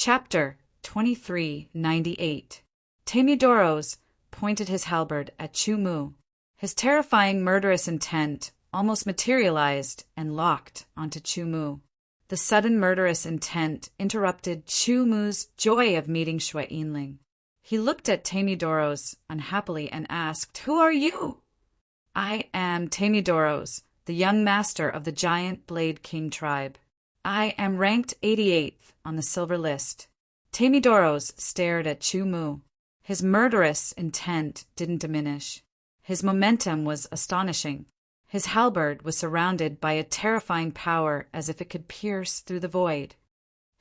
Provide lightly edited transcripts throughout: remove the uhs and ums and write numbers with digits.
Chapter 2398. Temidoros pointed his halberd at Chu-Mu. His terrifying murderous intent almost materialized and locked onto Chu-Mu. The sudden murderous intent interrupted Chu-Mu's joy of meeting Xue Yinling. He looked at Temidoros unhappily and asked, "Who are you?" "I am Temidoros, the young master of the giant Blade King tribe. I am ranked 88th on the silver list." Temidoros stared at Chu-Mu. His murderous intent didn't diminish. His momentum was astonishing. His halberd was surrounded by a terrifying power as if it could pierce through the void.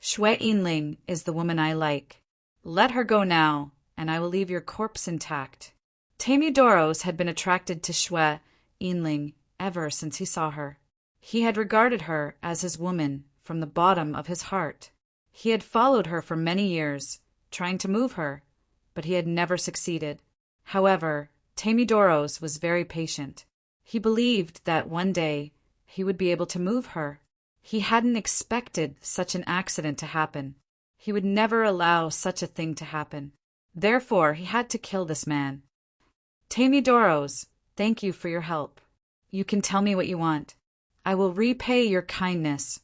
"Xue Yinling is the woman I like. Let her go now, and I will leave your corpse intact." Temidoros had been attracted to Xue Yinling ever since he saw her. He had regarded her as his woman from the bottom of his heart. He had followed her for many years, trying to move her, but he had never succeeded. However, Temidoros was very patient. He believed that one day he would be able to move her. He hadn't expected such an accident to happen. He would never allow such a thing to happen. Therefore, he had to kill this man. "Temidoros, thank you for your help. You can tell me what you want. I will repay your kindness,"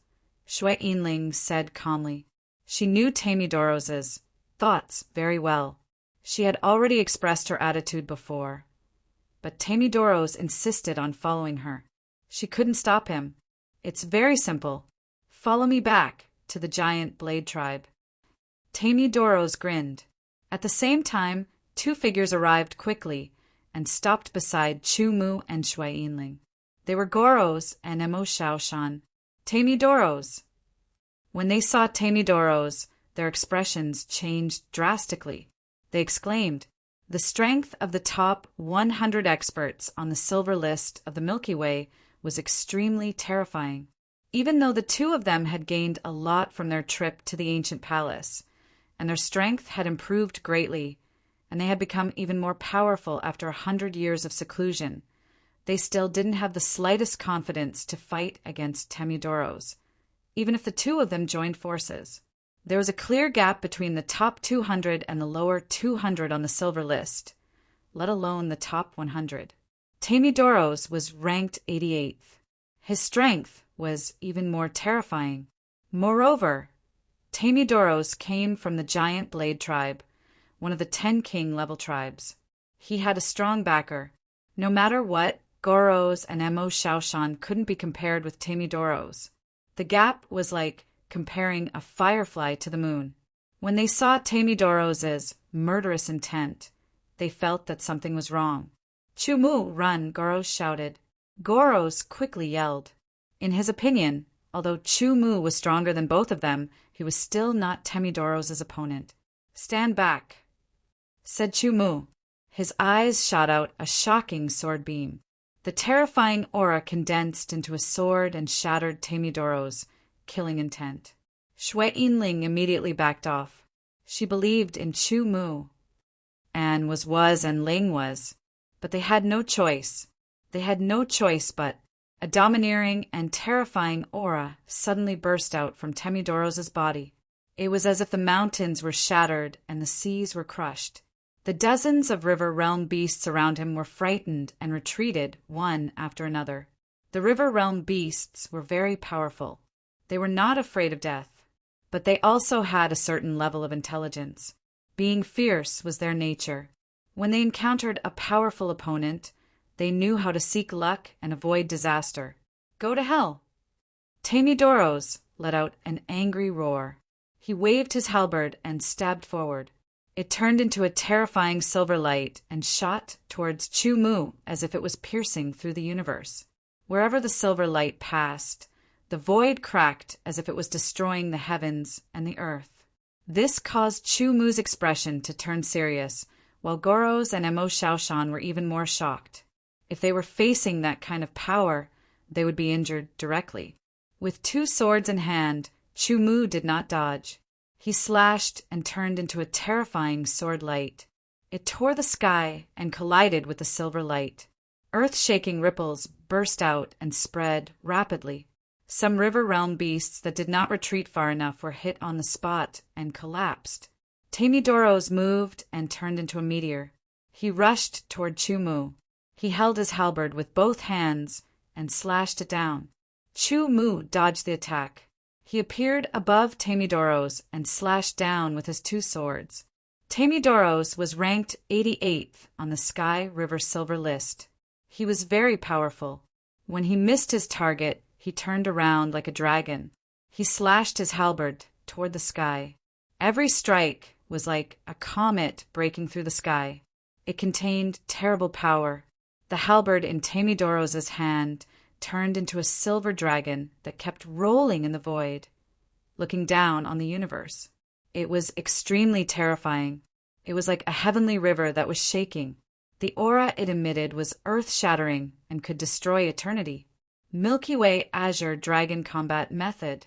Xue Yinling said calmly. She knew Temidoros's thoughts very well. She had already expressed her attitude before. But Temidoros insisted on following her. She couldn't stop him. "It's very simple. Follow me back to the giant Blade tribe." Temidoros grinned. At the same time, two figures arrived quickly and stopped beside Chu-Mu and Xue Yinling. They were Goros and Emo Shaoshan. "Temidoros!" When they saw Temidoros, their expressions changed drastically. They exclaimed. The strength of the top 100 experts on the silver list of the Milky Way was extremely terrifying. Even though the two of them had gained a lot from their trip to the ancient palace, and their strength had improved greatly, and they had become even more powerful after 100 years of seclusion, they still didn't have the slightest confidence to fight against Temidoros, even if the two of them joined forces. There was a clear gap between the top 200 and the lower 200 on the silver list, let alone the top 100. Temidoros was ranked 88th. His strength was even more terrifying. Moreover, Temidoros came from the giant Blade tribe, one of the 10 king level tribes. He had a strong backer. No matter what, Goros and Emo Shaoshan couldn't be compared with Temidoros. The gap was like comparing a firefly to the moon. When they saw Temidoros's murderous intent, they felt that something was wrong. "Chu-Mu, run!" Goros shouted. Goros quickly yelled. In his opinion, although Chu-Mu was stronger than both of them, he was still not Temidoros's opponent. "Stand back," said Chu-Mu. His eyes shot out a shocking sword beam. The terrifying aura condensed into a sword and shattered Temidoros' killing intent. Xue Yinling immediately backed off. She believed in Chu-Mu. Anne was and Ling was. But they had no choice. They had no choice but a domineering and terrifying aura suddenly burst out from Temidoros's body. It was as if the mountains were shattered and the seas were crushed. The dozens of river realm beasts around him were frightened and retreated one after another. The river realm beasts were very powerful. They were not afraid of death, but they also had a certain level of intelligence. Being fierce was their nature. When they encountered a powerful opponent, they knew how to seek luck and avoid disaster. "Go to hell!" Temidoros let out an angry roar. He waved his halberd and stabbed forward. It turned into a terrifying silver light and shot towards Chu-Mu as if it was piercing through the universe. Wherever the silver light passed, the void cracked as if it was destroying the heavens and the earth. This caused Chu-Mu's expression to turn serious, while Goros and Emo Shaoshan were even more shocked. If they were facing that kind of power, they would be injured directly. With two swords in hand, Chu-Mu did not dodge. He slashed and turned into a terrifying sword light. It tore the sky and collided with the silver light. Earth-shaking ripples burst out and spread rapidly. Some river realm beasts that did not retreat far enough were hit on the spot and collapsed. Tamidoros moved and turned into a meteor. He rushed toward Chu-Mu. He held his halberd with both hands and slashed it down. Chu-Mu dodged the attack. He appeared above Tamidoros and slashed down with his two swords. Tamidoros was ranked 88th on the Sky River Silver list. He was very powerful. When he missed his target, he turned around like a dragon. He slashed his halberd toward the sky. Every strike was like a comet breaking through the sky. It contained terrible power. The halberd in Tamidoros's hand turned into a silver dragon that kept rolling in the void, looking down on the universe. It was extremely terrifying. It was like a heavenly river that was shaking. The aura it emitted was earth-shattering and could destroy eternity. Milky Way Azure Dragon Combat Method.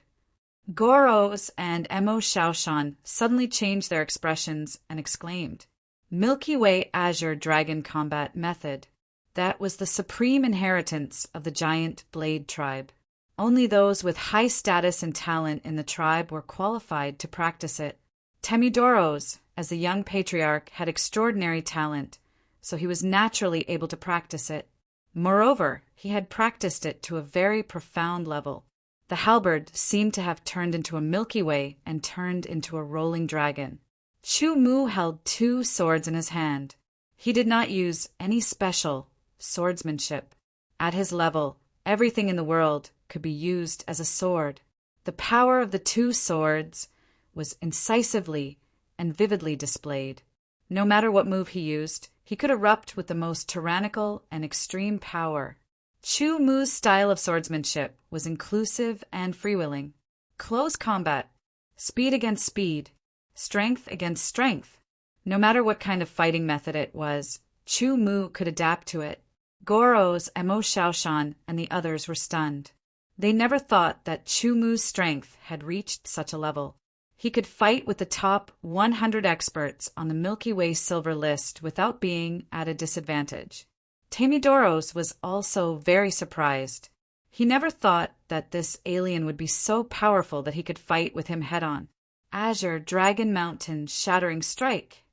Goros and Emo Shaoshan suddenly changed their expressions and exclaimed, "Milky Way Azure Dragon Combat Method." That was the supreme inheritance of the giant Blade tribe. Only those with high status and talent in the tribe were qualified to practice it. Tamidoros, as the young patriarch, had extraordinary talent, so he was naturally able to practice it. Moreover, he had practiced it to a very profound level. The halberd seemed to have turned into a Milky Way and turned into a rolling dragon. Chu-Mu held two swords in his hand. He did not use any special swordsmanship. At his level, everything in the world could be used as a sword. The power of the two swords was incisively and vividly displayed. No matter what move he used, he could erupt with the most tyrannical and extreme power. Chu-Mu's style of swordsmanship was inclusive and freewheeling. Close combat, speed against speed, strength against strength. No matter what kind of fighting method it was, Chu-Mu could adapt to it. Goros, Emo Shaoshan, and the others were stunned. They never thought that Chu-Mu's strength had reached such a level. He could fight with the top 100 experts on the Milky Way Silver list without being at a disadvantage. Tamidoros was also very surprised. He never thought that this alien would be so powerful that he could fight with him head-on. Azure Dragon Mountain Shattering Strike.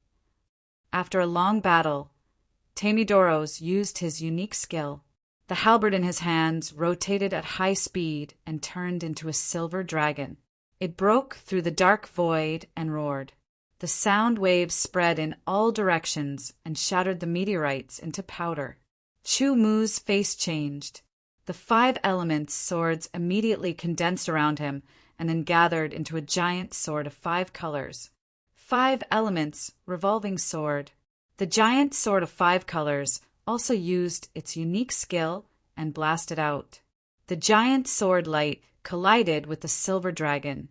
After a long battle, Tamidoros used his unique skill. The halberd in his hands rotated at high speed and turned into a silver dragon. It broke through the dark void and roared. The sound waves spread in all directions and shattered the meteorites into powder. Chu-Mu's face changed. The 5 elements swords immediately condensed around him and then gathered into a giant sword of 5 colors. 5 elements revolving sword. The giant sword of 5 colors also used its unique skill and blasted out. The giant sword light collided with the silver dragon,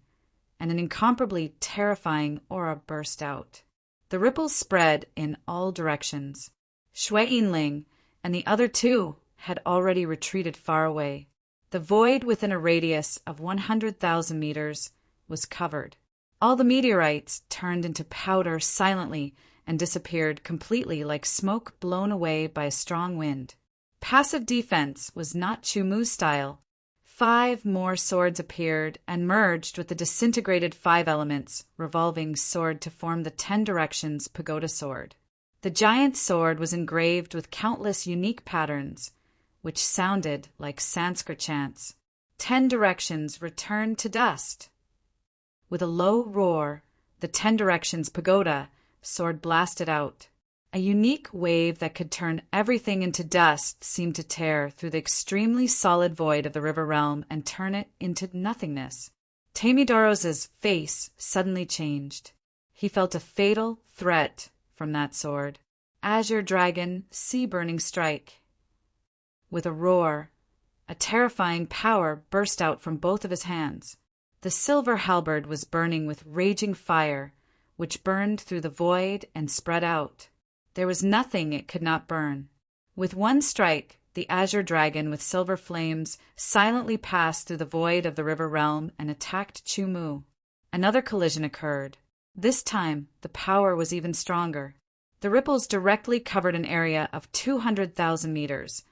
and an incomparably terrifying aura burst out. The ripples spread in all directions. Shui Yinling and the other 2 had already retreated far away. The void within a radius of 100,000 meters was covered. All the meteorites turned into powder silently and disappeared completely like smoke blown away by a strong wind. Passive defense was not Chu-Mu's style. 5 more swords appeared and merged with the disintegrated 5 elements revolving sword to form the 10 Directions Pagoda sword. The giant sword was engraved with countless unique patterns, which sounded like Sanskrit chants. 10 directions returned to dust. With a low roar, the 10 Directions Pagoda sword blasted out. A unique wave that could turn everything into dust seemed to tear through the extremely solid void of the river realm and turn it into nothingness. Tamidoros's face suddenly changed. He felt a fatal threat from that sword. Azure Dragon Sea-Burning Strike. With a roar, a terrifying power burst out from both of his hands. The silver halberd was burning with raging fire, which burned through the void and spread out. There was nothing it could not burn. With one strike, the azure dragon with silver flames silently passed through the void of the river realm and attacked Chu-Mu. Another collision occurred. This time, the power was even stronger. The ripples directly covered an area of 200,000 meters,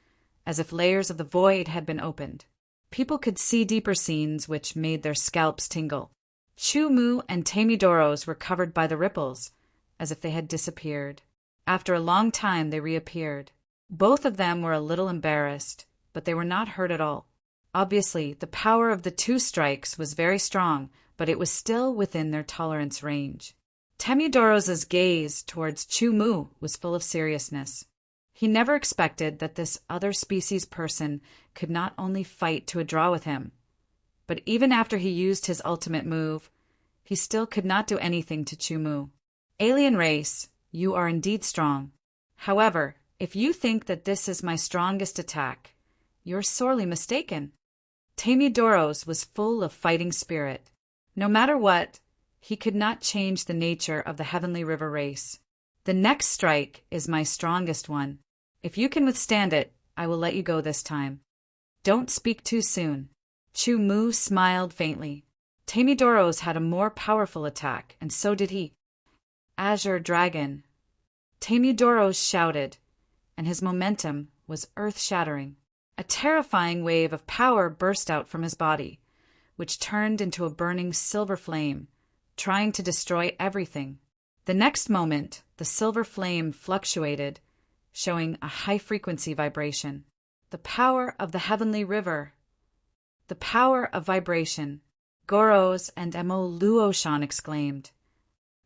as if layers of the void had been opened. People could see deeper scenes which made their scalps tingle. Chu Mu and Tamidoros were covered by the ripples, as if they had disappeared. After a long time they reappeared. Both of them were a little embarrassed, but they were not hurt at all. Obviously, the power of the two strikes was very strong, but it was still within their tolerance range. Temudoros's gaze towards Chu Mu was full of seriousness. He never expected that this other species person could not only fight to a draw with him, but even after he used his ultimate move, he still could not do anything to Chu Mu. Alien race, you are indeed strong. However, if you think that this is my strongest attack, you're sorely mistaken. Tamidoros was full of fighting spirit. No matter what, he could not change the nature of the Heavenly River race. The next strike is my strongest one. If you can withstand it, I will let you go this time. Don't speak too soon. Chu Mu smiled faintly. Tamidoros had a more powerful attack, and so did he. Azure Dragon. Tamidoros shouted, and his momentum was earth-shattering. A terrifying wave of power burst out from his body, which turned into a burning silver flame, trying to destroy everything. The next moment, the silver flame fluctuated, showing a high-frequency vibration. The power of the Heavenly River. The power of vibration. Goros and Emo Luoshan exclaimed.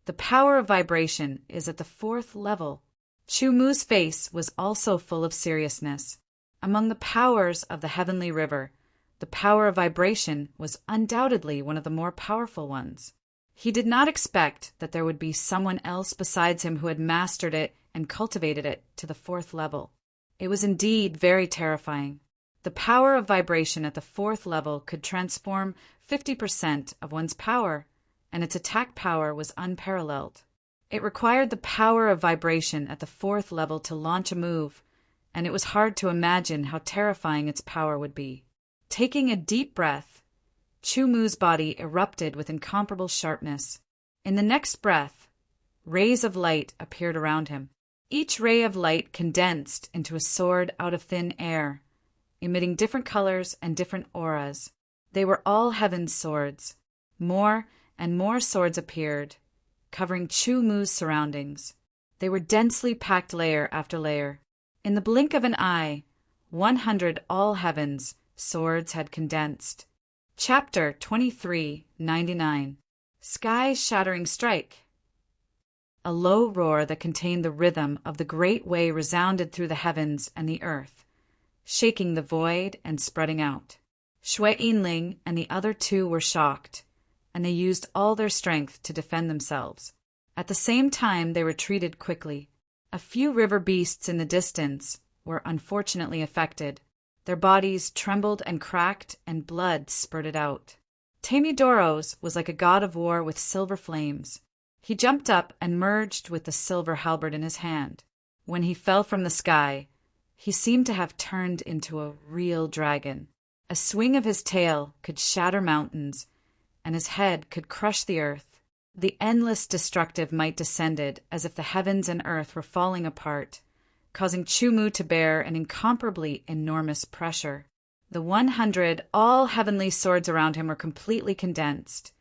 The power of vibration is at the 4th level. Chu Mu's face was also full of seriousness. Among the powers of the Heavenly River, the power of vibration was undoubtedly one of the more powerful ones. He did not expect that there would be someone else besides him who had mastered it and cultivated it to the 4th level. It was indeed very terrifying. The power of vibration at the 4th level could transform 50% of one's power, and its attack power was unparalleled. It required the power of vibration at the 4th level to launch a move, and it was hard to imagine how terrifying its power would be. Taking a deep breath, Chu Mu's body erupted with incomparable sharpness. In the next breath, rays of light appeared around him. Each ray of light condensed into a sword out of thin air, emitting different colors and different auras. They were all heaven's swords. More and more swords appeared, covering Chu Mu's surroundings. They were densely packed layer after layer. In the blink of an eye, 100 all heavens swords had condensed. Chapter 2399. Sky-Shattering Strike. A low roar that contained the rhythm of the great way resounded through the heavens and the earth, shaking the void and spreading out. Shui Yinling and the other two were shocked, and they used all their strength to defend themselves. At the same time, they retreated quickly. A few river beasts in the distance were unfortunately affected. Their bodies trembled and cracked, and blood spurted out. Tamidoros was like a god of war with silver flames. He jumped up and merged with the silver halberd in his hand. When he fell from the sky, he seemed to have turned into a real dragon. A swing of his tail could shatter mountains, and his head could crush the earth. The endless destructive might descended as if the heavens and earth were falling apart, causing Chu Mu to bear an incomparably enormous pressure. The 100 all heavenly swords around him were completely condensed,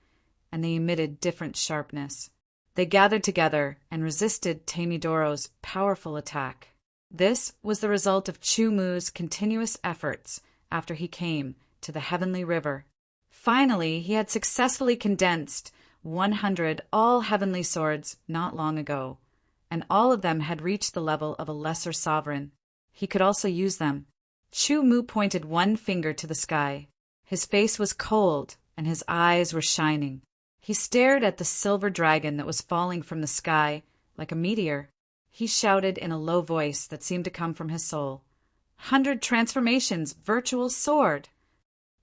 and they emitted different sharpness. They gathered together and resisted Tamidoros' powerful attack. This was the result of Chu Mu's continuous efforts after he came to the Heavenly River. Finally, he had successfully condensed 100 all heavenly swords not long ago, and all of them had reached the level of a lesser sovereign. He could also use them. Chu Mu pointed one finger to the sky. His face was cold, and his eyes were shining. He stared at the silver dragon that was falling from the sky like a meteor. He shouted in a low voice that seemed to come from his soul, "100 transformations, virtual sword!"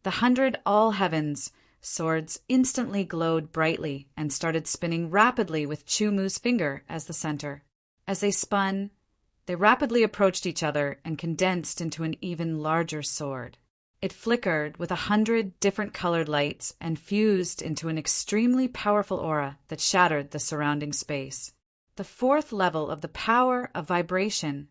The 100 all heavens swords instantly glowed brightly and started spinning rapidly with Chu Mu's finger as the center. As they spun, they rapidly approached each other and condensed into an even larger sword. It flickered with 100 different colored lights and fused into an extremely powerful aura that shattered the surrounding space. The 4th level of the power of vibration.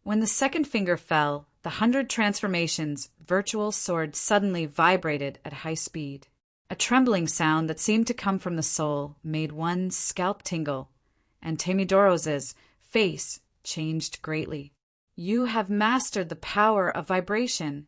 When the second finger fell, the 100 transformations virtual sword suddenly vibrated at high speed. A trembling sound that seemed to come from the soul made one's scalp tingle, and Temidoros's face changed greatly. "You have mastered the power of vibration!"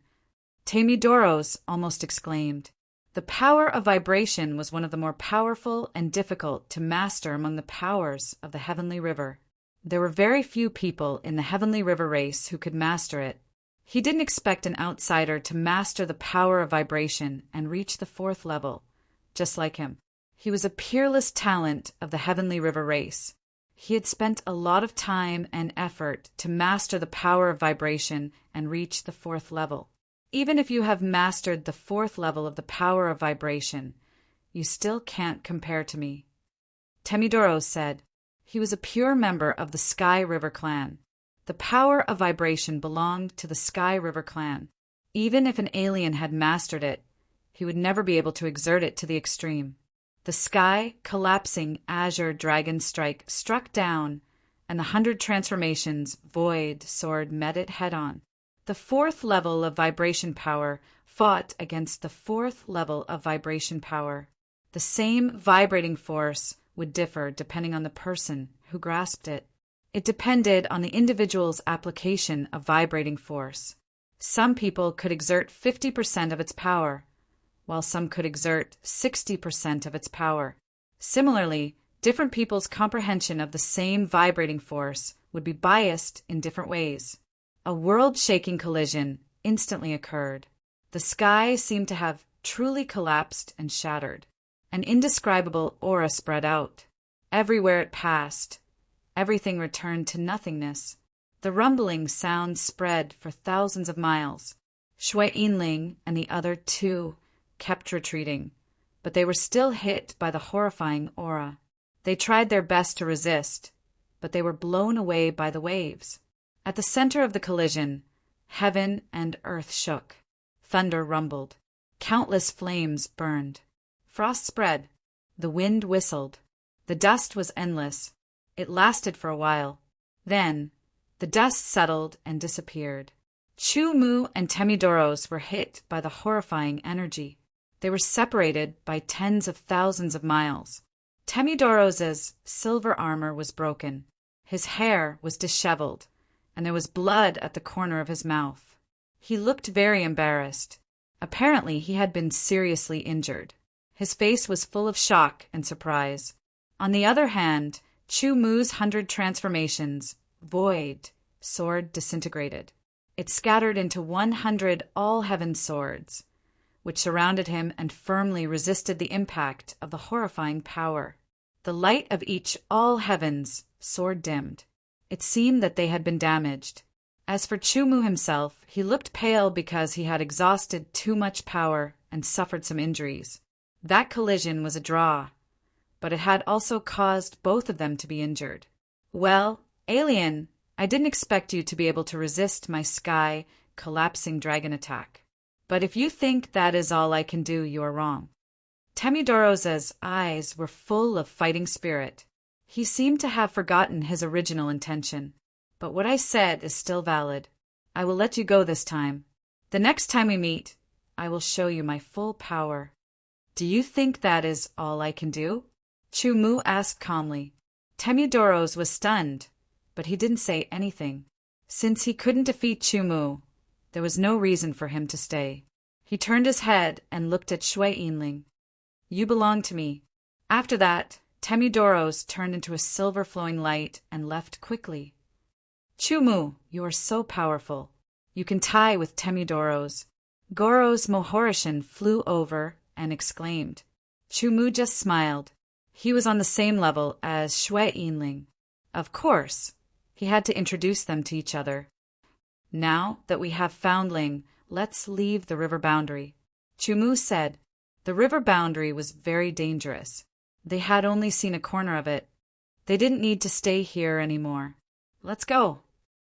Temidoros almost exclaimed. The power of vibration was one of the more powerful and difficult to master among the powers of the Heavenly River. There were very few people in the Heavenly River race who could master it. He didn't expect an outsider to master the power of vibration and reach the 4th level, just like him. He was a peerless talent of the Heavenly River race. He had spent a lot of time and effort to master the power of vibration and reach the 4th level. Even if you have mastered the 4th level of the power of vibration, you still can't compare to me. Temidoros said. He was a pure member of the Sky River clan. The power of vibration belonged to the Sky River clan. Even if an alien had mastered it, he would never be able to exert it to the extreme. The sky, collapsing azure dragon strike struck down, and the 100 transformations void sword met it head-on. The 4th level of vibration power fought against the 4th level of vibration power. The same vibrating force would differ depending on the person who grasped it. It depended on the individual's application of vibrating force. Some people could exert 50% of its power, while some could exert 60% of its power. Similarly, different people's comprehension of the same vibrating force would be biased in different ways. A world-shaking collision instantly occurred. The sky seemed to have truly collapsed and shattered. An indescribable aura spread out. Everywhere it passed, everything returned to nothingness. The rumbling sound spread for thousands of miles. Shui Yinling and the other 2 kept retreating, but they were still hit by the horrifying aura. They tried their best to resist, but they were blown away by the waves. At the center of the collision, heaven and earth shook. Thunder rumbled. Countless flames burned. Frost spread. The wind whistled. The dust was endless. It lasted for a while. Then, the dust settled and disappeared. Chu Mu and Temidoros were hit by the horrifying energy. They were separated by tens of thousands of miles. Temidoros's silver armor was broken. His hair was disheveled, and there was blood at the corner of his mouth. He looked very embarrassed. Apparently, he had been seriously injured. His face was full of shock and surprise. On the other hand, Chu Mu's 100 transformations, void, sword disintegrated. It scattered into 100 all-heaven swords, which surrounded him and firmly resisted the impact of the horrifying power. The light of each all-heavens sword dimmed. It seemed that they had been damaged. As for Chu Mu himself, he looked pale because he had exhausted too much power and suffered some injuries. That collision was a draw, but it had also caused both of them to be injured. "Well, alien, I didn't expect you to be able to resist my sky collapsing dragon attack. But if you think that is all I can do, you are wrong." Temidoros's eyes were full of fighting spirit. He seemed to have forgotten his original intention. "But what I said is still valid. I will let you go this time. The next time we meet, I will show you my full power." "Do you think that is all I can do?" Chu Mu asked calmly. Temidoros was stunned, but he didn't say anything. Since he couldn't defeat Chu Mu, there was no reason for him to stay. He turned his head and looked at Shui Yinling. "You belong to me." After that, Temidoros turned into a silver flowing light and left quickly. "Chu Mu, you are so powerful. You can tie with Temidoros." Goro's Mohorishan flew over and exclaimed. Chu Mu just smiled. He was on the same level as Shui Yinling. Of course, he had to introduce them to each other. "Now that we have Foundling, let's leave the river boundary," Chu Mu said. The river boundary was very dangerous. They had only seen a corner of it. They didn't need to stay here anymore. "Let's go."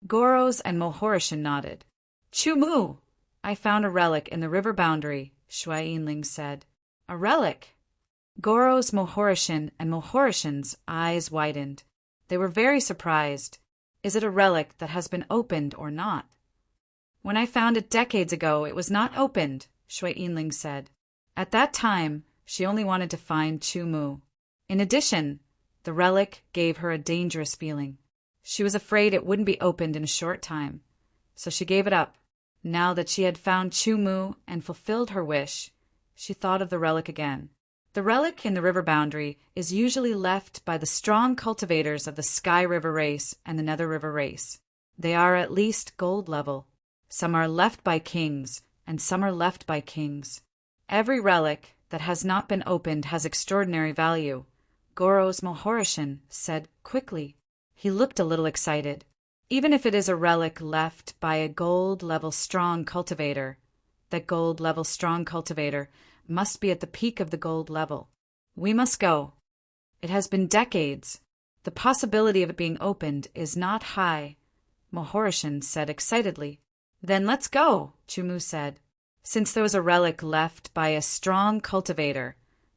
Goros and Mohorishan nodded. "Chu Mu, I found a relic in the river boundary," Shui Yinling said. "A relic?" Goros, Mohorishan, and Mohorishan's eyes widened. They were very surprised. Is it a relic that has been opened or not? When I found it decades ago, it was not opened, Shui Yinling said. At that time, she only wanted to find Chu Mu. In addition, the relic gave her a dangerous feeling. She was afraid it wouldn't be opened in a short time, so she gave it up. Now that she had found Chu Mu and fulfilled her wish, she thought of the relic again. The relic in the river boundary is usually left by the strong cultivators of the Sky River race and the Nether River race. They are at least gold level. Some are left by kings, and some are left by kings. Every relic that has not been opened has extraordinary value, Goro's Mahorishan said quickly. He looked a little excited. Even if it is a relic left by a gold-level strong cultivator, that gold-level strong cultivator must be at the peak of the gold level. We must go. It has been decades. The possibility of it being opened is not high, Mahorishan said excitedly. Then let's go, Chu Mu said. Since there was a relic left by a strong cultivator,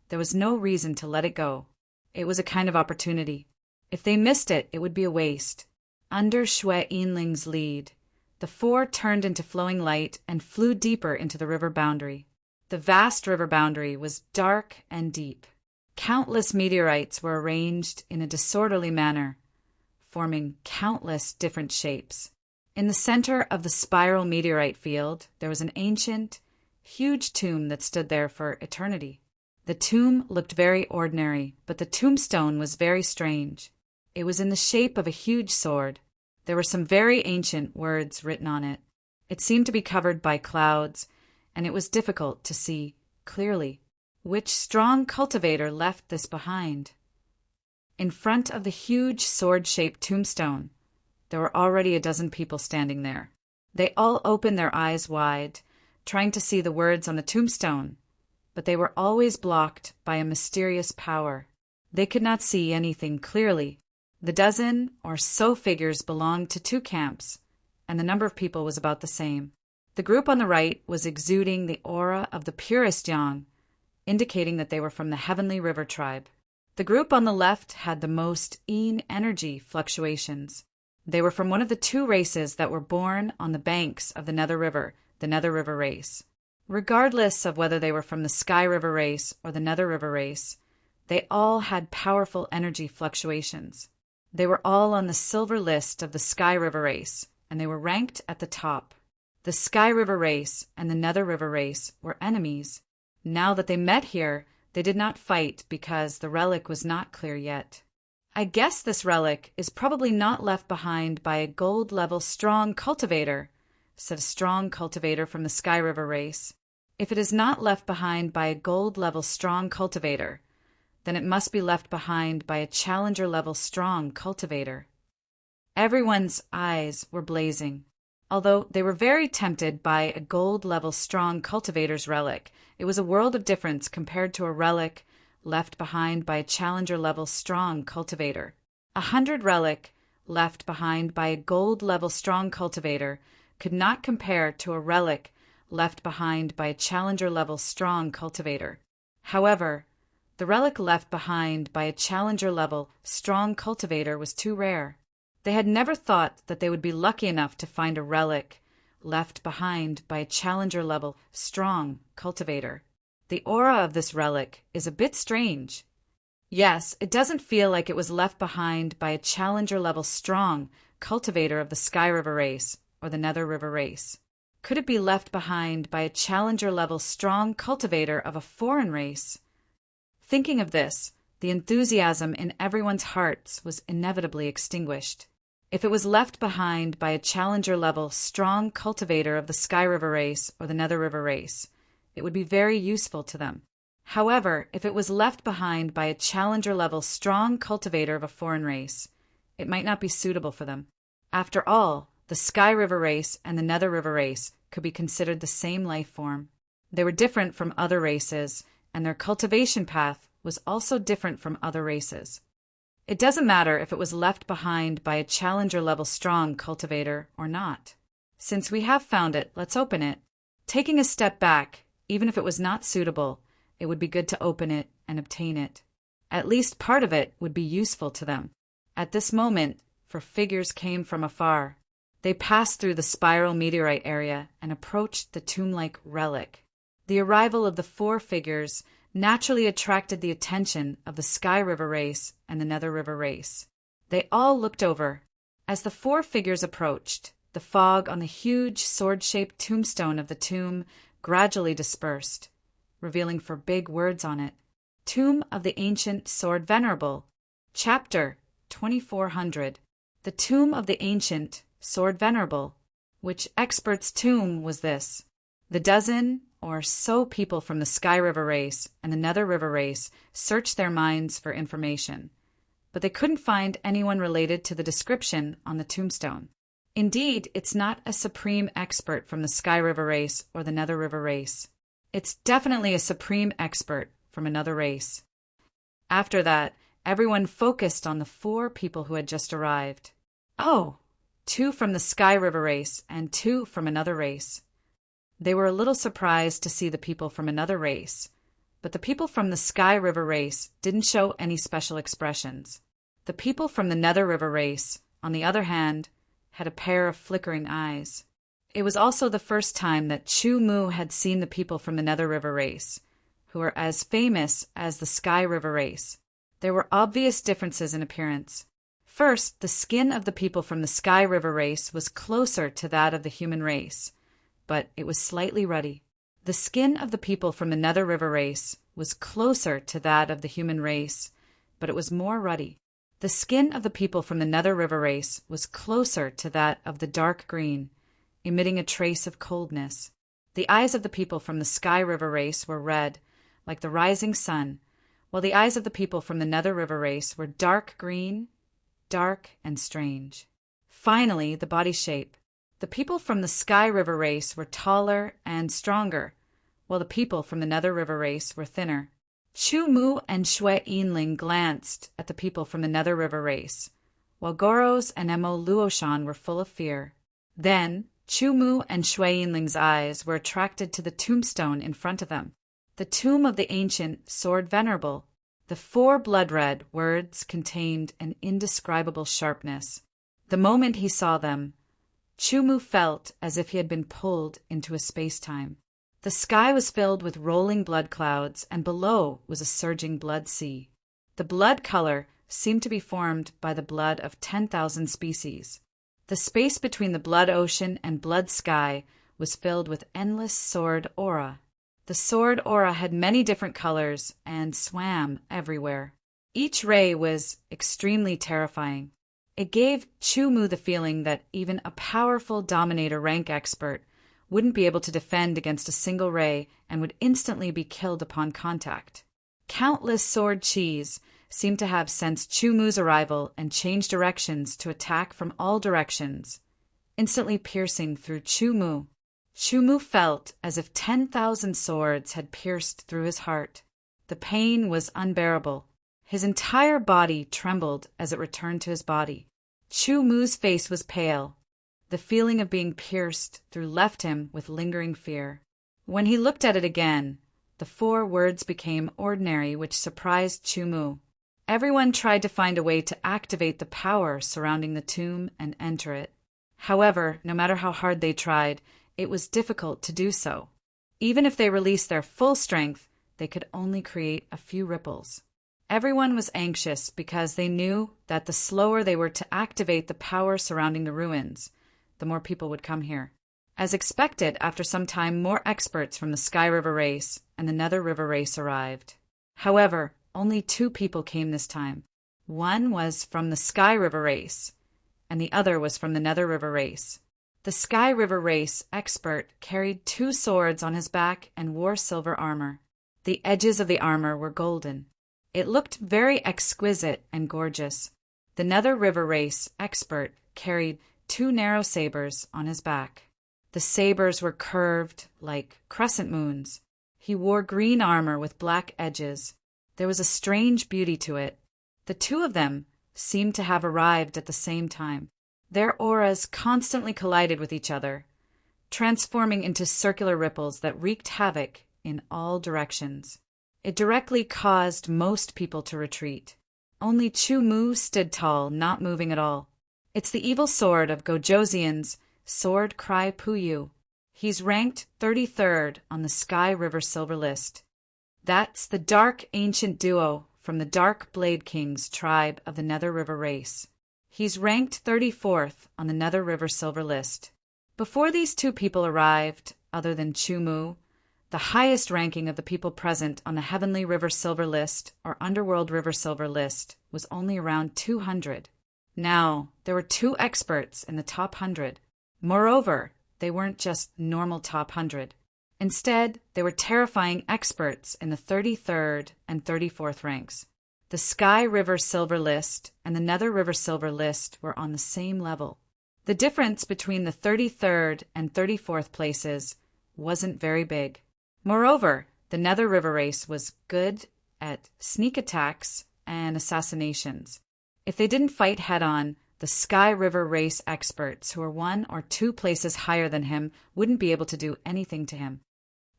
there was no reason to let it go. It was a kind of opportunity. If they missed it, it would be a waste. Under Shui Yinling's lead, the four turned into flowing light and flew deeper into the river boundary. The vast river boundary was dark and deep. Countless meteorites were arranged in a disorderly manner, forming countless different shapes. In the center of the spiral meteorite field, there was an ancient, huge tomb that stood there for eternity. The tomb looked very ordinary, but the tombstone was very strange. It was in the shape of a huge sword. There were some very ancient words written on it. It seemed to be covered by clouds, and it was difficult to see clearly. Which strong cultivator left this behind? In front of the huge sword-shaped tombstone, there were already a dozen people standing there. They all opened their eyes wide, trying to see the words on the tombstone, but they were always blocked by a mysterious power. They could not see anything clearly. The dozen or so figures belonged to two camps, and the number of people was about the same. The group on the right was exuding the aura of the purest yang, indicating that they were from the Heavenly River tribe. The group on the left had the most yin energy fluctuations. They were from one of the two races that were born on the banks of the Nether River, the Nether River race. Regardless of whether they were from the Sky River race or the Nether River race, they all had powerful energy fluctuations. They were all on the silver list of the Sky River race, and they were ranked at the top. The Sky River race and the Nether River race were enemies. Now that they met here, they did not fight because the relic was not clear yet. I guess this relic is probably not left behind by a gold-level strong cultivator, said a strong cultivator from the Sky River race. If it is not left behind by a gold-level strong cultivator, then it must be left behind by a challenger-level strong cultivator. Everyone's eyes were blazing. Although they were very tempted by a gold-level strong cultivator's relic, it was a world of difference compared to a relic left behind by a challenger-level strong cultivator. 100 relic left behind by a gold-level strong cultivator could not compare to a relic left behind by a challenger-level strong cultivator. However, the relic left behind by a challenger-level strong cultivator was too rare. They had never thought that they would be lucky enough to find a relic left behind by a challenger-level strong cultivator. The aura of this relic is a bit strange. Yes, it doesn't feel like it was left behind by a challenger-level strong cultivator of the Sky River race or the Nether River race. Could it be left behind by a challenger-level strong cultivator of a foreign race? Thinking of this, the enthusiasm in everyone's hearts was inevitably extinguished. If it was left behind by a challenger-level strong cultivator of the Sky River race or the Nether River race, it would be very useful to them. However, if it was left behind by a challenger-level strong cultivator of a foreign race, it might not be suitable for them. After all, the Sky River race and the Nether River race could be considered the same life form. They were different from other races, and their cultivation path was also different from other races. It doesn't matter if it was left behind by a challenger-level strong cultivator or not. Since we have found it, let's open it. Taking a step back, even if it was not suitable, it would be good to open it and obtain it. At least part of it would be useful to them. At this moment, for figures came from afar. They passed through the spiral meteorite area and approached the tomb-like relic. The arrival of the 4 figures naturally attracted the attention of the Sky River race and the Nether River race. They all looked over. As the 4 figures approached, the fog on the huge sword-shaped tombstone of the tomb gradually dispersed, revealing 4 big words on it. Tomb of the Ancient Sword Venerable. Chapter 2400. The Tomb of the Ancient Sword Venerable. Which expert's tomb was this? The dozen or so people from the Sky River race and the Nether River race searched their minds for information, but they couldn't find anyone related to the description on the tombstone. Indeed, it's not a supreme expert from the Sky River race or the Nether River race. It's definitely a supreme expert from another race. After that, everyone focused on the 4 people who had just arrived. Oh, 2 from the Sky River race and 2 from another race. They were a little surprised to see the people from another race, but the people from the Sky River race didn't show any special expressions. The people from the Nether River race, on the other hand, had a pair of flickering eyes. It was also the first time that Chu Mu had seen the people from the Nether River race, who were as famous as the Sky River race. There were obvious differences in appearance. First, the skin of the people from the Sky River race was closer to that of the human race, but it was slightly ruddy. The skin of the people from the Nether River race was closer to that of the human race, but it was more ruddy. The skin of the people from the Nether River race was closer to that of the dark green, emitting a trace of coldness. The eyes of the people from the Sky River race were red, like the rising sun, while the eyes of the people from the Nether River race were dark green, dark and strange. Finally, the body shape. The people from the Sky River race were taller and stronger, while the people from the Nether River race were thinner. Chu Mu and Xue Yinling glanced at the people from the Nether River race, while Goros and Emo Luoshan were full of fear. Then, Chu Mu and Xue Yinling's eyes were attracted to the tombstone in front of them. The tomb of the ancient Sword Venerable. The 4 blood-red words contained an indescribable sharpness. The moment he saw them, Chu Mu felt as if he had been pulled into a space-time. The sky was filled with rolling blood clouds, and below was a surging blood sea. The blood color seemed to be formed by the blood of 10,000 species. The space between the blood ocean and blood sky was filled with endless sword aura. The sword aura had many different colors and swam everywhere. Each ray was extremely terrifying. It gave Chu Mu the feeling that even a powerful Dominator rank expert wouldn't be able to defend against a single ray and would instantly be killed upon contact. Countless sword chis seemed to have sensed Chu Mu's arrival and changed directions to attack from all directions, instantly piercing through Chu Mu. Chu Mu felt as if 10,000 swords had pierced through his heart. The pain was unbearable. His entire body trembled as it returned to his body. Chu Mu's face was pale. The feeling of being pierced through left him with lingering fear. When he looked at it again, the 4 words became ordinary, which surprised Chu Mu. Everyone tried to find a way to activate the power surrounding the tomb and enter it. However, no matter how hard they tried, it was difficult to do so. Even if they released their full strength, they could only create a few ripples. Everyone was anxious because they knew that the slower they were to activate the power surrounding the ruins, the more people would come here. As expected, after some time, more experts from the Sky River race and the Nether River race arrived. However, only 2 people came this time. One was from the Sky River race, and the other was from the Nether River race. The Sky River race expert carried 2 swords on his back and wore silver armor. The edges of the armor were golden. It looked very exquisite and gorgeous. The Nether River race expert carried 2 narrow sabers on his back. The sabers were curved like crescent moons. He wore green armor with black edges. There was a strange beauty to it. The 2 of them seemed to have arrived at the same time. Their auras constantly collided with each other, transforming into circular ripples that wreaked havoc in all directions. It directly caused most people to retreat. Only Chu Mu stood tall, not moving at all. It's the evil sword of Gojoseon's Sword Cry Puyu. He's ranked 33rd on the Sky River Silver list. That's the dark ancient duo from the Dark Blade King's tribe of the Nether River race. He's ranked 34th on the Nether River Silver list. Before these two people arrived, other than Chumu, the highest ranking of the people present on the Heavenly River Silver list or Underworld River Silver list was only around 200. Now, there were 2 experts in the top 100. Moreover, they weren't just normal top 100. Instead, they were terrifying experts in the 33rd and 34th ranks. The Sky River Silver list and the Nether River Silver list were on the same level. The difference between the 33rd and 34th places wasn't very big. Moreover, the Nether River race was good at sneak attacks and assassinations. If they didn't fight head-on, the Sky River race experts who were 1 or 2 places higher than him wouldn't be able to do anything to him.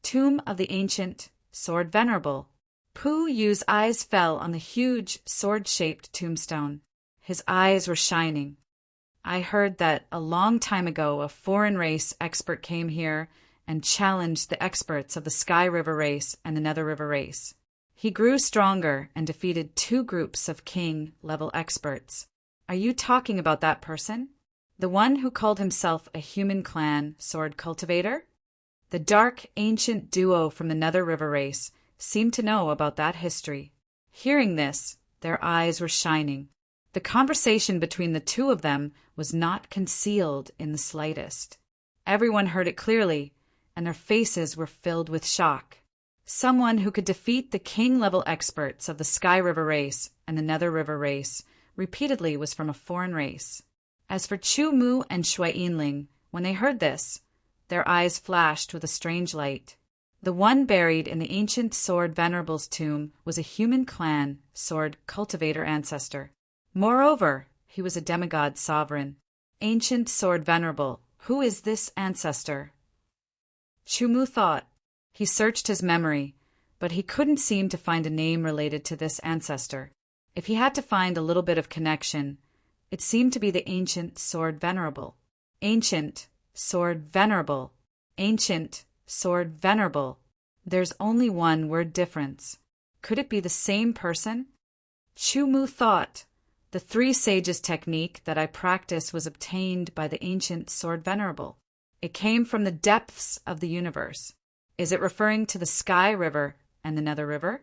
Tomb of the Ancient Sword Venerable. Pu Yu's eyes fell on the huge sword-shaped tombstone. His eyes were shining. I heard that a long time ago a foreign race expert came here and challenged the experts of the Sky River race and the Nether River race. He grew stronger and defeated 2 groups of king-level experts. Are you talking about that person? The one who called himself a human clan sword cultivator? The dark ancient duo from the Nether River race seemed to know about that history. Hearing this, their eyes were shining. The conversation between the 2 of them was not concealed in the slightest. Everyone heard it clearly, and their faces were filled with shock. Someone who could defeat the king-level experts of the Sky River race and the Nether River race repeatedly was from a foreign race. As for Chu Mu and Shui Yinling, when they heard this, their eyes flashed with a strange light. The one buried in the ancient Sword Venerable's tomb was a human clan sword cultivator ancestor. Moreover, he was a demigod sovereign. Ancient Sword Venerable, who is this ancestor? Chu Mu thought. He searched his memory, but he couldn't seem to find a name related to this ancestor. If he had to find a little bit of connection, it seemed to be the Ancient Sword Venerable. Ancient Sword Venerable. Ancient Sword Venerable. There's only one word difference. Could it be the same person? Chu Mu thought. The 3 sages technique that I practiced was obtained by the Ancient Sword Venerable. It came from the depths of the universe. Is it referring to the Sky River and the Nether River?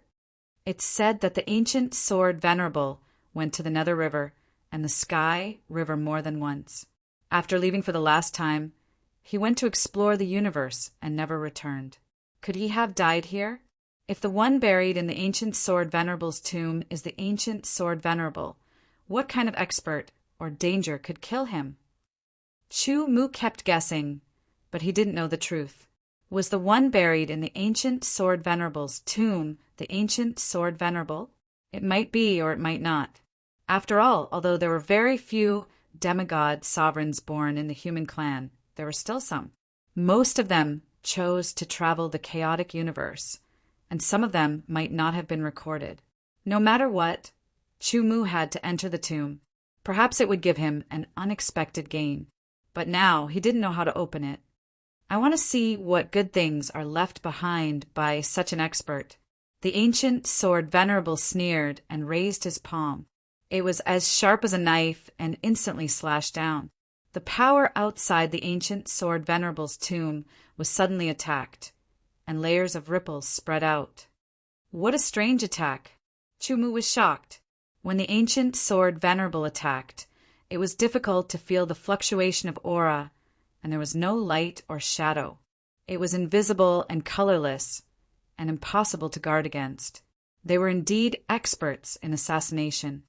It's said that the Ancient Sword Venerable went to the Nether River and the Sky River more than once. After leaving for the last time, he went to explore the universe and never returned. Could he have died here? If the one buried in the Ancient Sword Venerable's tomb is the Ancient Sword Venerable, what kind of expert or danger could kill him? Chu Mu kept guessing, but he didn't know the truth. Was the one buried in the Ancient Sword Venerable's tomb the Ancient Sword Venerable? It might be or it might not. After all, although there were very few demigod sovereigns born in the human clan, there were still some. Most of them chose to travel the chaotic universe, and some of them might not have been recorded. No matter what, Chu Mu had to enter the tomb. Perhaps it would give him an unexpected gain. But now he didn't know how to open it. I want to see what good things are left behind by such an expert. The Ancient Sword Venerable sneered and raised his palm. It was as sharp as a knife and instantly slashed down. The power outside the Ancient Sword Venerable's tomb was suddenly attacked, and layers of ripples spread out. What a strange attack! Chu Mu was shocked. When the Ancient Sword Venerable attacked, it was difficult to feel the fluctuation of aura, and there was no light or shadow. It was invisible and colorless, and impossible to guard against. They were indeed experts in assassination.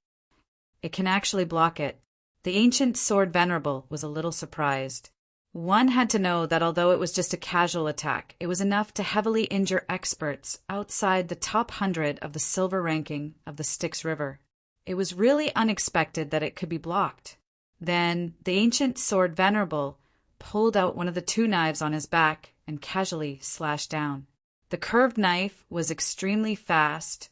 It can actually block it. The Ancient Sword Venerable was a little surprised. One had to know that although it was just a casual attack, it was enough to heavily injure experts outside the top 100 of the silver ranking of the Styx River. It was really unexpected that it could be blocked. Then the Ancient Sword Venerable pulled out one of the 2 knives on his back and casually slashed down. The curved knife was extremely fast,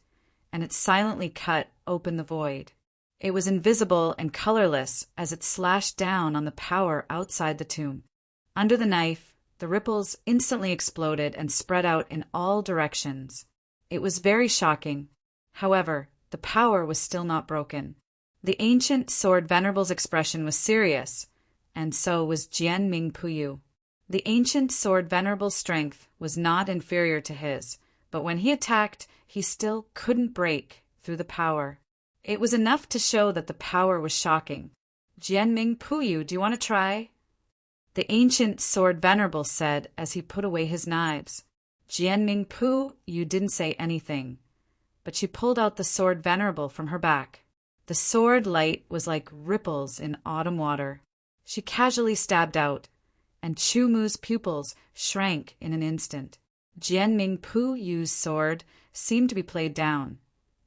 and it silently cut open the void. It was invisible and colorless as it slashed down on the power outside the tomb. Under the knife, the ripples instantly exploded and spread out in all directions. It was very shocking. However, the power was still not broken. The ancient sword venerable's expression was serious, and so was Jian Ming Puyu. The ancient sword venerable's strength was not inferior to his, but when he attacked, he still couldn't break through the power. It was enough to show that the power was shocking. Jian Ming Puyu, do you want to try? The ancient sword venerable said as he put away his knives. Jian Ming Puyu didn't say anything, but she pulled out the sword venerable from her back. The sword light was like ripples in autumn water. She casually stabbed out, and Chu Mu's pupils shrank in an instant. Jian Ming Puyu's sword seemed to be played down,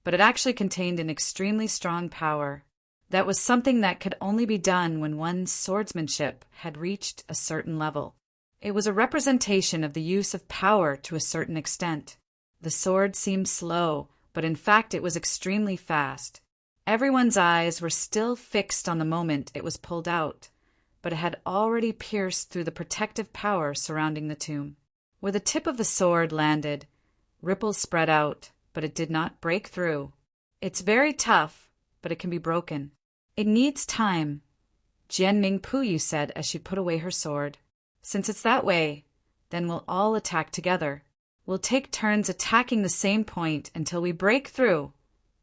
but it actually contained an extremely strong power. That was something that could only be done when one's swordsmanship had reached a certain level. It was a representation of the use of power to a certain extent. The sword seemed slow, but in fact it was extremely fast. Everyone's eyes were still fixed on the moment it was pulled out, but it had already pierced through the protective power surrounding the tomb. Where the tip of the sword landed, ripples spread out, but it did not break through. It's very tough, but it can be broken. It needs time, Jian Ming Puyu said as she put away her sword. Since it's that way, then we'll all attack together. We'll take turns attacking the same point until we break through,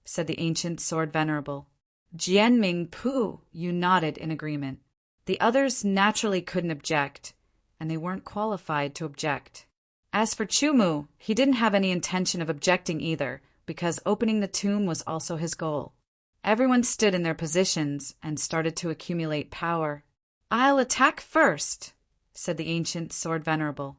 said the ancient sword venerable. Jian Ming Puyu nodded in agreement. The others naturally couldn't object, and they weren't qualified to object. As for Chu Mu, he didn't have any intention of objecting either, because opening the tomb was also his goal. Everyone stood in their positions and started to accumulate power. I'll attack first, said the ancient sword venerable.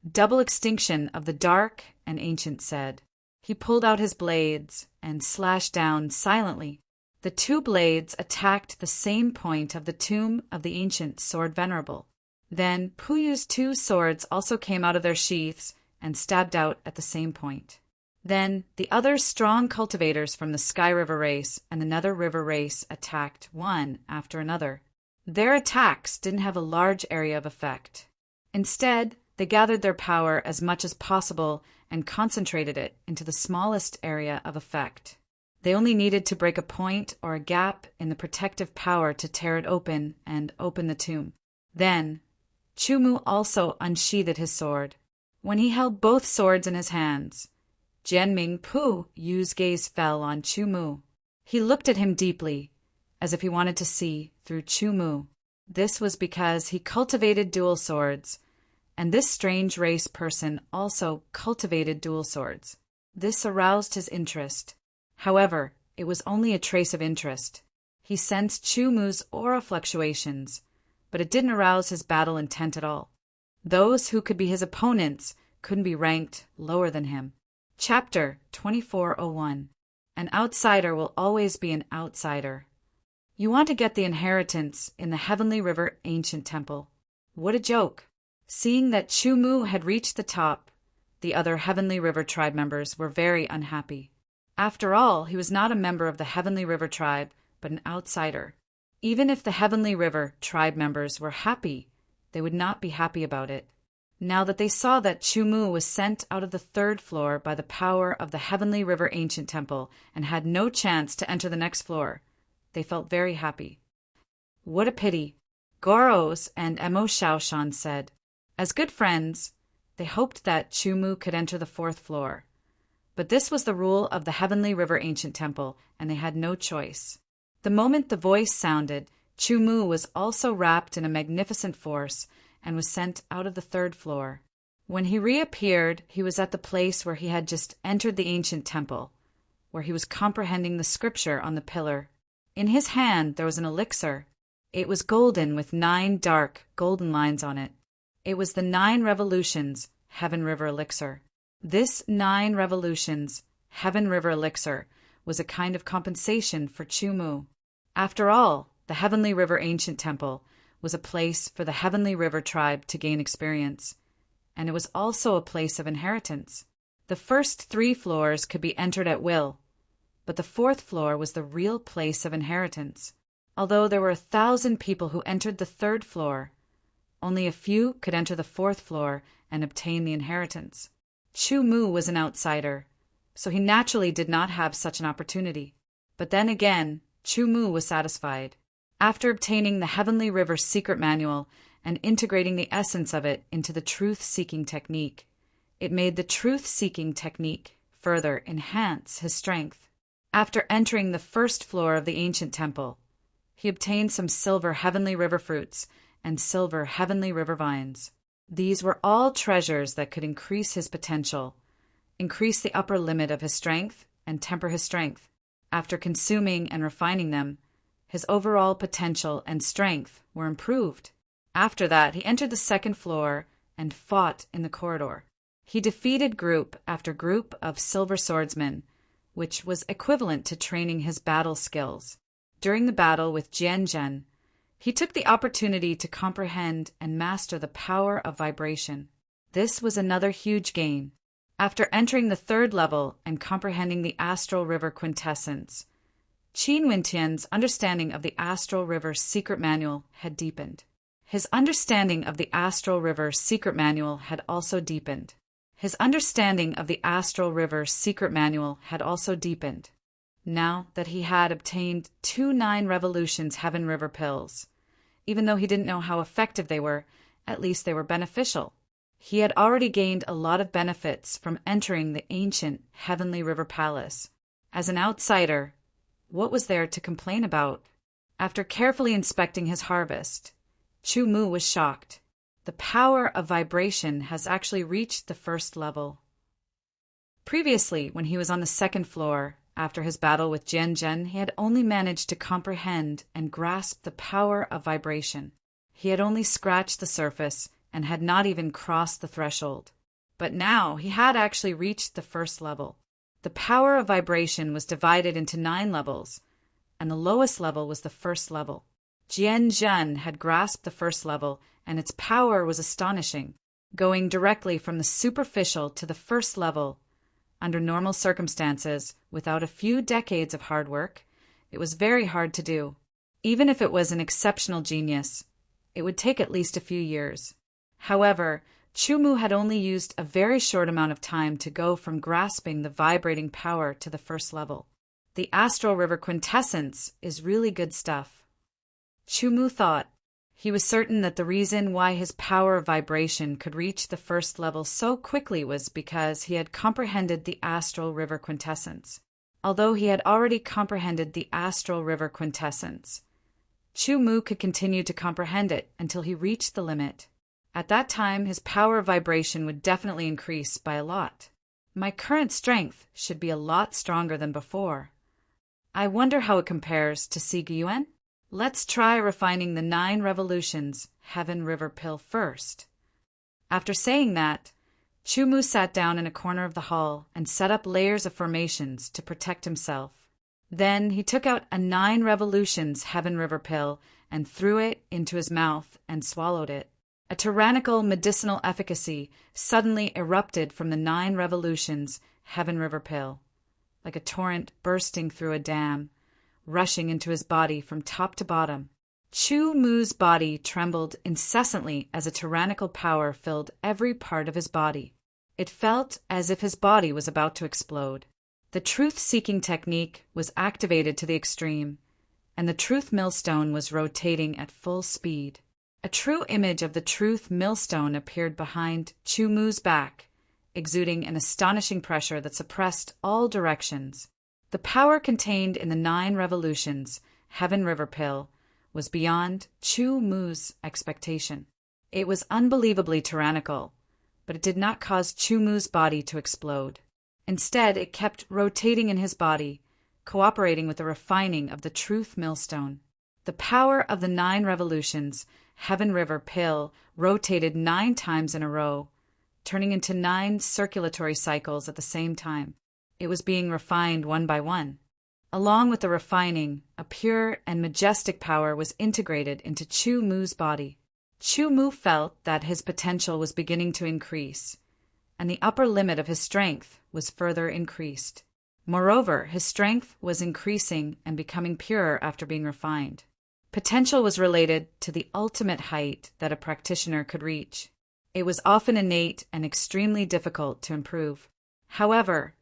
Double extinction of the dark, an ancient said. He pulled out his blades and slashed down silently. The two blades attacked the same point of the tomb of the ancient sword venerable. Then Puyu's two swords also came out of their sheaths and stabbed out at the same point. Then the other strong cultivators from the Sky River race and another river race attacked one after another. Their attacks didn't have a large area of effect. Instead, they gathered their power as much as possible and concentrated it into the smallest area of effect. They only needed to break a point or a gap in the protective power to tear it open and open the tomb. Then, Chu Mu also unsheathed his sword. When he held both swords in his hands, Jian Ming Puyu's gaze fell on Chu Mu. He looked at him deeply, as if he wanted to see through Chu Mu. This was because he cultivated dual swords, and this strange race person also cultivated dual swords. This aroused his interest. However, it was only a trace of interest. He sensed Chu Mu's aura fluctuations, but it didn't arouse his battle intent at all. Those who could be his opponents couldn't be ranked lower than him. Chapter 2401. An outsider will always be an outsider. You want to get the inheritance in the Heavenly River Ancient Temple. What a joke! Seeing that Chu Mu had reached the top, the other Heavenly River tribe members were very unhappy. After all, he was not a member of the Heavenly River tribe, but an outsider. Even if the Heavenly River tribe members were happy, they would not be happy about it. Now that they saw that Chu Mu was sent out of the third floor by the power of the Heavenly River Ancient Temple and had no chance to enter the next floor, they felt very happy. What a pity, Goros and Emo Shaoshan said. As good friends, they hoped that Chu Mu could enter the fourth floor. But this was the rule of the Heavenly River Ancient Temple, and they had no choice. The moment the voice sounded, Chu Mu was also wrapped in a magnificent force and was sent out of the third floor. When he reappeared, he was at the place where he had just entered the ancient temple, where he was comprehending the scripture on the pillar. In his hand there was an elixir. It was golden with 9 dark, golden lines on it. It was the 9 revolutions Heaven River elixir. This 9 revolutions Heaven River elixir was a kind of compensation for Chu Mu. After all, the Heavenly River Ancient Temple was a place for the Heavenly River tribe to gain experience, and it was also a place of inheritance. The first 3 floors could be entered at will, but the fourth floor was the real place of inheritance. Although there were 1,000 people who entered the third floor, only a few could enter the fourth floor and obtain the inheritance. Chu Mu was an outsider, so he naturally did not have such an opportunity. But then again, Chu Mu was satisfied. After obtaining the Heavenly River secret manual and integrating the essence of it into the truth-seeking technique, it made the truth-seeking technique further enhance his strength. After entering the first floor of the ancient temple, he obtained some silver Heavenly River fruits and silver Heavenly River vines. These were all treasures that could increase his potential, increase the upper limit of his strength, and temper his strength. After consuming and refining them, his overall potential and strength were improved. After that, he entered the second floor and fought in the corridor. He defeated group after group of silver swordsmen, which was equivalent to training his battle skills. During the battle with Jian, he took the opportunity to comprehend and master the power of vibration. This was another huge gain. After entering the third level and comprehending the Astral River quintessence, Qin Wintian's understanding of the Astral River secret manual had deepened. His understanding of the Astral River secret manual had also deepened. His understanding of the Astral River secret manual had also deepened. Now that he had obtained 2 9 Revolutions Heaven River pills, even though he didn't know how effective they were, at least they were beneficial. He had already gained a lot of benefits from entering the ancient Heavenly River Palace. As an outsider, what was there to complain about? After carefully inspecting his harvest, Chu Mu was shocked. The power of vibration has actually reached the first level. Previously, when he was on the second floor, after his battle with Jian, he had only managed to comprehend and grasp the power of vibration. He had only scratched the surface and had not even crossed the threshold. But now he had actually reached the first level. The power of vibration was divided into 9 levels, and the lowest level was the first level. Jian had grasped the first level, and its power was astonishing. Going directly from the superficial to the first level, under normal circumstances, without a few decades of hard work, it was very hard to do. Even if it was an exceptional genius, it would take at least a few years. However, Chu Mu had only used a very short amount of time to go from grasping the vibrating power to the first level. The Astral River quintessence is really good stuff. Chu Mu thought. He was certain that the reason why his power of vibration could reach the first level so quickly was because he had comprehended the Astral River quintessence. Although he had already comprehended the Astral River quintessence, Chu Mu could continue to comprehend it until he reached the limit. At that time, his power of vibration would definitely increase by a lot. My current strength should be a lot stronger than before. I wonder how it compares to Siguyuan? Let's try refining the 9 Revolutions Heaven River pill first. After saying that, Chu Mu sat down in a corner of the hall and set up layers of formations to protect himself. Then he took out a 9 Revolutions Heaven River pill and threw it into his mouth and swallowed it. A tyrannical medicinal efficacy suddenly erupted from the 9 Revolutions Heaven River pill, like a torrent bursting through a dam, rushing into his body from top to bottom. Chu Mu's body trembled incessantly as a tyrannical power filled every part of his body. It felt as if his body was about to explode. The truth-seeking technique was activated to the extreme, and the truth millstone was rotating at full speed. A true image of the truth millstone appeared behind Chu Mu's back, exuding an astonishing pressure that suppressed all directions. The power contained in the 9 Revolutions Heaven River pill was beyond Chu Mu's expectation. It was unbelievably tyrannical, but it did not cause Chu Mu's body to explode. Instead, it kept rotating in his body, cooperating with the refining of the truth millstone. The power of the 9 Revolutions Heaven River pill rotated 9 times in a row, turning into 9 circulatory cycles at the same time. It was being refined one by one. Along with the refining, a pure and majestic power was integrated into Chu Mu's body. Chu Mu felt that his potential was beginning to increase, and the upper limit of his strength was further increased. Moreover, his strength was increasing and becoming purer after being refined. Potential was related to the ultimate height that a practitioner could reach. It was often innate and extremely difficult to improve. However,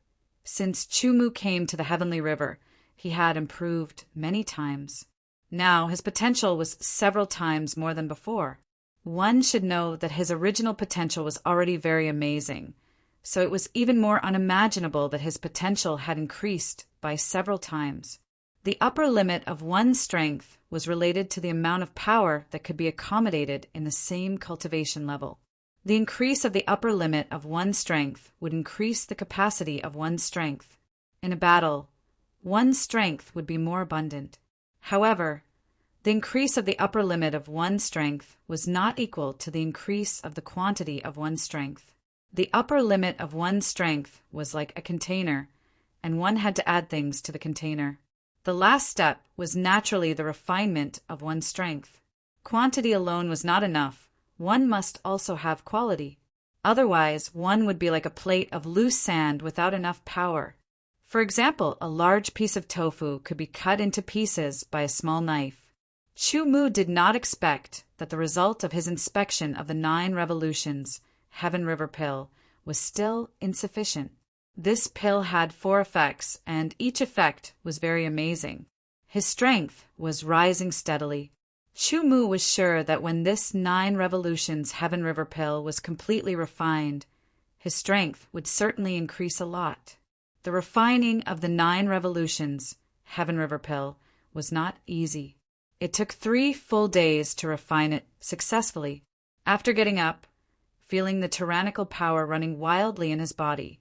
since Chumu came to the Heavenly River, he had improved many times. Now his potential was several times more than before. One should know that his original potential was already very amazing, so it was even more unimaginable that his potential had increased by several times. The upper limit of one's strength was related to the amount of power that could be accommodated in the same cultivation level. The increase of the upper limit of one's strength would increase the capacity of one's strength. In a battle, one's strength would be more abundant. However, the increase of the upper limit of one's strength was not equal to the increase of the quantity of one's strength. The upper limit of one's strength was like a container, and one had to add things to the container. The last step was naturally the refinement of one's strength. Quantity alone was not enough. One must also have quality. Otherwise, one would be like a plate of loose sand without enough power. For example, a large piece of tofu could be cut into pieces by a small knife. Chumu did not expect that the result of his inspection of the 9 revolutions, Heaven River Pill, was still insufficient. This pill had 4 effects, and each effect was very amazing. His strength was rising steadily. Chumu was sure that when this 9 revolutions Heaven River Pill was completely refined, his strength would certainly increase a lot. The refining of the 9 revolutions Heaven River Pill was not easy. It took 3 full days to refine it successfully. After getting up, feeling the tyrannical power running wildly in his body,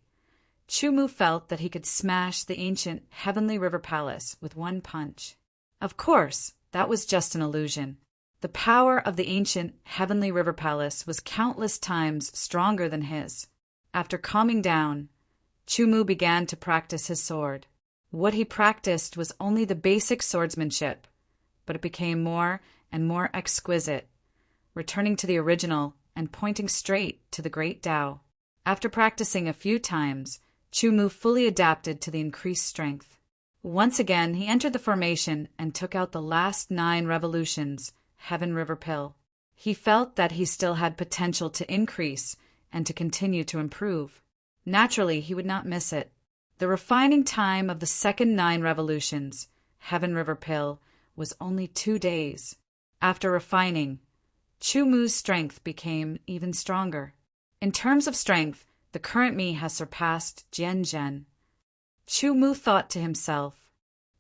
Chumu felt that he could smash the ancient Heavenly River Palace with one punch. Of course, that was just an illusion. The power of the ancient Heavenly River Palace was countless times stronger than his. After calming down, Chumu began to practice his sword. What he practiced was only the basic swordsmanship, but it became more and more exquisite, returning to the original and pointing straight to the great Tao. After practicing a few times, Chumu fully adapted to the increased strength. Once again, he entered the formation and took out the last 9 revolutions, Heaven River Pill. He felt that he still had potential to increase and to continue to improve. Naturally, he would not miss it. The refining time of the second 9 revolutions, Heaven River Pill, was only 2 days. After refining, Chumu's strength became even stronger. In terms of strength, the current me has surpassed Jian. Chumu thought to himself,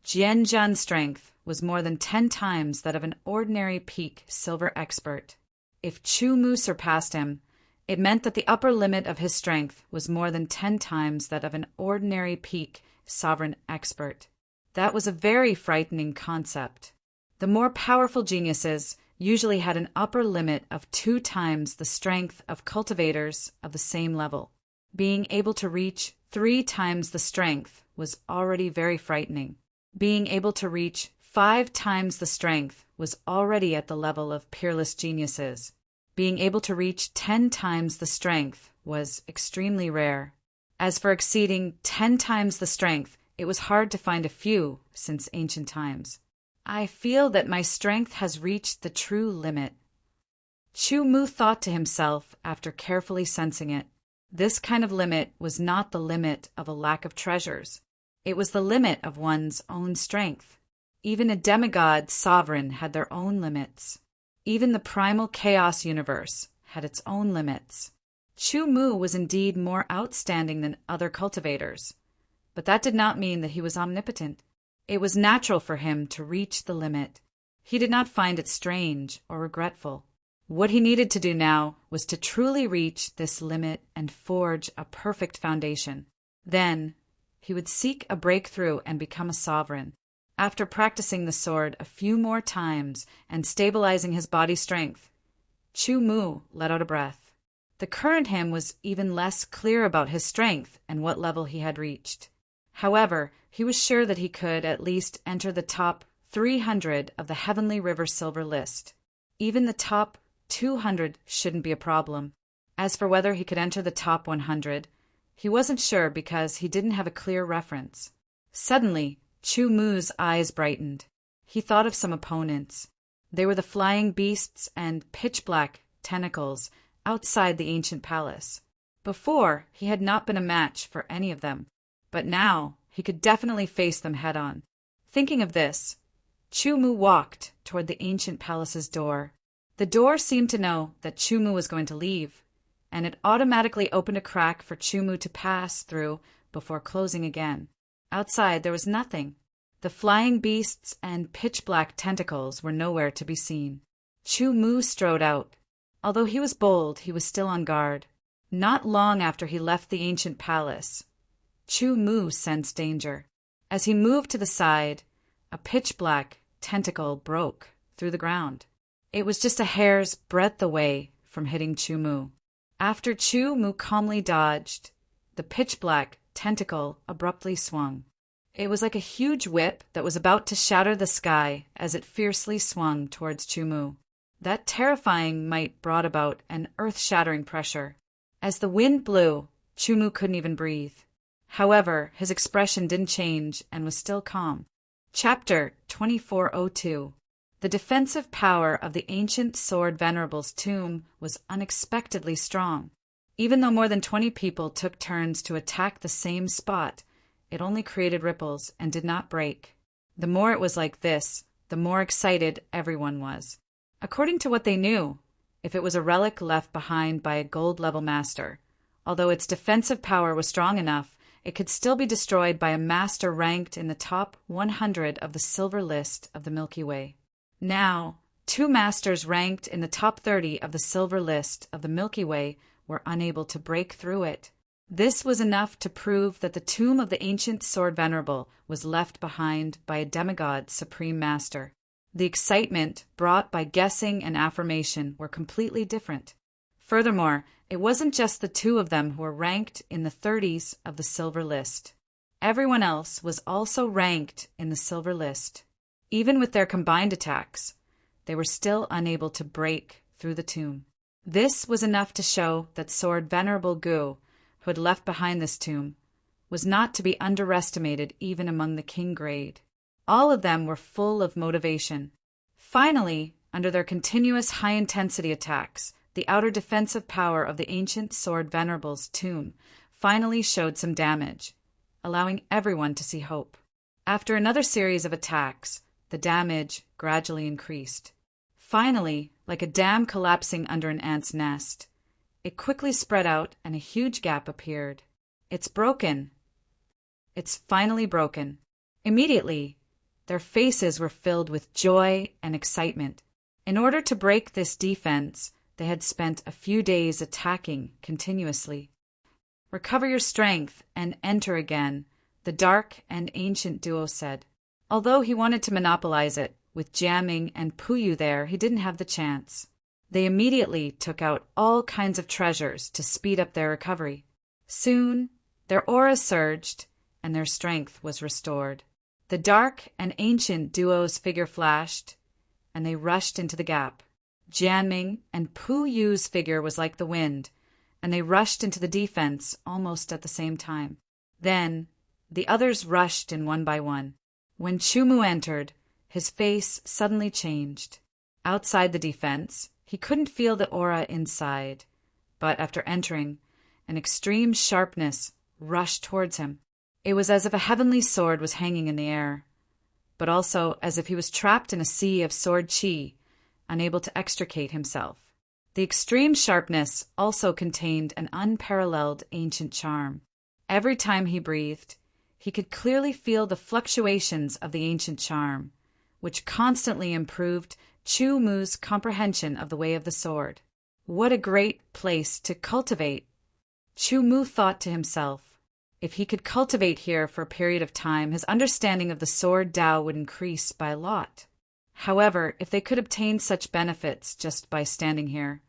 Jian's strength was more than 10 times that of an ordinary peak silver expert. If Chumu surpassed him, it meant that the upper limit of his strength was more than 10 times that of an ordinary peak sovereign expert. That was a very frightening concept. The more powerful geniuses usually had an upper limit of 2 times the strength of cultivators of the same level. Being able to reach 3 times the strength was already very frightening. Being able to reach 5 times the strength was already at the level of peerless geniuses. Being able to reach 10 times the strength was extremely rare. As for exceeding 10 times the strength, it was hard to find a few since ancient times. I feel that my strength has reached the true limit. Chumu thought to himself after carefully sensing it. This kind of limit was not the limit of a lack of treasures. It was the limit of one's own strength. Even a demigod sovereign had their own limits. Even the primal chaos universe had its own limits. Chumu was indeed more outstanding than other cultivators, but that did not mean that he was omnipotent. It was natural for him to reach the limit. He did not find it strange or regretful. What he needed to do now was to truly reach this limit and forge a perfect foundation. Then, he would seek a breakthrough and become a sovereign. After practicing the sword a few more times and stabilizing his body strength, Chumu let out a breath. The current him was even less clear about his strength and what level he had reached. However, he was sure that he could at least enter the top 300 of the Heavenly River Silver list. Even the top 200 shouldn't be a problem. As for whether he could enter the top 100, He wasn't sure because he didn't have a clear reference. Suddenly, Chu Mu's eyes brightened. He thought of some opponents. They were the flying beasts and pitch-black tentacles outside the ancient palace. Before, he had not been a match for any of them, but now he could definitely face them head-on. Thinking of this, Chu Mu walked toward the ancient palace's door. The door seemed to know that Chu Mu was going to leave, and it automatically opened a crack for Chu Mu to pass through before closing again. Outside there was nothing. The flying beasts and pitch-black tentacles were nowhere to be seen. Chu Mu strode out. Although he was bold, he was still on guard. Not long after he left the ancient palace, Chu Mu sensed danger. As he moved to the side, a pitch-black tentacle broke through the ground. It was just a hair's breadth away from hitting Chu Mu. After Chu Mu calmly dodged, the pitch-black tentacle abruptly swung. It was like a huge whip that was about to shatter the sky as it fiercely swung towards Chu Mu. That terrifying might brought about an earth-shattering pressure. As the wind blew, Chu Mu couldn't even breathe. However, his expression didn't change and was still calm. Chapter 2402. The defensive power of the ancient sword venerable's tomb was unexpectedly strong. Even though more than 20 people took turns to attack the same spot, it only created ripples and did not break. The more it was like this, the more excited everyone was. According to what they knew, if it was a relic left behind by a gold-level master, although its defensive power was strong enough, it could still be destroyed by a master ranked in the top 100 of the silver list of the Milky Way. Now, 2 masters ranked in the top 30 of the silver list of the Milky Way were unable to break through it. This was enough to prove that the tomb of the ancient sword venerable was left behind by a demigod supreme master. The excitement brought by guessing and affirmation were completely different. Furthermore, it wasn't just the 2 of them who were ranked in the 30s of the silver list. Everyone else was also ranked in the silver list. Even with their combined attacks, they were still unable to break through the tomb. This was enough to show that Sword Venerable Gu, who had left behind this tomb, was not to be underestimated even among the king grade. All of them were full of motivation. Finally, under their continuous high-intensity attacks, the outer defensive power of the ancient Sword Venerable's tomb finally showed some damage, allowing everyone to see hope. After another series of attacks, the damage gradually increased. Finally, like a dam collapsing under an ant's nest, it quickly spread out and a huge gap appeared. It's broken. It's finally broken. Immediately, their faces were filled with joy and excitement. In order to break this defense, they had spent a few days attacking continuously. Recover your strength and enter again, the dark and ancient duo said. Although he wanted to monopolize it, with Jamming and Puyu there, he didn't have the chance. They immediately took out all kinds of treasures to speed up their recovery. Soon, their aura surged, and their strength was restored. The dark and ancient duo's figure flashed, and they rushed into the gap. Jianming and Puyu's figure was like the wind, and they rushed into the defense almost at the same time. Then, the others rushed in one by one. When Chu Mu entered, his face suddenly changed. Outside the defense, he couldn't feel the aura inside, but after entering, an extreme sharpness rushed towards him. It was as if a heavenly sword was hanging in the air, but also as if he was trapped in a sea of sword chi, unable to extricate himself. The extreme sharpness also contained an unparalleled ancient charm. Every time he breathed, he could clearly feel the fluctuations of the ancient charm, which constantly improved Chu Mu's comprehension of the way of the sword. What a great place to cultivate! Chu Mu thought to himself. If he could cultivate here for a period of time, his understanding of the sword Tao would increase by a lot. However, if they could obtain such benefits just by standing here,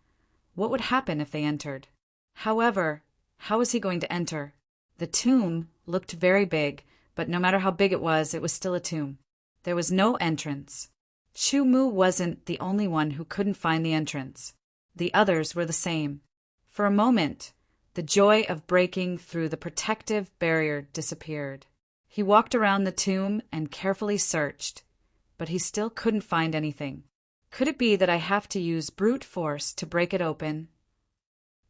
what would happen if they entered? However, how was he going to enter? The tomb looked very big, but no matter how big it was still a tomb. There was no entrance. Chu Mu wasn't the only one who couldn't find the entrance. The others were the same. For a moment, The joy of breaking through the protective barrier disappeared. He walked around the tomb and carefully searched, but he still couldn't find anything. Could it be that I have to use brute force to break it open?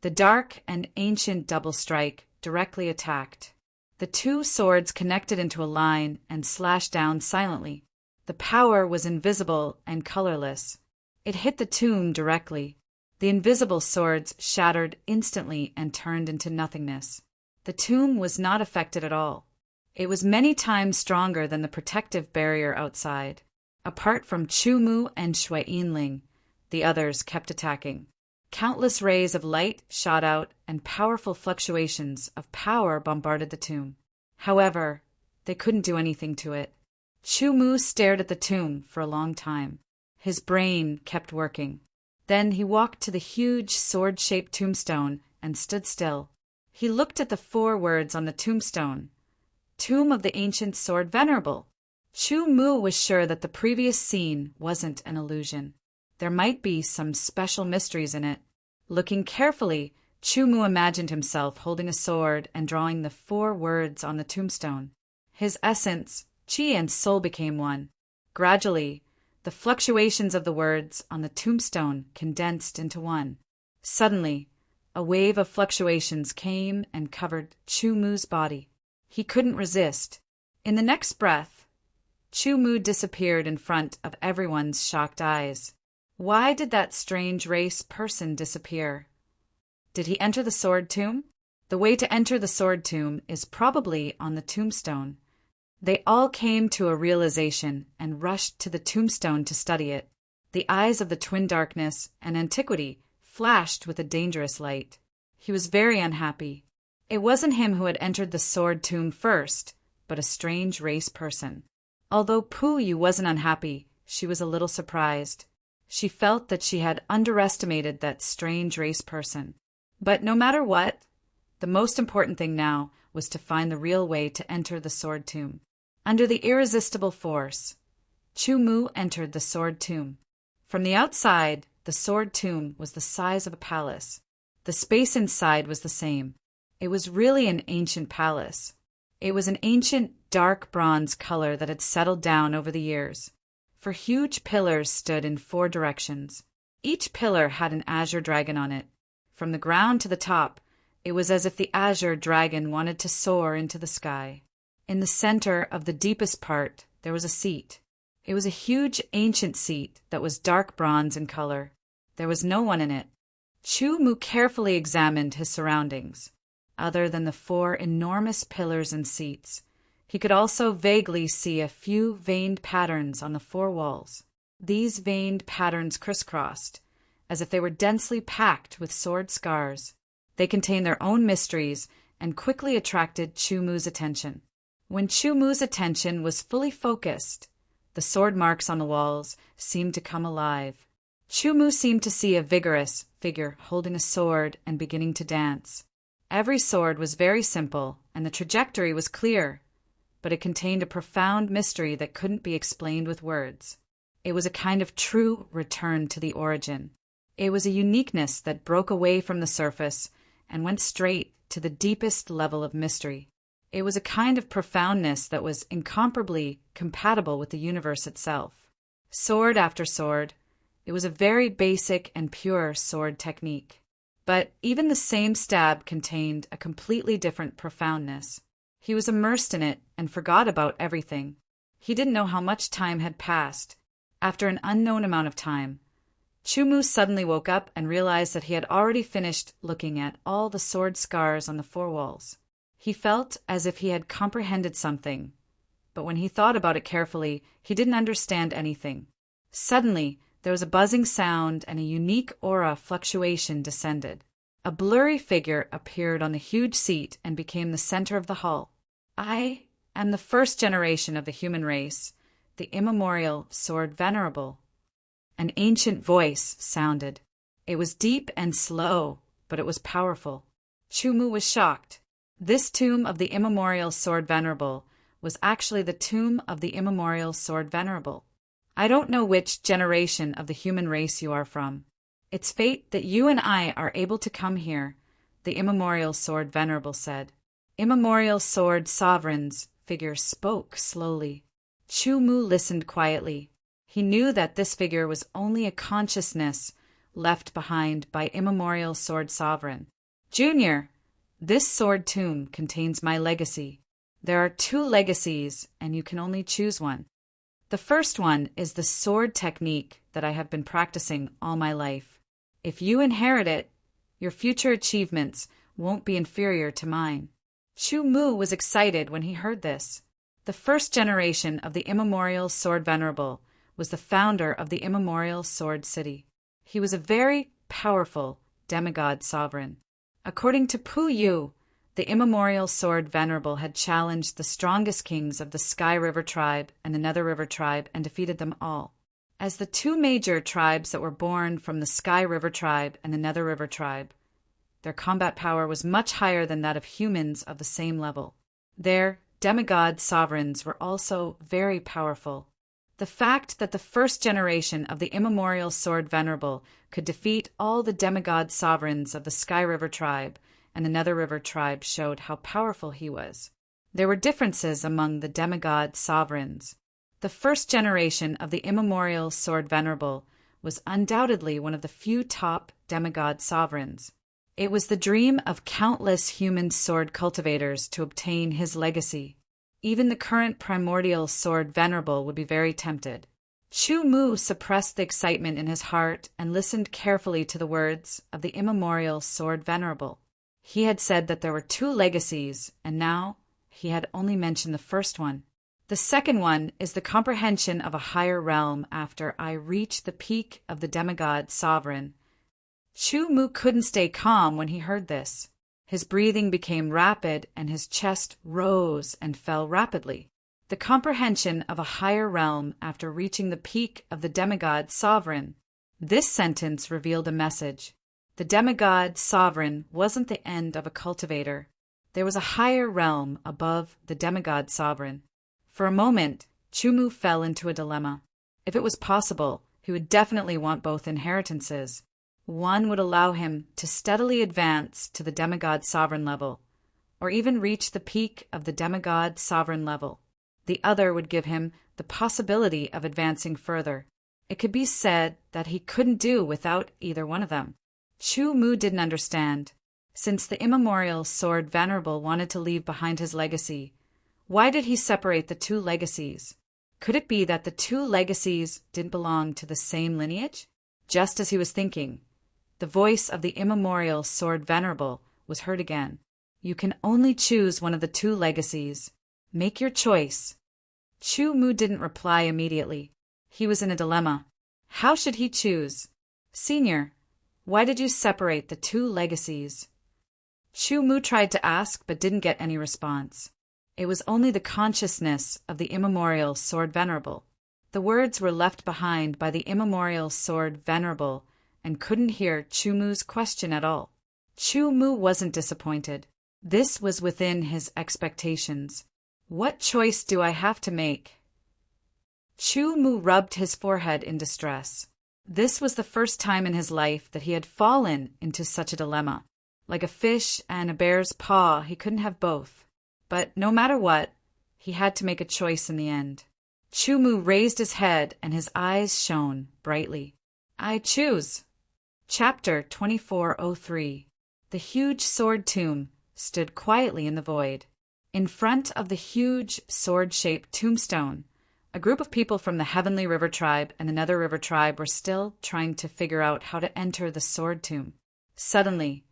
The dark and ancient double strike directly attacked. The two swords connected into a line and slashed down silently. The power was invisible and colorless. It hit the tomb directly. The invisible swords shattered instantly and turned into nothingness. The tomb was not affected at all. It was many times stronger than the protective barrier outside. Apart from Chu-Mu and Shui-Yinling, the others kept attacking. Countless rays of light shot out and powerful fluctuations of power bombarded the tomb. However, they couldn't do anything to it. Chu-Mu stared at the tomb for a long time. His brain kept working. Then he walked to the huge sword-shaped tombstone and stood still. He looked at the 4 words on the tombstone. Tomb of the Ancient Sword Venerable. Chu-Mu was sure that the previous scene wasn't an illusion. There might be some special mysteries in it. Looking carefully, Chu-Mu imagined himself holding a sword and drawing the 4 words on the tombstone. His essence, chi and soul became one. Gradually, the fluctuations of the words on the tombstone condensed into one. Suddenly, a wave of fluctuations came and covered Chu-Mu's body. He couldn't resist. In the next breath, Chu-Mu disappeared in front of everyone's shocked eyes. Why did that strange race person disappear? Did he enter the sword tomb? The way to enter the sword tomb is probably on the tombstone. They all came to a realization and rushed to the tombstone to study it. The eyes of the twin darkness and antiquity flashed with a dangerous light. He was very unhappy. It wasn't him who had entered the sword tomb first, but a strange race person. Although Puyu wasn't unhappy, she was a little surprised. She felt that she had underestimated that strange race person. But no matter what, the most important thing now was to find the real way to enter the sword tomb. Under the irresistible force, Chu-Mu entered the sword tomb. From the outside, the sword tomb was the size of a palace. The space inside was the same. It was really an ancient palace. It was an ancient dark bronze color that had settled down over the years. For huge pillars stood in 4 directions. Each pillar had an azure dragon on it. From the ground to the top, it was as if the azure dragon wanted to soar into the sky. In the center of the deepest part, there was a seat. It was a huge ancient seat that was dark bronze in color. There was no one in it. Chu-Mu carefully examined his surroundings. Other than the 4 enormous pillars and seats, he could also vaguely see a few veined patterns on the 4 walls. These veined patterns crisscrossed, as if they were densely packed with sword scars. They contained their own mysteries and quickly attracted Chu-Mu's attention. When Chu-Mu's attention was fully focused, the sword marks on the walls seemed to come alive. Chu-Mu seemed to see a vigorous figure holding a sword and beginning to dance. Every sword was very simple, and the trajectory was clear, but it contained a profound mystery that couldn't be explained with words. It was a kind of true return to the origin. It was a uniqueness that broke away from the surface and went straight to the deepest level of mystery. It was a kind of profoundness that was incomparably compatible with the universe itself. Sword after sword, it was a very basic and pure sword technique. But even the same stab contained a completely different profoundness. He was immersed in it and forgot about everything. He didn't know how much time had passed. After an unknown amount of time, Chu-Mu suddenly woke up and realized that he had already finished looking at all the sword scars on the 4 walls. He felt as if he had comprehended something, but when he thought about it carefully, he didn't understand anything. Suddenly, there was a buzzing sound and a unique aura fluctuation descended. A blurry figure appeared on the huge seat and became the center of the hall. I am the first generation of the human race, the immemorial Sword Venerable. An ancient voice sounded. It was deep and slow, but it was powerful. Chu-Mu was shocked. This tomb of the immemorial Sword Venerable was actually the tomb of the immemorial Sword Venerable. I don't know which generation of the human race you are from. It's fate that you and I are able to come here, the immemorial sword venerable said. Immemorial sword sovereign's figure spoke slowly. Chu Mu listened quietly. He knew that this figure was only a consciousness left behind by immemorial sword sovereign. Junior, this sword tomb contains my legacy. There are 2 legacies, and you can only choose one. The first one is the sword technique that I have been practicing all my life. If you inherit it, your future achievements won't be inferior to mine. Chu Mu was excited when he heard this. The first generation of the immemorial sword venerable was the founder of the immemorial sword city. He was a very powerful demigod sovereign. According to Pu Yu, the immemorial sword venerable had challenged the strongest kings of the Sky River tribe and the Nether River tribe and defeated them all. As the 2 major tribes that were born from the Sky River tribe and the Nether River tribe, their combat power was much higher than that of humans of the same level. Their demigod sovereigns were also very powerful. The fact that the first generation of the immemorial sword venerable could defeat all the demigod sovereigns of the Sky River tribe and the Nether River tribe showed how powerful he was. There were differences among the demigod sovereigns. The first generation of the immemorial sword venerable was undoubtedly one of the few top demigod sovereigns. It was the dream of countless human sword cultivators to obtain his legacy. Even the current primordial sword venerable would be very tempted. Chu Mu suppressed the excitement in his heart and listened carefully to the words of the immemorial sword venerable. He had said that there were 2 legacies, and now he had only mentioned the first one. The second one is the comprehension of a higher realm after I reach the peak of the demigod sovereign. Chu Mu couldn't stay calm when he heard this. His breathing became rapid and his chest rose and fell rapidly. The comprehension of a higher realm after reaching the peak of the demigod sovereign. This sentence revealed a message. The demigod sovereign wasn't the end of a cultivator. There was a higher realm above the demigod sovereign. For a moment, Chu Mu fell into a dilemma. If it was possible, he would definitely want both inheritances. One would allow him to steadily advance to the demigod sovereign level, or even reach the peak of the demigod sovereign level. The other would give him the possibility of advancing further. It could be said that he couldn't do without either one of them. Chu Mu didn't understand. Since the immemorial sword venerable wanted to leave behind his legacy, why did he separate the 2 legacies? Could it be that the 2 legacies didn't belong to the same lineage? Just as he was thinking, the voice of the immemorial sword venerable was heard again. You can only choose one of the 2 legacies. Make your choice. Chu Mu didn't reply immediately. He was in a dilemma. How should he choose? Senior, why did you separate the 2 legacies? Chu Mu tried to ask but didn't get any response. It was only the consciousness of the immemorial sword venerable. The words were left behind by the immemorial sword venerable and couldn't hear Chu Mu's question at all. Chu Mu wasn't disappointed. This was within his expectations. What choice do I have to make? Chu Mu rubbed his forehead in distress. This was the first time in his life that he had fallen into such a dilemma. Like a fish and a bear's paw, he couldn't have both. But no matter what, he had to make a choice in the end. Chu Mu raised his head and his eyes shone brightly. I choose. Chapter 2403. The huge sword tomb stood quietly in the void. In front of the huge sword-shaped tombstone, a group of people from the Heavenly River tribe and the Nether River tribe were still trying to figure out how to enter the sword tomb. Suddenly,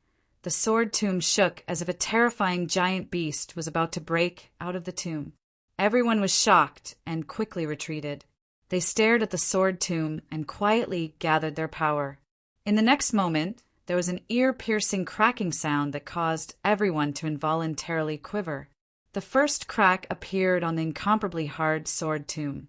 the sword tomb shook as if a terrifying giant beast was about to break out of the tomb. Everyone was shocked and quickly retreated. They stared at the sword tomb and quietly gathered their power. In the next moment, there was an ear-piercing cracking sound that caused everyone to involuntarily quiver. The first crack appeared on the incomparably hard sword tomb,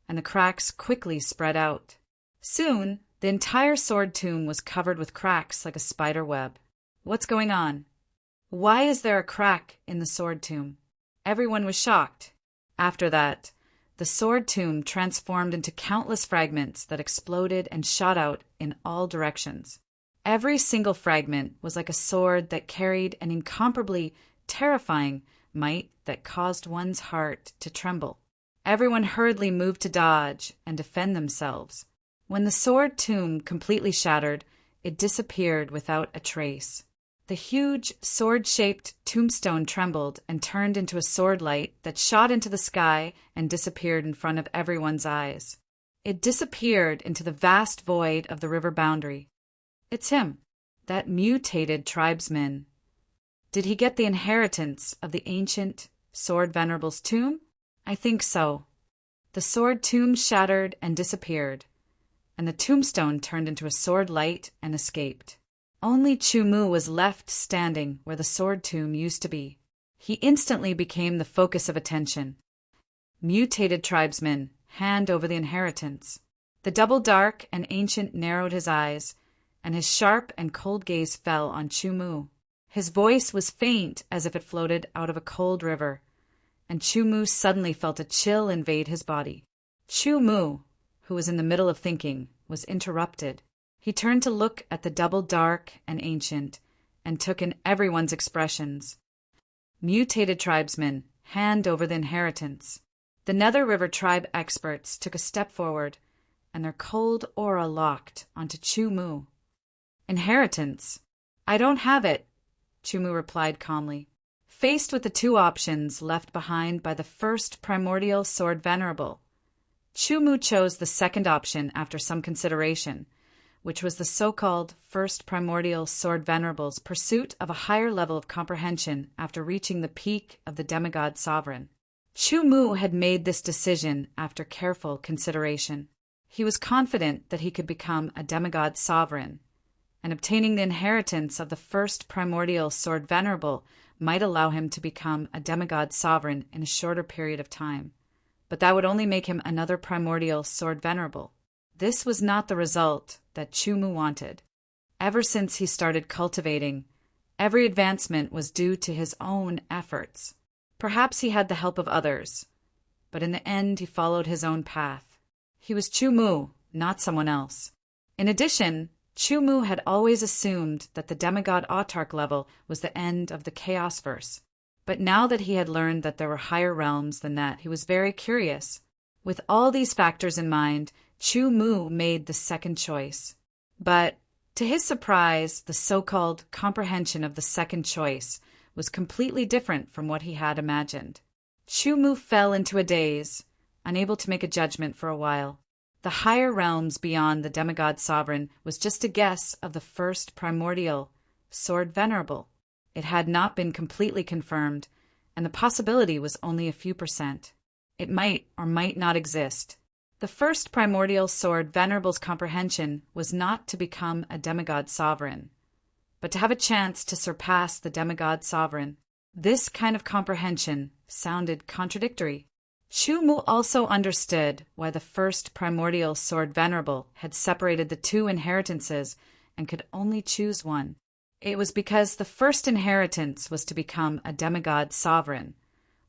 and the cracks quickly spread out. Soon, the entire sword tomb was covered with cracks like a spider web. What's going on? Why is there a crack in the sword tomb? Everyone was shocked. After that, the sword tomb transformed into countless fragments that exploded and shot out in all directions. Every single fragment was like a sword that carried an incomparably terrifying might that caused one's heart to tremble. Everyone hurriedly moved to dodge and defend themselves. When the sword tomb completely shattered, it disappeared without a trace. The huge, sword-shaped tombstone trembled and turned into a sword light that shot into the sky and disappeared in front of everyone's eyes. It disappeared into the vast void of the river boundary. It's him, that mutated tribesman. Did he get the inheritance of the ancient Sword Venerable's tomb? I think so. The sword tomb shattered and disappeared, and the tombstone turned into a sword light and escaped. Only Chu-Mu was left standing where the sword tomb used to be. He instantly became the focus of attention. Mutated tribesman, hand over the inheritance. The double dark and ancient narrowed his eyes, and his sharp and cold gaze fell on Chu-Mu. His voice was faint as if it floated out of a cold river, and Chu-Mu suddenly felt a chill invade his body. Chu-Mu, who was in the middle of thinking, was interrupted. He turned to look at the double dark and ancient, and took in everyone's expressions. Mutated tribesmen, hand over the inheritance. The Nether River tribe experts took a step forward, and their cold aura locked onto Chu-Mu. Inheritance? I don't have it, Chu-Mu replied calmly. Faced with the two options left behind by the first primordial Sword Venerable, Chu-Mu chose the second option after some consideration, which was the so-called first primordial Sword Venerable's pursuit of a higher level of comprehension after reaching the peak of the demigod sovereign. Chu-Mu had made this decision after careful consideration. He was confident that he could become a demigod sovereign, and obtaining the inheritance of the first primordial Sword Venerable might allow him to become a demigod sovereign in a shorter period of time. But that would only make him another primordial Sword Venerable. This was not the result that Chu-Mu wanted. Ever since he started cultivating, every advancement was due to his own efforts. Perhaps he had the help of others, but in the end he followed his own path. He was Chu-Mu, not someone else. In addition, Chu-Mu had always assumed that the demigod autarch level was the end of the Chaosverse. But now that he had learned that there were higher realms than that, he was very curious. With all these factors in mind, Chu-Mu made the second choice. But, to his surprise, the so-called comprehension of the second choice was completely different from what he had imagined. Chu-Mu fell into a daze, unable to make a judgment for a while. The higher realms beyond the demigod sovereign was just a guess of the first primordial Sword Venerable. It had not been completely confirmed, and the possibility was only a few %. It might or might not exist. The first primordial Sword Venerable's comprehension was not to become a demigod sovereign, but to have a chance to surpass the demigod sovereign. This kind of comprehension sounded contradictory. Chu-Mu also understood why the first primordial Sword Venerable had separated the two inheritances and could only choose one. It was because the first inheritance was to become a demigod sovereign,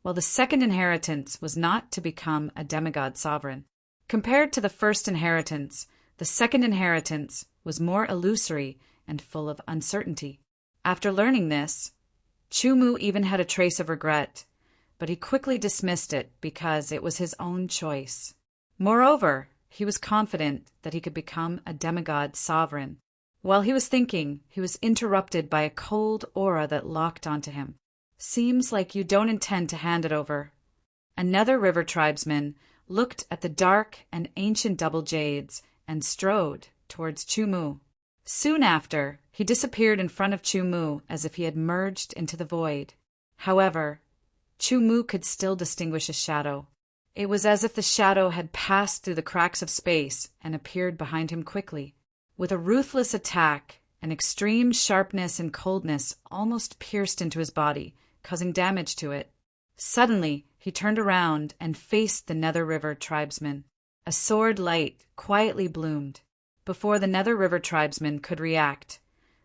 while the second inheritance was not to become a demigod sovereign. Compared to the first inheritance, the second inheritance was more illusory and full of uncertainty. After learning this, Chu-Mu even had a trace of regret, but he quickly dismissed it because it was his own choice. Moreover, he was confident that he could become a demigod sovereign. While he was thinking, he was interrupted by a cold aura that locked onto him. Seems like you don't intend to hand it over. Another river tribesman looked at the dark and ancient double jades and strode towards Chu-Mu. Soon after, he disappeared in front of Chu-Mu as if he had merged into the void. However, Chu-Mu could still distinguish a shadow. It was as if the shadow had passed through the cracks of space and appeared behind him quickly. With a ruthless attack, an extreme sharpness and coldness almost pierced into his body, causing damage to it. Suddenly, he turned around and faced the Nether River tribesman. A sword light quietly bloomed. Before the Nether River tribesman could react,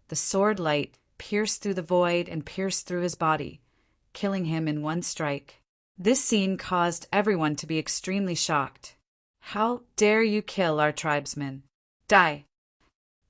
the sword light pierced through the void and pierced through his body, killing him in one strike. This scene caused everyone to be extremely shocked. How dare you kill our tribesmen? Die!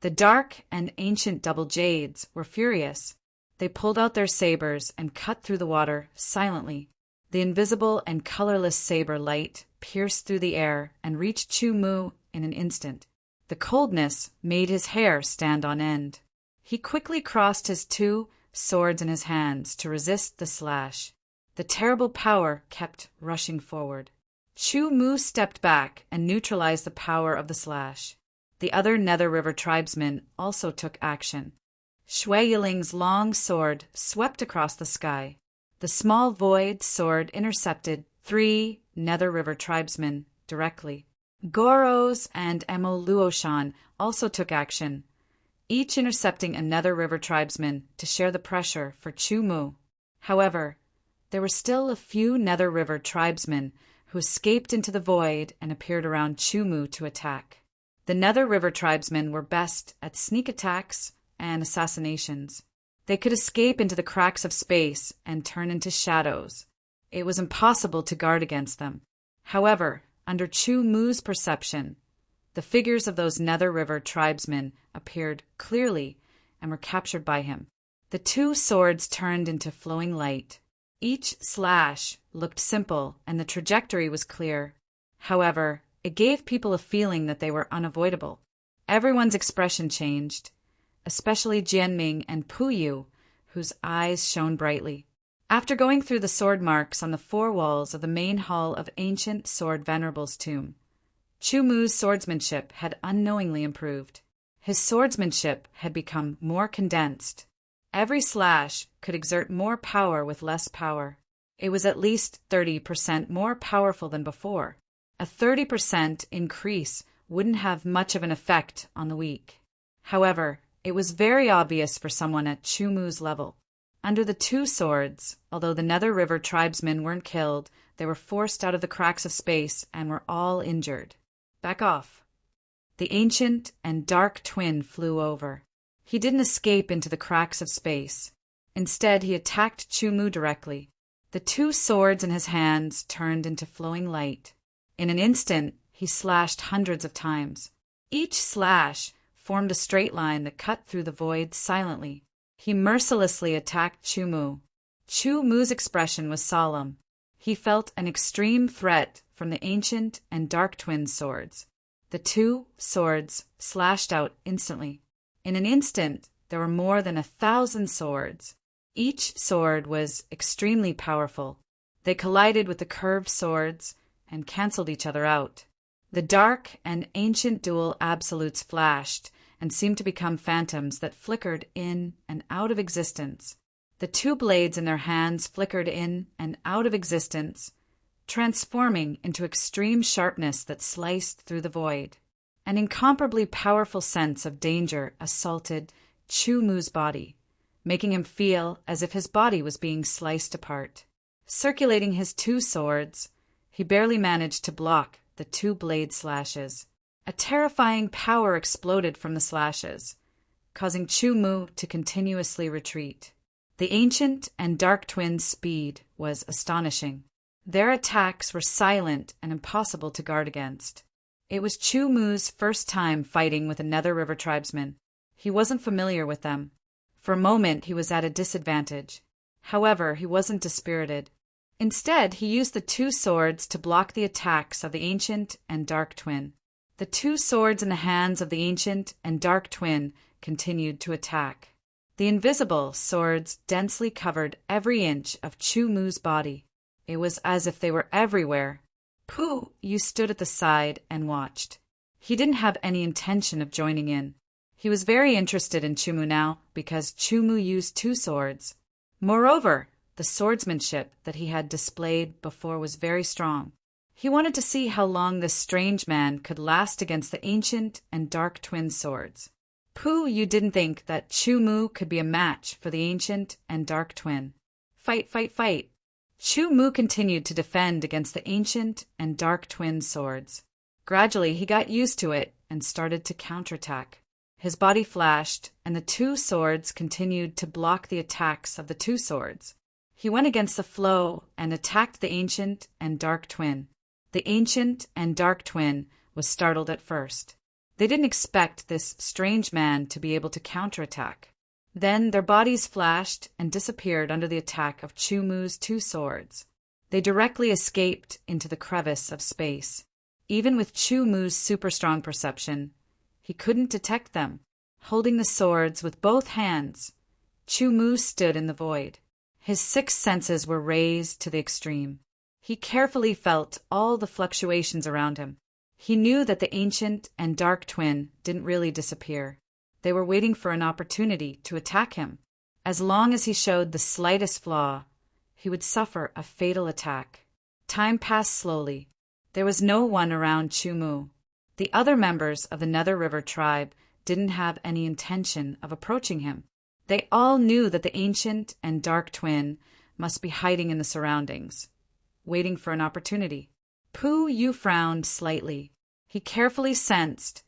The dark and ancient double jades were furious. They pulled out their sabers and cut through the water silently. The invisible and colorless saber light pierced through the air and reached Chu Mu in an instant. The coldness made his hair stand on end. He quickly crossed his two swords in his hands to resist the slash. The terrible power kept rushing forward. Chu Mu stepped back and neutralized the power of the slash. The other Nether River tribesmen also took action. Shui Yiling's long sword swept across the sky. The small void sword intercepted 3 Nether River tribesmen directly. Goro's and Emo Luoshan also took action, each intercepting a Nether River tribesman to share the pressure for Chu Mu. However, there were still a few Nether River tribesmen who escaped into the void and appeared around Chu Mu to attack. The Nether River tribesmen were best at sneak attacks and assassinations. They could escape into the cracks of space and turn into shadows. It was impossible to guard against them. However, under Chu Mu's perception, the figures of those Nether River tribesmen appeared clearly and were captured by him. The 2 swords turned into flowing light. Each slash looked simple and the trajectory was clear. However, it gave people a feeling that they were unavoidable. Everyone's expression changed, especially Jianming and Puyu, whose eyes shone brightly. After going through the sword marks on the 4 walls of the main hall of Ancient Sword Venerable's tomb, Chu Mu's swordsmanship had unknowingly improved. His swordsmanship had become more condensed. Every slash could exert more power with less power. It was at least 30% more powerful than before. A 30% increase wouldn't have much of an effect on the weak. However, it was very obvious for someone at Chu Mu's level. Under the 2 swords, although the Nether River tribesmen weren't killed, they were forced out of the cracks of space and were all injured. Back off. The ancient and dark twin flew over. He didn't escape into the cracks of space. Instead, he attacked Chu Mu directly. The 2 swords in his hands turned into flowing light. In an instant, he slashed hundreds of times. Each slash formed a straight line that cut through the void silently. He mercilessly attacked Chu Mu. Chu Mu's expression was solemn. He felt an extreme threat from the ancient and dark twin swords. The 2 swords slashed out instantly. In an instant, there were more than 1,000 swords. Each sword was extremely powerful. They collided with the curved swords and canceled each other out. The dark and ancient dual absolutes flashed and seemed to become phantoms that flickered in and out of existence. The 2 blades in their hands flickered in and out of existence, transforming into extreme sharpness that sliced through the void. An incomparably powerful sense of danger assaulted Chu Mu's body, making him feel as if his body was being sliced apart. Circulating his 2 swords, he barely managed to block the 2 blade slashes. A terrifying power exploded from the slashes, causing Chu Mu to continuously retreat. The ancient and dark twins' speed was astonishing. Their attacks were silent and impossible to guard against. It was Chu Mu's first time fighting with a Nether River tribesman. He wasn't familiar with them. For a moment, he was at a disadvantage. However, he wasn't dispirited. Instead, he used the 2 swords to block the attacks of the ancient and dark twin. The 2 swords in the hands of the ancient and dark twin continued to attack. The invisible swords densely covered every inch of Chu Mu's body. It was as if they were everywhere. You stood at the side and watched. He didn't have any intention of joining in. He was very interested in Chu Mu now because Chu Mu used 2 swords. Moreover, the swordsmanship that he had displayed before was very strong. He wanted to see how long this strange man could last against the ancient and dark twin swords. You didn't think that Chu Mu could be a match for the ancient and dark twin. Fight, fight, fight. Chu Mu continued to defend against the ancient and dark twin swords. Gradually, he got used to it and started to counterattack. His body flashed, and the 2 swords continued to block the attacks of the 2 swords. He went against the flow and attacked the ancient and dark twin. The ancient and dark twin was startled at first. They didn't expect this strange man to be able to counterattack. Then their bodies flashed and disappeared under the attack of Chu Mu's two swords. They directly escaped into the crevice of space. Even with Chu Mu's super strong perception, he couldn't detect them. Holding the swords with both hands, Chu Mu stood in the void. His six senses were raised to the extreme. He carefully felt all the fluctuations around him. He knew that the ancient and dark twin didn't really disappear. They were waiting for an opportunity to attack him. As long as he showed the slightest flaw, he would suffer a fatal attack. Time passed slowly. There was no one around Chu Mu. The other members of the Nether River tribe didn't have any intention of approaching him. They all knew that the ancient and dark twin must be hiding in the surroundings, waiting for an opportunity. Pu Yu frowned slightly. He carefully sensed,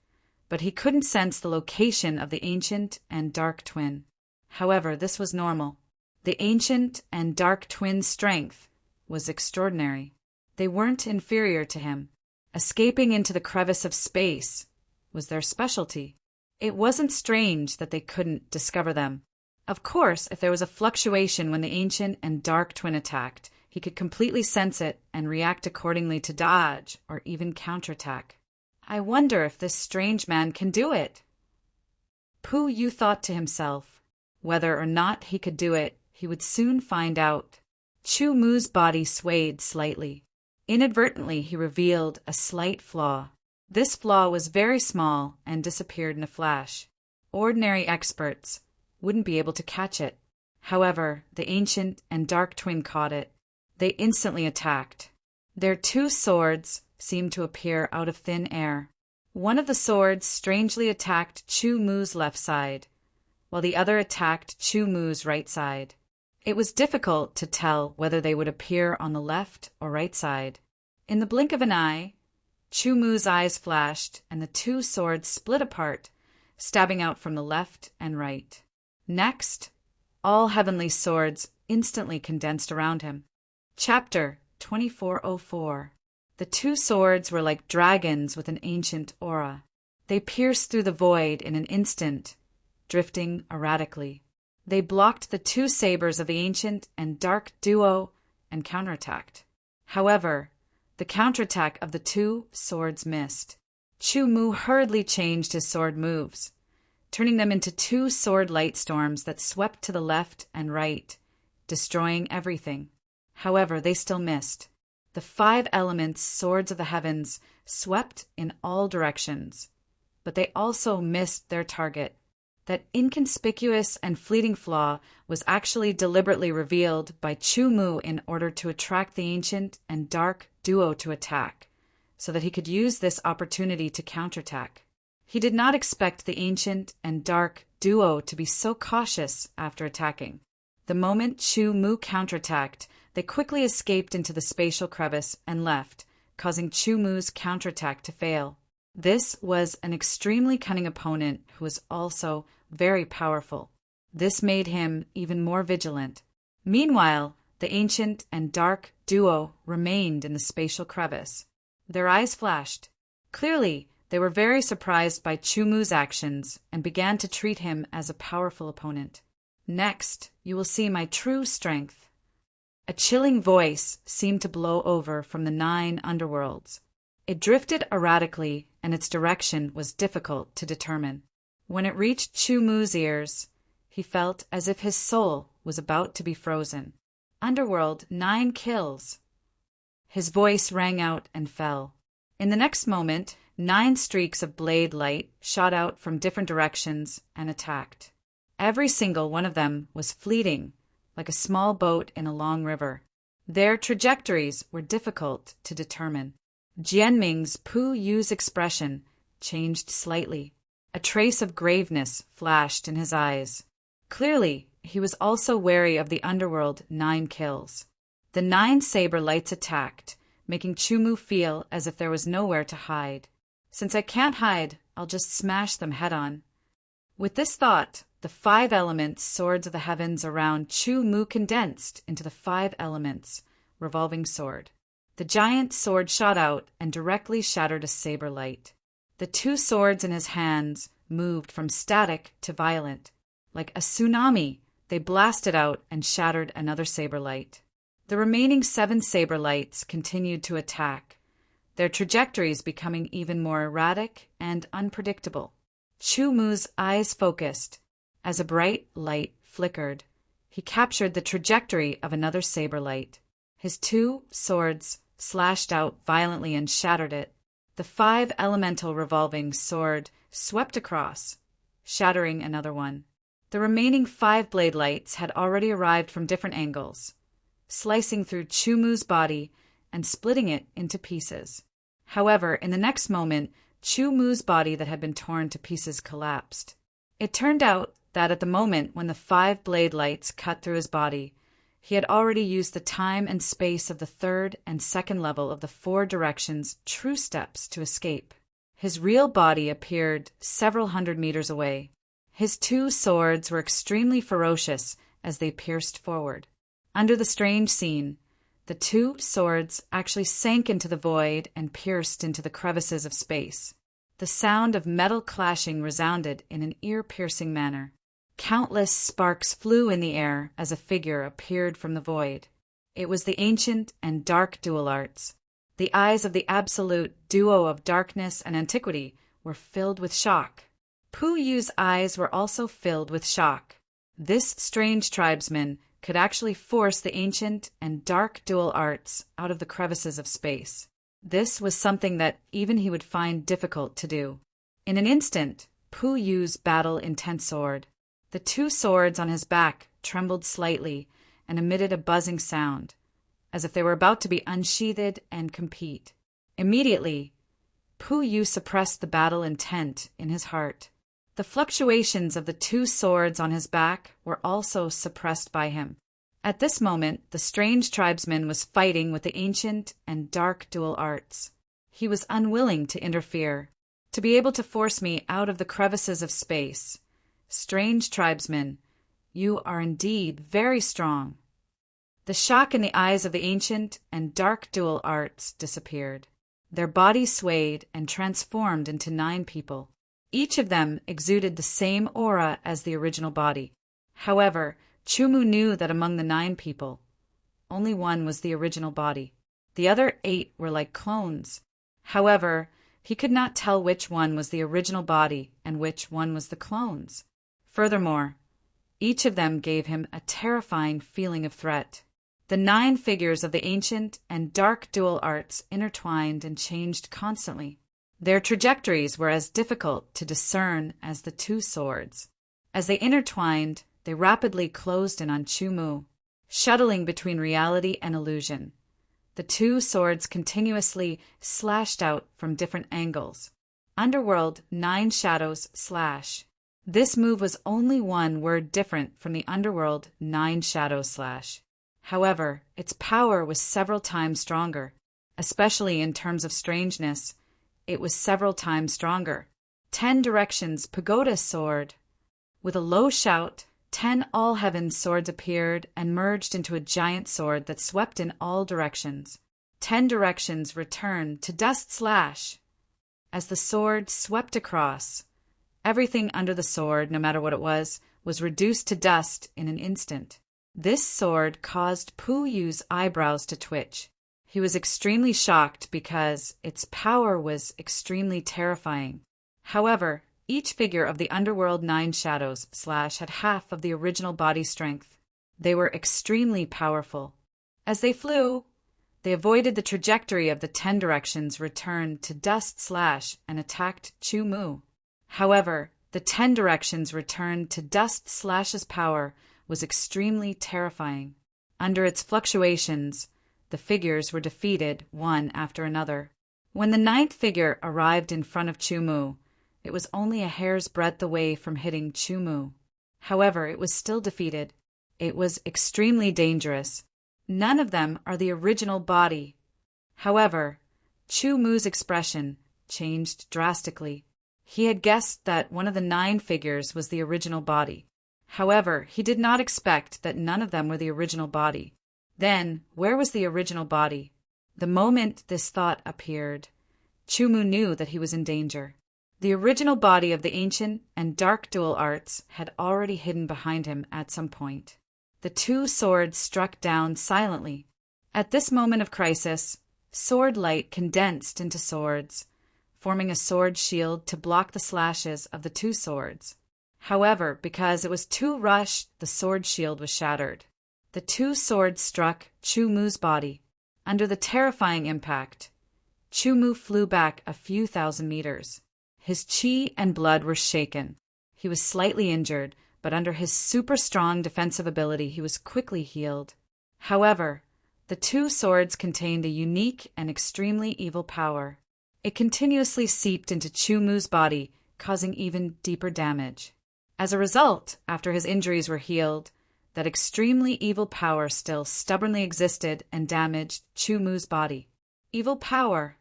but he couldn't sense the location of the ancient and dark twin. However, this was normal. The ancient and dark twin's strength was extraordinary. They weren't inferior to him. Escaping into the crevice of space was their specialty. It wasn't strange that they couldn't discover them. Of course, if there was a fluctuation when the ancient and dark twin attacked, he could completely sense it and react accordingly to dodge or even counterattack. I wonder if this strange man can do it. Pu Yu thought to himself. Whether or not he could do it, he would soon find out. Chu Mu's body swayed slightly. Inadvertently, he revealed a slight flaw. This flaw was very small and disappeared in a flash. Ordinary experts wouldn't be able to catch it. However, the ancient and dark twin caught it. They instantly attacked. Their two swords seemed to appear out of thin air. One of the swords strangely attacked Chu Mu's left side, while the other attacked Chu Mu's right side. It was difficult to tell whether they would appear on the left or right side. In the blink of an eye, Chu Mu's eyes flashed and the two swords split apart, stabbing out from the left and right. Next, all heavenly swords instantly condensed around him. Chapter 2404. The two swords were like dragons with an ancient aura. They pierced through the void in an instant, drifting erratically. They blocked the two sabers of the ancient and dark duo and counterattacked. However, the counterattack of the two swords missed. Chu Mu hurriedly changed his sword moves, turning them into two sword light storms that swept to the left and right, destroying everything. However, they still missed. The five elements swords of the heavens swept in all directions, but they also missed their target. That inconspicuous and fleeting flaw was actually deliberately revealed by Chu Mu in order to attract the ancient and dark duo to attack, so that he could use this opportunity to counterattack. He did not expect the ancient and dark duo to be so cautious after attacking. The moment Chu Mu counterattacked, they quickly escaped into the spatial crevice and left, causing Chu Mu's counterattack to fail. This was an extremely cunning opponent who was also very powerful. This made him even more vigilant. Meanwhile, the ancient and dark duo remained in the spatial crevice. Their eyes flashed. Clearly, they were very surprised by Chu Mu's actions and began to treat him as a powerful opponent. Next, you will see my true strength. A chilling voice seemed to blow over from the 9 underworlds. It drifted erratically, and its direction was difficult to determine. When it reached Chu Mu's ears, he felt as if his soul was about to be frozen. Underworld 9 kills. His voice rang out and fell. In the next moment, 9 streaks of blade light shot out from different directions and attacked. Every single one of them was fleeting, like a small boat in a long river. Their trajectories were difficult to determine. Jianming's Pu Yu's expression changed slightly. A trace of graveness flashed in his eyes. Clearly, he was also wary of the underworld 9 kills. The 9 saber lights attacked, making Chu Mu feel as if there was nowhere to hide. Since I can't hide, I'll just smash them head-on. With this thought, the 5 elements swords of the heavens around Chu Mu condensed into the 5 elements revolving sword. The giant sword shot out and directly shattered a saber light. The two swords in his hands moved from static to violent. Like a tsunami, they blasted out and shattered another saber light. The remaining 7 saber lights continued to attack, their trajectories becoming even more erratic and unpredictable. Chu Mu's eyes focused. As a bright light flickered, he captured the trajectory of another saber light. His 2 swords slashed out violently and shattered it. The 5 elemental revolving sword swept across, shattering another one. The remaining 5 blade lights had already arrived from different angles, slicing through Chu Mu's body and splitting it into pieces. However, in the next moment, Chu Mu's body that had been torn to pieces collapsed. It turned out that at the moment when the 5 blade lights cut through his body, he had already used the time and space of the 3rd and 2nd level of the 4 directions true steps to escape. His real body appeared several hundred meters away. His 2 swords were extremely ferocious as they pierced forward. Under the strange scene, the 2 swords actually sank into the void and pierced into the crevices of space. The sound of metal clashing resounded in an ear-piercing manner. Countless sparks flew in the air as a figure appeared from the void. It was the ancient and dark dual arts. The eyes of the absolute duo of darkness and antiquity were filled with shock. Pu Yu's eyes were also filled with shock. This strange tribesman could actually force the ancient and dark dual arts out of the crevices of space. This was something that even he would find difficult to do. In an instant, Pu Yu's battle-intent sword. The 2 swords on his back trembled slightly and emitted a buzzing sound, as if they were about to be unsheathed and compete. Immediately, Pu Yu suppressed the battle intent in his heart. The fluctuations of the 2 swords on his back were also suppressed by him. At this moment, the strange tribesman was fighting with the ancient and dark dual arts. He was unwilling to interfere, to be able to force me out of the crevices of space. Strange tribesman, you are indeed very strong. The shock in the eyes of the ancient and dark dual arts disappeared. Their bodies swayed and transformed into 9 people. Each of them exuded the same aura as the original body. However, Chu Mu knew that among the 9 people, only one was the original body. The other 8 were like clones. However, he could not tell which one was the original body and which one was the clones. Furthermore, each of them gave him a terrifying feeling of threat. The 9 figures of the ancient and dark dual arts intertwined and changed constantly. Their trajectories were as difficult to discern as the 2 swords. As they intertwined, they rapidly closed in on Chu Mu, shuttling between reality and illusion. The 2 swords continuously slashed out from different angles. Underworld 9 shadows slash. This move was only one word different from the Underworld 9 shadows slash. However, its power was several times stronger, especially in terms of strangeness. It was several times stronger. 10 directions pagoda sword. With a low shout, 10 all heaven swords appeared and merged into a giant sword that swept in all directions. 10 directions returned to dust slash. As the sword swept across, everything under the sword, no matter what it was reduced to dust in an instant. This sword caused Pu Yu's eyebrows to twitch. He was extremely shocked because its power was extremely terrifying. However, each figure of the Underworld 9 shadows slash had half of the original body strength. They were extremely powerful. As they flew, they avoided the trajectory of the 10 directions returned to dust slash and attacked Chu Mu. However, the 10 directions returned to dust slash's power was extremely terrifying. Under its fluctuations, the figures were defeated one after another. When the 9th figure arrived in front of Chu Mu, it was only a hair's breadth away from hitting Chu Mu. However, it was still defeated. It was extremely dangerous. None of them are the original body. However, Chu Mu's expression changed drastically. He had guessed that one of the 9 figures was the original body. However, he did not expect that none of them were the original body. Then, where was the original body? The moment this thought appeared, Chu Mu knew that he was in danger. The original body of the ancient and dark dual arts had already hidden behind him at some point. The two swords struck down silently. At this moment of crisis, sword light condensed into swords, forming a sword shield to block the slashes of the two swords. However, because it was too rushed, the sword shield was shattered. The two swords struck Chu Mu's body. Under the terrifying impact, Chu Mu flew back a few thousand meters. His chi and blood were shaken. He was slightly injured, but under his super strong defensive ability, he was quickly healed. However, the two swords contained a unique and extremely evil power. It continuously seeped into Chu Mu's body, causing even deeper damage. As a result, after his injuries were healed, that extremely evil power still stubbornly existed and damaged Chu Mu's body. Evil power.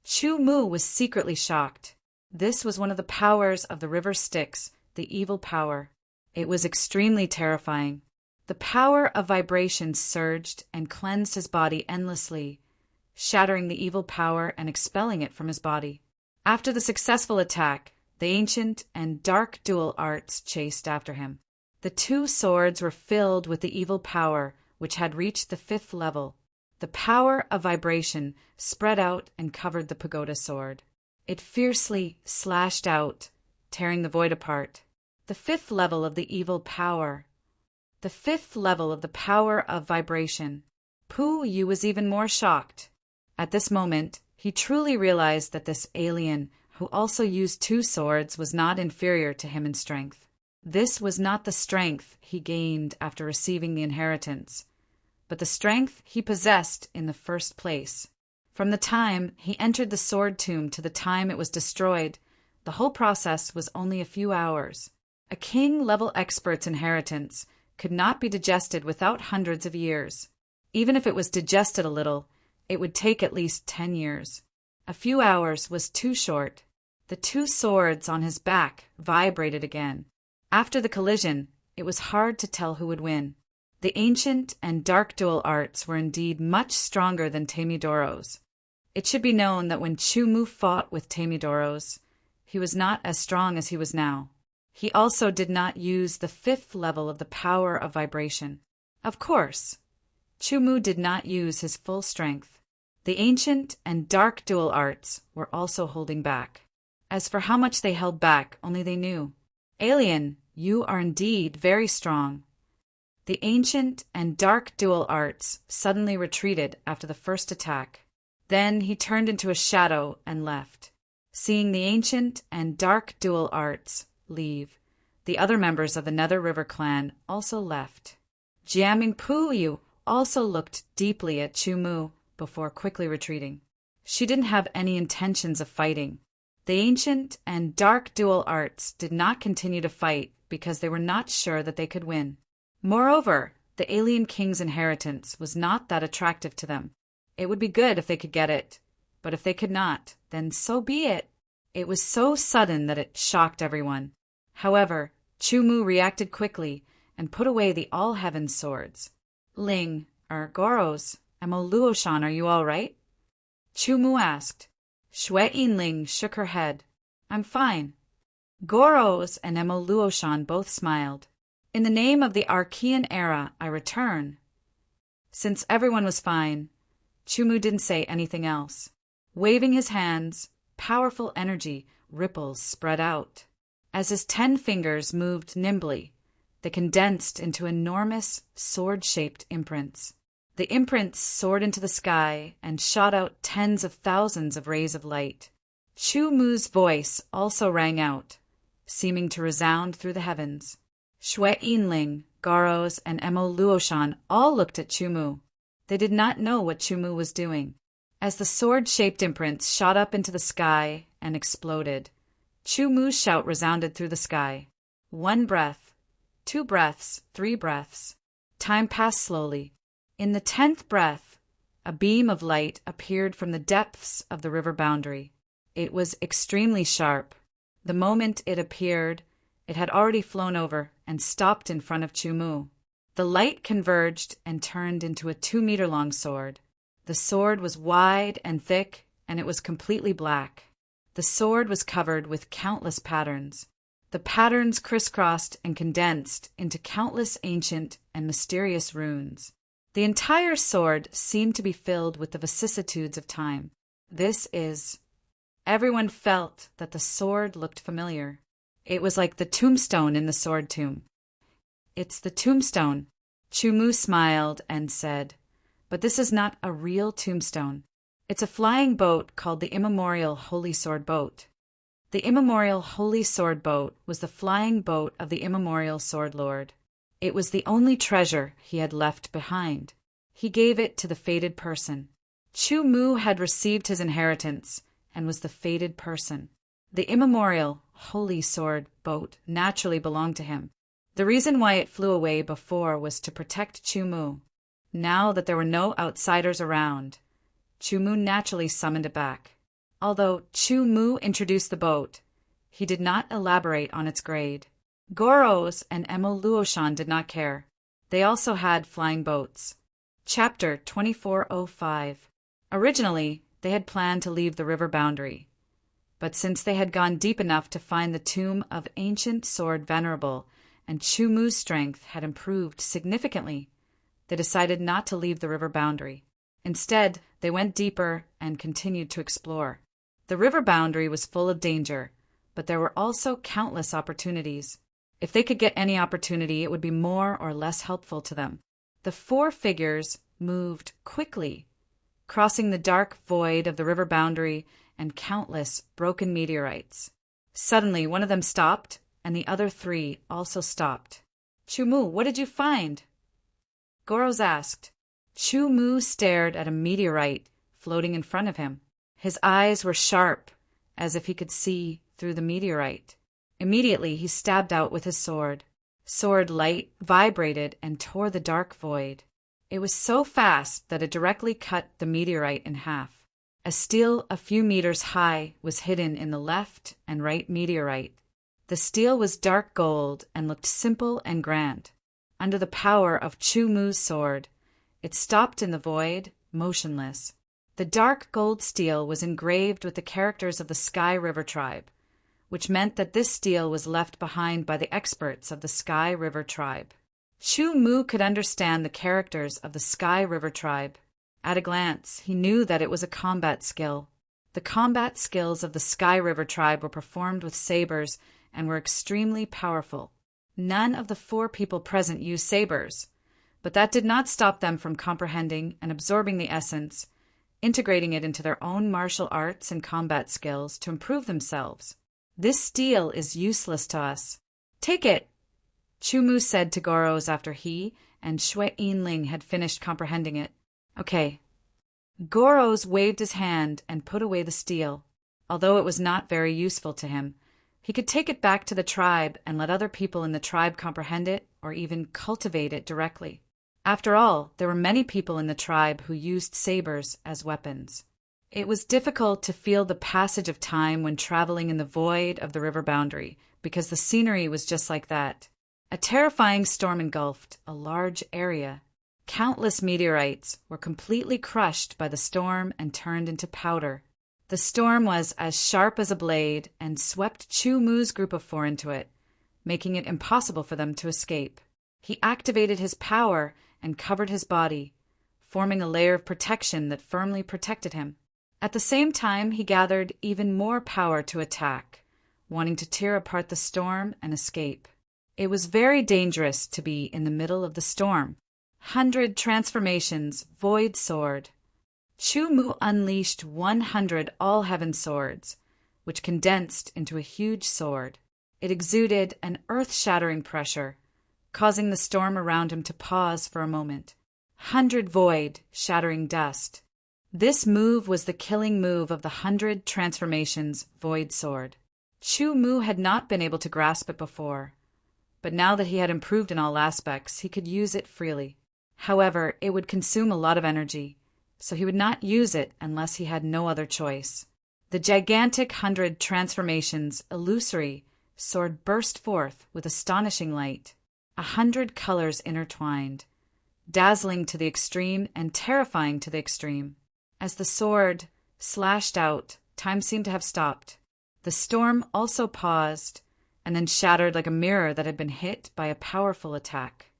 Chu Mu was secretly shocked. This was one of the powers of the river Styx, the evil power. It was extremely terrifying. The power of vibration surged and cleansed his body endlessly, shattering the evil power and expelling it from his body. After the successful attack, the ancient and dark dual arts chased after him. The two swords were filled with the evil power, which had reached the 5th level. The power of vibration spread out and covered the pagoda sword. It fiercely slashed out, tearing the void apart. The 5th level of the evil power. The 5th level of the power of vibration. Pu Yu was even more shocked. At this moment, he truly realized that this alien, who also used two swords, was not inferior to him in strength. This was not the strength he gained after receiving the inheritance, but the strength he possessed in the first place. From the time he entered the sword tomb to the time it was destroyed, the whole process was only a few hours. A king-level expert's inheritance could not be digested without hundreds of years. Even if it was digested a little, it would take at least 10 years. A few hours was too short. The two swords on his back vibrated again. After the collision, it was hard to tell who would win. The ancient and dark dual arts were indeed much stronger than Temidoro's. It should be known that when Chu Mu fought with Temidoro's, he was not as strong as he was now. He also did not use the 5th level of the power of vibration. Of course, Chu Mu did not use his full strength. The ancient and dark dual arts were also holding back. As for how much they held back, only they knew. Alien, you are indeed very strong. The ancient and dark dual arts suddenly retreated after the first attack. Then he turned into a shadow and left. Seeing the ancient and dark dual arts leave, the other members of the Nether River clan also left. Jiaming Puyu also looked deeply at Chu Mu before quickly retreating. She didn't have any intentions of fighting. The ancient and dark dual arts did not continue to fight because they were not sure that they could win. Moreover, the alien king's inheritance was not that attractive to them. It would be good if they could get it, but if they could not, then so be it. It was so sudden that it shocked everyone. However, Chu Mu reacted quickly and put away the all-heaven swords. Ling, Goros, Emo Luoshan, are you all right? Chu Mu asked. Xue Yinling shook her head. I'm fine. Goros and Emo Luoshan both smiled. In the name of the Archean era, I return. Since everyone was fine, Chu Mu didn't say anything else. Waving his hands, powerful energy ripples spread out. As his 10 fingers moved nimbly, they condensed into enormous sword-shaped imprints. The imprints soared into the sky and shot out tens of thousands of rays of light. Chu Mu's voice also rang out, seeming to resound through the heavens. Xue Yinling, Garos, and Emo Luoshan all looked at Chu Mu. They did not know what Chu Mu was doing. As the sword-shaped imprints shot up into the sky and exploded, Chu Mu's shout resounded through the sky. 1 breath, 2 breaths, 3 breaths. Time passed slowly. In the 10th breath, a beam of light appeared from the depths of the river boundary. It was extremely sharp. The moment it appeared, it had already flown over and stopped in front of Chu Mu. The light converged and turned into a 2-meter-long sword. The sword was wide and thick, and it was completely black. The sword was covered with countless patterns. The patterns crisscrossed and condensed into countless ancient and mysterious runes. The entire sword seemed to be filled with the vicissitudes of time. Everyone felt that the sword looked familiar. It was like the tombstone in the sword tomb. It's the tombstone. Chu-Mu smiled and said, but this is not a real tombstone. It's a flying boat called the Immemorial Holy Sword Boat. The Immemorial Holy Sword Boat was the flying boat of the Immemorial Sword Lord. It was the only treasure he had left behind. He gave it to the fated person. Chu-Mu had received his inheritance and was the fated person. The Immemorial Holy Sword Boat naturally belonged to him. The reason why it flew away before was to protect Chu-Mu. Now that there were no outsiders around, Chu-Mu naturally summoned it back. Although Chu-Mu introduced the boat, he did not elaborate on its grade. Goros and Emo Luoshan did not care. They also had flying boats. Chapter 2405. Originally, they had planned to leave the river boundary. But since they had gone deep enough to find the tomb of ancient sword venerable and Chu-Mu's strength had improved significantly, they decided not to leave the river boundary. Instead, they went deeper and continued to explore. The river boundary was full of danger, but there were also countless opportunities. If they could get any opportunity, it would be more or less helpful to them. The four figures moved quickly, crossing the dark void of the river boundary and countless broken meteorites. Suddenly, one of them stopped, and the other three also stopped. Chu-Mu, what did you find? Goros asked. Chu-Mu stared at a meteorite floating in front of him. His eyes were sharp, as if he could see through the meteorite. Immediately, he stabbed out with his sword. Sword light vibrated and tore the dark void. It was so fast that it directly cut the meteorite in half. A steel a few meters high was hidden in the left and right meteorite. The steel was dark gold and looked simple and grand. Under the power of Chu-Mu's sword, it stopped in the void, motionless. The dark gold steel was engraved with the characters of the Sky River tribe, which meant that this steel was left behind by the experts of the Sky River tribe. Chu-Mu could understand the characters of the Sky River tribe. At a glance, he knew that it was a combat skill. The combat skills of the Sky River tribe were performed with sabers and were extremely powerful. None of the four people present used sabers, but that did not stop them from comprehending and absorbing the essence, integrating it into their own martial arts and combat skills to improve themselves. This steel is useless to us. Take it, Chu-Mu said to Goros after he and Shui Yinling had finished comprehending it. Okay. Goros waved his hand and put away the steel. Although it was not very useful to him, he could take it back to the tribe and let other people in the tribe comprehend it or even cultivate it directly. After all, there were many people in the tribe who used sabers as weapons. It was difficult to feel the passage of time when traveling in the void of the river boundary, because the scenery was just like that. A terrifying storm engulfed a large area. Countless meteorites were completely crushed by the storm and turned into powder. The storm was as sharp as a blade and swept Chu-Mu's group of four into it, making it impossible for them to escape. He activated his power and covered his body, forming a layer of protection that firmly protected him. At the same time, he gathered even more power to attack, wanting to tear apart the storm and escape. It was very dangerous to be in the middle of the storm. 100 transformations, void sword. Chu-Mu unleashed 100 all-heaven swords, which condensed into a huge sword. It exuded an earth-shattering pressure, causing the storm around him to pause for a moment. 100 void, shattering dust. This move was the killing move of the 100 transformations void sword. Chu-Mu had not been able to grasp it before, but now that he had improved in all aspects, he could use it freely. However, it would consume a lot of energy, so he would not use it unless he had no other choice. The gigantic 100 transformations illusory sword burst forth with astonishing light. 100 colors intertwined, dazzling to the extreme and terrifying to the extreme. As the sword slashed out, time seemed to have stopped. The storm also paused and then shattered like a mirror that had been hit by a powerful attack.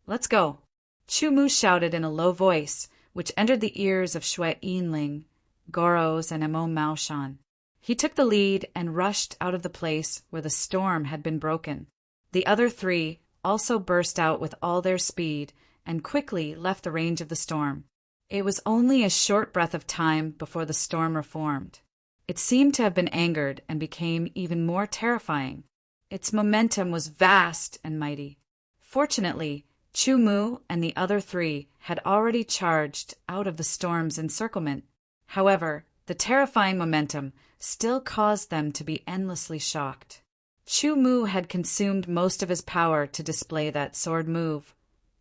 "Let's go," Chu Mu shouted in a low voice, which entered the ears of Xue Yinling, Goros, and Mo Maoshan. He took the lead and rushed out of the place where the storm had been broken. The other three also burst out with all their speed and quickly left the range of the storm. It was only a short breath of time before the storm reformed. It seemed to have been angered and became even more terrifying. Its momentum was vast and mighty. Fortunately, Chu Mu and the other three had already charged out of the storm's encirclement. However, the terrifying momentum still caused them to be endlessly shocked. Chu Mu had consumed most of his power to display that sword move,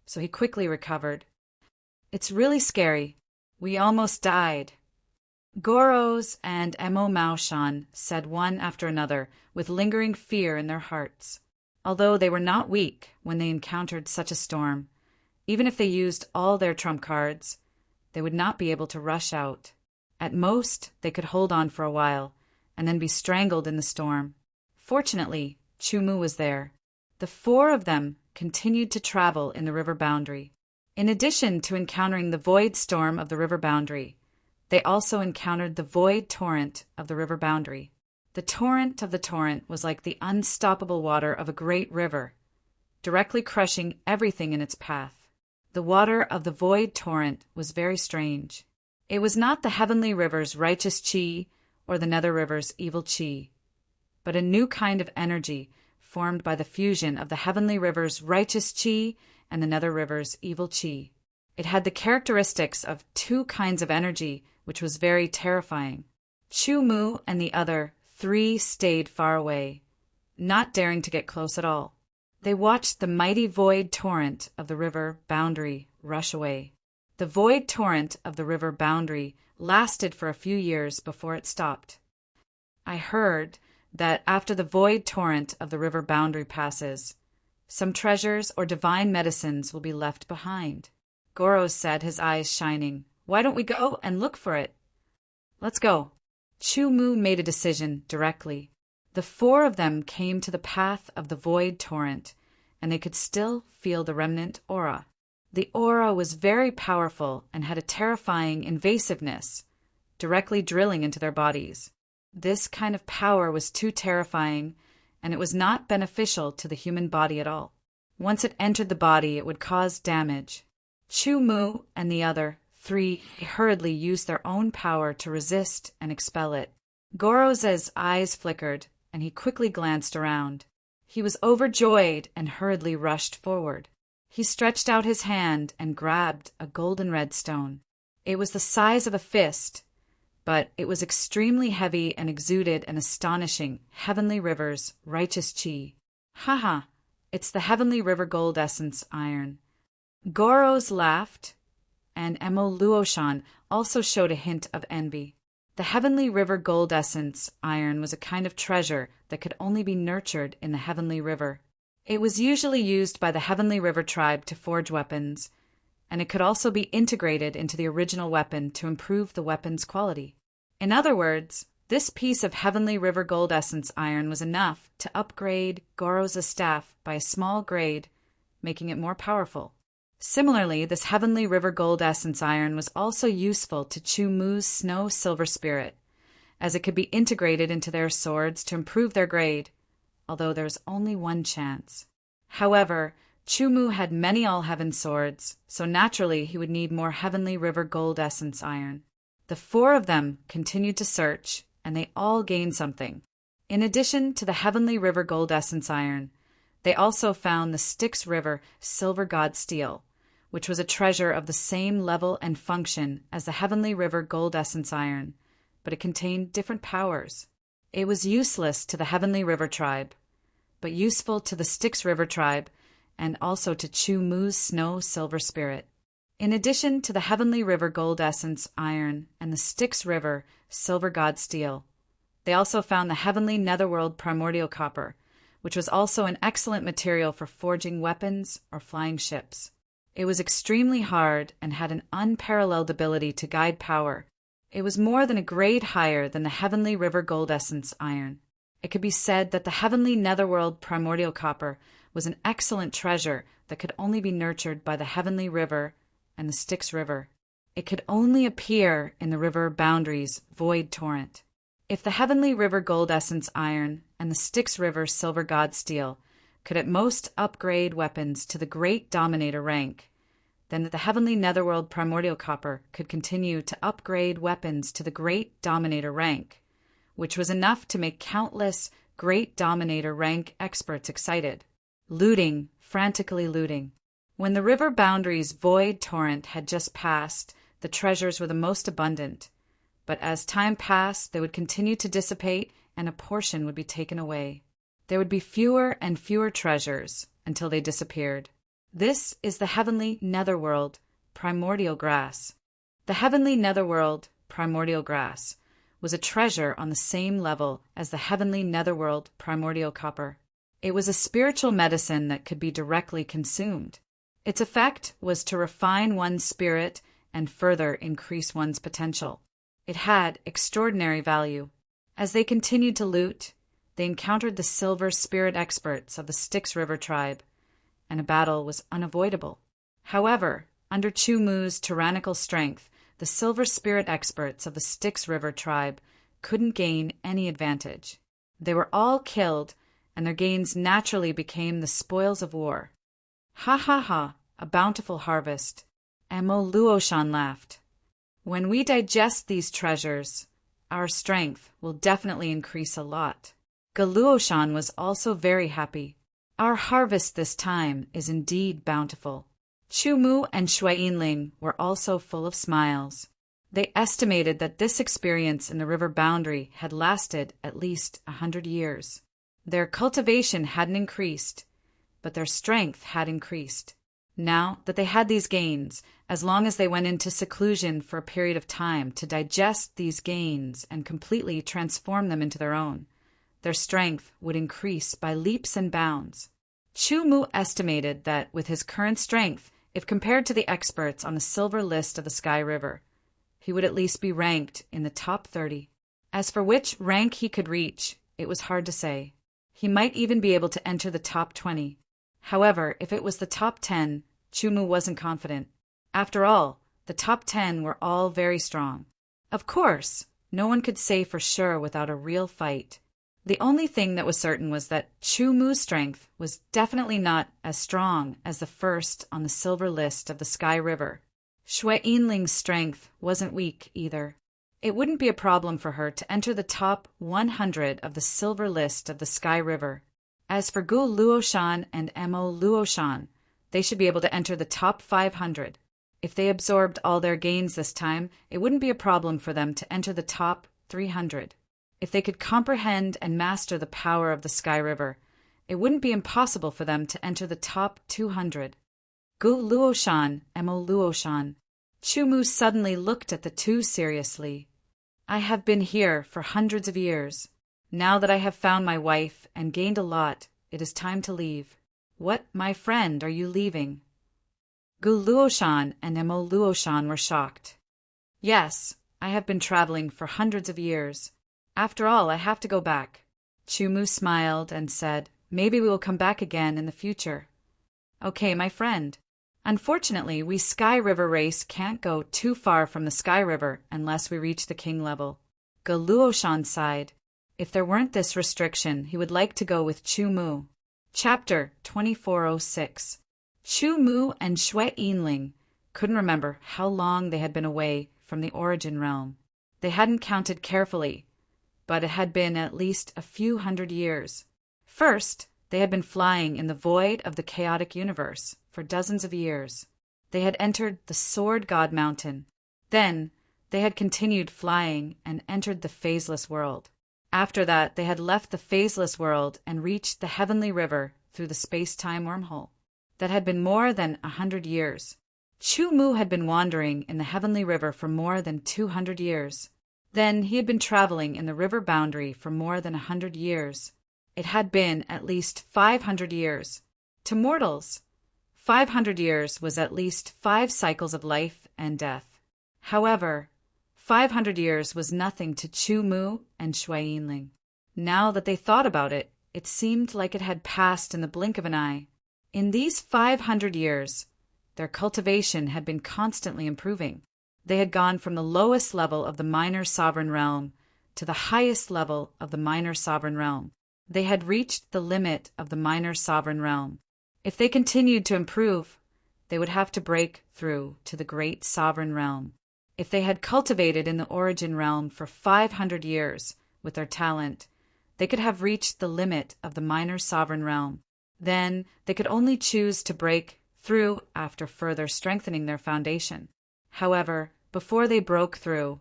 so he quickly recovered. "It's really scary. We almost died," Goros and Mo Maoshan said one after another with lingering fear in their hearts. Although they were not weak when they encountered such a storm, even if they used all their trump cards, they would not be able to rush out. At most, they could hold on for a while and then be strangled in the storm. Fortunately, Chu Mu was there. The four of them continued to travel in the river boundary. In addition to encountering the void storm of the river boundary, they also encountered the void torrent of the river boundary. The torrent of the torrent was like the unstoppable water of a great river, directly crushing everything in its path. The water of the void torrent was very strange. It was not the heavenly river's righteous chi or the nether river's evil chi, but a new kind of energy formed by the fusion of the heavenly river's righteous chi and the nether river's evil chi. It had the characteristics of two kinds of energy, which was very terrifying. Chu Mu and the other three stayed far away, not daring to get close at all. They watched the mighty void torrent of the river boundary rush away. The void torrent of the river boundary lasted for a few years before it stopped. I heard that after the void torrent of the river boundary passes, some treasures or divine medicines will be left behind. Goros said, his eyes shining. "Why don't we go and look for it?" "Let's go." Chu Mu made a decision directly. The four of them came to the path of the void torrent, and they could still feel the remnant aura. The aura was very powerful and had a terrifying invasiveness, directly drilling into their bodies. This kind of power was too terrifying, and it was not beneficial to the human body at all. Once it entered the body, it would cause damage. Chu Mu and the other three hurriedly used their own power to resist and expel it. Goros' eyes flickered, and he quickly glanced around. He was overjoyed and hurriedly rushed forward. He stretched out his hand and grabbed a golden red stone. It was the size of a fist, but it was extremely heavy and exuded an astonishing Heavenly River's righteous chi. "Haha, it's the Heavenly River Gold Essence Iron." Goros laughed, and Mo Luoshan also showed a hint of envy. The Heavenly River Gold Essence Iron was a kind of treasure that could only be nurtured in the Heavenly River. It was usually used by the Heavenly River tribe to forge weapons, and it could also be integrated into the original weapon to improve the weapon's quality. In other words, this piece of Heavenly River Gold Essence Iron was enough to upgrade Goros' staff by a small grade, making it more powerful. Similarly, this Heavenly River Gold Essence Iron was also useful to Chu Mu's Snow Silver Spirit, as it could be integrated into their swords to improve their grade, although there was only one chance. However, Chu Mu had many All-Heaven swords, so naturally he would need more Heavenly River Gold Essence Iron. The four of them continued to search, and they all gained something. In addition to the Heavenly River Gold Essence Iron, they also found the Styx River Silver God Steel, which was a treasure of the same level and function as the Heavenly River Gold Essence Iron, but it contained different powers. It was useless to the Heavenly River tribe, but useful to the Styx River tribe and also to Chu Mu's Snow Silver Spirit. In addition to the Heavenly River Gold Essence Iron and the Styx River Silver God Steel, they also found the Heavenly Netherworld Primordial Copper, which was also an excellent material for forging weapons or flying ships. It was extremely hard and had an unparalleled ability to guide power, It was more than a grade higher than the heavenly river gold essence iron. It could be said that the heavenly netherworld primordial copper was an excellent treasure that could only be nurtured by the heavenly river and the Styx River. It could only appear in the river boundary's void torrent. If the heavenly river gold essence iron and the Styx River silver god steel could at most upgrade weapons to the great dominator rank, then the heavenly netherworld primordial copper could continue to upgrade weapons to the great dominator rank, which was enough to make countless great dominator rank experts excited. Looting, frantically looting. When the river boundary's void torrent had just passed, the treasures were the most abundant. But as time passed, they would continue to dissipate and a portion would be taken away. There would be fewer and fewer treasures until they disappeared. This is the heavenly netherworld primordial grass. The heavenly netherworld primordial grass was a treasure on the same level as the heavenly netherworld primordial copper. It was a spiritual medicine that could be directly consumed. Its effect was to refine one's spirit and further increase one's potential. It had extraordinary value. As they continued to loot, they encountered the silver spirit experts of the Styx River tribe, and a battle was unavoidable. However, under Chu Mu's tyrannical strength, the silver spirit experts of the Styx River tribe couldn't gain any advantage. They were all killed, and their gains naturally became the spoils of war. Ha ha ha, a bountiful harvest. Emo Luoshan laughed. When we digest these treasures, our strength will definitely increase a lot. Galuoshan was also very happy. Our harvest this time is indeed bountiful. Chu Mu and Shui Yinling were also full of smiles. They estimated that this experience in the river boundary had lasted at least 100 years. Their cultivation hadn't increased, but their strength had increased. Now that they had these gains, as long as they went into seclusion for a period of time to digest these gains and completely transform them into their own, their strength would increase by leaps and bounds. Chu Mu estimated that with his current strength, if compared to the experts on the silver list of the Sky River, he would at least be ranked in the top 30. As for which rank he could reach, it was hard to say. He might even be able to enter the top 20. However, if it was the top 10, Chu Mu wasn't confident. After all, the top 10 were all very strong. Of course, no one could say for sure without a real fight. The only thing that was certain was that Chu Mu's strength was definitely not as strong as the first on the silver list of the Sky River. Shui Yinling's strength wasn't weak either. It wouldn't be a problem for her to enter the top 100 of the silver list of the Sky River. As for Gu Luoshan and Emo Luoshan, they should be able to enter the top 500. If they absorbed all their gains this time, it wouldn't be a problem for them to enter the top 300. If they could comprehend and master the power of the Sky River, it wouldn't be impossible for them to enter the top 200. Gu Luoshan, Emo Luoshan. Chu Mu suddenly looked at the two seriously. I have been here for hundreds of years. Now that I have found my wife and gained a lot, it is time to leave. What, my friend, are you leaving? Gu Luoshan and Emo Luoshan were shocked. Yes, I have been traveling for hundreds of years. After all, I have to go back. Chu Mu smiled and said, maybe we will come back again in the future. Okay, my friend. Unfortunately, we Sky River race can't go too far from the Sky River unless we reach the king level. Gu Luoshan sighed. If there weren't this restriction, he would like to go with Chu Mu. Chapter 2406. Chu Mu and Shui Yinling couldn't remember how long they had been away from the origin realm. They hadn't counted carefully, but it had been at least a few hundred years. First, they had been flying in the void of the chaotic universe for dozens of years. They had entered the Sword God Mountain. Then, they had continued flying and entered the phaseless world. After that, they had left the phaseless world and reached the heavenly river through the space-time wormhole. That had been more than 100 years. Chu Mu had been wandering in the heavenly river for more than 200 years. Then he had been traveling in the river boundary for more than 100 years. It had been at least 500 years. To mortals, 500 years was at least 5 cycles of life and death. However, 500 years was nothing to Chu Mu and Shui Yinling. Now that they thought about it, it seemed like it had passed in the blink of an eye. In these 500 years, their cultivation had been constantly improving. They had gone from the lowest level of the minor sovereign realm to the highest level of the minor sovereign realm. They had reached the limit of the minor sovereign realm. If they continued to improve, they would have to break through to the great sovereign realm. If they had cultivated in the origin realm for 500 years with their talent, they could have reached the limit of the minor sovereign realm. Then they could only choose to break through after further strengthening their foundation. However, before they broke through,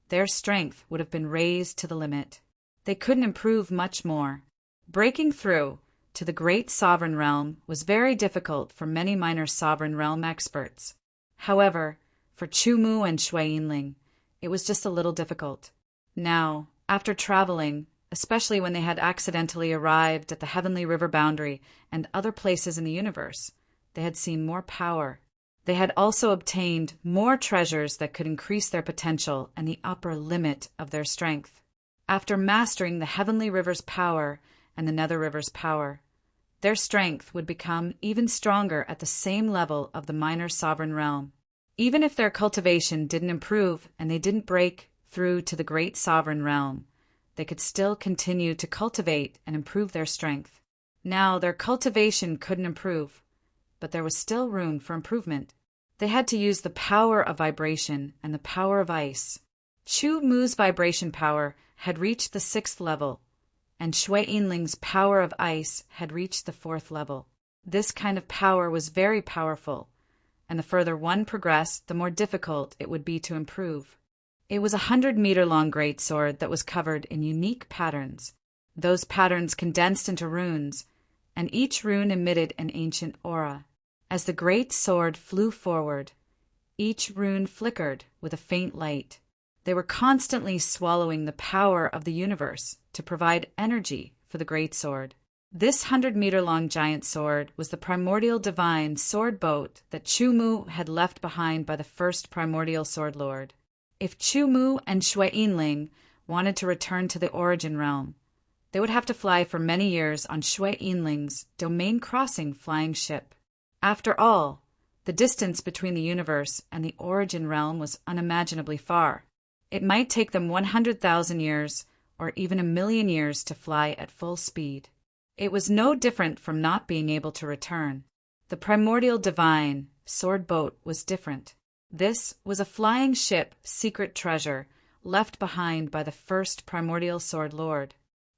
their strength would have been raised to the limit. They couldn't improve much more. Breaking through to the great sovereign realm was very difficult for many minor sovereign realm experts. However, for Chu Mu and Shui Yinling, it was just a little difficult. Now, after traveling, especially when they had accidentally arrived at the heavenly river boundary and other places in the universe, they had seen more power. They had also obtained more treasures that could increase their potential and the upper limit of their strength. After mastering the heavenly river's power and the nether river's power, their strength would become even stronger at the same level of the minor sovereign realm. Even if their cultivation didn't improve and they didn't break through to the great sovereign realm, they could still continue to cultivate and improve their strength. Now their cultivation couldn't improve, but there was still room for improvement. They had to use the power of vibration and the power of ice. Chu Mu's vibration power had reached the 6th level, and Shui Yinling's power of ice had reached the 4th level. This kind of power was very powerful, and the further one progressed, the more difficult it would be to improve. It was a 100-meter-long greatsword that was covered in unique patterns. Those patterns condensed into runes, and each rune emitted an ancient aura. As the great sword flew forward, each rune flickered with a faint light. They were constantly swallowing the power of the universe to provide energy for the great sword. This 100-meter-long giant sword was the primordial divine sword boat that Chu Mu had left behind by the first primordial sword lord. If Chu Mu and Shui Yinling wanted to return to the origin realm, they would have to fly for many years on Shui Yinling's domain-crossing flying ship. After all, the distance between the universe and the origin realm was unimaginably far. It might take them 100,000 years or even 1,000,000 years to fly at full speed. It was no different from not being able to return. The primordial divine sword boat was different. This was a flying ship secret treasure left behind by the first primordial sword lord.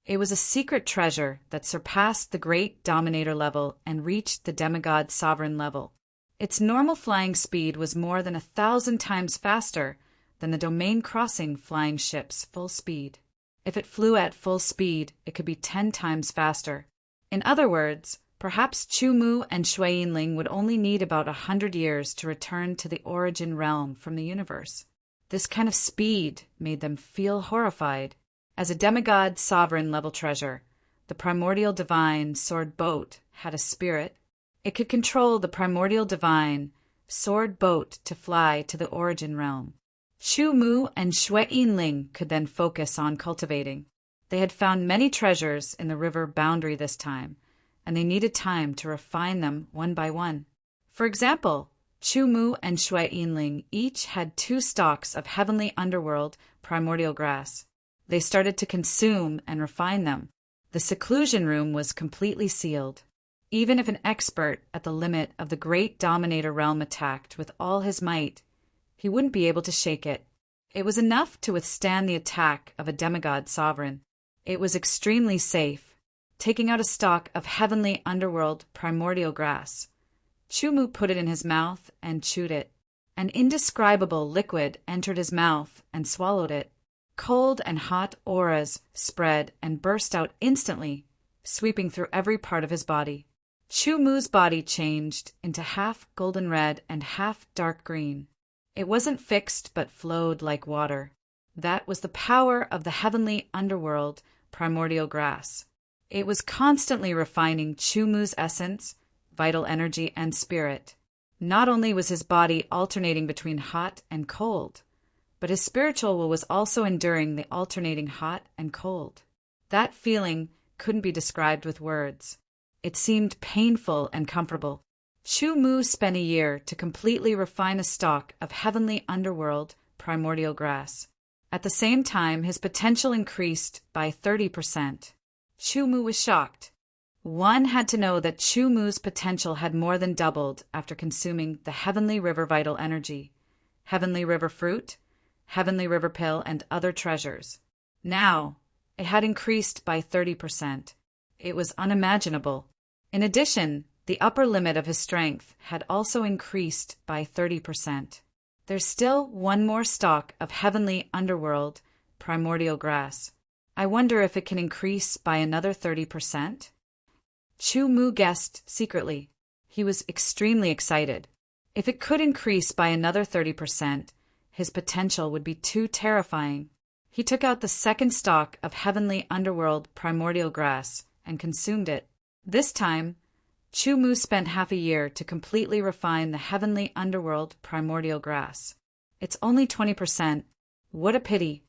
It was a secret treasure that surpassed the great dominator level and reached the demigod sovereign level. Its normal flying speed was more than 1,000 times faster than the domain-crossing flying ship's full speed. If it flew at full speed, it could be 10 times faster. In other words, perhaps Chu Mu and Shui Yinling would only need about 100 years to return to the origin realm from the universe. This kind of speed made them feel horrified. As a demigod sovereign level treasure, the primordial divine sword boat had a spirit. It could control the primordial divine sword boat to fly to the origin realm. Chu Mu and Shui Yinling could then focus on cultivating. They had found many treasures in the river boundary this time, and they needed time to refine them one by one. For example, Chu Mu and Shui Yinling each had 2 stalks of heavenly underworld primordial grass. They started to consume and refine them. The seclusion room was completely sealed. Even if an expert at the limit of the great dominator realm attacked with all his might, he wouldn't be able to shake it. It was enough to withstand the attack of a demigod sovereign. It was extremely safe. Taking out a stalk of heavenly underworld primordial grass, Chu Mu put it in his mouth and chewed it. An indescribable liquid entered his mouth and swallowed it. Cold and hot auras spread and burst out instantly, sweeping through every part of his body. Chu Mu's body changed into half golden red and half dark green. It wasn't fixed but flowed like water. That was the power of the heavenly underworld primordial grass. It was constantly refining Chu Mu's essence, vital energy, and spirit. Not only was his body alternating between hot and cold, but his spiritual was also enduring the alternating hot and cold. That feeling couldn't be described with words. It seemed painful and comfortable. Chu Mu spent a year to completely refine a stalk of heavenly underworld primordial grass. At the same time, his potential increased by 30%. Chu Mu was shocked. One had to know that Chu Mu's potential had more than doubled after consuming the Heavenly River Vital Energy, Heavenly River Fruit, Heavenly River Pill, and other treasures. Now, it had increased by 30%. It was unimaginable. In addition, the upper limit of his strength had also increased by 30%. There's still one more stalk of heavenly underworld primordial grass. I wonder if it can increase by another 30%? Chu Mu guessed secretly. He was extremely excited. If it could increase by another 30%, his potential would be too terrifying. He took out the second stalk of heavenly underworld primordial grass and consumed it. This time, Chu Mu spent half a year to completely refine the heavenly underworld primordial grass. It's only 20%. What a pity.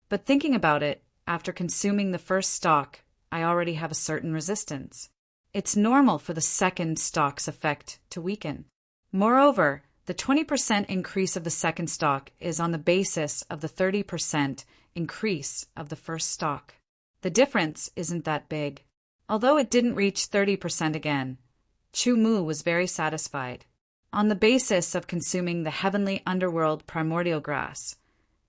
But thinking about it, after consuming the first stalk, I already have a certain resistance. It's normal for the second stalk's effect to weaken. Moreover, the 20% increase of the second stalk is on the basis of the 30% increase of the first stalk. The difference isn't that big. Although it didn't reach 30% again, Chu Mu was very satisfied. On the basis of consuming the heavenly underworld primordial grass,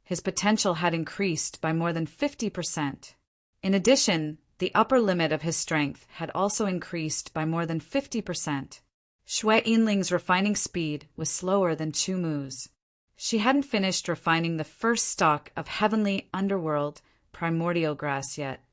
his potential had increased by more than 50%. In addition, the upper limit of his strength had also increased by more than 50%. Shui Yinling's refining speed was slower than Chu Mu's. She hadn't finished refining the first stalk of heavenly underworld primordial grass yet.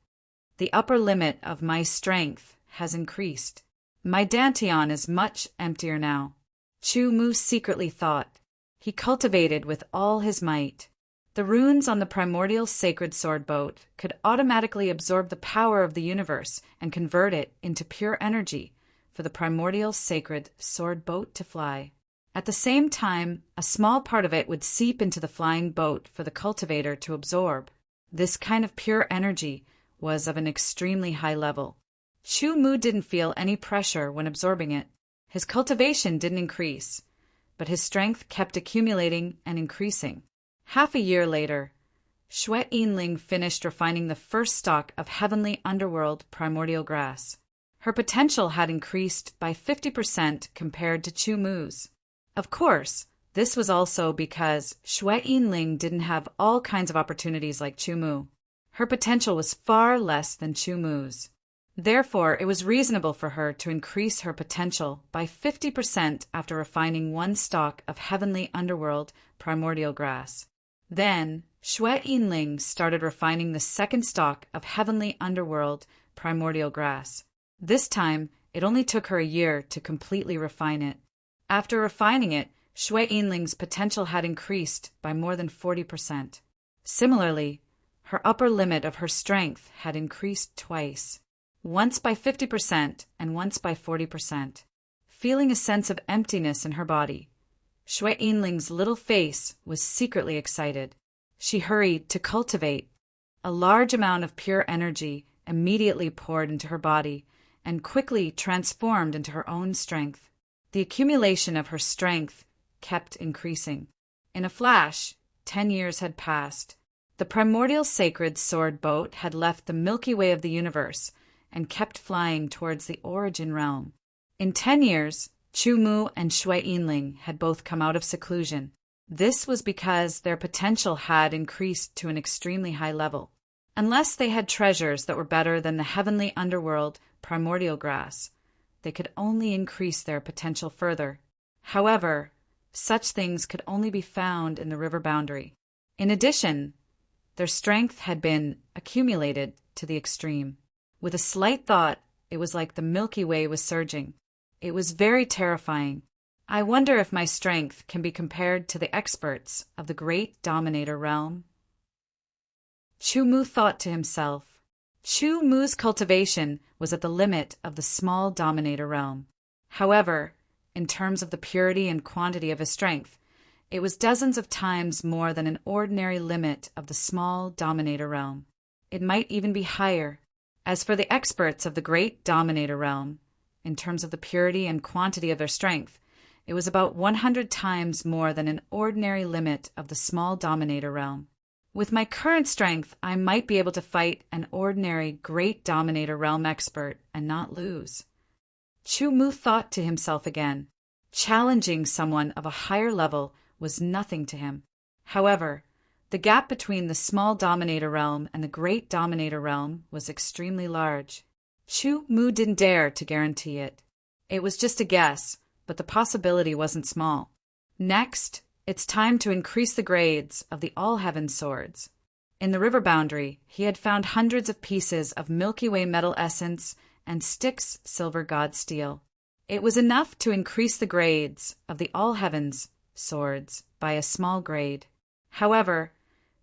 The upper limit of my strength has increased. My dantian is much emptier now. Chu Mu secretly thought. He cultivated with all his might. The runes on the primordial sacred sword boat could automatically absorb the power of the universe and convert it into pure energy for the primordial sacred sword boat to fly. At the same time, a small part of it would seep into the flying boat for the cultivator to absorb. This kind of pure energy was of an extremely high level. Chu Mu didn't feel any pressure when absorbing it. His cultivation didn't increase, but his strength kept accumulating and increasing. Half a year later, Shui Yinling finished refining the first stalk of heavenly underworld primordial grass. Her potential had increased by 50% compared to Chu Mu's. Of course, this was also because Shui Yinling didn't have all kinds of opportunities like Chu Mu. Her potential was far less than Chu Mu's. Therefore, it was reasonable for her to increase her potential by 50% after refining one stalk of heavenly underworld primordial grass. Then, Shui Yinling started refining the second stalk of heavenly underworld primordial grass. This time, it only took her a year to completely refine it. After refining it, Shui Yinling's potential had increased by more than 40%. Similarly, her upper limit of her strength had increased twice, once by 50% and once by 40%. Feeling a sense of emptiness in her body, Shui Yinling's little face was secretly excited. She hurried to cultivate. A large amount of pure energy immediately poured into her body and quickly transformed into her own strength. The accumulation of her strength kept increasing. In a flash, 10 years had passed. The primordial sacred sword boat had left the Milky Way of the universe and kept flying towards the origin realm. In 10 years, Chu Mu and Shui Yinling had both come out of seclusion. This was because their potential had increased to an extremely high level. Unless they had treasures that were better than the heavenly underworld primordial grass, they could only increase their potential further. However, such things could only be found in the river boundary. In addition, their strength had been accumulated to the extreme. With a slight thought, it was like the Milky Way was surging. It was very terrifying. I wonder if my strength can be compared to the experts of the great dominator realm. Chu Mu thought to himself. Chu Mu's cultivation was at the limit of the small dominator realm. However, in terms of the purity and quantity of his strength, It was dozens of times more than an ordinary limit of the small Dominator realm. It might even be higher. As for the experts of the great Dominator realm, in terms of the purity and quantity of their strength, it was about 100 times more than an ordinary limit of the small Dominator realm. With my current strength, I might be able to fight an ordinary great Dominator realm expert and not lose. Chu Mu thought to himself again. Challenging someone of a higher level was nothing to him. However, the gap between the small Dominator realm and the great Dominator realm was extremely large. Chu Mu didn't dare to guarantee it. It was just a guess, but the possibility wasn't small. Next, it's time to increase the grades of the All-Heaven swords. In the river boundary, he had found hundreds of pieces of Milky Way metal essence and Styx silver god steel. It was enough to increase the grades of the All-Heavens swords by a small grade. However,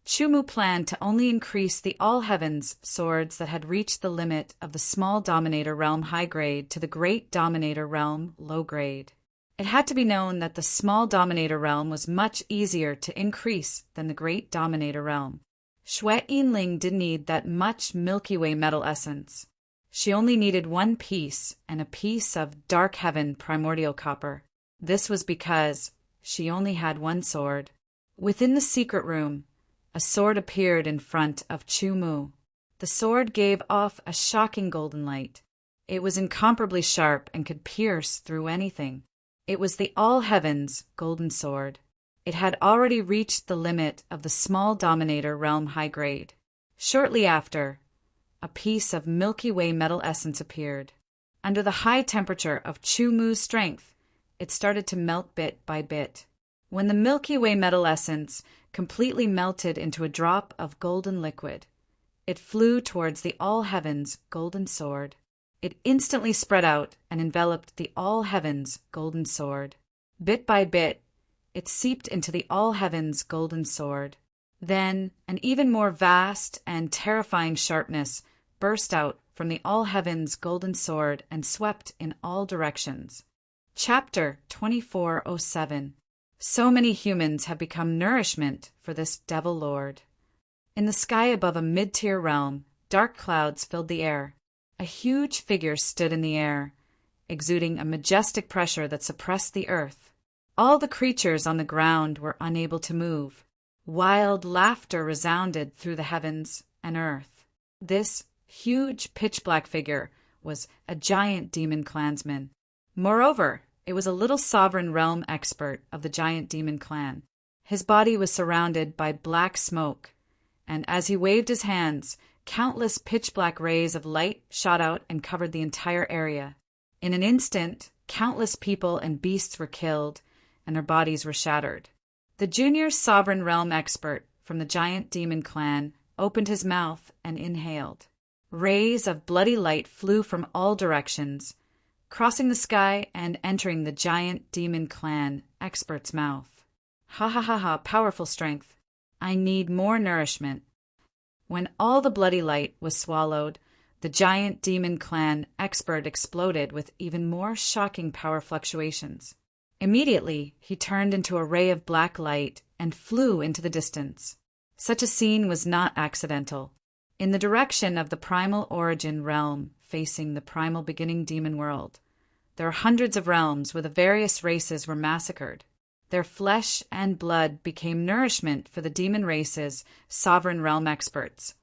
Chu Mu planned to only increase the All-Heavens swords that had reached the limit of the small Dominator realm high grade to the great Dominator realm low grade. It had to be known that the small Dominator realm was much easier to increase than the great Dominator realm. Shui Yinling didn't need that much Milky Way metal essence. She only needed one piece and a piece of Dark Heaven primordial copper. This was because she only had one sword. Within the secret room, a sword appeared in front of Chu Mu. The sword gave off a shocking golden light. It was incomparably sharp and could pierce through anything. It was the All-Heavens golden sword. It had already reached the limit of the small Dominator realm high grade. Shortly after, a piece of Milky Way metal essence appeared. Under the high temperature of Chu Mu's strength, it started to melt bit by bit. When the Milky Way metal essence completely melted into a drop of golden liquid, it flew towards the All-Heavens golden sword. It instantly spread out and enveloped the All-Heavens golden sword. Bit by bit, it seeped into the All-Heavens golden sword. Then, an even more vast and terrifying sharpness burst out from the All-Heavens golden sword and swept in all directions. Chapter 2407. So many humans have become nourishment for this devil lord. In the sky above a mid-tier realm, dark clouds filled the air. A huge figure stood in the air, exuding a majestic pressure that suppressed the earth. All the creatures on the ground were unable to move. Wild laughter resounded through the heavens and earth. This huge pitch-black figure was a giant demon clansman. Moreover, it was a little sovereign realm expert of the giant demon clan. His body was surrounded by black smoke, and as he waved his hands, countless pitch-black rays of light shot out and covered the entire area. In an instant, countless people and beasts were killed, and their bodies were shattered. The junior sovereign realm expert from the giant demon clan opened his mouth and inhaled. Rays of bloody light flew from all directions, crossing the sky and entering the giant demon clan expert's mouth. Ha ha ha ha, powerful strength. I need more nourishment. When all the bloody light was swallowed, the giant demon clan expert exploded with even more shocking power fluctuations. Immediately, he turned into a ray of black light and flew into the distance. Such a scene was not accidental. In the direction of the primal origin realm facing the primal beginning demon world, there are hundreds of realms where the various races were massacred. Their flesh and blood became nourishment for the demon race's sovereign realm experts,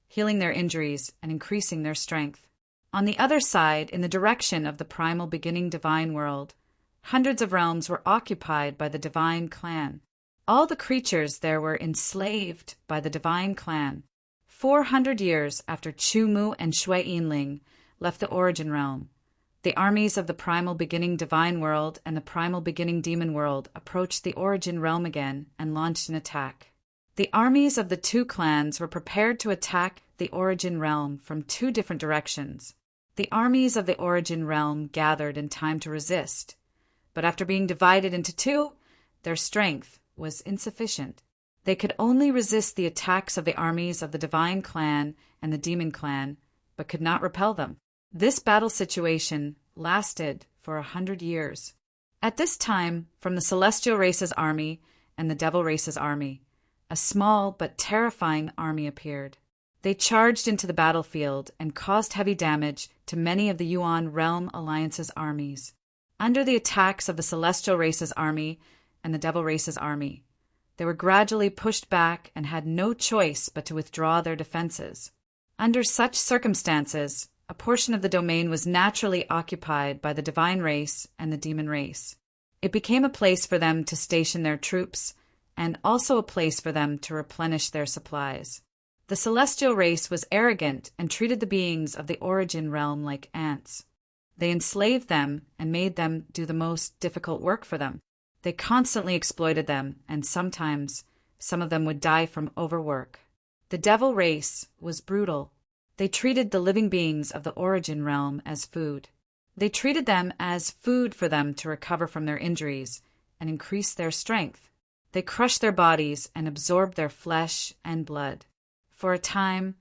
healing their injuries and increasing their strength. On the other side, in the direction of the primal beginning divine world, hundreds of realms were occupied by the divine clan. All the creatures there were enslaved by the divine clan. 400 years after Chu Mu and Shui Yinling left the origin realm, the armies of the primal beginning divine world and the primal beginning demon world approached the origin realm again and launched an attack. The armies of the two clans were prepared to attack the origin realm from two different directions. The armies of the origin realm gathered in time to resist, but after being divided into two, their strength was insufficient. They could only resist the attacks of the armies of the divine clan and the demon clan, but could not repel them. This battle situation lasted for 100 years. At this time, from the celestial race's army and the Devil Race's army. A small but terrifying army appeared. They charged into the battlefield and caused heavy damage to many of the Yuan Realm Alliance's armies. Under the attacks of the Celestial Race's army and the Devil Race's army, they were gradually pushed back and had no choice but to withdraw their defenses. Under such circumstances, a portion of the domain was naturally occupied by the Divine Race and the Demon Race. It became a place for them to station their troops, and also a place for them to replenish their supplies. The Celestial Race was arrogant and treated the beings of the Origin Realm like ants. They enslaved them and made them do the most difficult work for them. They constantly exploited them, and sometimes some of them would die from overwork. The Devil Race was brutal. They treated the living beings of the Origin Realm as food. They treated them as food for them to recover from their injuries and increase their strength. They crushed their bodies and absorbed their flesh and blood. For a time,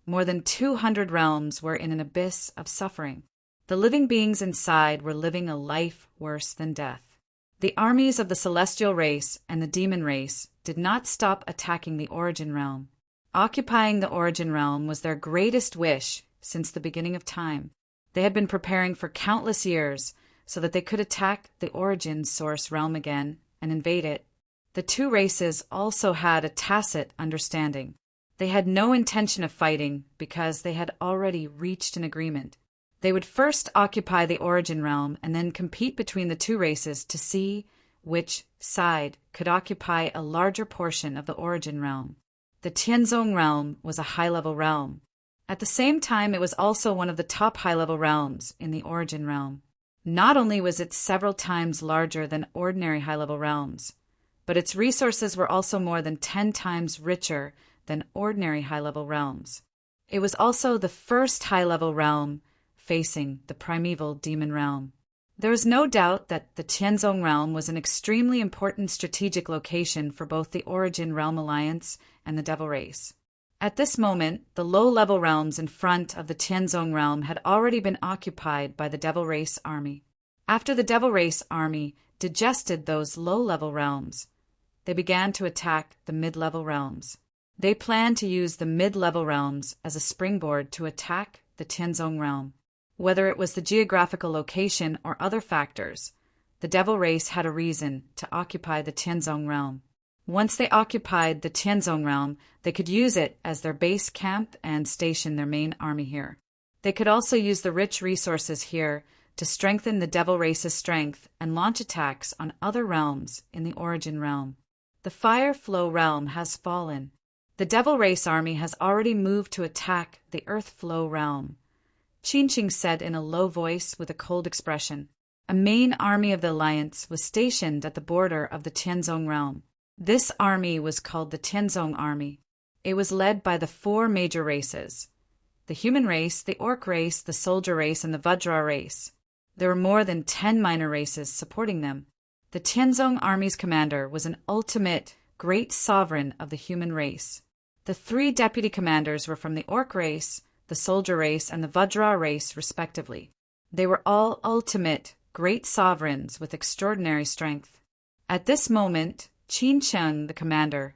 more than 200 realms were in an abyss of suffering. The living beings inside were living a life worse than death. The armies of the Celestial Race and the Demon Race did not stop attacking the Origin Realm. Occupying the Origin Realm was their greatest wish since the beginning of time. They had been preparing for countless years so that they could attack the Origin Source Realm again and invade it. The two races also had a tacit understanding. They had no intention of fighting because they had already reached an agreement. They would first occupy the Origin Realm and then compete between the two races to see which side could occupy a larger portion of the Origin Realm. The Tianzong Realm was a high-level realm. At the same time, it was also one of the top high-level realms in the Origin Realm. Not only was it several times larger than ordinary high-level realms, but its resources were also more than 10 times richer than ordinary high-level realms. It was also the first high-level realm facing the primeval demon realm. There is no doubt that the Tianzong Realm was an extremely important strategic location for both the Origin Realm Alliance and the Devil Race. At this moment, the low-level realms in front of the Tianzong Realm had already been occupied by the Devil Race army. After the Devil Race army digested those low-level realms, they began to attack the mid-level realms. They planned to use the mid-level realms as a springboard to attack the Tianzong Realm. Whether it was the geographical location or other factors, the Devil Race had a reason to occupy the Tianzong Realm. Once they occupied the Tianzong Realm, they could use it as their base camp and station their main army here. They could also use the rich resources here to strengthen the Devil Race's strength and launch attacks on other realms in the Origin Realm. The Fire Flow Realm has fallen. The Devil Race army has already moved to attack the Earth Flow Realm. Qingqing said in a low voice with a cold expression. A main army of the Alliance was stationed at the border of the Tianzong Realm. This army was called the Tianzong Army. It was led by the 4 major races: the human race, the orc race, the soldier race, and the Vajra race. There were more than 10 minor races supporting them. The Tianzong Army's commander was an ultimate great sovereign of the human race. The 3 deputy commanders were from the orc race, the soldier race, and the Vajra race, respectively. They were all ultimate, great sovereigns with extraordinary strength. At this moment, Qin Cheng, the commander,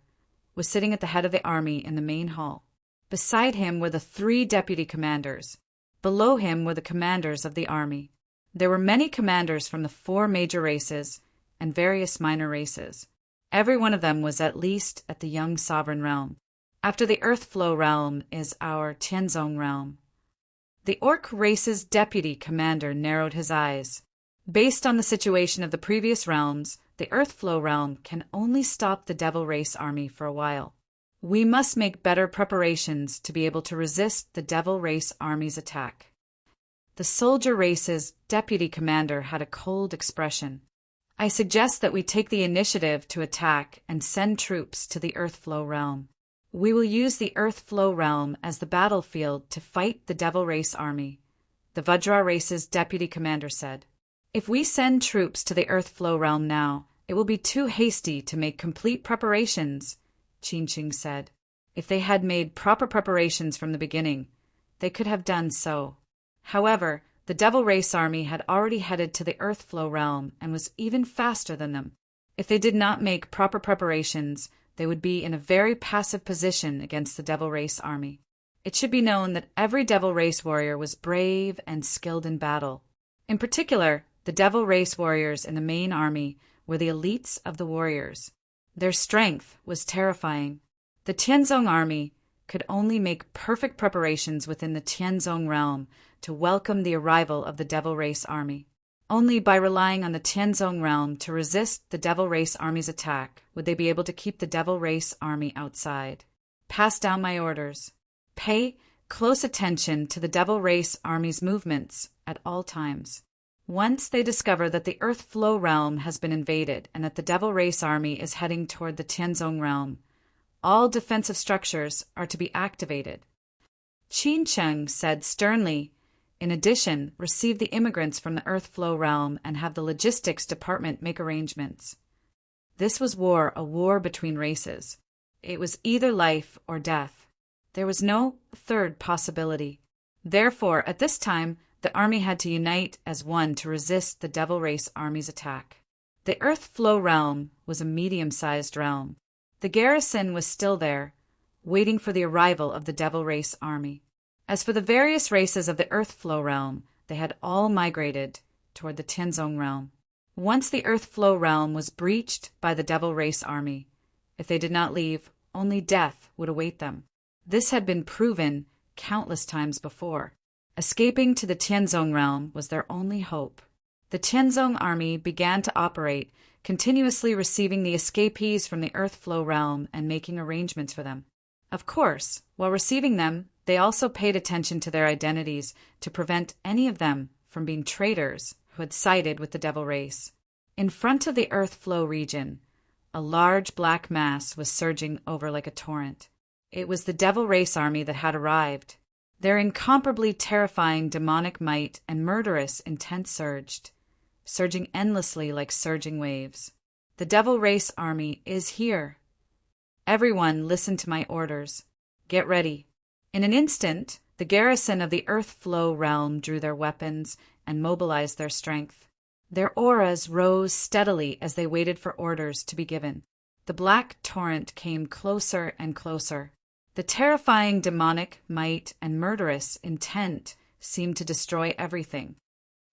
was sitting at the head of the army in the main hall. Beside him were the 3 deputy commanders. Below him were the commanders of the army. There were many commanders from the 4 major races and various minor races. Every one of them was at least at the young sovereign realm. After the Earth Flow realm is our Tianzong realm. The orc race's deputy commander narrowed his eyes. Based on the situation of the previous realms, the Earth Flow realm can only stop the Devil Race army for a while. We must make better preparations to be able to resist the Devil Race army's attack. The soldier race's deputy commander had a cold expression. I suggest that we take the initiative to attack and send troops to the Earth Flow realm. We will use the Earth Flow realm as the battlefield to fight the Devil Race army, the Vajra race's deputy commander said. If we send troops to the Earth Flow realm now, it will be too hasty to make complete preparations, Qingqing said. If they had made proper preparations from the beginning, they could have done so. However, the Devil Race army had already headed to the Earth Flow realm and was even faster than them. If they did not make proper preparations, they would be in a very passive position against the Devil Race army. It should be known that every Devil Race warrior was brave and skilled in battle. In particular, the Devil Race warriors in the main army were the elites of the warriors. Their strength was terrifying. The Tianzong army could only make perfect preparations within the Tianzong realm to welcome the arrival of the Devil Race army. Only by relying on the Tianzong realm to resist the Devil Race army's attack would they be able to keep the Devil Race army outside. Pass down my orders. Pay close attention to the Devil Race army's movements at all times. Once they discover that the Earth Flow realm has been invaded and that the Devil Race army is heading toward the Tianzong realm, all defensive structures are to be activated. Qin Cheng said sternly, in addition, receive the immigrants from the Earth Flow realm and have the logistics department make arrangements. This was war, a war between races. It was either life or death. There was no third possibility. Therefore, at this time, the army had to unite as one to resist the Devil Race army's attack. The Earth Flow realm was a medium-sized realm. The garrison was still there, waiting for the arrival of the Devil Race army. As for the various races of the Earth Flow realm, they had all migrated toward the Tianzong realm. Once the Earth Flow realm was breached by the Devil Race army, if they did not leave, only death would await them. This had been proven countless times before. Escaping to the Tianzong realm was their only hope. The Tianzong army began to operate, continuously receiving the escapees from the Earth Flow realm and making arrangements for them. Of course, while receiving them, they also paid attention to their identities to prevent any of them from being traitors who had sided with the Devil Race. In front of the Earth Flow region, a large black mass was surging over like a torrent. It was the Devil Race army that had arrived. Their incomparably terrifying demonic might and murderous intent surging endlessly like surging waves. The Devil Race army is here. Everyone listen to my orders. Get ready. In an instant, the garrison of the Earth Flow realm drew their weapons and mobilized their strength. Their auras rose steadily as they waited for orders to be given. The black torrent came closer and closer. The terrifying demonic might and murderous intent seemed to destroy everything.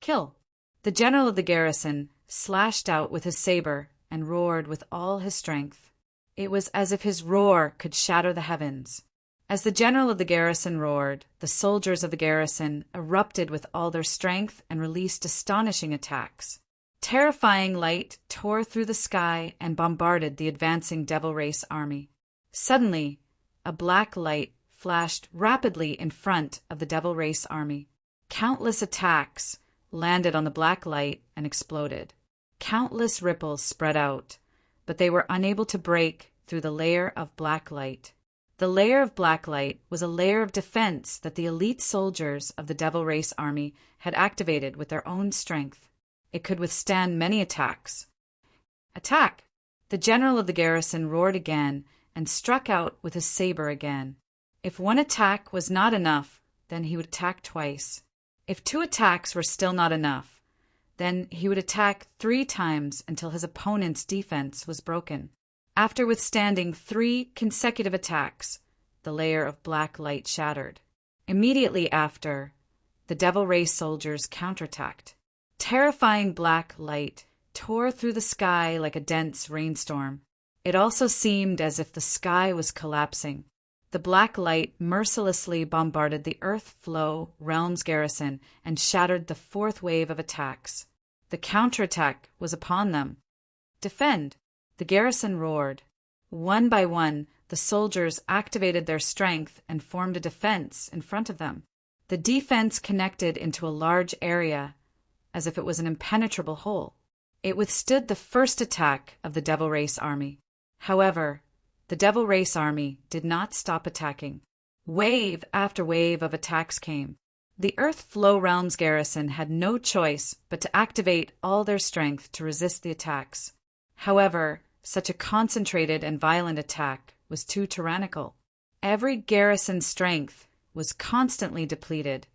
Kill! The general of the garrison slashed out with his saber and roared with all his strength. It was as if his roar could shatter the heavens. As the general of the garrison roared, the soldiers of the garrison erupted with all their strength and released astonishing attacks. Terrifying light tore through the sky and bombarded the advancing Devil Race army. Suddenly, a black light flashed rapidly in front of the Devil Race army. Countless attacks landed on the black light and exploded. Countless ripples spread out, but they were unable to break through the layer of black light. The layer of black light was a layer of defense that the elite soldiers of the Devil Race army had activated with their own strength. It could withstand many attacks. Attack! The general of the garrison roared again and struck out with his saber again. If one attack was not enough, then he would attack twice. If 2 attacks were still not enough, then he would attack 3 times until his opponent's defense was broken. After withstanding 3 consecutive attacks, the layer of black light shattered. Immediately after, the Devil Race soldiers counterattacked. Terrifying black light tore through the sky like a dense rainstorm. It also seemed as if the sky was collapsing. The black light mercilessly bombarded the Earth Flow realm's garrison and shattered the 4th wave of attacks. The counterattack was upon them. Defend! The garrison roared. One by one, the soldiers activated their strength and formed a defense in front of them. The defense connected into a large area, as if it was an impenetrable hole. It withstood the first attack of the Devil Race army. However, the Devil Race army did not stop attacking. Wave after wave of attacks came. The Earth Flow realm's garrison had no choice but to activate all their strength to resist the attacks. However, such a concentrated and violent attack was too tyrannical. Every garrison's strength was constantly depleted,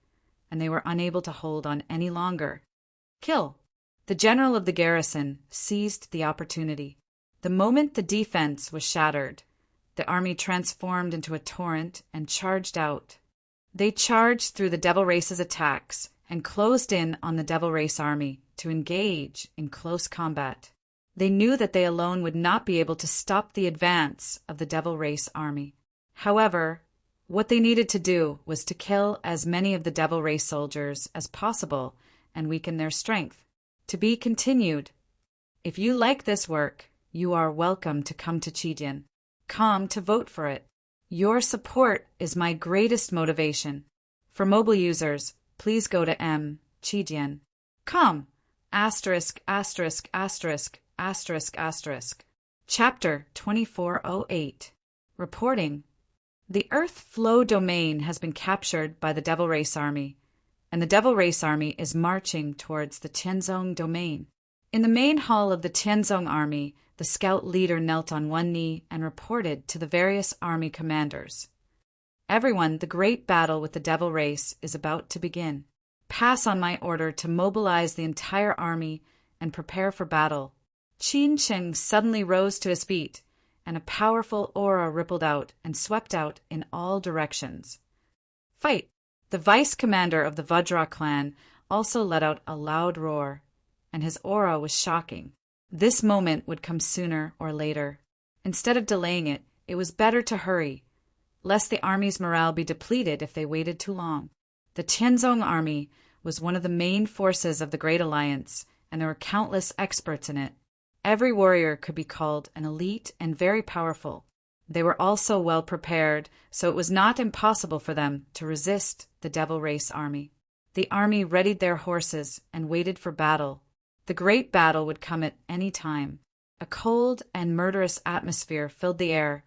and they were unable to hold on any longer. Kill! The general of the garrison seized the opportunity. The moment the defense was shattered, the army transformed into a torrent and charged out. They charged through the Devil Race's attacks and closed in on the Devil Race army to engage in close combat. They knew that they alone would not be able to stop the advance of the Devil Race army. However, what they needed to do was to kill as many of the Devil Race soldiers as possible and weaken their strength. To be continued. If you like this work, you are welcome to come to Chidian. Come to vote for it. Your support is my greatest motivation. For mobile users, please go to Chidian. Come! Asterisk, asterisk, asterisk, asterisk, asterisk. Chapter 2408. Reporting. The Earth Flow domain has been captured by the Devil Race army, and the Devil Race army is marching towards the Tianzong domain. In the main hall of the Tianzong army, the scout leader knelt on one knee and reported to the various army commanders. Everyone, the great battle with the Devil Race is about to begin. Pass on my order to mobilize the entire army and prepare for battle. Qin Sheng suddenly rose to his feet, and a powerful aura rippled out and swept out in all directions. Fight! The vice commander of the Vajra clan also let out a loud roar, and his aura was shocking. This moment would come sooner or later. Instead of delaying it, it was better to hurry, lest the army's morale be depleted if they waited too long. The Tianzong army was one of the main forces of the Great Alliance, and there were countless experts in it. Every warrior could be called an elite and very powerful. They were also well prepared, so it was not impossible for them to resist the Devil Race army. The army readied their horses and waited for battle. The great battle would come at any time. A cold and murderous atmosphere filled the air,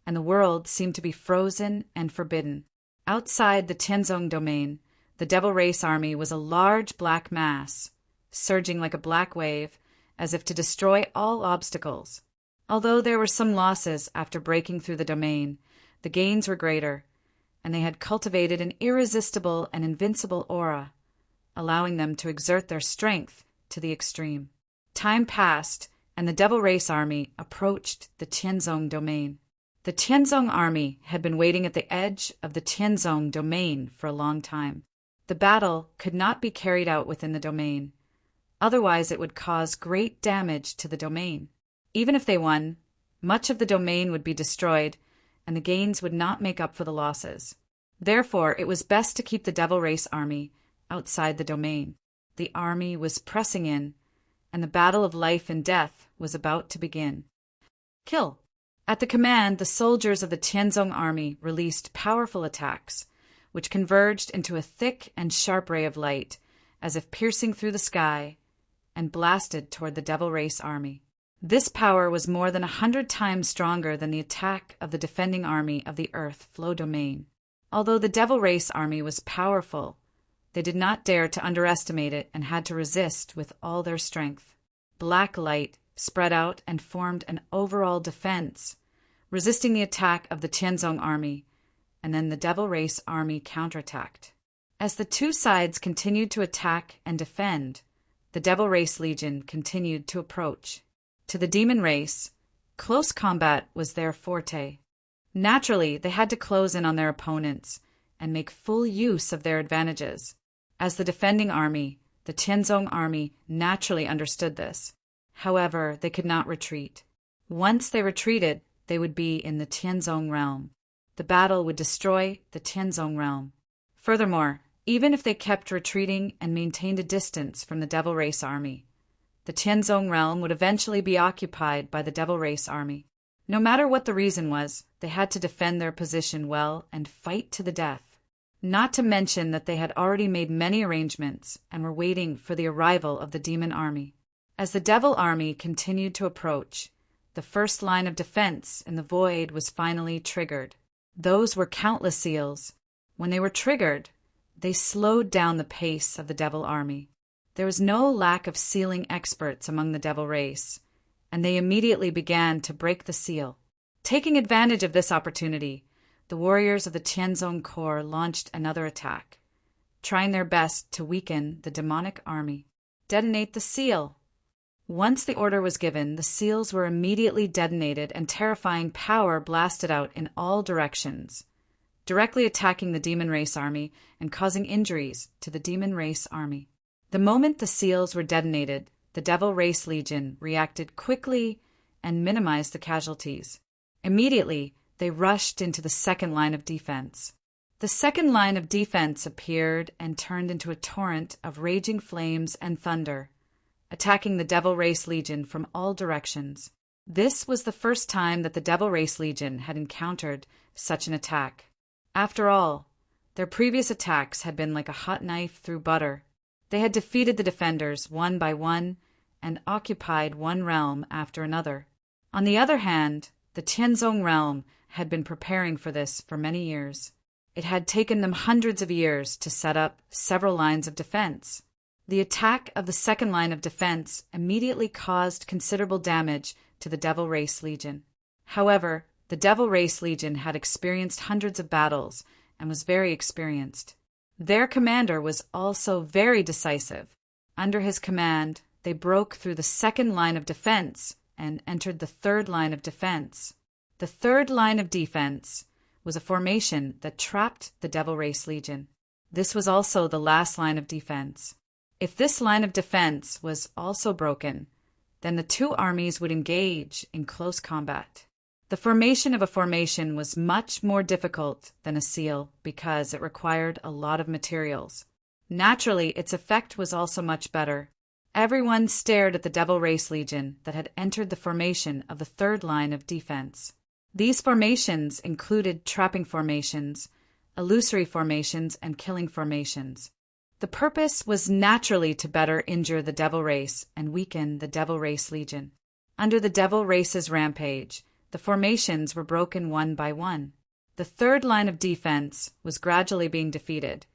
and the world seemed to be frozen and forbidden. Outside the Tianzong domain, the Devil Race army was a large black mass, surging like a black wave, as if to destroy all obstacles. Although there were some losses after breaking through the domain, the gains were greater, and they had cultivated an irresistible and invincible aura, allowing them to exert their strength to the extreme. Time passed, and the Devil Race army approached the Tianzong domain. The Tianzong army had been waiting at the edge of the Tianzong domain for a long time. The battle could not be carried out within the domain. Otherwise, it would cause great damage to the domain. Even if they won, much of the domain would be destroyed, and the gains would not make up for the losses. Therefore, it was best to keep the Devil Race army outside the domain. The army was pressing in, and the battle of life and death was about to begin. Kill! At the command, the soldiers of the Tianzong army released powerful attacks, which converged into a thick and sharp ray of light, as if piercing through the sky, and blasted toward the Devil Race army. This power was more than 100 times stronger than the attack of the defending army of the Earth Flow domain. Although the Devil Race army was powerful, they did not dare to underestimate it and had to resist with all their strength. Black light spread out and formed an overall defense, resisting the attack of the Tianzong army, and then the Devil Race army counterattacked. As the two sides continued to attack and defend, the Devil Race Legion continued to approach. To the Demon Race, close combat was their forte. Naturally, they had to close in on their opponents and make full use of their advantages. As the defending army, the Tianzong army naturally understood this. However, they could not retreat. Once they retreated, they would be in the Tianzong realm. The battle would destroy the Tianzong realm. Furthermore, even if they kept retreating and maintained a distance from the Devil Race army, the Tianzong realm would eventually be occupied by the Devil Race army. No matter what the reason was, they had to defend their position well and fight to the death. Not to mention that they had already made many arrangements and were waiting for the arrival of the demon army. As the Devil army continued to approach, the first line of defense in the void was finally triggered. Those were countless seals. When they were triggered, they slowed down the pace of the Devil army. There was no lack of sealing experts among the Devil Race, and they immediately began to break the seal. Taking advantage of this opportunity, the warriors of the Tianzong Corps launched another attack, trying their best to weaken the demonic army. Detonate the seal. Once the order was given, the seals were immediately detonated and terrifying power blasted out in all directions, directly attacking the demon race army and causing injuries to the demon race army. The moment the seals were detonated, the Devil Race Legion reacted quickly and minimized the casualties. Immediately, they rushed into the second line of defense. The second line of defense appeared and turned into a torrent of raging flames and thunder, attacking the Devil Race Legion from all directions. This was the first time that the Devil Race Legion had encountered such an attack. After all, their previous attacks had been like a hot knife through butter. They had defeated the defenders one by one and occupied one realm after another. On the other hand, the Tianzong realm had been preparing for this for many years. It had taken them hundreds of years to set up several lines of defense. The attack of the second line of defense immediately caused considerable damage to the Devil Race Legion. However, the Devil Race Legion had experienced hundreds of battles and was very experienced. Their commander was also very decisive. Under his command, they broke through the second line of defense and entered the third line of defense. The third line of defense was a formation that trapped the Devil Race Legion. This was also the last line of defense. If this line of defense was also broken, then the two armies would engage in close combat. The formation of a formation was much more difficult than a seal because it required a lot of materials. Naturally, its effect was also much better. Everyone stared at the Devil Race Legion that had entered the formation of the third line of defense. These formations included trapping formations, illusory formations, and killing formations. The purpose was naturally to better injure the Devil Race and weaken the Devil Race Legion. Under the Devil Race's rampage, the formations were broken one by one. The third line of defense was gradually being defeated,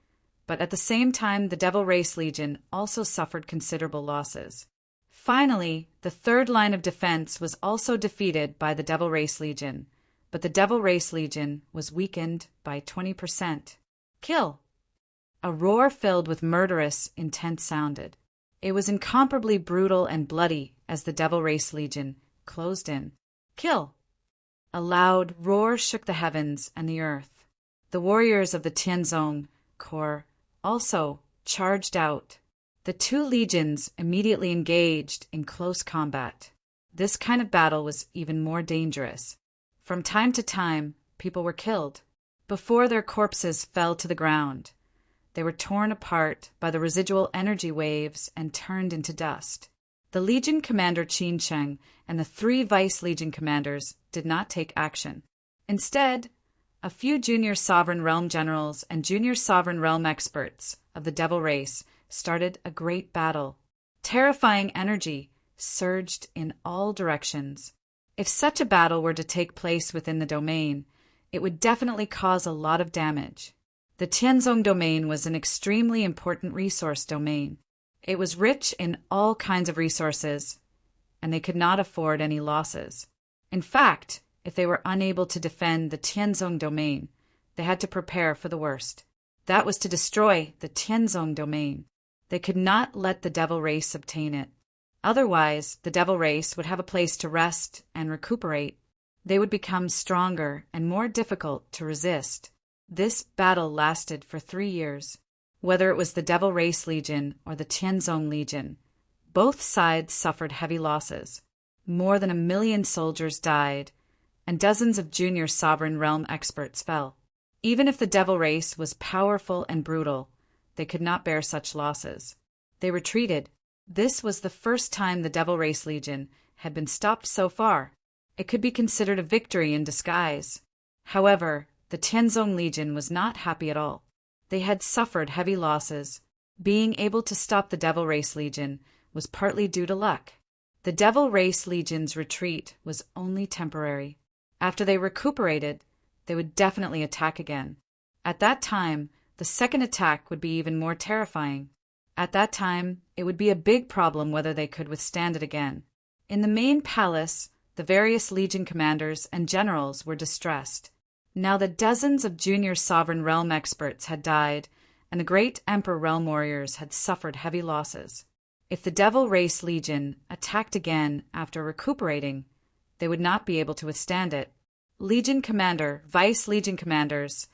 but at the same time the Devil Race Legion also suffered considerable losses. Finally, the third line of defense was also defeated by the Devil Race Legion, but the Devil Race Legion was weakened by 20%. Kill! A roar filled with murderous intent sounded. It was incomparably brutal and bloody as the Devil Race Legion closed in. Kill! A loud roar shook the heavens and the earth. The warriors of the Tianzong Corps also charged out. The two legions immediately engaged in close combat. This kind of battle was even more dangerous. From time to time, people were killed. Before their corpses fell to the ground, they were torn apart by the residual energy waves and turned into dust. The Legion Commander Qin Sheng and the 3 Vice Legion Commanders did not take action. Instead, a few junior Sovereign Realm generals and junior Sovereign Realm experts of the Devil Race started a great battle. Terrifying energy surged in all directions. If such a battle were to take place within the domain, it would definitely cause a lot of damage. The Tianzong domain was an extremely important resource domain. It was rich in all kinds of resources, and they could not afford any losses. In fact, if they were unable to defend the Tianzong domain, they had to prepare for the worst. That was to destroy the Tianzong domain. They could not let the Devil Race obtain it. Otherwise, the Devil Race would have a place to rest and recuperate. They would become stronger and more difficult to resist. This battle lasted for 3 years. Whether it was the Devil Race Legion or the Tianzong Legion, both sides suffered heavy losses. More than 1 million soldiers died, and dozens of junior Sovereign Realm experts fell. Even if the Devil Race was powerful and brutal, they could not bear such losses. They retreated. This was the first time the Devil Race Legion had been stopped so far. It could be considered a victory in disguise. However, the Tianzong Legion was not happy at all. They had suffered heavy losses. Being able to stop the Devil Race Legion was partly due to luck. The Devil Race Legion's retreat was only temporary. After they recuperated, they would definitely attack again. At that time, the second attack would be even more terrifying. At that time, it would be a big problem whether they could withstand it again. In the main palace, the various Legion commanders and generals were distressed. Now that dozens of junior Sovereign Realm experts had died, and the great Emperor Realm warriors had suffered heavy losses. If the Devil Race Legion attacked again after recuperating, they would not be able to withstand it. Legion Commander, Vice Legion Commanders,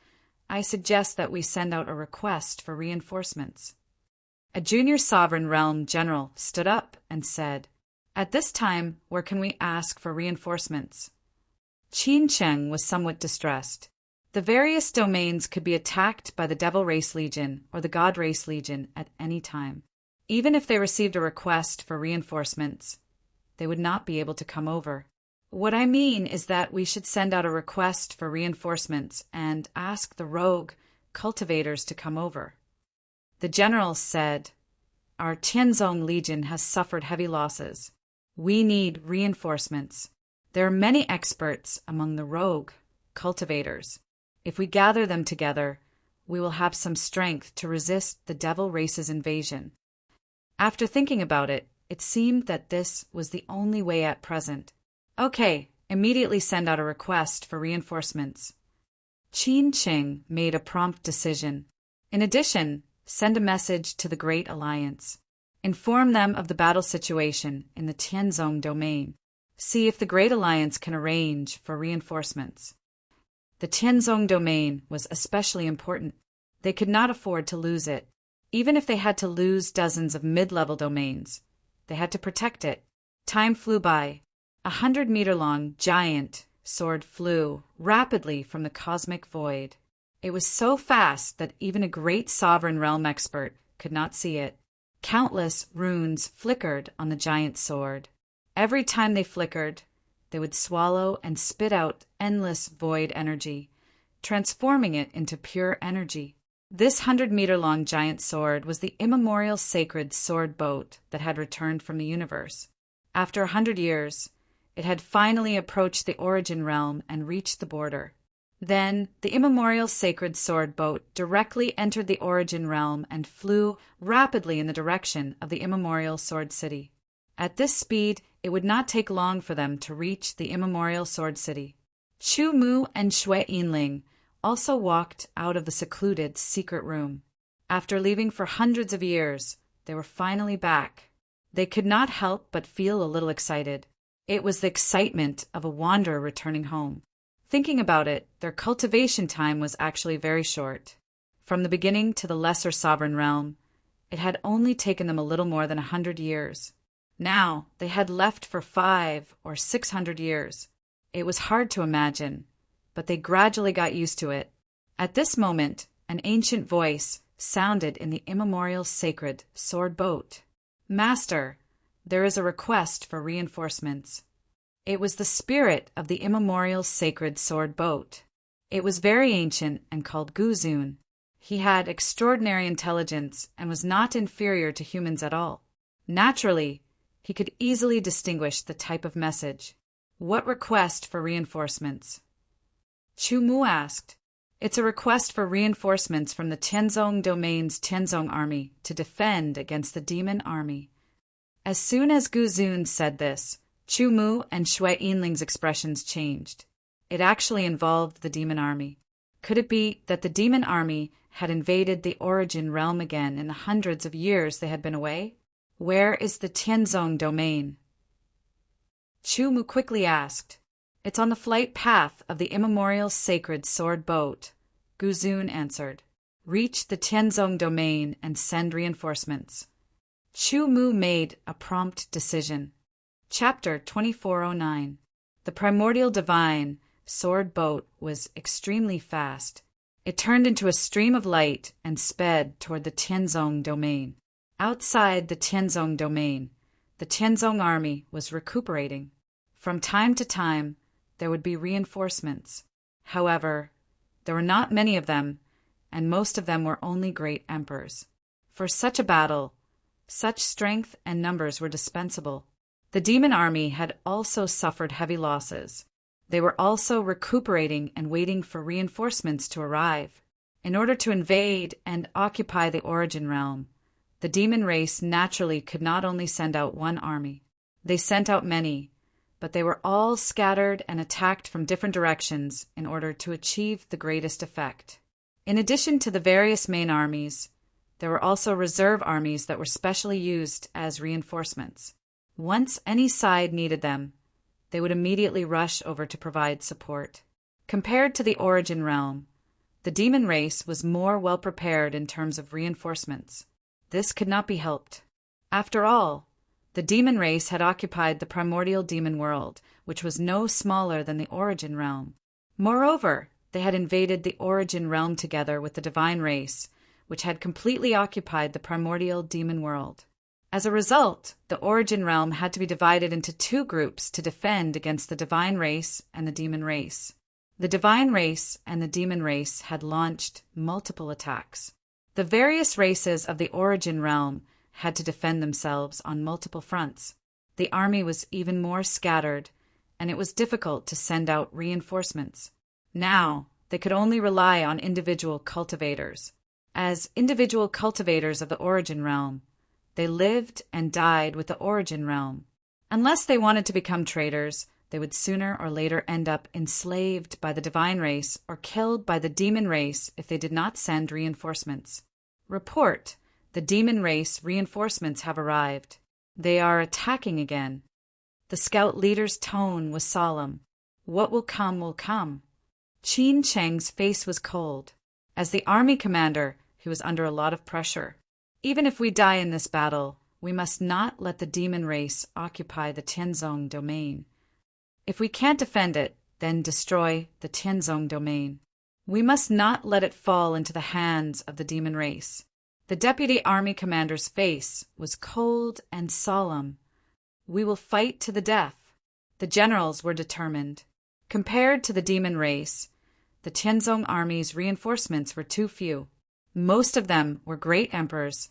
I suggest that we send out a request for reinforcements. A junior sovereign realm general stood up and said, "At this time, where can we ask for reinforcements?" Qin Cheng was somewhat distressed. The various domains could be attacked by the Devil Race Legion or the God Race Legion at any time. Even if they received a request for reinforcements, they would not be able to come over. What I mean is that we should send out a request for reinforcements and ask the rogue cultivators to come over. The general said, "Our Tianzong Legion has suffered heavy losses. We need reinforcements. There are many experts among the rogue cultivators. If we gather them together, we will have some strength to resist the Devil Race's invasion." After thinking about it, it seemed that this was the only way at present. Okay, immediately send out a request for reinforcements. Qin Cheng made a prompt decision. In addition, send a message to the Great Alliance. Inform them of the battle situation in the Tianzong domain. See if the Great Alliance can arrange for reinforcements. The Tianzong domain was especially important. They could not afford to lose it. Even if they had to lose dozens of mid-level domains, they had to protect it. Time flew by. 100-meter-long giant sword flew rapidly from the cosmic void. It was so fast that even a great sovereign realm expert could not see it. Countless runes flickered on the giant sword. Every time they flickered, they would swallow and spit out endless void energy, transforming it into pure energy. This 100-meter-long giant sword was the immemorial sacred sword boat that had returned from the universe. After 100 years, it had finally approached the origin realm and reached the border. Then, the immemorial sacred sword boat directly entered the origin realm and flew rapidly in the direction of the immemorial sword city. At this speed, it would not take long for them to reach the immemorial sword city. Chu Mu and Xue Yinling also walked out of the secluded secret room. After leaving for hundreds of years, they were finally back. They could not help but feel a little excited. It was the excitement of a wanderer returning home. Thinking about it, their cultivation time was actually very short. From the beginning to the lesser sovereign realm, it had only taken them a little more than 100 years. Now, they had left for 500 or 600 years. It was hard to imagine, but they gradually got used to it. At this moment, an ancient voice sounded in the immemorial sacred sword boat. "Master, there is a request for reinforcements." It was the spirit of the immemorial sacred sword boat. It was very ancient and called Guzun. He had extraordinary intelligence and was not inferior to humans at all. Naturally, he could easily distinguish the type of message. "What request for reinforcements?" Chu Mu asked. "It's a request for reinforcements from the Tianzong domain's Tianzong army to defend against the demon army." As soon as Guzun said this, Chu Mu and Xue Yinling's expressions changed. It actually involved the demon army. Could it be that the demon army had invaded the origin realm again in the hundreds of years they had been away? Where is the Tianzong domain? Chu Mu quickly asked. "It's on the flight path of the immemorial sacred sword boat," Guzun answered. "Reach the Tianzong domain and send reinforcements." Chu Mu made a prompt decision. Chapter 2409. The primordial divine sword boat was extremely fast. It turned into a stream of light and sped toward the Tianzong domain. Outside the Tianzong domain, the Tianzong army was recuperating. From time to time, there would be reinforcements. However, there were not many of them, and most of them were only great emperors. For such a battle, such strength and numbers were dispensable. The demon army had also suffered heavy losses. They were also recuperating and waiting for reinforcements to arrive. In order to invade and occupy the origin realm, the demon race naturally could not only send out one army. They sent out many, but they were all scattered and attacked from different directions in order to achieve the greatest effect. In addition to the various main armies, There were also reserve armies that were specially used as reinforcements. Once any side needed them, they would immediately rush over to provide support. Compared to the origin realm, the demon race was more well prepared in terms of reinforcements. This could not be helped. After all, the demon race had occupied the primordial demon world, which was no smaller than the origin realm. Moreover, they had invaded the origin realm together with the divine race, which had completely occupied the primordial demon world. As a result, the origin realm had to be divided into two groups to defend against the divine race and the demon race. The divine race and the demon race had launched multiple attacks. The various races of the origin realm had to defend themselves on multiple fronts. The army was even more scattered, and it was difficult to send out reinforcements. Now, they could only rely on individual cultivators. As individual cultivators of the origin realm, they lived and died with the origin realm. Unless they wanted to become traitors, they would sooner or later end up enslaved by the divine race or killed by the demon race if they did not send reinforcements. Report: the demon race reinforcements have arrived. They are attacking again. The scout leader's tone was solemn. What will come will come. Qin Cheng's face was cold. As the army commander, he was under a lot of pressure. Even if we die in this battle, we must not let the demon race occupy the Tianzong domain. If we can't defend it, then destroy the Tianzong domain. We must not let it fall into the hands of the demon race. The deputy army commander's face was cold and solemn. We will fight to the death. The generals were determined. Compared to the demon race, the Tianzong army's reinforcements were too few. Most of them were great emperors,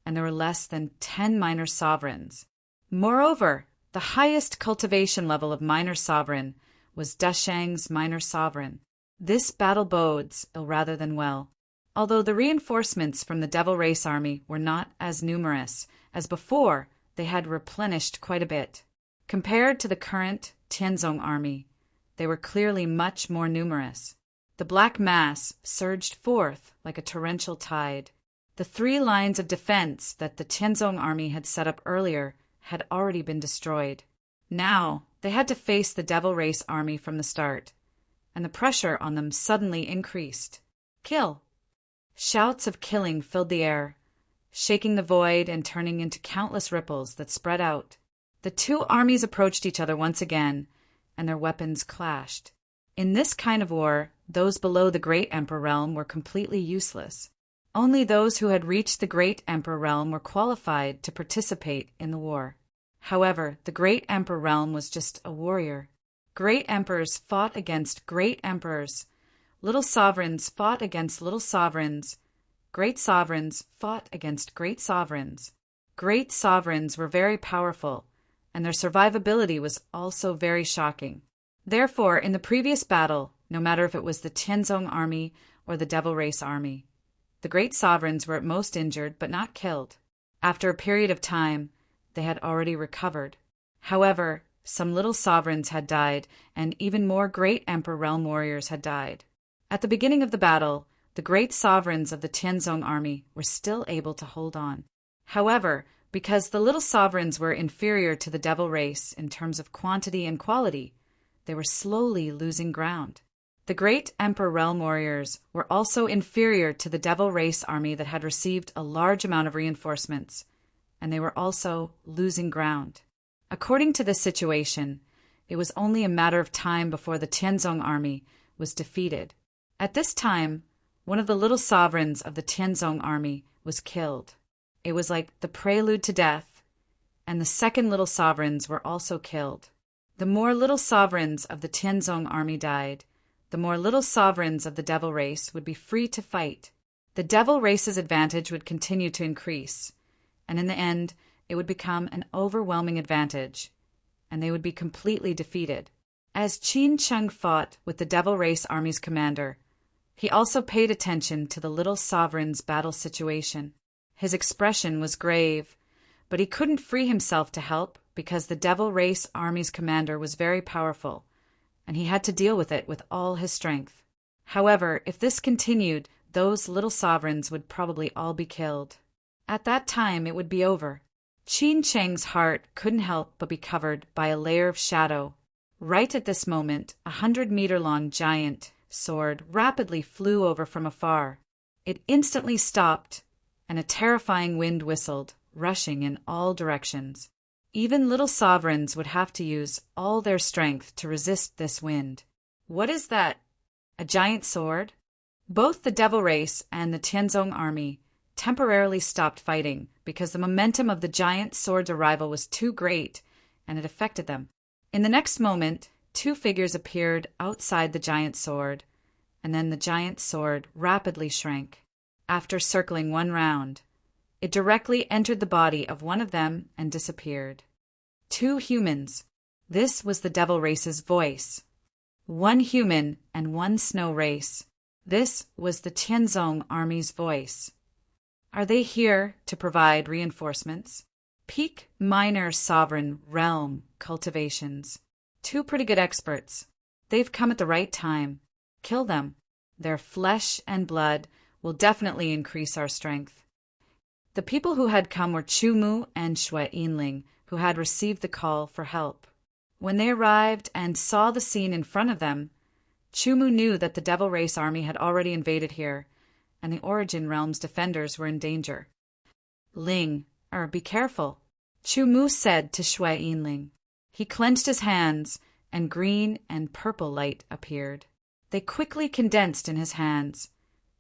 and there were less than 10 minor sovereigns. Moreover, the highest cultivation level of minor sovereign was Dashang's minor sovereign. This battle bodes ill rather than well. Although the reinforcements from the Devil Race army were not as numerous as before, they had replenished quite a bit. Compared to the current Tianzong army, they were clearly much more numerous. The black mass surged forth like a torrential tide. The 3 lines of defense that the Tianzong army had set up earlier had already been destroyed. Now they had to face the Devil Race army from the start, and the pressure on them suddenly increased. Kill! Shouts of killing filled the air, shaking the void and turning into countless ripples that spread out. The 2 armies approached each other once again, and their weapons clashed. In this kind of war, those below the Great Emperor realm were completely useless. Only those who had reached the Great Emperor realm were qualified to participate in the war. However, the Great Emperor realm was just a warrior. Great emperors fought against great emperors. Little sovereigns fought against little sovereigns. Great sovereigns fought against great sovereigns. Great sovereigns were very powerful, and their survivability was also very shocking. Therefore, in the previous battle, no matter if it was the Tianzong army or the Devil Race army, the great sovereigns were at most injured but not killed. After a period of time, they had already recovered. However, some little sovereigns had died, and even more great Emperor realm warriors had died. At the beginning of the battle, the great sovereigns of the Tianzong army were still able to hold on. However, because the little sovereigns were inferior to the Devil Race in terms of quantity and quality, they were slowly losing ground. The great Emperor realm warriors were also inferior to the Devil Race army that had received a large amount of reinforcements, and they were also losing ground. According to this situation, it was only a matter of time before the Tianzong army was defeated. At this time, one of the little sovereigns of the Tianzong army was killed. It was like the prelude to death, and the second little sovereigns were also killed. The more little sovereigns of the Tianzong army died, the more little sovereigns of the Devil Race would be free to fight. The Devil Race's advantage would continue to increase, and in the end, it would become an overwhelming advantage, and they would be completely defeated. As Qin Cheng fought with the Devil Race army's commander, he also paid attention to the little sovereign's battle situation. His expression was grave, but he couldn't free himself to help because the Devil Race army's commander was very powerful, and he had to deal with it with all his strength. However, if this continued, those little sovereigns would probably all be killed. At that time it would be over. Qin Cheng's heart couldn't help but be covered by a layer of shadow. Right at this moment, 100-meter-long giant sword rapidly flew over from afar. It instantly stopped, and a terrifying wind whistled, rushing in all directions. Even little sovereigns would have to use all their strength to resist this wind. What is that? A giant sword? Both the Devil Race and the Tianzong army temporarily stopped fighting because the momentum of the giant sword's arrival was too great, and it affected them. In the next moment, two figures appeared outside the giant sword, and then the giant sword rapidly shrank. After circling one round, it directly entered the body of one of them and disappeared. Two humans. This was the Devil Race's voice. One human and one snow race. This was the Tianzong army's voice. Are they here to provide reinforcements? Peak minor sovereign realm cultivations. Two pretty good experts. They've come at the right time. Kill them. Their flesh and blood will definitely increase our strength. The people who had come were Chu Mu and Xue Yinling, who had received the call for help. When they arrived and saw the scene in front of them, Chu Mu knew that the Devil Race army had already invaded here, and the Origin Realm's defenders were in danger. Be careful, Chu Mu said to Xue Yinling. He clenched his hands, and green and purple light appeared. They quickly condensed in his hands,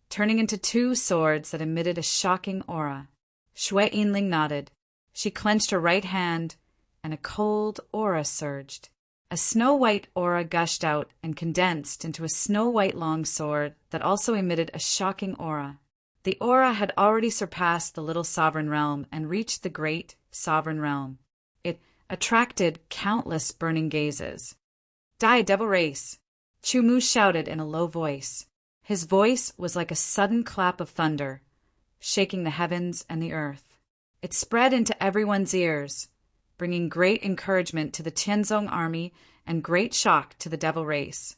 turning into two swords that emitted a shocking aura. Xue Yinling nodded. She clenched her right hand, and a cold aura surged. A snow-white aura gushed out and condensed into a snow-white long sword that also emitted a shocking aura. The aura had already surpassed the little sovereign realm and reached the great sovereign realm. It attracted countless burning gazes. Die, Devil Race! Chu Mu shouted in a low voice. His voice was like a sudden clap of thunder, shaking the heavens and the earth. It spread into everyone's ears, bringing great encouragement to the Tianzong army and great shock to the Devil Race.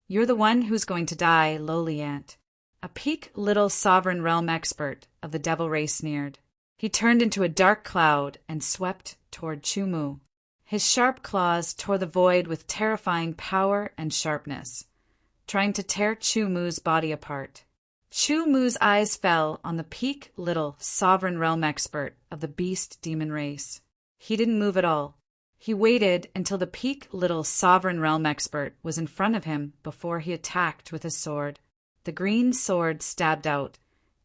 You're the one who's going to die, lowly ant. A peak little sovereign realm expert of the Devil Race sneered. He turned into a dark cloud and swept toward Chu Mu. His sharp claws tore the void with terrifying power and sharpness, trying to tear Chu Mu's body apart. Chu Mu's eyes fell on the peak little sovereign realm expert of the beast demon race. He didn't move at all. He waited until the peak little sovereign realm expert was in front of him before he attacked with his sword. The green sword stabbed out,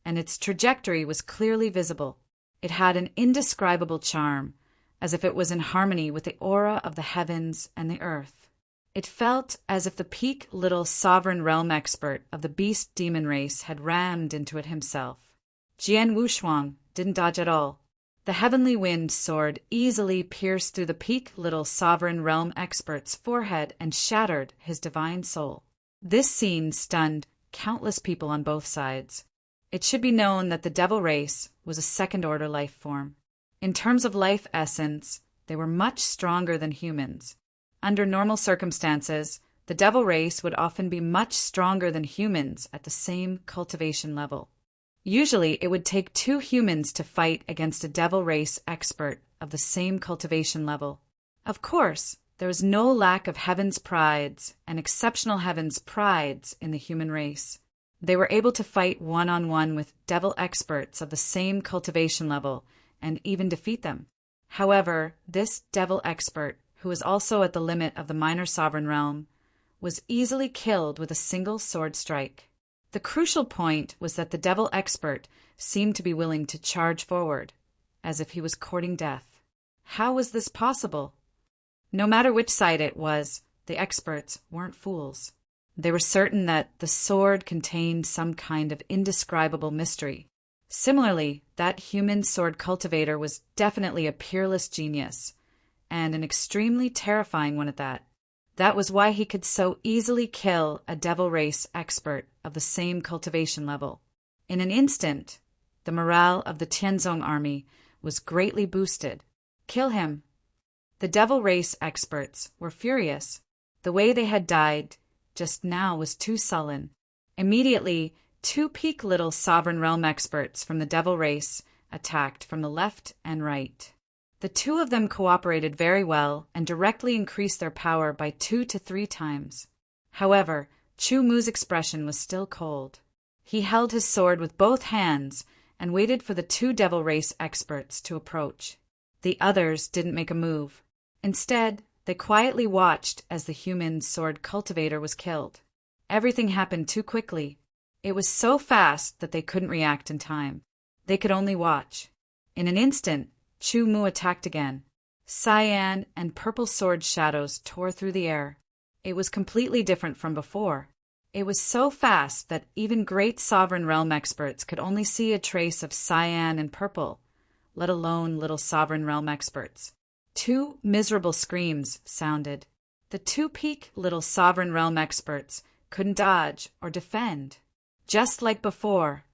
and its trajectory was clearly visible. It had an indescribable charm, as if it was in harmony with the aura of the heavens and the earth. It felt as if the peak little sovereign realm expert of the beast demon race had rammed into it himself. Jian Wushuang didn't dodge at all. The heavenly wind sword easily pierced through the peak little sovereign realm expert's forehead and shattered his divine soul. This scene stunned countless people on both sides. It should be known that the Devil Race was a second-order life form. In terms of life essence, they were much stronger than humans. Under normal circumstances, the Devil Race would often be much stronger than humans at the same cultivation level. Usually, it would take two humans to fight against a Devil Race expert of the same cultivation level. Of course, there was no lack of heaven's prides and exceptional heaven's prides in the human race. They were able to fight one-on-one with devil experts of the same cultivation level and even defeat them. However, this devil expert, who was also at the limit of the minor sovereign realm, was easily killed with a single sword strike. The crucial point was that the devil expert seemed to be willing to charge forward, as if he was courting death. How was this possible? No matter which side it was, the experts weren't fools. They were certain that the sword contained some kind of indescribable mystery. Similarly, that human sword cultivator was definitely a peerless genius, and an extremely terrifying one at that. That was why he could so easily kill a Devil Race expert of the same cultivation level. In an instant, the morale of the Tianzong army was greatly boosted. Kill him. The Devil Race experts were furious. The way they had died just now was too sullen. Immediately, Two peak little sovereign realm experts from the devil race attacked from the left and right. The two of them cooperated very well and directly increased their power by 2 to 3 times. However, Chu Mu's expression was still cold. He held his sword with both hands and waited for the two devil race experts to approach. The others didn't make a move. Instead, they quietly watched as the human sword cultivator was killed. Everything happened too quickly. It was so fast that they couldn't react in time. They could only watch. In an instant, Chu Mu attacked again. Cyan and purple sword shadows tore through the air. It was completely different from before. It was so fast that even great sovereign realm experts could only see a trace of cyan and purple, let alone little sovereign realm experts. 2 miserable screams sounded. The 2 peak little sovereign realm experts couldn't dodge or defend. Just like before,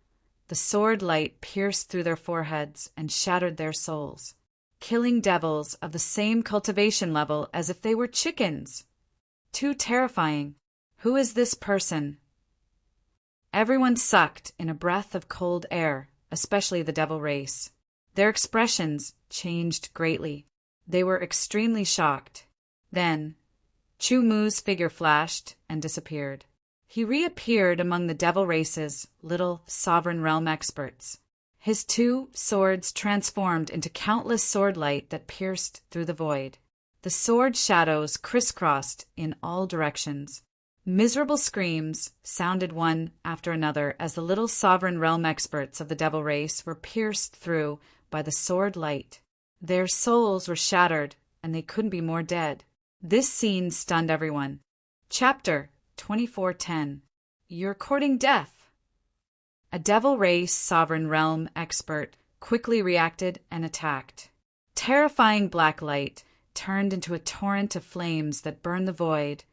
the sword light pierced through their foreheads and shattered their souls, killing devils of the same cultivation level as if they were chickens. Too terrifying. Who is this person? Everyone sucked in a breath of cold air, especially the devil race. Their expressions changed greatly. They were extremely shocked. Then, Chu Mu's figure flashed and disappeared. He reappeared among the devil race's little sovereign realm experts. His 2 swords transformed into countless sword light that pierced through the void. The sword shadows crisscrossed in all directions. Miserable screams sounded one after another as the little sovereign realm experts of the devil race were pierced through by the sword light. Their souls were shattered, and they couldn't be more dead. This scene stunned everyone. Chapter 24:10. You're courting death. A devil race sovereign realm expert quickly reacted and attacked. Terrifying black light turned into a torrent of flames that burned the void,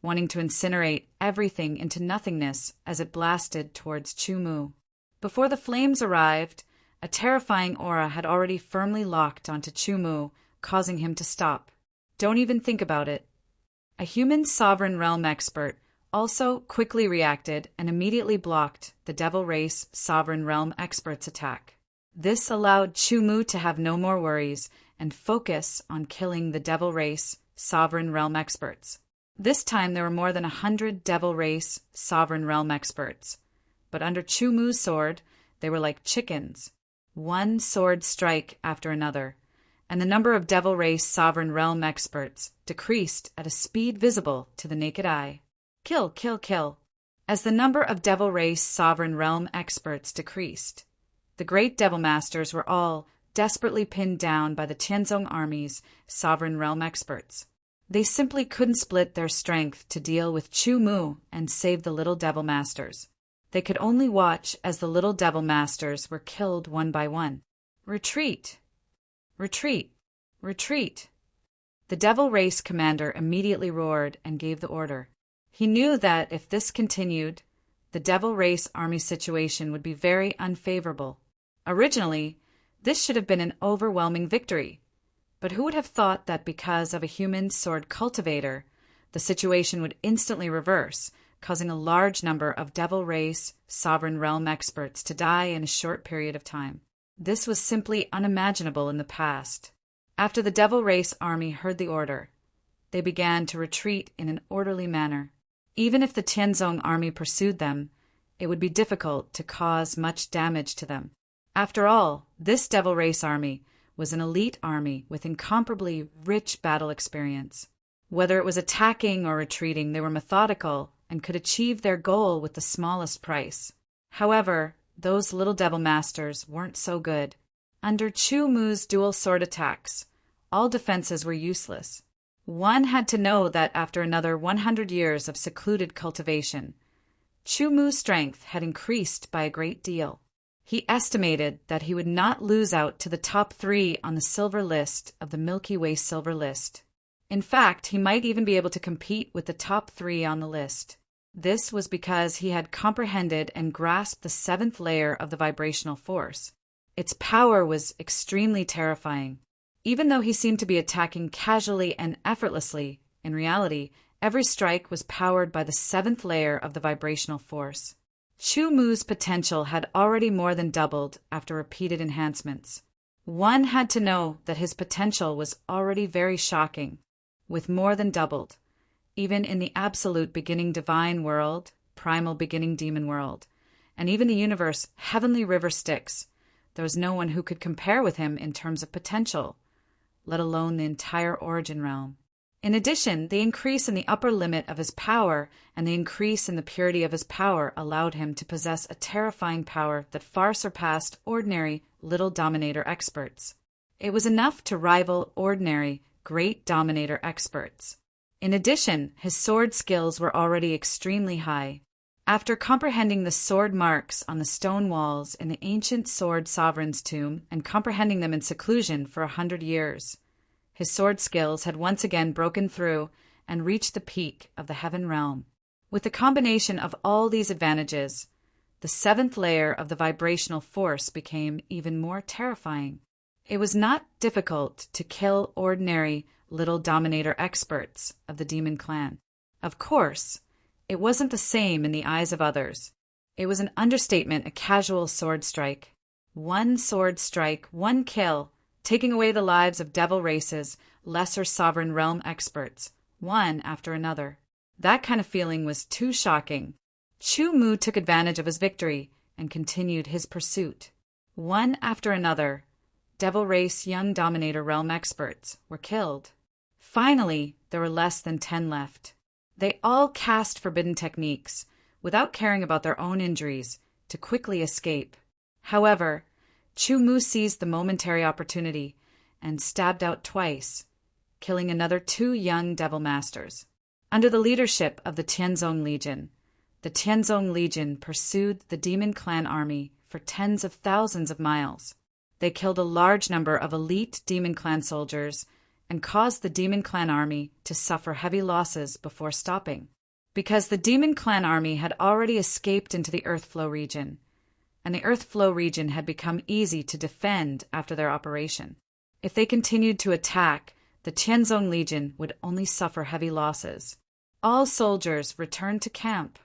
wanting to incinerate everything into nothingness as it blasted towards Chu Mu. Before the flames arrived, a terrifying aura had already firmly locked onto Chu Mu, causing him to stop. Don't even think about it. A human sovereign realm expert also quickly reacted and immediately blocked the devil race sovereign realm expert's attack. This allowed Chu Mu to have no more worries and focus on killing the devil race sovereign realm experts. This time there were more than 100 devil race sovereign realm experts, but under Chu Mu's sword they were like chickens, one sword strike after another, and the number of devil race sovereign realm experts decreased at a speed visible to the naked eye. Kill, kill, kill. As the number of devil race sovereign realm experts decreased, the great devil masters were all desperately pinned down by the Tianzong army's sovereign realm experts. They simply couldn't split their strength to deal with Chu Mu and save the little devil masters. They could only watch as the little devil masters were killed one by one. Retreat! Retreat! Retreat! The devil race commander immediately roared and gave the order. He knew that if this continued, the devil race army situation would be very unfavorable. Originally, this should have been an overwhelming victory. But who would have thought that because of a human sword cultivator, the situation would instantly reverse, causing a large number of devil race sovereign realm experts to die in a short period of time. This was simply unimaginable in the past. After the devil race army heard the order, they began to retreat in an orderly manner. Even if the Tianzong army pursued them, it would be difficult to cause much damage to them. After all, this devil race army was an elite army with incomparably rich battle experience. Whether it was attacking or retreating, they were methodical and could achieve their goal with the smallest price. However, those little devil masters weren't so good. Under Chu Mu's dual sword attacks, all defenses were useless. One had to know that after another 100 years of secluded cultivation, Chu Mu's strength had increased by a great deal. He estimated that he would not lose out to the top 3 on the silver list of the Milky Way silver list. In fact, he might even be able to compete with the top 3 on the list. This was because he had comprehended and grasped the 7th layer of the vibrational force. Its power was extremely terrifying. Even though he seemed to be attacking casually and effortlessly, in reality, every strike was powered by the 7th layer of the vibrational force. Chu Mu's potential had already more than doubled after repeated enhancements. One had to know that his potential was already very shocking, with more than doubled. Even in the absolute beginning divine world, primal beginning demon world, and even the universe heavenly river Styx, there was no one who could compare with him in terms of potential, let alone the entire origin realm. In addition, the increase in the upper limit of his power and the increase in the purity of his power allowed him to possess a terrifying power that far surpassed ordinary little dominator experts. It was enough to rival ordinary great dominator experts. In addition, his sword skills were already extremely high. After comprehending the sword marks on the stone walls in the ancient sword sovereign's tomb and comprehending them in seclusion for 100 years, his sword skills had once again broken through and reached the peak of the heaven realm. With the combination of all these advantages, the seventh layer of the vibrational force became even more terrifying. It was not difficult to kill ordinary little dominator experts of the demon clan. Of course, it wasn't the same in the eyes of others. It was an understatement, a casual sword strike. One sword strike, one kill, taking away the lives of devil races, lesser sovereign realm experts, one after another. That kind of feeling was too shocking. Chu Mu took advantage of his victory and continued his pursuit. One after another, devil race young dominator realm experts were killed. Finally, there were less than 10 left. They all cast forbidden techniques, without caring about their own injuries, to quickly escape. However, Chu Mu seized the momentary opportunity and stabbed out twice, killing another 2 young devil masters. Under the leadership of the Tianzong Legion, the Tianzong Legion pursued the demon clan army for tens of thousands of miles. They killed a large number of elite demon clan soldiers and caused the demon clan army to suffer heavy losses before stopping. Because the demon clan army had already escaped into the Earth Flow region, and the Earth Flow region had become easy to defend after their operation. If they continued to attack, the Tianzong Legion would only suffer heavy losses. All soldiers returned to camp.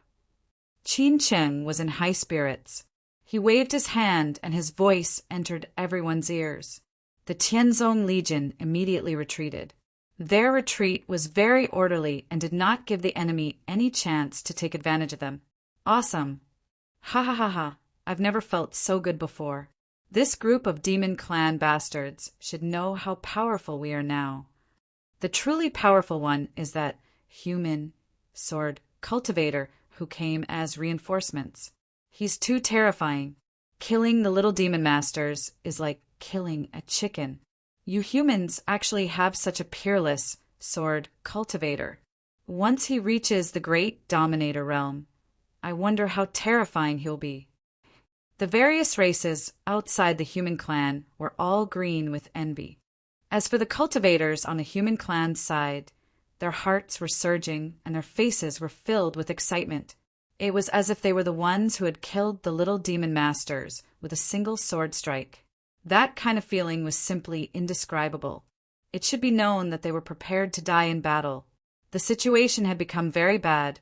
Qin Cheng was in high spirits. He waved his hand and his voice entered everyone's ears. The Tianzong Legion immediately retreated. Their retreat was very orderly and did not give the enemy any chance to take advantage of them. Awesome. Ha ha ha ha. I've never felt so good before. This group of demon clan bastards should know how powerful we are now. The truly powerful one is that human sword cultivator who came as reinforcements. He's too terrifying. Killing the little demon masters is like killing a chicken. You humans actually have such a peerless sword cultivator. Once he reaches the great dominator realm, I wonder how terrifying he'll be. The various races outside the human clan were all green with envy. As for the cultivators on the human clan's side, their hearts were surging and their faces were filled with excitement. It was as if they were the ones who had killed the little demon masters with a single sword strike. That kind of feeling was simply indescribable. It should be known that they were prepared to die in battle. The situation had become very bad,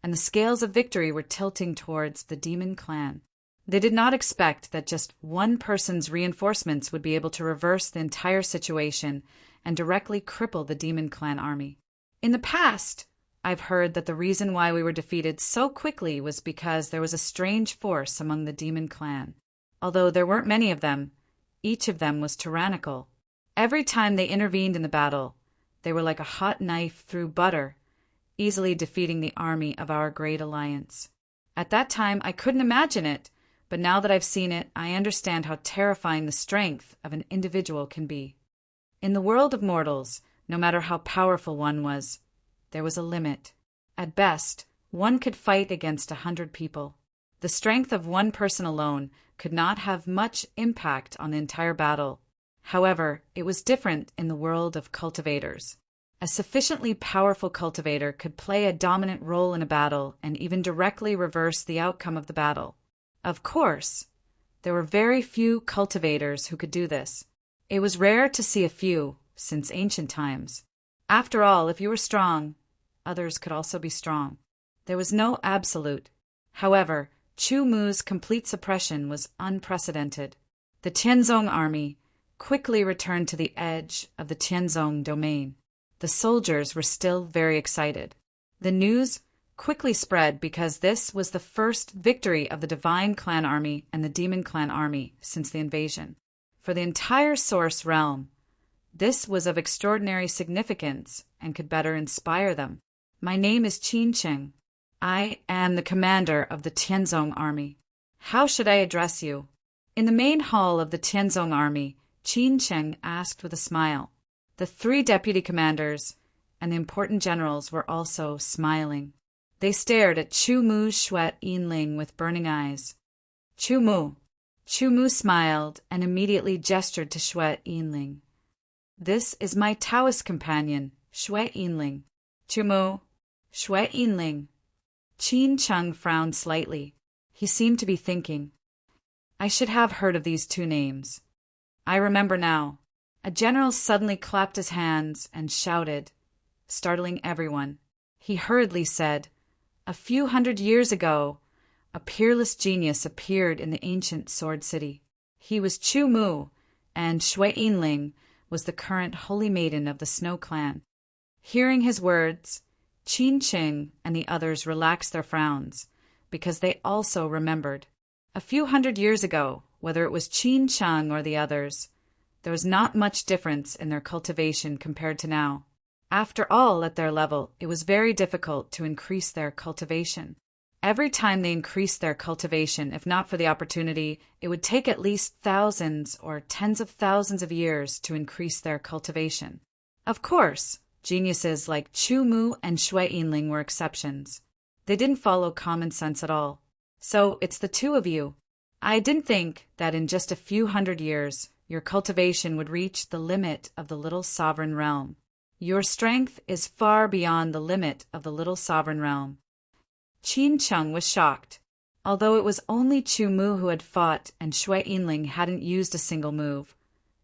and the scales of victory were tilting towards the demon clan. They did not expect that just one person's reinforcements would be able to reverse the entire situation and directly cripple the demon clan army. In the past, I've heard that the reason why we were defeated so quickly was because there was a strange force among the demon clan. Although there weren't many of them, each of them was tyrannical. Every time they intervened in the battle, they were like a hot knife through butter, easily defeating the army of our great alliance. At that time, I couldn't imagine it, but now that I've seen it, I understand how terrifying the strength of an individual can be. In the world of mortals, no matter how powerful one was, there was a limit. At best, one could fight against 100 people. The strength of one person alone could not have much impact on the entire battle. However, it was different in the world of cultivators. A sufficiently powerful cultivator could play a dominant role in a battle and even directly reverse the outcome of the battle. Of course, there were very few cultivators who could do this. It was rare to see a few since ancient times. After all, if you were strong, others could also be strong. There was no absolute. However, Chu Mu's complete suppression was unprecedented. The Tianzong army quickly returned to the edge of the Tianzong domain. The soldiers were still very excited. The news quickly spread because this was the first victory of the Divine Clan Army and the Demon Clan Army since the invasion. For the entire Source realm, this was of extraordinary significance and could better inspire them. My name is Qin Cheng. I am the commander of the Tianzong army. How should I address you? In the main hall of the Tianzong army, Qin Cheng asked with a smile. The 3 deputy commanders and the important generals were also smiling. They stared at Chu Mu's Xue Yinling with burning eyes. Chu Mu. Chu Mu smiled and immediately gestured to Xue Yinling. This is my Taoist companion, Xue Yinling. Chu Mu. Xue Yinling. Qin Cheng frowned slightly. He seemed to be thinking. I should have heard of these 2 names. I remember now. A general suddenly clapped his hands and shouted, startling everyone. He hurriedly said, "A few hundred years ago, a peerless genius appeared in the ancient Sword City. He was Chu Mu, and Xue Yinling was the current holy maiden of the Snow Clan." Hearing his words, Qin Cheng and the others relaxed their frowns, because they also remembered. A few hundred years ago, whether it was Qin Cheng or the others, there was not much difference in their cultivation compared to now. After all, at their level, it was very difficult to increase their cultivation. Every time they increased their cultivation, if not for the opportunity, it would take at least thousands or tens of thousands of years to increase their cultivation. Of course, geniuses like Chu Mu and Xue Yinling were exceptions. They didn't follow common sense at all. So it's the 2 of you. I didn't think that in just a few hundred years, your cultivation would reach the limit of the little sovereign realm. Your strength is far beyond the limit of the little sovereign realm. Qin Cheng was shocked. Although it was only Chu Mu who had fought and Xue Yinling hadn't used a single move,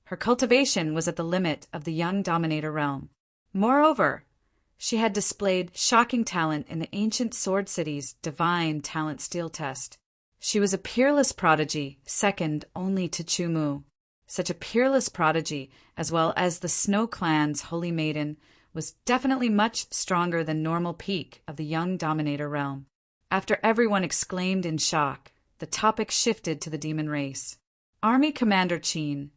her cultivation was at the limit of the young dominator realm. Moreover, she had displayed shocking talent in the ancient Sword City's divine talent steel test. She was a peerless prodigy, second only to Chu Mu. Such a peerless prodigy, as well as the Snow Clan's holy maiden, was definitely much stronger than normal peak of the young dominator realm. After everyone exclaimed in shock, the topic shifted to the demon race. Army Commander Qin,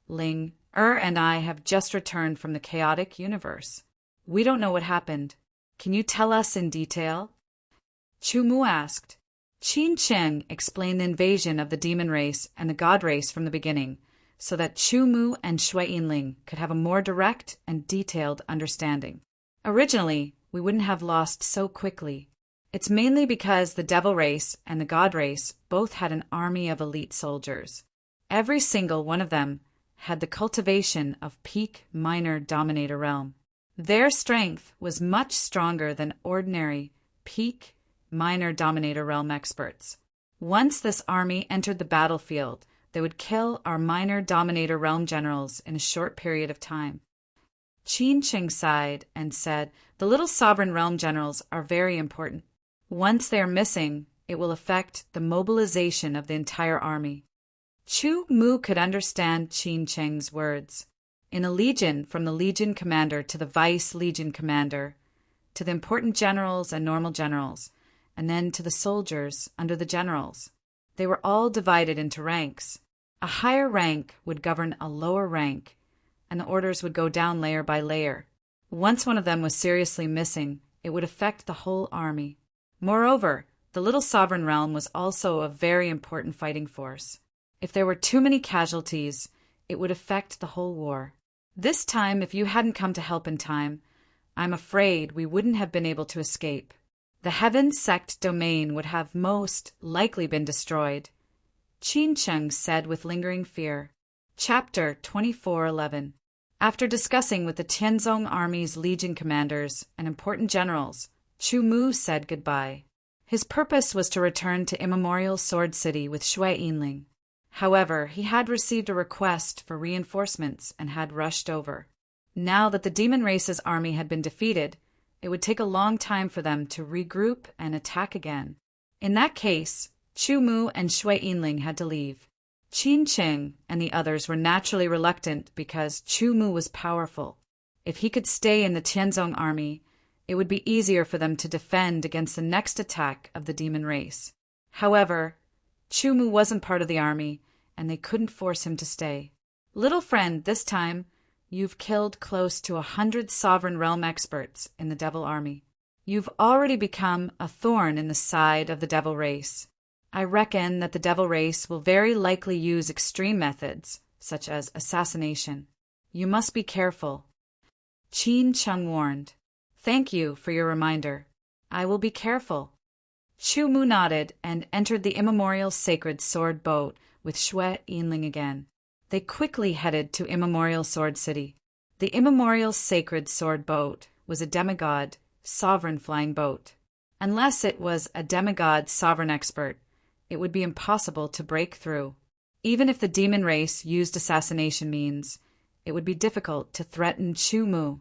Ling, and I have just returned from the chaotic universe. We don't know what happened. Can you tell us in detail? Chu Mu asked. Qin Cheng explained the invasion of the demon race and the god race from the beginning, so that Chu Mu and Xue Yinling could have a more direct and detailed understanding. Originally, we wouldn't have lost so quickly. It's mainly because the devil race and the god race both had an army of elite soldiers. Every single one of them had the cultivation of peak minor dominator realm. Their strength was much stronger than ordinary peak minor dominator realm experts. Once this army entered the battlefield, they would kill our minor dominator realm generals in a short period of time. Qin Cheng sighed and said, "The little sovereign realm generals are very important. Once they are missing, it will affect the mobilization of the entire army." Chu Mu could understand Qin Cheng's words. In a legion, from the legion commander to the vice legion commander, to the important generals and normal generals, and then to the soldiers under the generals, they were all divided into ranks. A higher rank would govern a lower rank, and the orders would go down layer by layer. Once one of them was seriously missing, it would affect the whole army. Moreover, the little sovereign realm was also a very important fighting force. If there were too many casualties, it would affect the whole war. This time, if you hadn't come to help in time, I'm afraid we wouldn't have been able to escape. The Heaven Sect domain would have most likely been destroyed. Qin Cheng said with lingering fear. Chapter 24:11. After discussing with the Tianzong Army's legion commanders and important generals, Chu Mu said goodbye. His purpose was to return to Immemorial Sword City with Xue Yinling. However, he had received a request for reinforcements and had rushed over. Now that the demon race's army had been defeated, it would take a long time for them to regroup and attack again. In that case, Chu Mu and Shui Yinling had to leave. Qin Qing and the others were naturally reluctant because Chu Mu was powerful. If he could stay in the Tianzong army, it would be easier for them to defend against the next attack of the demon race. However, Chu Mu wasn't part of the army, and they couldn't force him to stay. Little friend, this time, you've killed close to 100 sovereign realm experts in the devil army. You've already become a thorn in the side of the devil race. I reckon that the devil race will very likely use extreme methods, such as assassination. You must be careful. Qin Cheng warned. Thank you for your reminder. I will be careful. Chu Mu nodded and entered the immemorial sacred sword boat with Shui Yinling again. They quickly headed to Immemorial Sword City. The immemorial sacred sword boat was a demigod, sovereign flying boat. Unless it was a demigod sovereign expert, it would be impossible to break through. Even if the demon race used assassination means, it would be difficult to threaten Chu Mu.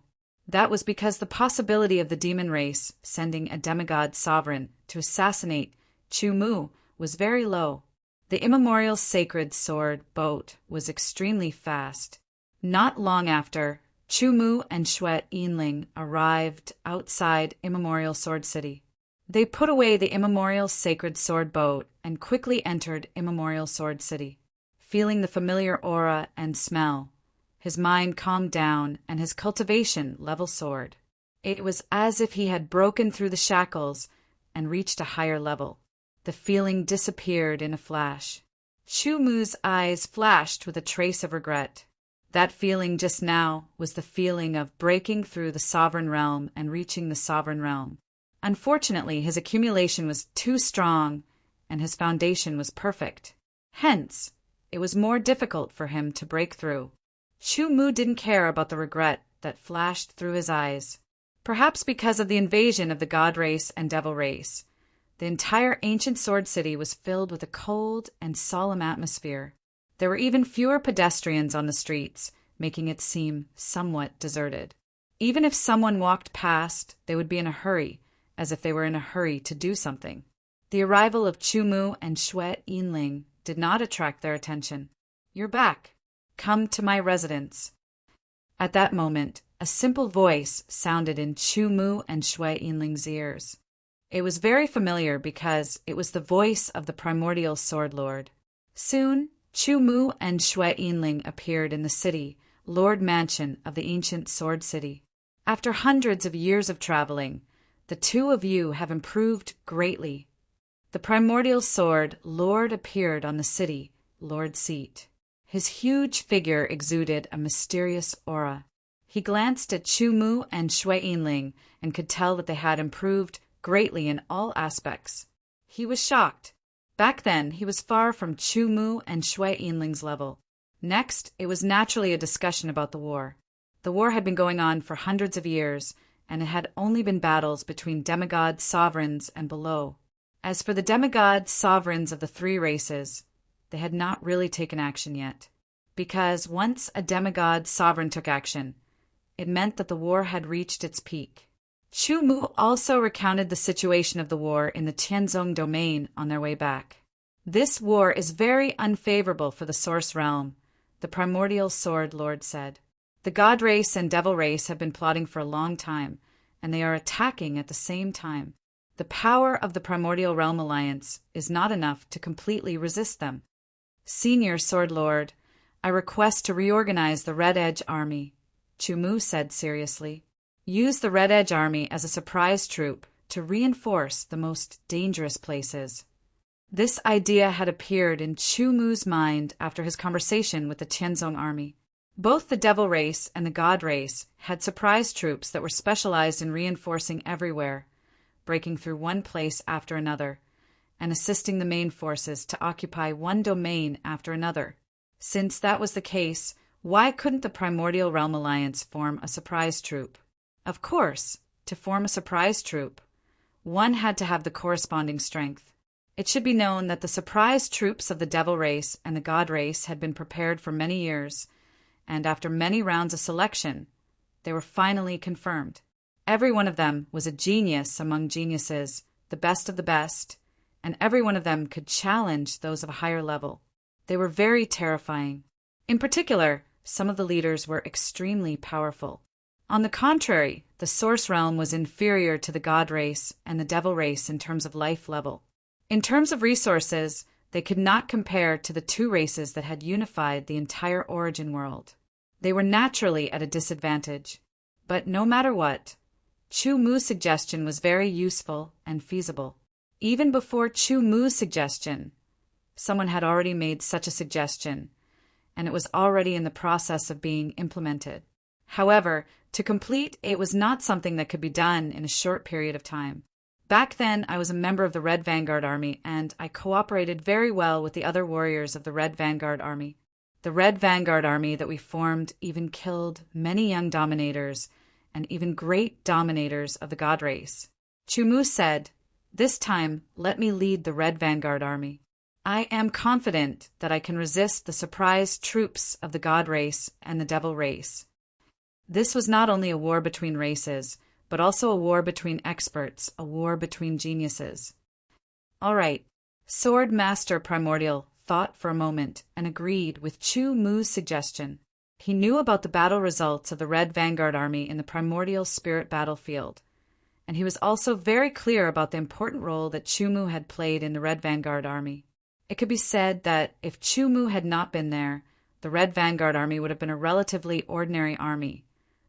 That was because the possibility of the demon race sending a demigod sovereign to assassinate Chu Mu was very low. The immemorial sacred sword boat was extremely fast. Not long after, Chu Mu and Shui Yinling arrived outside Immemorial Sword City. They put away the immemorial sacred sword boat and quickly entered Immemorial Sword City. Feeling the familiar aura and smell, his mind calmed down and his cultivation level soared. It was as if he had broken through the shackles and reached a higher level. The feeling disappeared in a flash. Chu Mu's eyes flashed with a trace of regret. That feeling just now was the feeling of breaking through the sovereign realm and reaching the sovereign realm. Unfortunately, his accumulation was too strong and his foundation was perfect. Hence, it was more difficult for him to break through. Chu Mu didn't care about the regret that flashed through his eyes. Perhaps because of the invasion of the god race and devil race, the entire ancient sword city was filled with a cold and solemn atmosphere. There were even fewer pedestrians on the streets, making it seem somewhat deserted. Even if someone walked past, they would be in a hurry, as if they were in a hurry to do something. The arrival of Chu Mu and Shui Yinling did not attract their attention. "You're back. Come to my residence." At that moment, a simple voice sounded in Chu Mu and Shui Yinling's ears. It was very familiar because it was the voice of the primordial sword lord. Soon, Chu Mu and Shui Yinling appeared in the city, lord mansion of the ancient sword city. After hundreds of years of traveling, the two of you have improved greatly. The primordial sword lord appeared on the city, lord seat. His huge figure exuded a mysterious aura. He glanced at Chu Mu and Shui Yinling and could tell that they had improved greatly in all aspects. He was shocked. Back then, he was far from Chu Mu and Shui Yinling's level. Next, it was naturally a discussion about the war. The war had been going on for hundreds of years, and it had only been battles between demigod sovereigns and below. As for the demigod sovereigns of the three races, they had not really taken action yet. Because once a demigod sovereign took action, it meant that the war had reached its peak. Chu Mu also recounted the situation of the war in the Tianzong domain on their way back. "This war is very unfavorable for the Source Realm," the primordial sword lord said. "The god race and devil race have been plotting for a long time, and they are attacking at the same time. The power of the primordial realm alliance is not enough to completely resist them. Senior sword lord, I request to reorganize the Red Edge army," Chu Mu said seriously. "Use the Red Edge army as a surprise troop to reinforce the most dangerous places." This idea had appeared in Chu Mu's mind after his conversation with the Tianzong army. Both the devil race and the god race had surprise troops that were specialized in reinforcing everywhere, breaking through one place after another, and assisting the main forces to occupy one domain after another. Since that was the case, why couldn't the Primordial Realm Alliance form a surprise troop? Of course, to form a surprise troop, one had to have the corresponding strength. It should be known that the surprise troops of the devil race and the god race had been prepared for many years, and after many rounds of selection, they were finally confirmed. Every one of them was a genius among geniuses, the best of the best, and every one of them could challenge those of a higher level. They were very terrifying. In particular, some of the leaders were extremely powerful. On the contrary, the Source Realm was inferior to the God race and the Devil race in terms of life level. In terms of resources, they could not compare to the two races that had unified the entire origin world. They were naturally at a disadvantage. But no matter what, Chu Mu's suggestion was very useful and feasible. Even before Chu Mu's suggestion, someone had already made such a suggestion, and it was already in the process of being implemented. However, to complete, it was not something that could be done in a short period of time. Back then, I was a member of the Red Vanguard Army, and I cooperated very well with the other warriors of the Red Vanguard Army. The Red Vanguard Army that we formed even killed many young dominators and even great dominators of the God race. Chu Mu said, "This time, let me lead the Red Vanguard Army. I am confident that I can resist the surprise troops of the God race and the Devil race." This was not only a war between races, but also a war between experts, a war between geniuses. All right, Sword Master Primordial thought for a moment and agreed with Chu Mu's suggestion. He knew about the battle results of the Red Vanguard Army in the primordial spirit battlefield, and he was also very clear about the important role that Chu Mu had played in the Red Vanguard Army. It could be said that if Chu Mu had not been there, the Red Vanguard Army would have been a relatively ordinary army.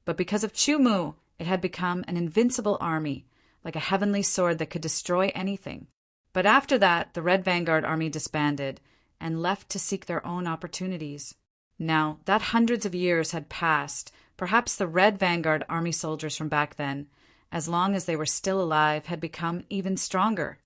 But because of Chu Mu, it had become an invincible army, like a heavenly sword that could destroy anything. But after that, the Red Vanguard Army disbanded and left to seek their own opportunities. Now that hundreds of years had passed, perhaps the Red Vanguard Army soldiers from back then, as long as they were still alive, had become even stronger.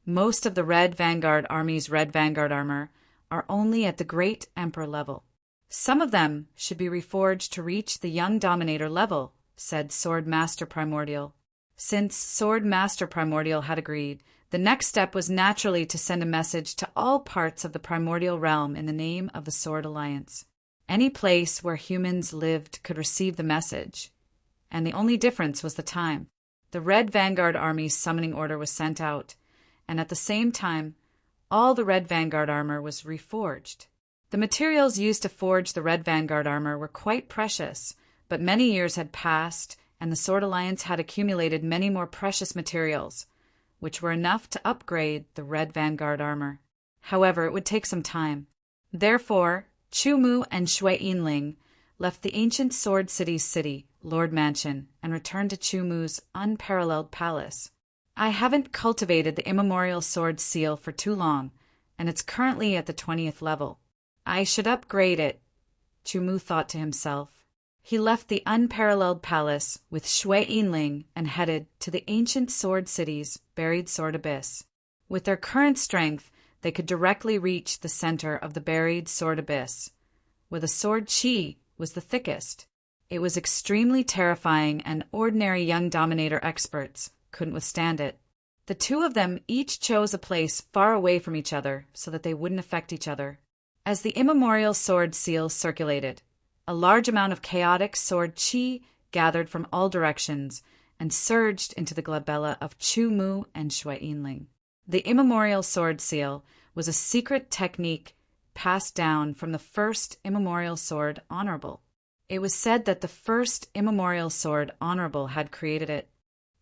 Most of the Red Vanguard Army's Red Vanguard armor are only at the Great Emperor level. Some of them should be reforged to reach the Young Dominator level, said Sword Master Primordial. Since Sword Master Primordial had agreed, the next step was naturally to send a message to all parts of the primordial realm in the name of the Sword Alliance. Any place where humans lived could receive the message, and the only difference was the time. The Red Vanguard Army's summoning order was sent out, and at the same time, all the Red Vanguard armor was reforged. The materials used to forge the Red Vanguard armor were quite precious, but many years had passed, and the Sword Alliance had accumulated many more precious materials, which were enough to upgrade the Red Vanguard armor. However, it would take some time. Therefore, Chu Mu and Shui Yinling left the ancient Sword City's city, Lord Mansion, and returned to Chu Mu's unparalleled palace. I haven't cultivated the immemorial sword seal for too long, and it's currently at the 20th level. I should upgrade it, Chu Mu thought to himself. He left the unparalleled palace with Shui Yinling and headed to the ancient Sword City's buried sword abyss. With their current strength, they could directly reach the center of the buried sword abyss, where the sword chi was the thickest. It was extremely terrifying, and ordinary young dominator experts couldn't withstand it. The two of them each chose a place far away from each other so that they wouldn't affect each other. As the immemorial sword seal circulated, a large amount of chaotic sword chi gathered from all directions and surged into the glabella of Chu Mu and Shui Yinling. The immemorial sword seal was a secret technique passed down from the first immemorial sword Honorable. It was said that the first immemorial sword Honorable had created it.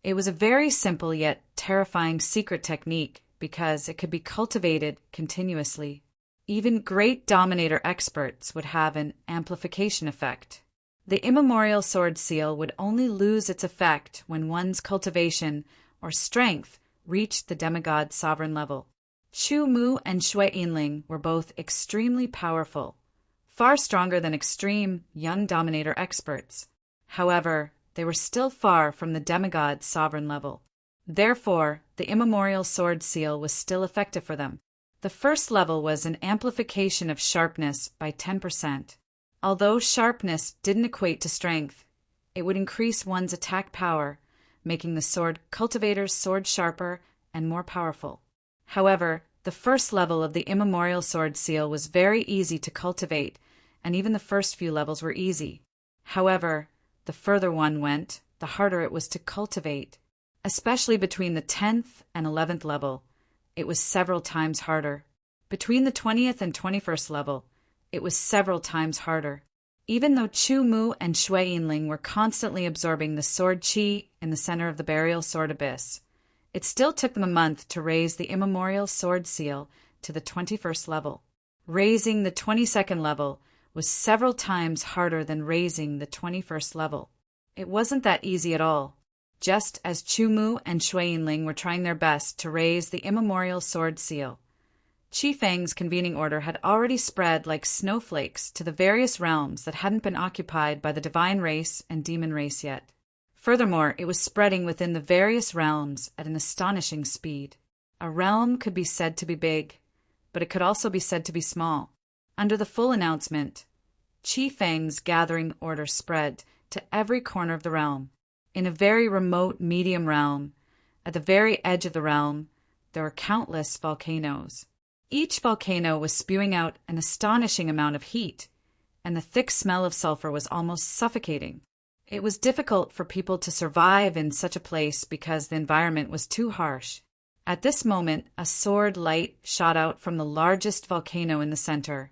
It was a very simple yet terrifying secret technique because it could be cultivated continuously. Even great dominator experts would have an amplification effect. The immemorial sword seal would only lose its effect when one's cultivation or strength reached the demigod sovereign level. Chu Mu and Shui Yinling were both extremely powerful, far stronger than extreme young dominator experts. However, they were still far from the demigod sovereign level. Therefore, the immemorial sword seal was still effective for them. The first level was an amplification of sharpness by 10%. Although sharpness didn't equate to strength, it would increase one's attack power, making the sword cultivator's sword sharper and more powerful. However, the first level of the immemorial sword seal was very easy to cultivate, and even the first few levels were easy. However, the further one went, the harder it was to cultivate. Especially between the 10th and 11th level, it was several times harder. Between the 20th and 21st level, it was several times harder. Even though Chu Mu and Shui Yinling were constantly absorbing the sword qi in the center of the burial sword abyss, it still took them a month to raise the immemorial sword seal to the 21st level. Raising the 22nd level was several times harder than raising the 21st level. It wasn't that easy at all. Just as Chu Mu and Shui Yinling were trying their best to raise the immemorial sword seal, Qi Feng's convening order had already spread like snowflakes to the various realms that hadn't been occupied by the divine race and demon race yet. Furthermore, it was spreading within the various realms at an astonishing speed. A realm could be said to be big, but it could also be said to be small. Under the full announcement, Qi Feng's gathering order spread to every corner of the realm. In a very remote medium realm, at the very edge of the realm, there were countless volcanoes. Each volcano was spewing out an astonishing amount of heat, and the thick smell of sulfur was almost suffocating. It was difficult for people to survive in such a place because the environment was too harsh. At this moment, a sword light shot out from the largest volcano in the center,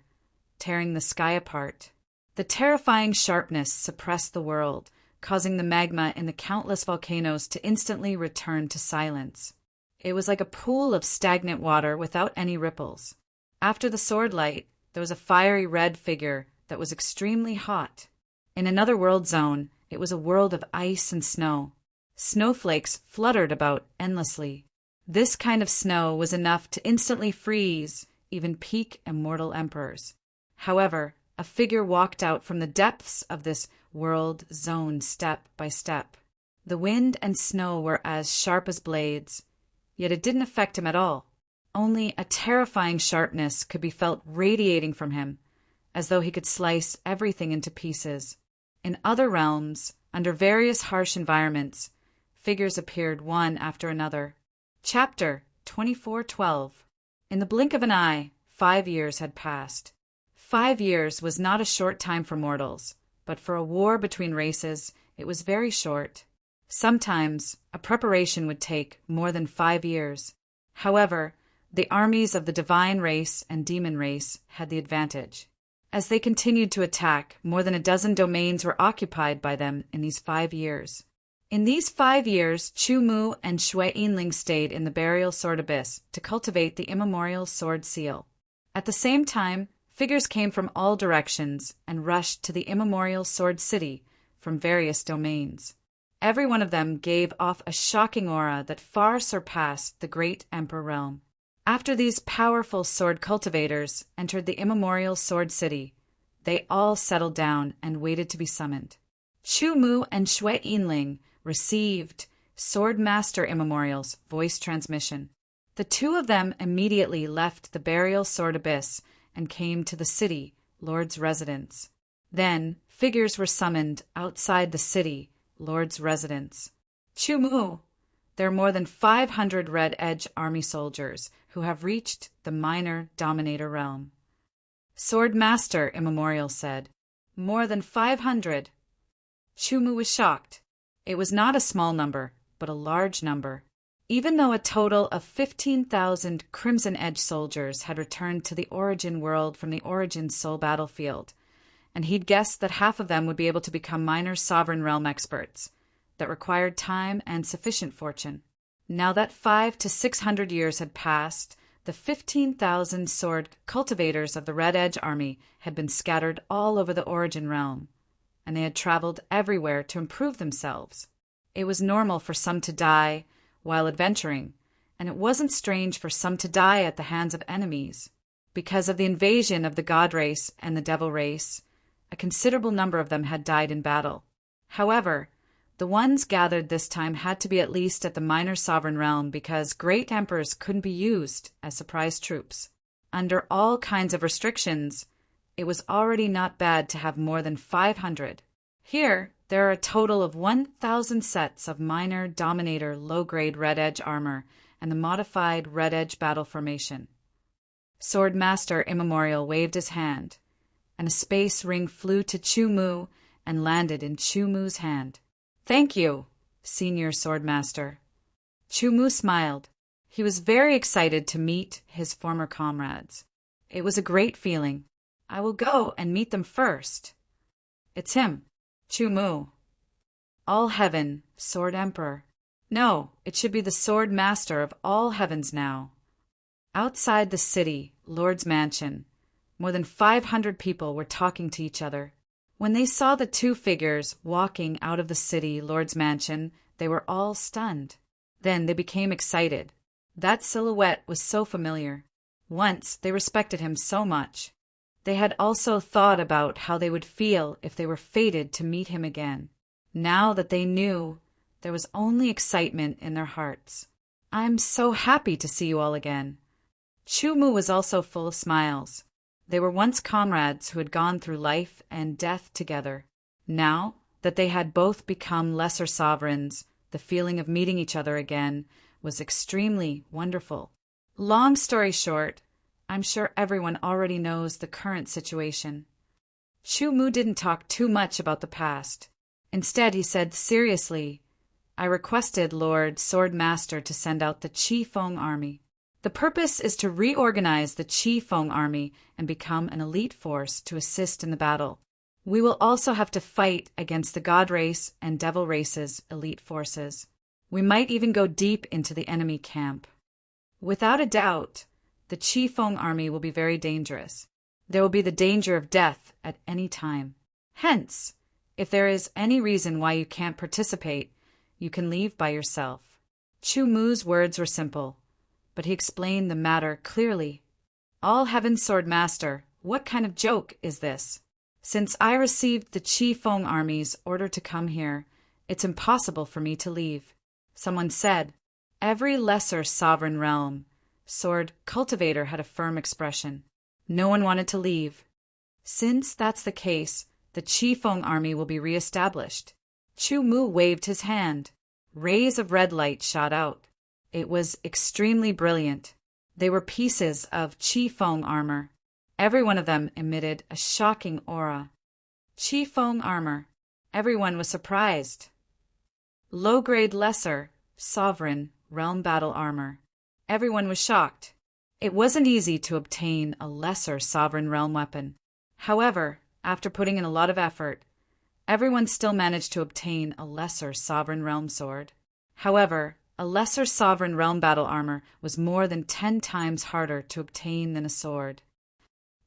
tearing the sky apart. The terrifying sharpness suppressed the world, causing the magma in the countless volcanoes to instantly return to silence. It was like a pool of stagnant water without any ripples. After the sword light, there was a fiery red figure that was extremely hot. In another world zone, it was a world of ice and snow. Snowflakes fluttered about endlessly. This kind of snow was enough to instantly freeze even peak immortal emperors. However, a figure walked out from the depths of this world zone step by step. The wind and snow were as sharp as blades, yet it didn't affect him at all. Only a terrifying sharpness could be felt radiating from him, as though he could slice everything into pieces. In other realms, under various harsh environments, figures appeared one after another. Chapter 2412. In the blink of an eye, 5 years had passed. 5 years was not a short time for mortals, but for a war between races, it was very short. Sometimes, a preparation would take more than 5 years. However, the armies of the divine race and demon race had the advantage. As they continued to attack, more than a dozen domains were occupied by them in these 5 years. In these 5 years, Chu Mu and Shui Yinling stayed in the burial sword abyss to cultivate the immemorial sword seal. At the same time, figures came from all directions and rushed to the immemorial sword city from various domains. Every one of them gave off a shocking aura that far surpassed the great emperor realm. After these powerful sword cultivators entered the immemorial sword city, they all settled down and waited to be summoned. Chu Mu and Shui Yinling received Sword Master Immemorial's voice transmission. The two of them immediately left the burial sword abyss and came to the city, Lord's residence. Then, figures were summoned outside the city, Lord's residence. Chu Mu, there are more than 500 Red Edge army soldiers who have reached the minor dominator realm. Sword Master Immemorial said, more than 500. Chu Mu was shocked. It was not a small number, but a large number. Even though a total of 15,000 Crimson Edge soldiers had returned to the Origin world from the Origin Soul battlefield, and he'd guessed that half of them would be able to become minor sovereign realm experts, that required time and sufficient fortune. Now that 500 to 600 years had passed, the 15,000 sword cultivators of the Red Edge army had been scattered all over the Origin realm, and they had traveled everywhere to improve themselves. It was normal for some to die while adventuring, and it wasn't strange for some to die at the hands of enemies. Because of the invasion of the God race and the Devil race, a considerable number of them had died in battle. However, the ones gathered this time had to be at least at the minor sovereign realm because great emperors couldn't be used as surprise troops. Under all kinds of restrictions, it was already not bad to have more than 500. Here, there are a total of 1,000 sets of minor dominator low-grade Red Edge armor and the modified Red Edge battle formation. Sword Master Immemorial waved his hand, and a space ring flew to Chu Mu and landed in Chu Mu's hand. Thank you, Senior Sword Master. Chu Mu smiled. He was very excited to meet his former comrades. It was a great feeling. I will go and meet them first. It's him, Chu Mu. All heaven, Sword Emperor. No, it should be the Sword Master of all heavens now. Outside the city, Lord's mansion, more than 500 people were talking to each other. When they saw the two figures walking out of the city, Lord's mansion, they were all stunned. Then they became excited. That silhouette was so familiar. Once they respected him so much. They had also thought about how they would feel if they were fated to meet him again. Now that they knew, there was only excitement in their hearts. I'm so happy to see you all again. Chu Mu was also full of smiles. They were once comrades who had gone through life and death together. Now that they had both become lesser sovereigns, the feeling of meeting each other again was extremely wonderful. Long story short, I'm sure everyone already knows the current situation. Chu Mu didn't talk too much about the past. Instead, he said seriously, I requested Lord Sword Master to send out the Qi Feng army. The purpose is to reorganize the Qi Feng army and become an elite force to assist in the battle. We will also have to fight against the God race and Devil race's elite forces. We might even go deep into the enemy camp. Without a doubt, the Qi Feng army will be very dangerous. There will be the danger of death at any time. Hence, if there is any reason why you can't participate, you can leave by yourself. Chu Mu's words were simple, but he explained the matter clearly. All Heaven's Sword Master, what kind of joke is this? Since I received the Qi Feng army's order to come here, it's impossible for me to leave. Someone said, every lesser sovereign realm, sword cultivator had a firm expression. No one wanted to leave. Since that's the case, the Qi Feng army will be re-established. Chu Mu waved his hand. Rays of red light shot out. It was extremely brilliant. They were pieces of Qi Feng armor. Every one of them emitted a shocking aura. Qi Feng armor. Everyone was surprised. Low-grade lesser, sovereign, realm battle armor. Everyone was shocked. It wasn't easy to obtain a lesser sovereign realm weapon. However, after putting in a lot of effort, everyone still managed to obtain a lesser sovereign realm sword. However, a lesser sovereign realm battle armor was more than 10 times harder to obtain than a sword.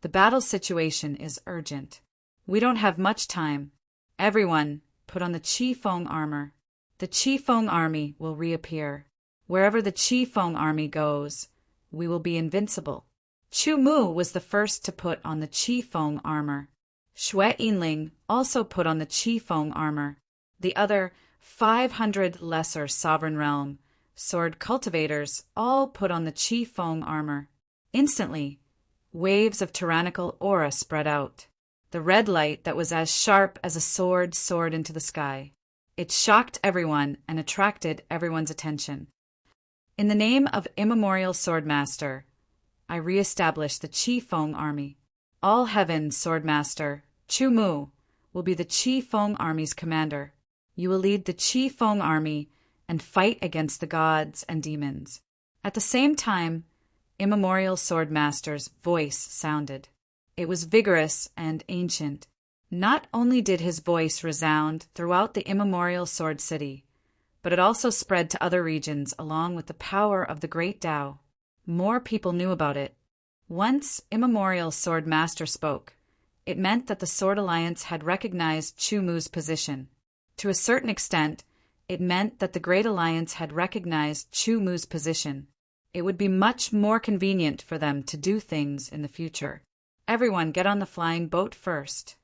The battle situation is urgent. We don't have much time. Everyone, put on the Qi Feng armor. The Qi Feng army will reappear. Wherever the Qi Feng army goes, we will be invincible. Chu Mu was the first to put on the Qi Feng armor. Xue Yinling also put on the Qi Feng armor. The other 500 lesser sovereign realm sword cultivators all put on the Qi Feng armor. Instantly, waves of tyrannical aura spread out. The red light that was as sharp as a sword soared into the sky. It shocked everyone and attracted everyone's attention. In the name of immemorial Swordmaster, I re-establish the Qi Feng army. All Heaven's Swordmaster, Chu Mu, will be the Qi Feng army's commander. You will lead the Qi Feng army and fight against the gods and demons. At the same time, immemorial Swordmaster's voice sounded. It was vigorous and ancient. Not only did his voice resound throughout the immemorial Sword City, but it also spread to other regions along with the power of the Great Tao. More people knew about it. Once immemorial Sword Master spoke, it meant that the Sword Alliance had recognized Chu Mu's position. To a certain extent, it meant that the Great Alliance had recognized Chu Mu's position. It would be much more convenient for them to do things in the future. Everyone get on the flying boat first.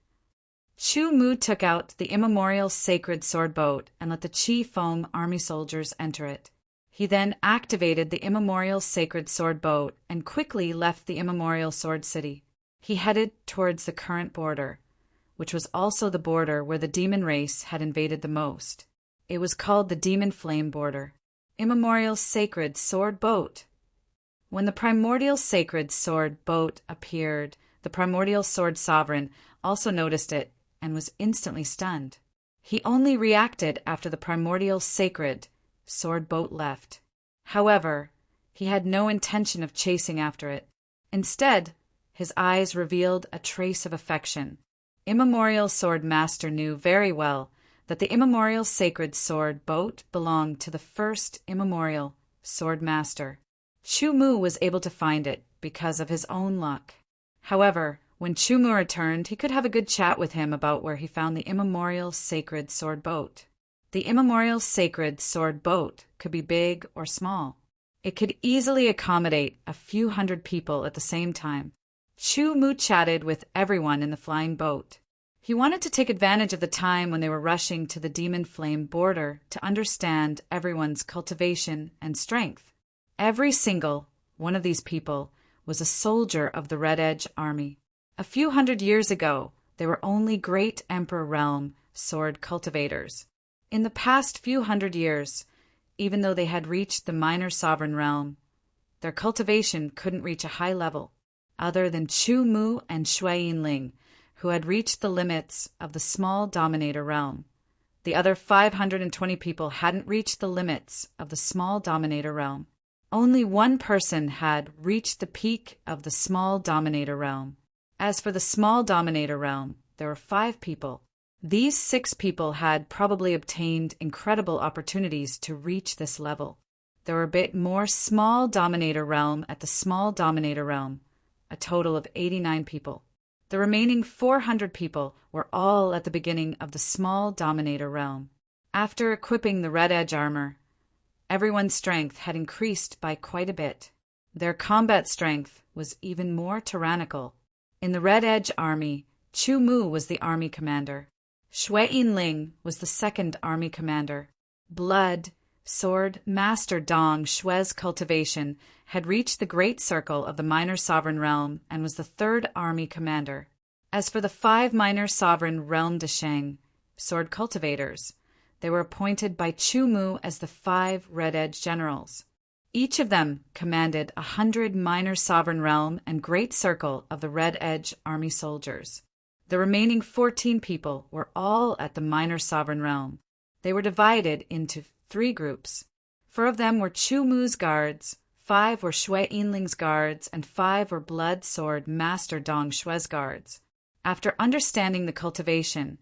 Chu Mu took out the immemorial sacred sword boat and let the Qi Feng army soldiers enter it. He then activated the immemorial sacred sword boat and quickly left the immemorial sword city. He headed towards the current border, which was also the border where the demon race had invaded the most. It was called the Demon Flame border. Immemorial sacred sword boat. When the primordial sacred sword boat appeared, the primordial sword sovereign also noticed it and was instantly stunned. He only reacted after the primordial sacred sword boat left. However, He had no intention of chasing after it. Instead, his eyes revealed a trace of affection. Immemorial Sword Master knew very well that the immemorial sacred sword boat belonged to the first immemorial Sword Master. Chu Mu was able to find it because of his own luck. However, when Chu Mu returned, he could have a good chat with him about where he found the immemorial sacred sword boat. The immemorial sacred sword boat could be big or small. It could easily accommodate a few hundred people at the same time. Chu Mu chatted with everyone in the flying boat. He wanted to take advantage of the time when they were rushing to the demon flame border to understand everyone's cultivation and strength. Every single one of these people was a soldier of the Red Edge army. A few hundred years ago, they were only Great Emperor Realm sword cultivators. In the past few hundred years, even though they had reached the minor sovereign realm, their cultivation couldn't reach a high level, other than Chu Mu and Shui Yinling, who had reached the limits of the small dominator realm. The other 520 people hadn't reached the limits of the small dominator realm. Only one person had reached the peak of the small dominator realm. As for the small dominator realm, there were 5 people. These 6 people had probably obtained incredible opportunities to reach this level. There were a bit more small dominator realm at the small dominator realm, a total of 89 people. The remaining 400 people were all at the beginning of the small dominator realm. After equipping the Red Edge armor, everyone's strength had increased by quite a bit. Their combat strength was even more tyrannical. In the Red Edge army, Chu Mu was the army commander. Shui Yinling was the second army commander. Blood, Sword Master Dong Shui's cultivation had reached the great circle of the minor sovereign realm and was the third army commander. As for the 5 minor sovereign realm Desheng, sword cultivators, they were appointed by Chu Mu as the 5 Red Edge generals. Each of them commanded 100 minor sovereign realm and great circle of the Red Edge army soldiers. The remaining 14 people were all at the minor sovereign realm. They were divided into 3 groups. 4 of them were Chu Mu's guards, 5 were Shui Yinling's guards, and 5 were Blood Sword Master Dong Shui's guards. After understanding the cultivation,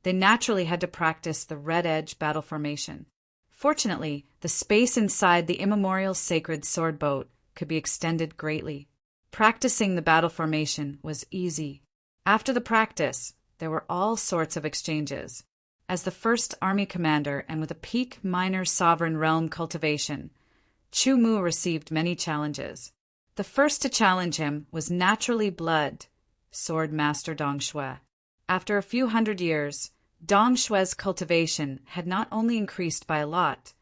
they naturally had to practice the Red Edge battle formation. Fortunately, the space inside the immemorial sacred sword boat could be extended greatly. Practicing the battle formation was easy. After the practice, there were all sorts of exchanges. As the first army commander and with a peak minor sovereign realm cultivation, Chu Mu received many challenges. The first to challenge him was naturally Blood Sword Master Dong Shui. After a few hundred years, Dong Shui's cultivation had not only increased by a lot,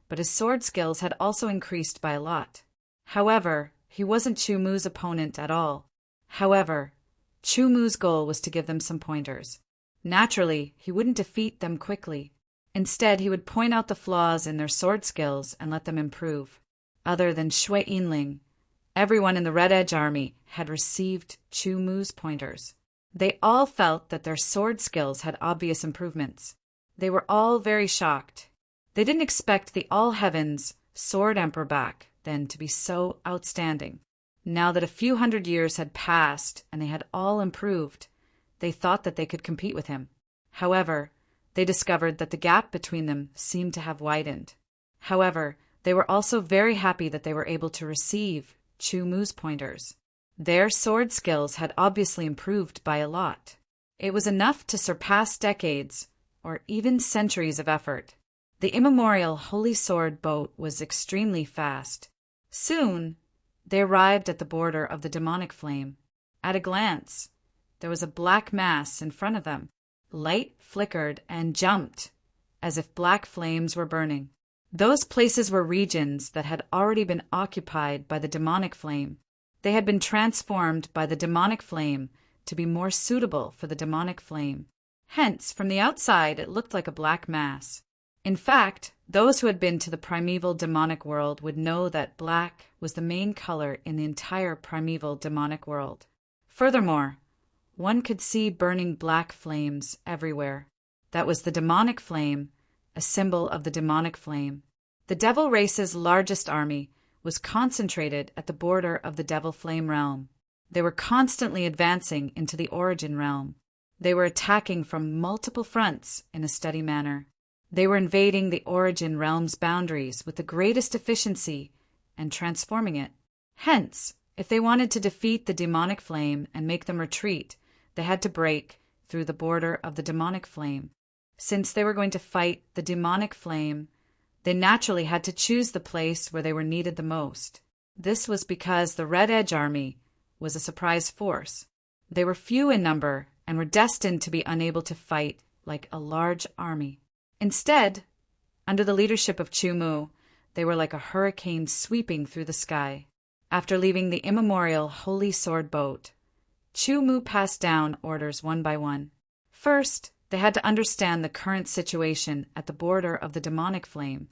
but his sword skills had also increased by a lot. However, he wasn't Chu Mu's opponent at all. However, Chu Mu's goal was to give them some pointers. Naturally, he wouldn't defeat them quickly. Instead, he would point out the flaws in their sword skills and let them improve. Other than Shui Yinling, everyone in the Red Edge army had received Chu Mu's pointers. They all felt that their sword skills had obvious improvements. They were all very shocked. They didn't expect the All-Heavens Sword Emperor back then to be so outstanding. Now that a few hundred years had passed and they had all improved, they thought that they could compete with him. However, they discovered that the gap between them seemed to have widened. However, they were also very happy that they were able to receive Chu Mu's pointers. Their sword skills had obviously improved by a lot. It was enough to surpass decades, or even centuries of effort. The immemorial Holy Sword boat was extremely fast. Soon, they arrived at the border of the demonic flame. At a glance, there was a black mass in front of them. Light flickered and jumped, as if black flames were burning. Those places were regions that had already been occupied by the demonic flame. They had been transformed by the demonic flame to be more suitable for the demonic flame. Hence, from the outside, it looked like a black mass. In fact, those who had been to the primeval demonic world would know that black was the main color in the entire primeval demonic world. Furthermore, one could see burning black flames everywhere. That was the demonic flame, a symbol of the demonic flame. The devil race's largest army was concentrated at the border of the Devil Flame realm. They were constantly advancing into the Origin realm. They were attacking from multiple fronts in a steady manner. They were invading the Origin realm's boundaries with the greatest efficiency and transforming it. Hence, if they wanted to defeat the demonic flame and make them retreat, they had to break through the border of the demonic flame. Since they were going to fight the demonic flame, they naturally had to choose the place where they were needed the most. This was because the Red Edge Army was a surprise force. They were few in number and were destined to be unable to fight like a large army. Instead, under the leadership of Chu Mu, they were like a hurricane sweeping through the sky. After leaving the immemorial Holy Sword boat, Chu Mu passed down orders one by one. First, they had to understand the current situation at the border of the demonic flame.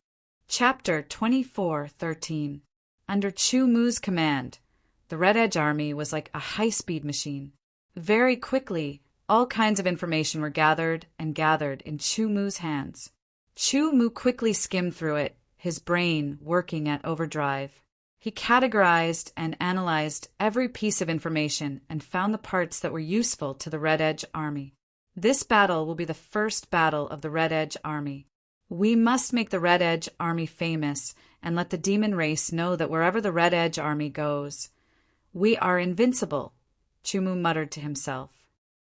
Chapter 24:13. Under Chu Mu's command, the Red Edge Army was like a high-speed machine. Very quickly, all kinds of information were gathered in Chu Mu's hands. Chu Mu quickly skimmed through it, his brain working at overdrive. He categorized and analyzed every piece of information and found the parts that were useful to the Red Edge Army. This battle will be the first battle of the Red Edge Army. We must make the Red Edge Army famous and let the demon race know that wherever the Red Edge Army goes, we are invincible, Chu Mu muttered to himself.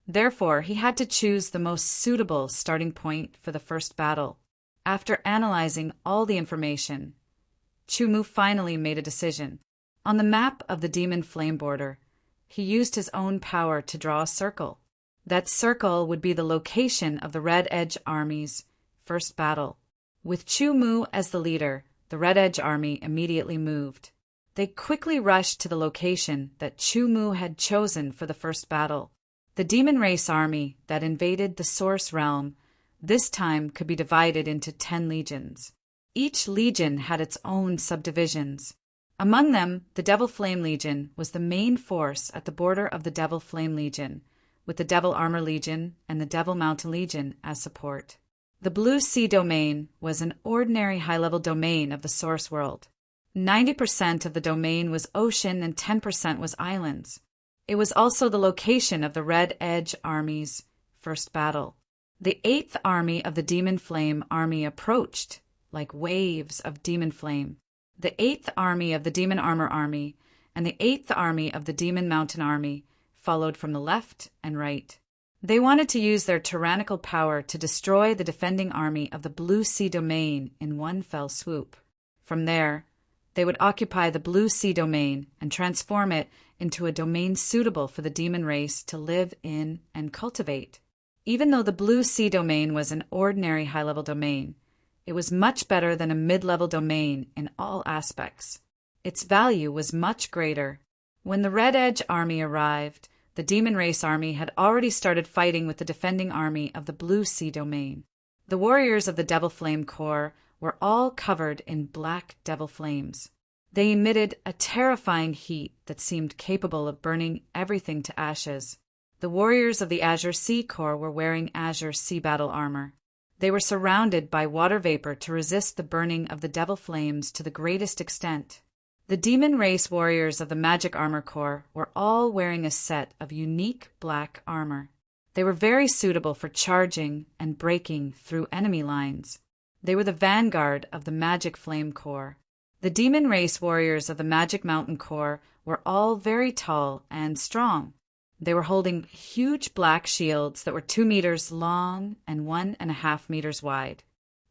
Therefore, he had to choose the most suitable starting point for the first battle. After analyzing all the information, Chu Mu finally made a decision. On the map of the demon flame border, he used his own power to draw a circle. That circle would be the location of the Red Edge Army's first battle. With Chu Mu as the leader, the Red Edge Army immediately moved. They quickly rushed to the location that Chu Mu had chosen for the first battle. The demon race army that invaded the Source Realm this time could be divided into 10 legions. Each legion had its own subdivisions. Among them, the Devil Flame Legion was the main force at the border of the Devil Flame Legion, with the Devil Armor Legion and the Devil Mountain Legion as support. The Blue Sea Domain was an ordinary high-level domain of the Source World. 90% of the domain was ocean and 10% was islands. It was also the location of the Red Edge Army's first battle. The 8th Army of the Demon Flame Army approached, like waves of demon flame. The 8th Army of the Demon Armor Army and the 8th Army of the Demon Mountain Army followed from the left and right. They wanted to use their tyrannical power to destroy the defending army of the Blue Sea Domain in one fell swoop. From there, they would occupy the Blue Sea Domain and transform it into a domain suitable for the demon race to live in and cultivate. Even though the Blue Sea Domain was an ordinary high-level domain, it was much better than a mid-level domain in all aspects. Its value was much greater. When the Red Edge Army arrived, the Demon Race Army had already started fighting with the defending army of the Blue Sea Domain. The warriors of the Devil Flame Corps were all covered in black devil flames. They emitted a terrifying heat that seemed capable of burning everything to ashes. The warriors of the Azure Sea Corps were wearing Azure Sea Battle armor. They were surrounded by water vapor to resist the burning of the devil flames to the greatest extent. The Demon Race warriors of the Magic Armor Corps were all wearing a set of unique black armor. They were very suitable for charging and breaking through enemy lines. They were the vanguard of the Magic Flame Corps. The Demon Race warriors of the Magic Mountain Corps were all very tall and strong. They were holding huge black shields that were 2 meters long and 1.5 meters wide.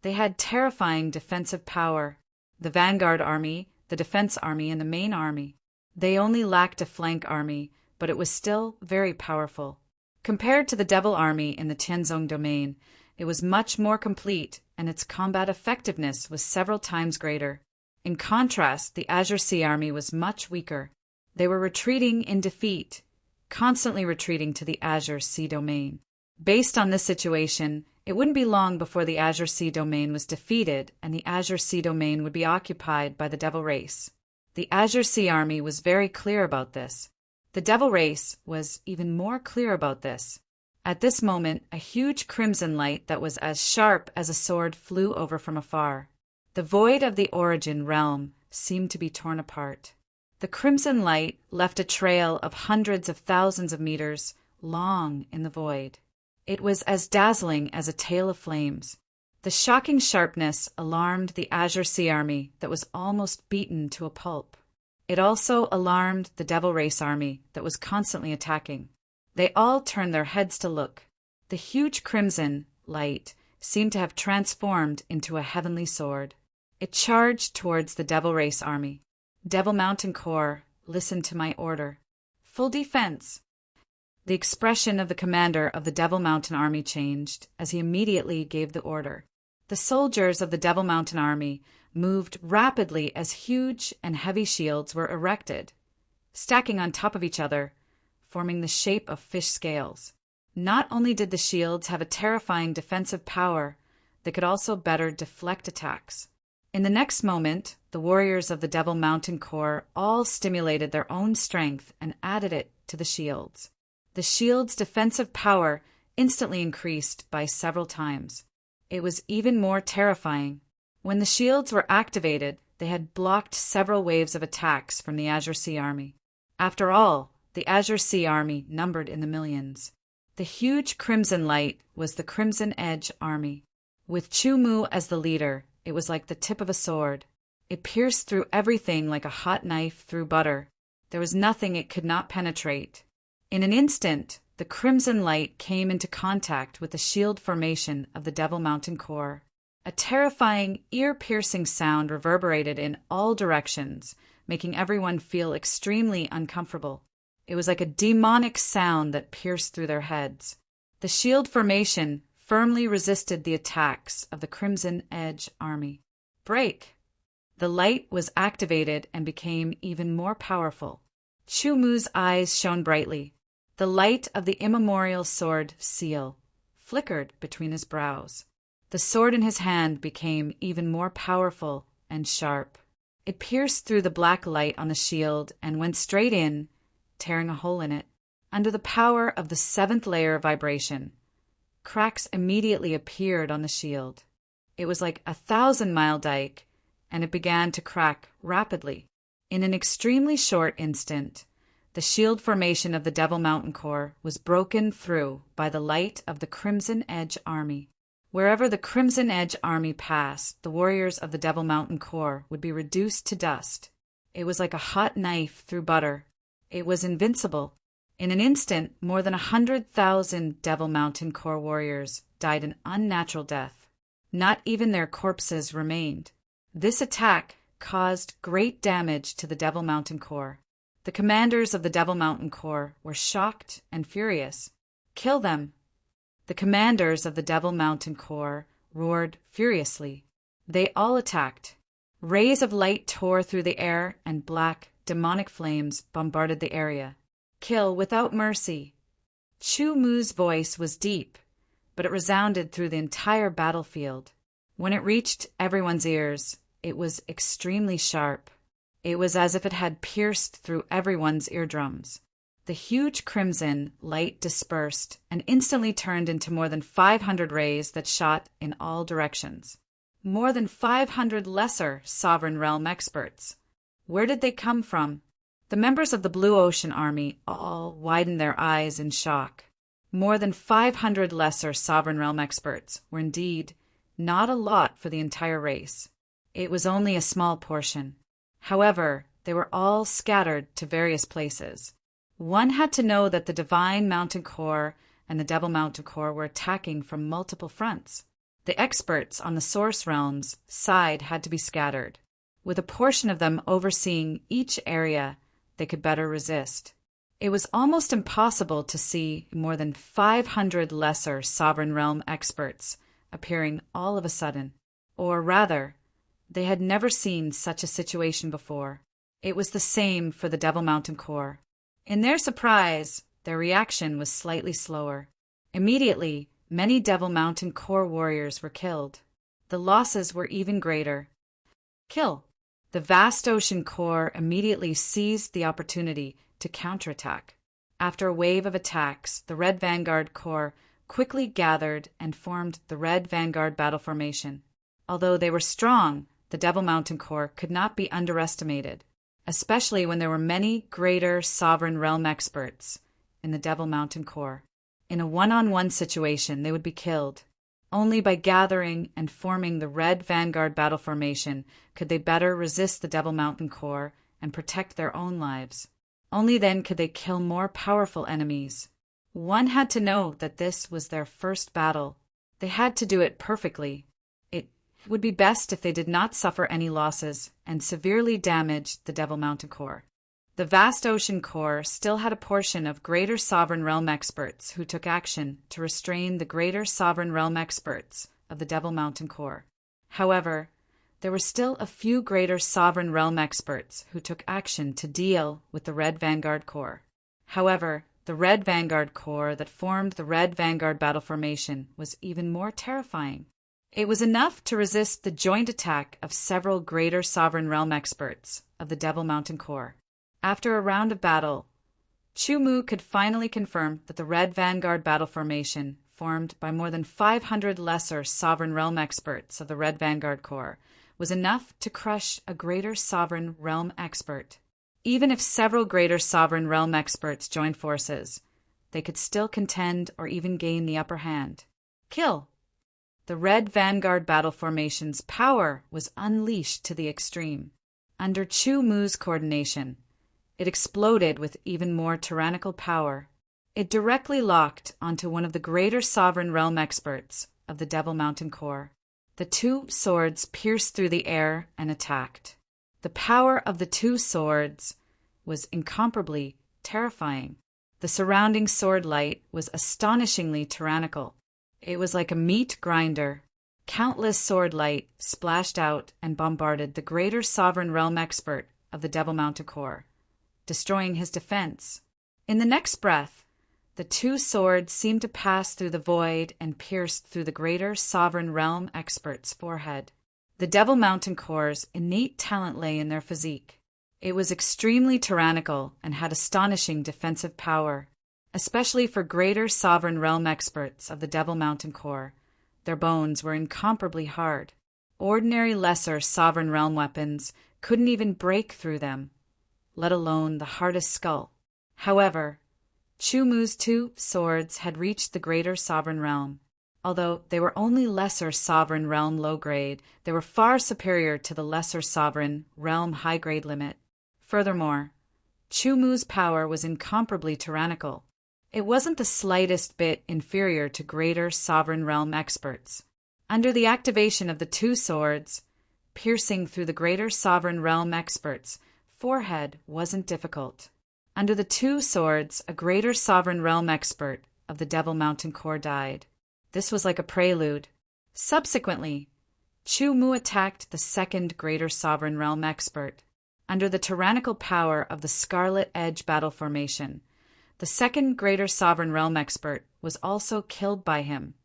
They had terrifying defensive power. The Vanguard Army, the Defense Army, and the Main Army. They only lacked a flank army, but it was still very powerful. Compared to the Devil Army in the Tianzong domain, it was much more complete, and its combat effectiveness was several times greater. In contrast, the Azure Sea Army was much weaker. They were retreating in defeat, constantly retreating to the Azure Sea Domain. Based on this situation, it wouldn't be long before the Azure Sea Domain was defeated and the Azure Sea Domain would be occupied by the Devil Race. The Azure Sea Army was very clear about this. The Devil Race was even more clear about this. At this moment, a huge crimson light that was as sharp as a sword flew over from afar. The void of the Origin realm seemed to be torn apart. The crimson light left a trail of hundreds of thousands of meters long in the void. It was as dazzling as a tail of flames. The shocking sharpness alarmed the Azure Sea Army that was almost beaten to a pulp. It also alarmed the Devil Race Army that was constantly attacking. They all turned their heads to look. The huge crimson light seemed to have transformed into a heavenly sword. It charged towards the Devil Race Army. Devil Mountain Corps, listen to my order. Full defense! The expression of the commander of the Devil Mountain Army changed as he immediately gave the order. The soldiers of the Devil Mountain Army moved rapidly as huge and heavy shields were erected, stacking on top of each other, forming the shape of fish scales. Not only did the shields have a terrifying defensive power, they could also better deflect attacks. In the next moment, the warriors of the Devil Mountain Corps all stimulated their own strength and added it to the shields. The shield's defensive power instantly increased by several times. It was even more terrifying. When the shields were activated, they had blocked several waves of attacks from the Azure Sea Army. After all, the Azure Sea Army numbered in the millions. The huge crimson light was the Crimson Edge Army. With Chu Mu as the leader, it was like the tip of a sword. It pierced through everything like a hot knife through butter. There was nothing it could not penetrate. In an instant, the crimson light came into contact with the shield formation of the Devil Mountain Corps. A terrifying, ear-piercing sound reverberated in all directions, making everyone feel extremely uncomfortable. It was like a demonic sound that pierced through their heads. The shield formation firmly resisted the attacks of the Crimson Edge Army. Break! The light was activated and became even more powerful. Chu Mu's eyes shone brightly. The light of the immemorial sword seal flickered between his brows. The sword in his hand became even more powerful and sharp. It pierced through the black light on the shield and went straight in, tearing a hole in it. Under the power of the seventh layer of vibration, cracks immediately appeared on the shield. It was like 1,000-mile dike, and it began to crack rapidly. In an extremely short instant, the shield formation of the Devil Mountain Corps was broken through by the light of the Crimson Edge Army. Wherever the Crimson Edge Army passed, the warriors of the Devil Mountain Corps would be reduced to dust. It was like a hot knife through butter. It was invincible. In an instant, more than 100,000 Devil Mountain Corps warriors died an unnatural death. Not even their corpses remained. This attack caused great damage to the Devil Mountain Corps. The commanders of the Devil Mountain Corps were shocked and furious. Kill them! The commanders of the Devil Mountain Corps roared furiously. They all attacked. Rays of light tore through the air and black, demonic flames bombarded the area. Kill without mercy. Chu Mu's voice was deep, but it resounded through the entire battlefield. When it reached everyone's ears, it was extremely sharp. It was as if it had pierced through everyone's eardrums. The huge crimson light dispersed and instantly turned into more than 500 rays that shot in all directions. More than 500 lesser Sovereign Realm experts. Where did they come from? The members of the Blue Ocean Army all widened their eyes in shock. More than 500 lesser Sovereign Realm experts were indeed not a lot for the entire race. It was only a small portion. However, they were all scattered to various places. One had to know that the Divine Mountain Corps and the Devil Mountain Corps were attacking from multiple fronts. The experts on the Source Realms side had to be scattered, with a portion of them overseeing each area they could better resist. It was almost impossible to see more than 500 lesser Sovereign Realm experts appearing all of a sudden. Or rather, they had never seen such a situation before. It was the same for the Devil Mountain Corps. In their surprise, their reaction was slightly slower. Immediately, many Devil Mountain Corps warriors were killed. The losses were even greater. Kill. The Vast Ocean Corps immediately seized the opportunity to counterattack. After a wave of attacks, the Red Vanguard Corps quickly gathered and formed the Red Vanguard battle formation. Although they were strong, the the Devil Mountain Corps could not be underestimated, especially when there were many greater sovereign realm experts in the Devil Mountain Corps. In a one-on-one situation, they would be killed. Only by gathering and forming the Red Vanguard battle formation could they better resist the Devil Mountain Corps and protect their own lives. Only then could they kill more powerful enemies. One had to know that this was their first battle. They had to do it perfectly. It would be best if they did not suffer any losses and severely damage the Devil Mountain Corps. The vast Ocean Corps still had a portion of Greater Sovereign Realm experts who took action to restrain the Greater Sovereign Realm experts of the Devil Mountain Corps. However, there were still a few Greater Sovereign Realm experts who took action to deal with the Red Vanguard Corps. However, the Red Vanguard Corps that formed the Red Vanguard battle formation was even more terrifying. It was enough to resist the joint attack of several Greater Sovereign Realm experts of the Devil Mountain Corps. After a round of battle, Chu Mu could finally confirm that the Red Vanguard battle formation, formed by more than 500 lesser Sovereign Realm experts of the Red Vanguard Corps, was enough to crush a Greater Sovereign Realm expert. Even if several Greater Sovereign Realm experts joined forces, they could still contend or even gain the upper hand. Kill! The Red Vanguard battle formation's power was unleashed to the extreme. Under Chu Mu's coordination, it exploded with even more tyrannical power. It directly locked onto one of the Greater Sovereign Realm experts of the Devil Mountain Corps. The two swords pierced through the air and attacked. The power of the two swords was incomparably terrifying. The surrounding sword light was astonishingly tyrannical. It was like a meat grinder. Countless sword light splashed out and bombarded the Greater Sovereign Realm expert of the Devil Mountain Corps, destroying his defense. In the next breath, the two swords seemed to pass through the void and pierced through the Greater Sovereign Realm expert's forehead. The Devil Mountain Corps' innate talent lay in their physique. It was extremely tyrannical and had astonishing defensive power, especially for Greater Sovereign Realm experts of the Devil Mountain Corps. Their bones were incomparably hard. Ordinary lesser Sovereign Realm weapons couldn't even break through them, let alone the hardest skull. However, Chu Mu's two swords had reached the Greater Sovereign Realm. Although they were only Lesser Sovereign Realm low-grade, they were far superior to the Lesser Sovereign Realm high-grade limit. Furthermore, Chu Mu's power was incomparably tyrannical. It wasn't the slightest bit inferior to Greater Sovereign Realm experts. Under the activation of the two swords, piercing through the Greater Sovereign Realm expert's forehead wasn't difficult. Under the two swords, a Greater Sovereign Realm expert of the Devil Mountain Corps died. This was like a prelude. Subsequently, Chu Mu attacked the second Greater Sovereign Realm expert. Under the tyrannical power of the Scarlet Edge battle formation, the second Greater Sovereign Realm expert was also killed by him,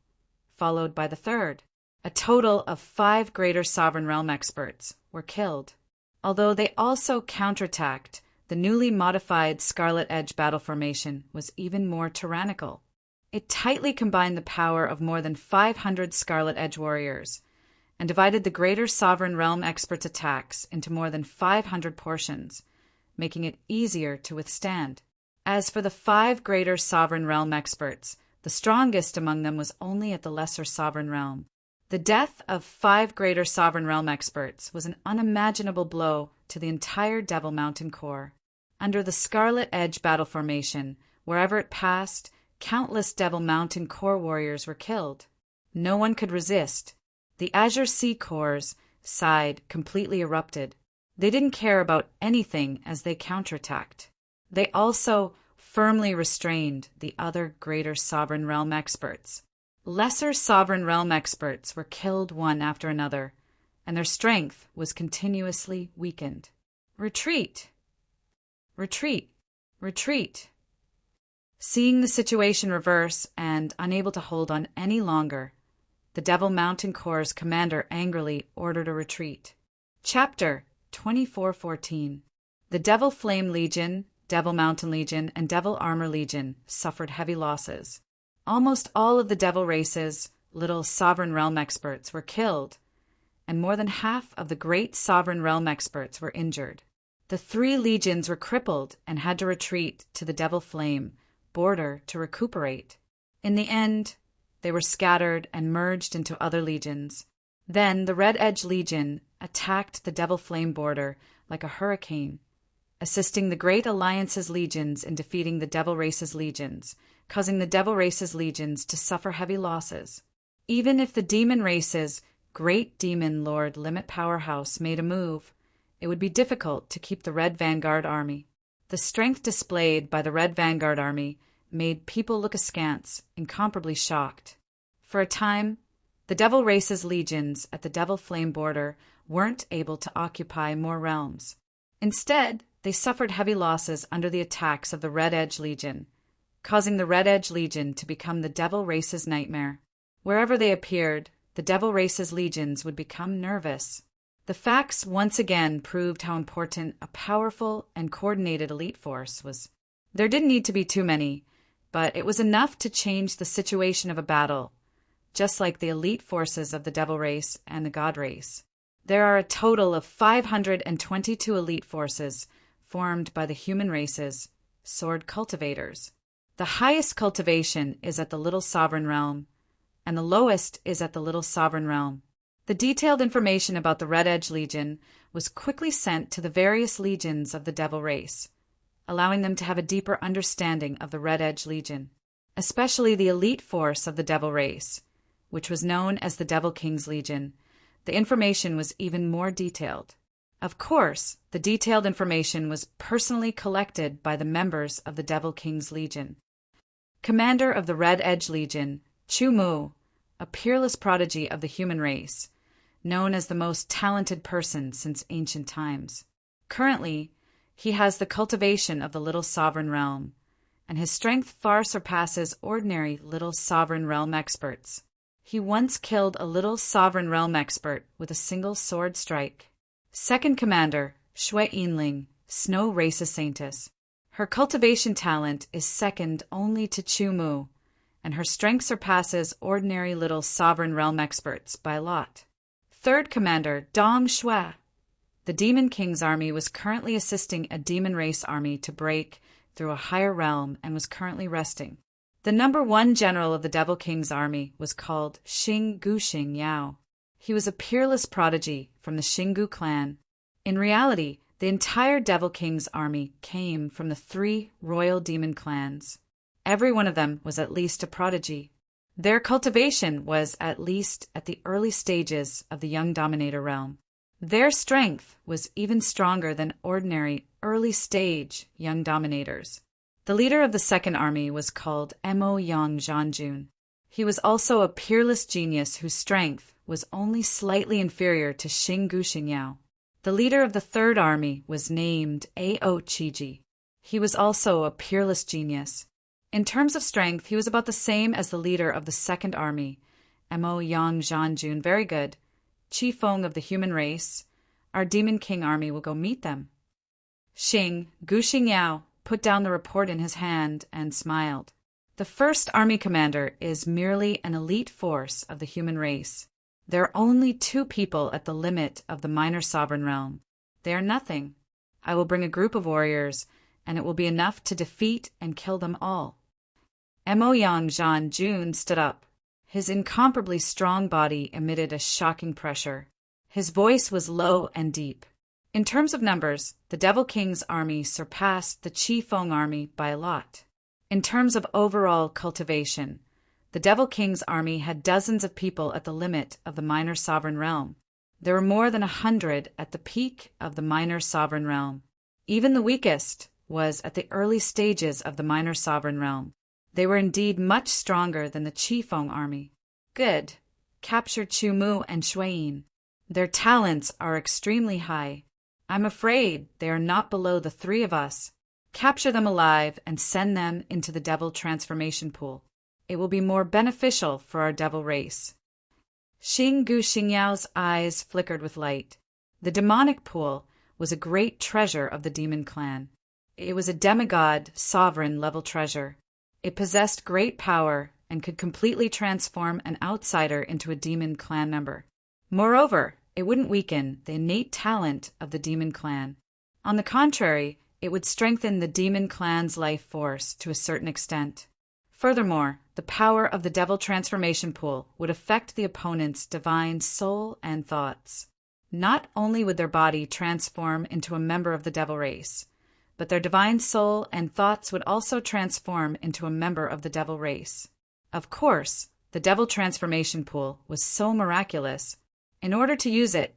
followed by the third. A total of 5 Greater Sovereign Realm experts were killed. Although they also counterattacked, the newly modified Scarlet Edge battle formation was even more tyrannical. It tightly combined the power of more than 500 Scarlet Edge warriors and divided the Greater Sovereign Realm experts' attacks into more than 500 portions, making it easier to withstand. As for the 5 Greater Sovereign Realm experts, the strongest among them was only at the Lesser Sovereign Realm. The death of 5 Greater Sovereign Realm experts was an unimaginable blow to the entire Devil Mountain Corps. Under the Scarlet Edge battle formation, wherever it passed, countless Devil Mountain Corps warriors were killed. No one could resist. The Azure Sea Corps' side completely erupted. They didn't care about anything as they counterattacked. They also firmly restrained the other Greater Sovereign Realm experts. Lesser Sovereign Realm experts were killed one after another, and their strength was continuously weakened. Retreat! Retreat! Retreat! Seeing the situation reverse and unable to hold on any longer, the Devil Mountain Corps' commander angrily ordered a retreat. Chapter 2414. The Devil Flame Legion, Devil Mountain Legion, and Devil Armor Legion suffered heavy losses. Almost all of the Devil race's little Sovereign Realm experts were killed, and more than half of the great sovereign realm experts were injured. The 3 legions were crippled and had to retreat to the Devil Flame border to recuperate. In the end, they were scattered and merged into other legions. Then the Red Edge Legion attacked the Devil Flame border like a hurricane, assisting the Great Alliance's legions in defeating the Devil Race's legions, causing the Devil Race's legions to suffer heavy losses. Even if the Demon Race's Great Demon Lord Limit Powerhouse made a move, it would be difficult to keep the Red Vanguard Army. The strength displayed by the Red Vanguard Army made people look askance, incomparably shocked. For a time, the Devil Race's legions at the Devil Flame border weren't able to occupy more realms. Instead, they suffered heavy losses under the attacks of the Red Edge Legion, causing the Red Edge Legion to become the Devil Race's nightmare. Wherever they appeared, the Devil Race's legions would become nervous. The facts once again proved how important a powerful and coordinated elite force was. There didn't need to be too many, but it was enough to change the situation of a battle, just like the elite forces of the Devil Race and the God Race. There are a total of 522 elite forces formed by the human race's sword cultivators. The highest cultivation is at the Little Sovereign Realm, and the lowest is at the Little Sovereign Realm. The detailed information about the Red Edge Legion was quickly sent to the various legions of the Devil Race, allowing them to have a deeper understanding of the Red Edge Legion, especially the elite force of the Devil Race, which was known as the Devil King's Legion. The information was even more detailed. Of course, the detailed information was personally collected by the members of the Devil King's Legion. Commander of the Red Edge Legion, Chu Mu, a peerless prodigy of the human race, known as the most talented person since ancient times. Currently, he has the cultivation of the Little Sovereign Realm, and his strength far surpasses ordinary Little Sovereign Realm experts. He once killed a Little Sovereign Realm expert with a single sword strike. Second Commander, Shui Yinling, Snow Race's Saintess. Her cultivation talent is second only to Chu Mu, and her strength surpasses ordinary Little Sovereign Realm experts by a lot. Third Commander, Dong Shui. The Demon King's army was currently assisting a Demon Race army to break through a higher realm and was currently resting. The number 1 general of the Devil King's army was called Xing Guxing Yao. He was a peerless prodigy from the Xingu clan. In reality, the entire Devil King's army came from the 3 royal demon clans. Every one of them was at least a prodigy. Their cultivation was at least at the early stages of the Young Dominator realm. Their strength was even stronger than ordinary early-stage Young Dominators. The leader of the second army was called Mo Yang Zhanjun. He was also a peerless genius whose strength was only slightly inferior to Xing Guxing Yao. The leader of the third army was named Ao Chiji. He was also a peerless genius. In terms of strength, he was about the same as the leader of the second army, Mo Yang Zhanjun. Very good. Qi Feng of the human race, our Demon King army will go meet them. Xing Guxing Yao put down the report in his hand and smiled. The first army commander is merely an elite force of the human race. There are only 2 people at the limit of the minor sovereign realm. They are nothing. I will bring a group of warriors, and it will be enough to defeat and kill them all. Mo Yang Zhanjun stood up. His incomparably strong body emitted a shocking pressure. His voice was low and deep. In terms of numbers, the Devil King's army surpassed the Qi Feng army by a lot. In terms of overall cultivation, the Devil King's army had dozens of people at the limit of the minor sovereign realm. There were more than 100 at the peak of the minor sovereign realm. Even the weakest was at the early stages of the minor sovereign realm. They were indeed much stronger than the Qi Feng army. Good. Capture Chu Mu and Shui Yin. Their talents are extremely high. I'm afraid they are not below the 3 of us. Capture them alive and send them into the Devil Transformation Pool. It will be more beneficial for our Devil Race. Xing Guxing Yao's eyes flickered with light. The demonic pool was a great treasure of the Demon Clan. It was a demigod, sovereign-level treasure. It possessed great power and could completely transform an outsider into a Demon Clan member. Moreover, it wouldn't weaken the innate talent of the demon clan. On the contrary, it would strengthen the demon clan's life force to a certain extent. Furthermore, the power of the devil transformation pool would affect the opponent's divine soul and thoughts. Not only would their body transform into a member of the devil race, but their divine soul and thoughts would also transform into a member of the devil race. Of course, the devil transformation pool was so miraculous. In order to use it,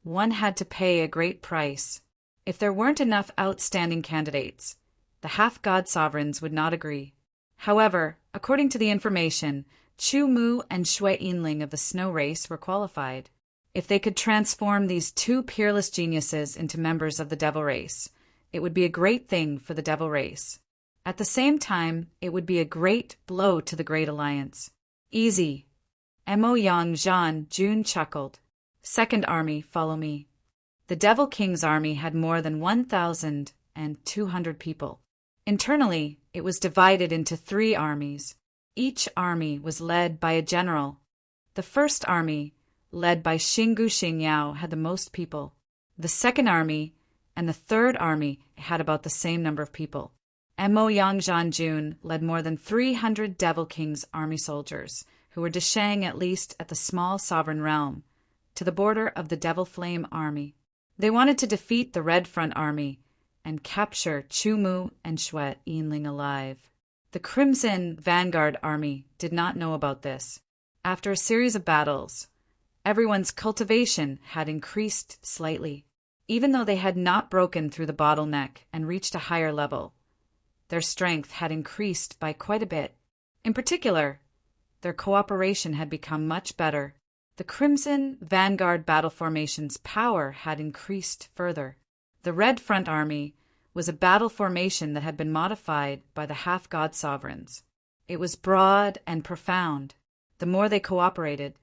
one had to pay a great price. If there weren't enough outstanding candidates, the half-god sovereigns would not agree. However, according to the information, Chu Mu and Xue Yinling of the snow race were qualified. If they could transform these two peerless geniuses into members of the devil race, it would be a great thing for the devil race. At the same time, it would be a great blow to the Great Alliance. Easy. Mo Yang Zhan Jun chuckled. Second army, follow me. The Devil King's army had more than 1,200 people. Internally, it was divided into 3 armies. Each army was led by a general. The first army, led by Xingu Xingyao, had the most people. The second army and the third army had about the same number of people. Mo Yang Zhanjun led more than 300 Devil King's army soldiers, who were deshang at least at the small sovereign realm, to the border of the Devil Flame army. They wanted to defeat the Red Front army and capture Chu Mu and Xue Yinling alive. The Crimson Vanguard army did not know about this. After a series of battles, everyone's cultivation had increased slightly. Even though they had not broken through the bottleneck and reached a higher level, their strength had increased by quite a bit. In particular, their cooperation had become much better. The Crimson Vanguard battle formation's power had increased further. The Red Front army was a battle formation that had been modified by the half-god sovereigns. It was broad and profound. The more they cooperated,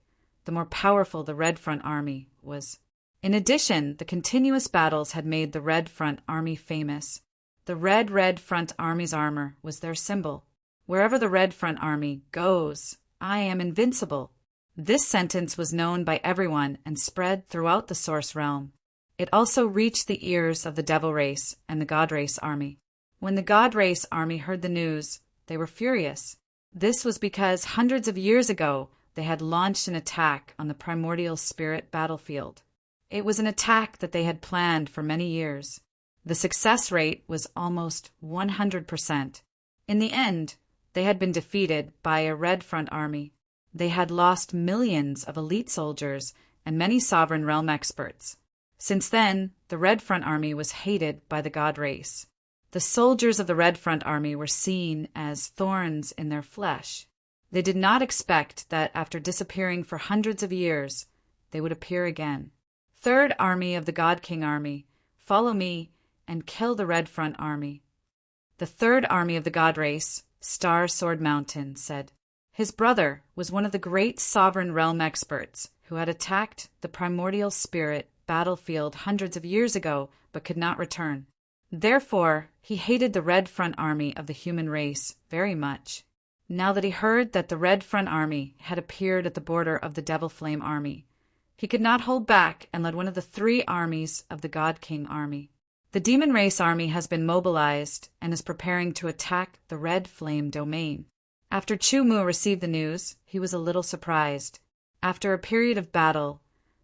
the more powerful the Red Front army was. In addition, the continuous battles had made the Red Front army famous. The Red Front army's armor was their symbol. Wherever the Red Front army goes, I am invincible. This sentence was known by everyone and spread throughout the Source Realm. It also reached the ears of the Devil Race and the God Race army. When the God Race army heard the news, they were furious. This was because hundreds of years ago they had launched an attack on the primordial spirit battlefield. It was an attack that they had planned for many years. The success rate was almost 100%. In the end, they had been defeated by a Red Front army. They had lost millions of elite soldiers and many sovereign realm experts. Since then, the Red Front army was hated by the God Race. The soldiers of the Red Front army were seen as thorns in their flesh. They did not expect that after disappearing for hundreds of years, they would appear again. Third army of the God King army, follow me and kill the Red Front army. The third army of the God Race, Star Sword Mountain, said. His brother was one of the great sovereign realm experts who had attacked the primordial spirit battlefield hundreds of years ago but could not return. Therefore, he hated the Red Front army of the human race very much. Now that he heard that the Red Front army had appeared at the border of the Devil Flame army, he could not hold back and led one of the 3 armies of the God King army. The Demon Race army has been mobilized and is preparing to attack the Red Flame domain. After Chu Mu received the news, he was a little surprised. After a period of battle,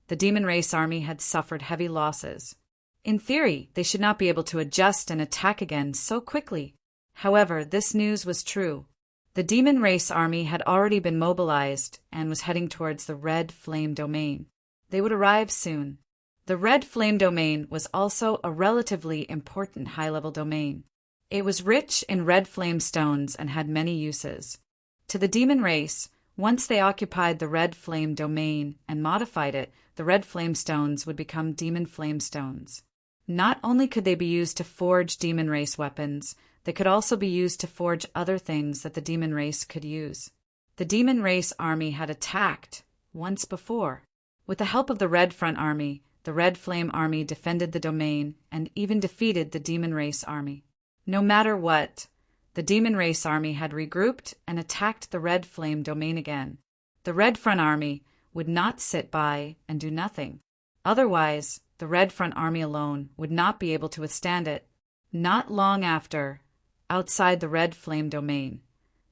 the Demon Race army had suffered heavy losses. In theory, they should not be able to adjust and attack again so quickly. However, this news was true. The Demon Race army had already been mobilized and was heading towards the Red Flame domain. They would arrive soon. The Red Flame domain was also a relatively important high-level domain. It was rich in red flame stones and had many uses. To the Demon Race, once they occupied the Red Flame domain and modified it, the Red Flame stones would become Demon Flame stones. Not only could they be used to forge Demon Race weapons, they could also be used to forge other things that the Demon Race could use. The Demon Race army had attacked once before. With the help of the Red Front army, the Red Flame army defended the domain and even defeated the Demon Race army. No matter what, the Demon Race army had regrouped and attacked the Red Flame domain again. The Red Front army would not sit by and do nothing. Otherwise, the Red Front Army alone would not be able to withstand it. Not long after, outside the Red Flame domain,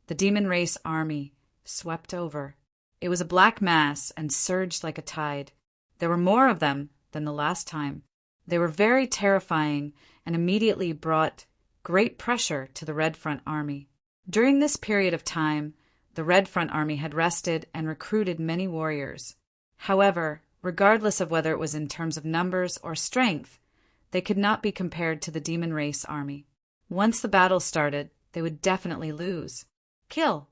the Demon Race Army swept over. It was a black mass and surged like a tide. There were more of them than the last time. They were very terrifying and immediately brought great pressure to the Red Front Army. During this period of time, the Red Front Army had rested and recruited many warriors. However, regardless of whether it was in terms of numbers or strength, they could not be compared to the Demon Race Army. Once the battle started, they would definitely lose. Kill!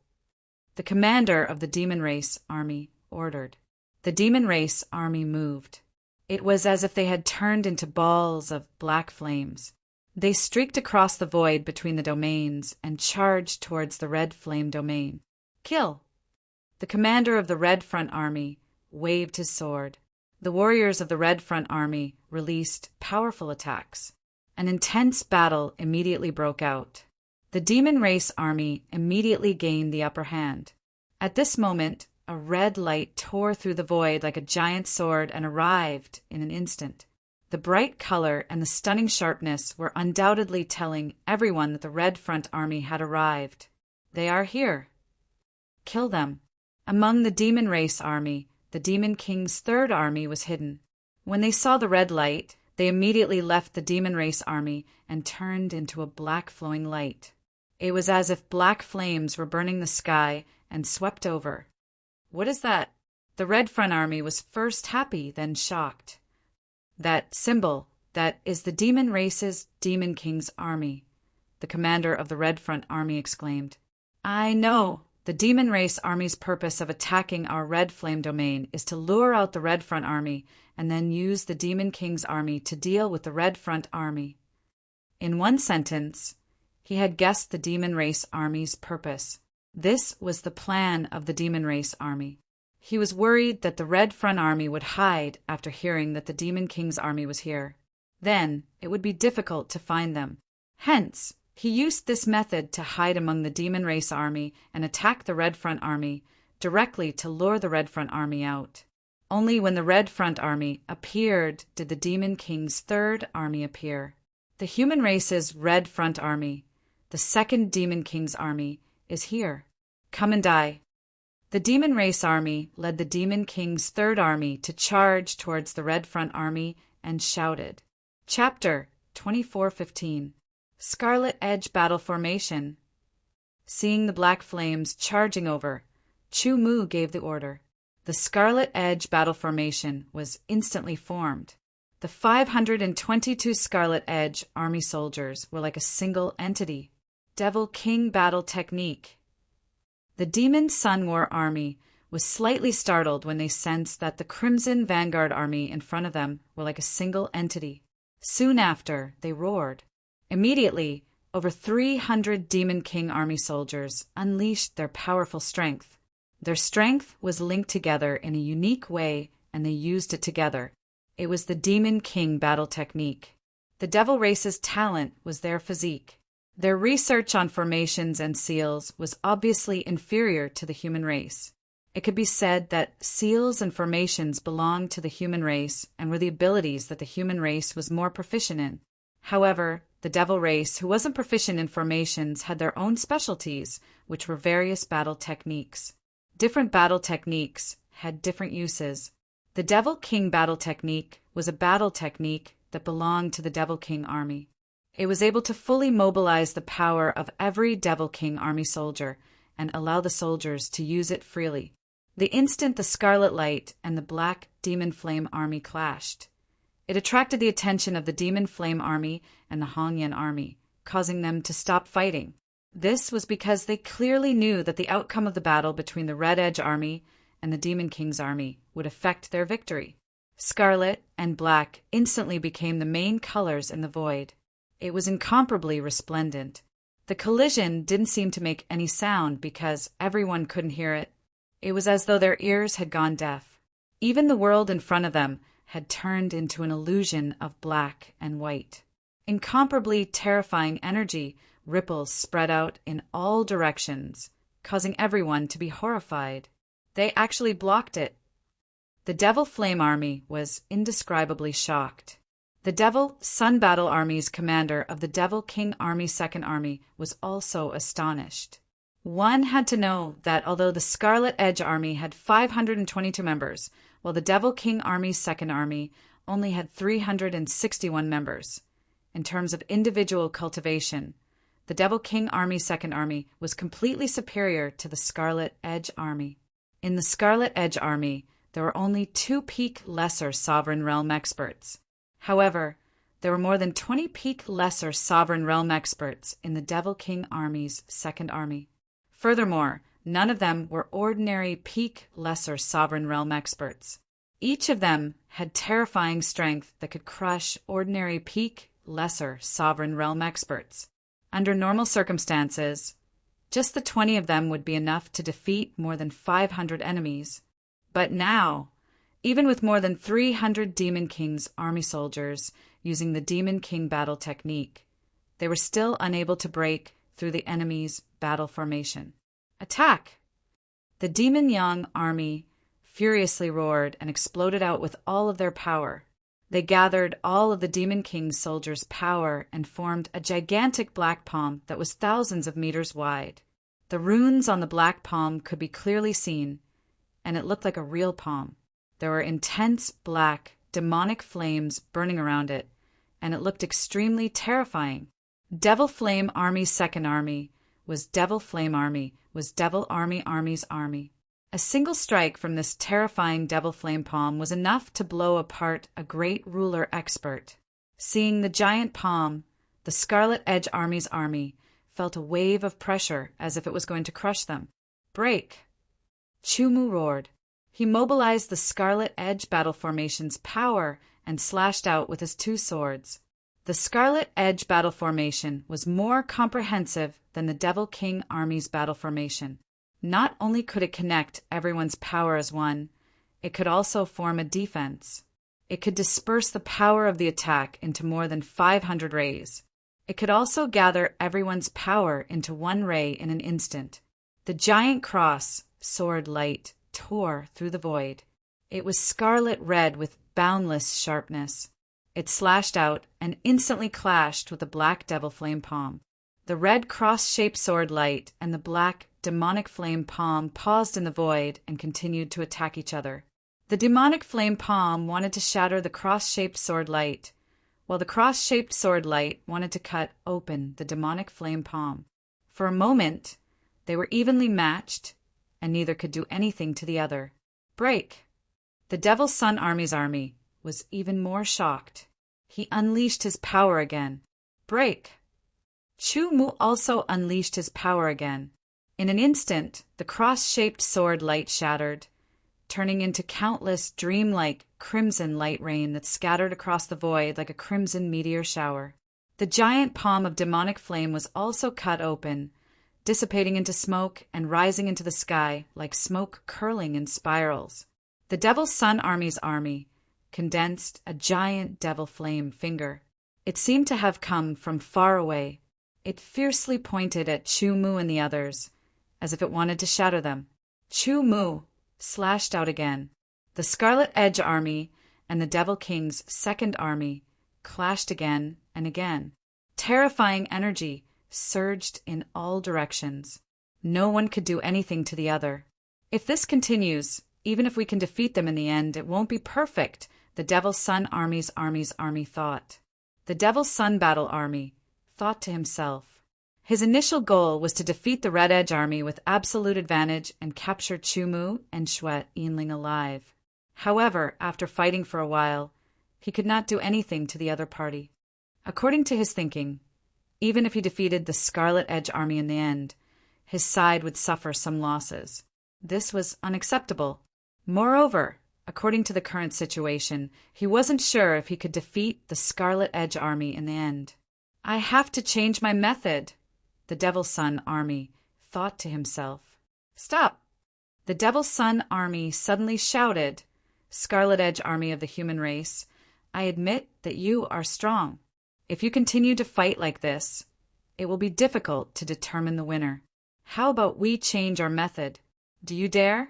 The commander of the Demon Race Army ordered. The Demon Race Army moved. It was as if they had turned into balls of black flames. They streaked across the void between the domains and charged towards the Red Flame domain. Kill! The commander of the Red Front Army waved his sword. The warriors of the Red Front Army released powerful attacks. An intense battle immediately broke out. The Demon Race Army immediately gained the upper hand. At this moment, a red light tore through the void like a giant sword and arrived in an instant. The bright color and the stunning sharpness were undoubtedly telling everyone that the Red Front Army had arrived. They are here. Kill them. Among the Demon Race Army, the Demon King's third army was hidden. When they saw the red light, they immediately left the Demon Race Army and turned into a black flowing light. It was as if black flames were burning the sky and swept over. What is that? The Red Front Army was first happy, then shocked. That symbol, that is the Demon Race's Demon King's army, the commander of the Red Front Army exclaimed. I know. The Demon Race Army's purpose of attacking our Red Flame domain is to lure out the Red Front Army and then use the Demon King's army to deal with the Red Front Army. In one sentence, he had guessed the Demon Race Army's purpose. This was the plan of the Demon Race Army. He was worried that the Red Front Army would hide after hearing that the Demon King's army was here. Then it would be difficult to find them. Hence, he used this method to hide among the Demon Race Army and attack the Red Front Army directly to lure the Red Front Army out. Only when the Red Front Army appeared did the Demon King's third army appear. The human race's Red Front Army, the second Demon King's army, is here. Come and die. The Demon Race Army led the Demon King's third army to charge towards the Red Front Army and shouted. Chapter 24:15. Scarlet Edge Battle Formation. Seeing the black flames charging over, Chu Mu gave the order. The Scarlet Edge Battle Formation was instantly formed. The 522 Scarlet Edge Army soldiers were like a single entity. Devil King Battle Technique. The Demon Sun War Army was slightly startled when they sensed that the Crimson Vanguard Army in front of them were like a single entity. Soon after, they roared. Immediately, over 300 Demon King Army soldiers unleashed their powerful strength. Their strength was linked together in a unique way, and they used it together. It was the Demon King battle technique. The Devil Race's talent was their physique. Their research on formations and seals was obviously inferior to the human race. It could be said that seals and formations belonged to the human race and were the abilities that the human race was more proficient in. However, the Devil Race, who wasn't proficient in formations, had their own specialties, which were various battle techniques. Different battle techniques had different uses. The Devil King battle technique was a battle technique that belonged to the Devil King army. It was able to fully mobilize the power of every Devil King army soldier and allow the soldiers to use it freely. The instant the Scarlet Light and the Black Demon Flame army clashed, it attracted the attention of the Demon Flame army and the Hongyan army, causing them to stop fighting. This was because they clearly knew that the outcome of the battle between the Red Edge army and the Demon King's army would affect their victory. Scarlet and black instantly became the main colors in the void. It was incomparably resplendent. The collision didn't seem to make any sound because everyone couldn't hear it. It was as though their ears had gone deaf. Even the world in front of them had turned into an illusion of black and white. Incomparably terrifying energy ripples spread out in all directions, causing everyone to be horrified. They actually blocked it. The Devil Flame Army was indescribably shocked. The Devil Sun Battle Army's commander of the Devil King Army Second Army was also astonished. One had to know that although the Scarlet Edge Army had 522 members, while the Devil King Army's Second Army only had 361 members. In terms of individual cultivation, the Devil King Army Second Army was completely superior to the Scarlet Edge Army. In the Scarlet Edge Army, there were only 2 peak lesser Sovereign Realm experts. However, there were more than 20 peak lesser Sovereign Realm experts in the Devil King Army's Second Army. Furthermore, none of them were ordinary peak lesser Sovereign Realm experts. Each of them had terrifying strength that could crush ordinary peak lesser Sovereign Realm experts. Under normal circumstances, just the 20 of them would be enough to defeat more than 500 enemies. But now, even with more than 300 Demon King's army soldiers using the Demon King battle technique, they were still unable to break through the enemy's battle formation. Attack! The Demon Yang army furiously roared and exploded out with all of their power. They gathered all of the Demon King's soldiers' power and formed a gigantic black palm that was thousands of meters wide. The runes on the black palm could be clearly seen, and it looked like a real palm. There were intense black, demonic flames burning around it, and it looked extremely terrifying. Devil Flame Army's Second Army was Devil Flame Army, was Devil Army Army's army. A single strike from this terrifying Devil Flame palm was enough to blow apart a great ruler expert. Seeing the giant palm, the Scarlet Edge Army's army felt a wave of pressure as if it was going to crush them. Break! Chumu roared. He mobilized the Scarlet Edge battle formation's power and slashed out with his 2 swords. The Scarlet Edge battle formation was more comprehensive than the Devil King Army's battle formation. Not only could it connect everyone's power as one, it could also form a defense. It could disperse the power of the attack into more than 500 rays. It could also gather everyone's power into one ray in an instant. The giant cross, sword light, tore through the void. It was scarlet red with boundless sharpness. It slashed out and instantly clashed with the black Devil Flame palm. The red cross-shaped sword light and the black demonic flame palm paused in the void and continued to attack each other. The demonic flame palm wanted to shatter the cross-shaped sword light, while the cross-shaped sword light wanted to cut open the demonic flame palm. For a moment, they were evenly matched, and neither could do anything to the other. Break! The Devil Sun Army's army was even more shocked. He unleashed his power again. Break! Chu Mu also unleashed his power again. In an instant, the cross-shaped sword light shattered, turning into countless dreamlike crimson light rain that scattered across the void like a crimson meteor shower. The giant palm of demonic flame was also cut open, dissipating into smoke and rising into the sky like smoke curling in spirals. The Devil Sun Army's army condensed a giant devil flame finger. It seemed to have come from far away. It fiercely pointed at Chu Mu and the others, as if it wanted to shatter them. Chu Mu slashed out again. The Scarlet Edge Army and the Devil King's Second Army clashed again and again. Terrifying energy surged in all directions. No one could do anything to the other. If this continues, even if we can defeat them in the end, it won't be perfect, the Devil Sun Army's army thought. The Devil Sun Battle Army thought to himself. His initial goal was to defeat the Red Edge Army with absolute advantage and capture Chu Mu and Xuet Yinling alive. However, after fighting for a while, he could not do anything to the other party. According to his thinking, even if he defeated the Scarlet Edge Army in the end, his side would suffer some losses. This was unacceptable. Moreover, according to the current situation, he wasn't sure if he could defeat the Scarlet Edge Army in the end. I have to change my method, the Devil Sun Army thought to himself. Stop! The Devil Sun Army suddenly shouted, Scarlet Edge Army of the human race, I admit that you are strong. If you continue to fight like this, it will be difficult to determine the winner. How about we change our method? Do you dare?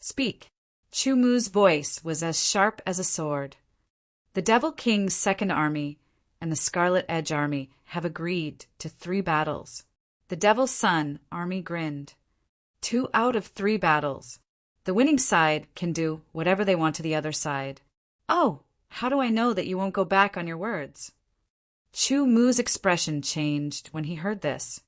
Speak. Chu Mu's voice was as sharp as a sword. The Devil King's Second Army and the Scarlet Edge Army have agreed to 3 battles. The Devil's Son Army grinned. 2 out of 3 battles. The winning side can do whatever they want to the other side. Oh, how do I know that you won't go back on your words? Chu Mu's expression changed when he heard this.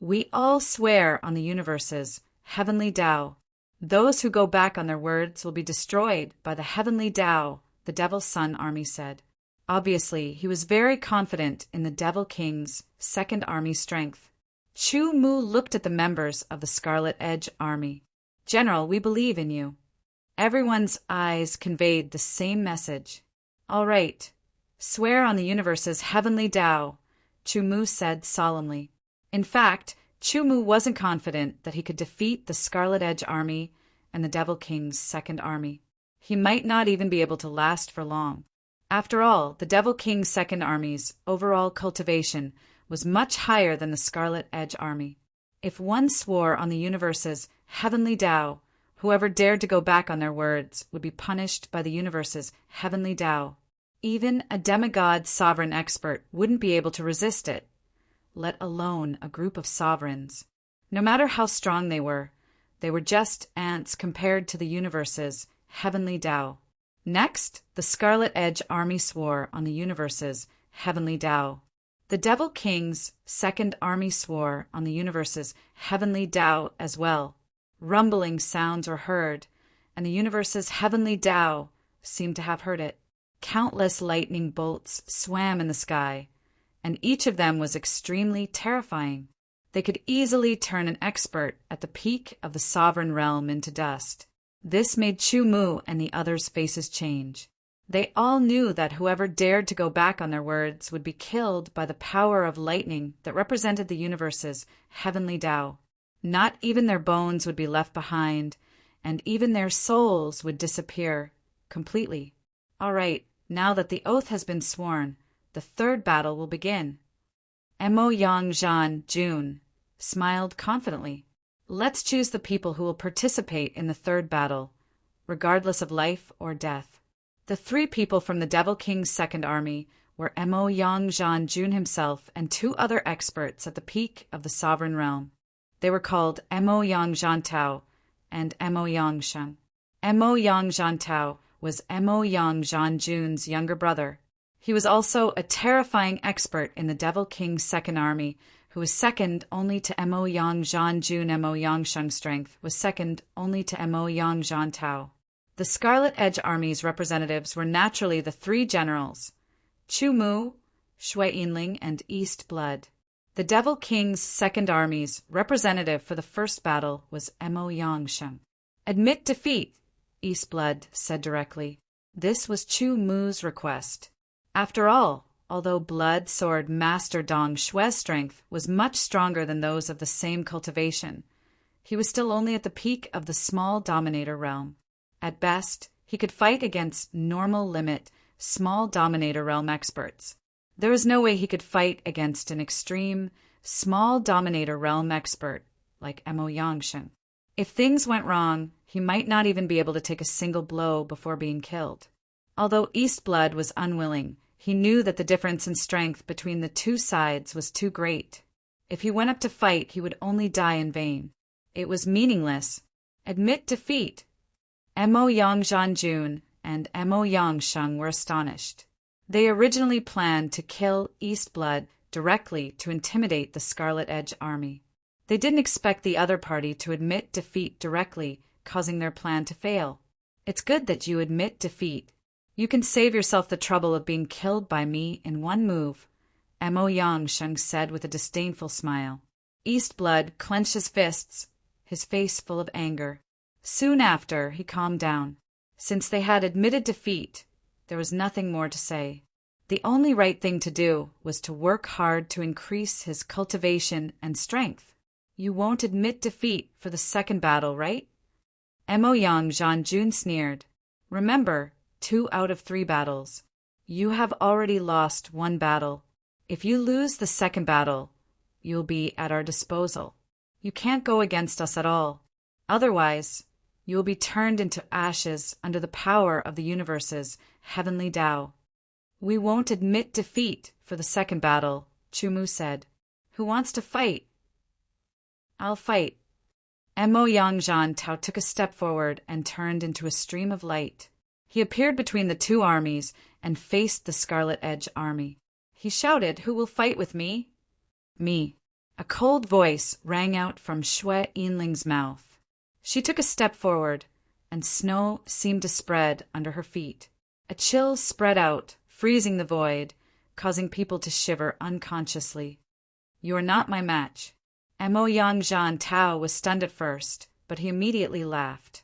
We all swear on the universe's heavenly Tao. Those who go back on their words will be destroyed by the heavenly Tao, the Devil's Son Army said. Obviously, he was very confident in the Devil King's Second Army's strength. Chu Mu looked at the members of the Scarlet Edge Army. General, we believe in you. Everyone's eyes conveyed the same message. All right. Swear on the universe's heavenly Tao, Chu Mu said solemnly. In fact, Chu Mu wasn't confident that he could defeat the Scarlet Edge Army and the Devil King's Second Army. He might not even be able to last for long. After all, the Devil King's Second Army's overall cultivation was much higher than the Scarlet Edge Army. If one swore on the universe's heavenly Tao, whoever dared to go back on their words would be punished by the universe's heavenly Tao. Even a demigod sovereign expert wouldn't be able to resist it, let alone a group of sovereigns. No matter how strong they were just ants compared to the universe's heavenly Tao. Next, the Scarlet Edge Army swore on the universe's heavenly Tao. The Devil King's Second Army swore on the universe's heavenly Tao as well. Rumbling sounds were heard, and the universe's heavenly Tao seemed to have heard it. Countless lightning bolts swam in the sky, and each of them was extremely terrifying. They could easily turn an expert at the peak of the sovereign realm into dust. This made Chu Mu and the others' faces change. They all knew that whoever dared to go back on their words would be killed by the power of lightning that represented the universe's heavenly Tao. Not even their bones would be left behind, and even their souls would disappear completely. All right, now that the oath has been sworn, the 3rd battle will begin. Mo Yang Zhan Jun smiled confidently. Let's choose the people who will participate in the 3rd battle, regardless of life or death. The 3 people from the Devil King's Second Army were Mo Yang Zhan Jun himself and 2 other experts at the peak of the sovereign realm. They were called Mo Yang Zhan Tao and Mo Yang Sheng. Mo Yang Zhan Tao was Mo Yang Zhan Jun's younger brother. He was also a terrifying expert in the Devil King's Second Army, who was second only to Mo Yang Zhan Jun. Mo Yang Sheng's strength was second only to Mo Yang Zhan Tao. The Scarlet Edge Army's representatives were naturally the 3 generals, Chu Mu, Shui Yinling, and East Blood. The Devil King's Second Army's representative for the 1st battle was Mo Yang Sheng. Admit defeat, East Blood said directly. This was Chu Mu's request. After all, although Blood Sword Master Dong Shui's strength was much stronger than those of the same cultivation, he was still only at the peak of the small Dominator realm. At best, he could fight against normal limit, small Dominator realm experts. There was no way he could fight against an extreme, small Dominator realm expert like Mo Yang Sheng. If things went wrong, he might not even be able to take a single blow before being killed. Although East Blood was unwilling, he knew that the difference in strength between the 2 sides was too great. If he went up to fight, he would only die in vain. It was meaningless. Admit defeat. Mo Yang Zhan Jun and Mo Yang Sheng were astonished. They originally planned to kill East Blood directly to intimidate the Scarlet Edge Army. They didn't expect the other party to admit defeat directly, causing their plan to fail. It's good that you admit defeat. You can save yourself the trouble of being killed by me in one move, Mo Yang Sheng said with a disdainful smile. East Blood clenched his fists, his face full of anger. Soon after, he calmed down. Since they had admitted defeat, there was nothing more to say. The only right thing to do was to work hard to increase his cultivation and strength. You won't admit defeat for the 2nd battle, right? Mo Yang Zhan Jun sneered. Remember, 2 out of 3 battles. You have already lost 1 battle. If you lose the 2nd battle, you'll be at our disposal. You can't go against us at all. Otherwise, You will be turned into ashes under the power of the universe's heavenly Tao. We won't admit defeat for the second battle, Chumu said. Who wants to fight? I'll fight. Mo Yangzhan Tao took a step forward and turned into a stream of light. He appeared between the two armies and faced the Scarlet Edge army. He shouted, "Who will fight with me?" Me. A cold voice rang out from Xue Yinling's mouth. She took a step forward, and snow seemed to spread under her feet. A chill spread out, freezing the void, causing people to shiver unconsciously. You are not my match. Mo Yangzhan Tao was stunned at first, but he immediately laughed.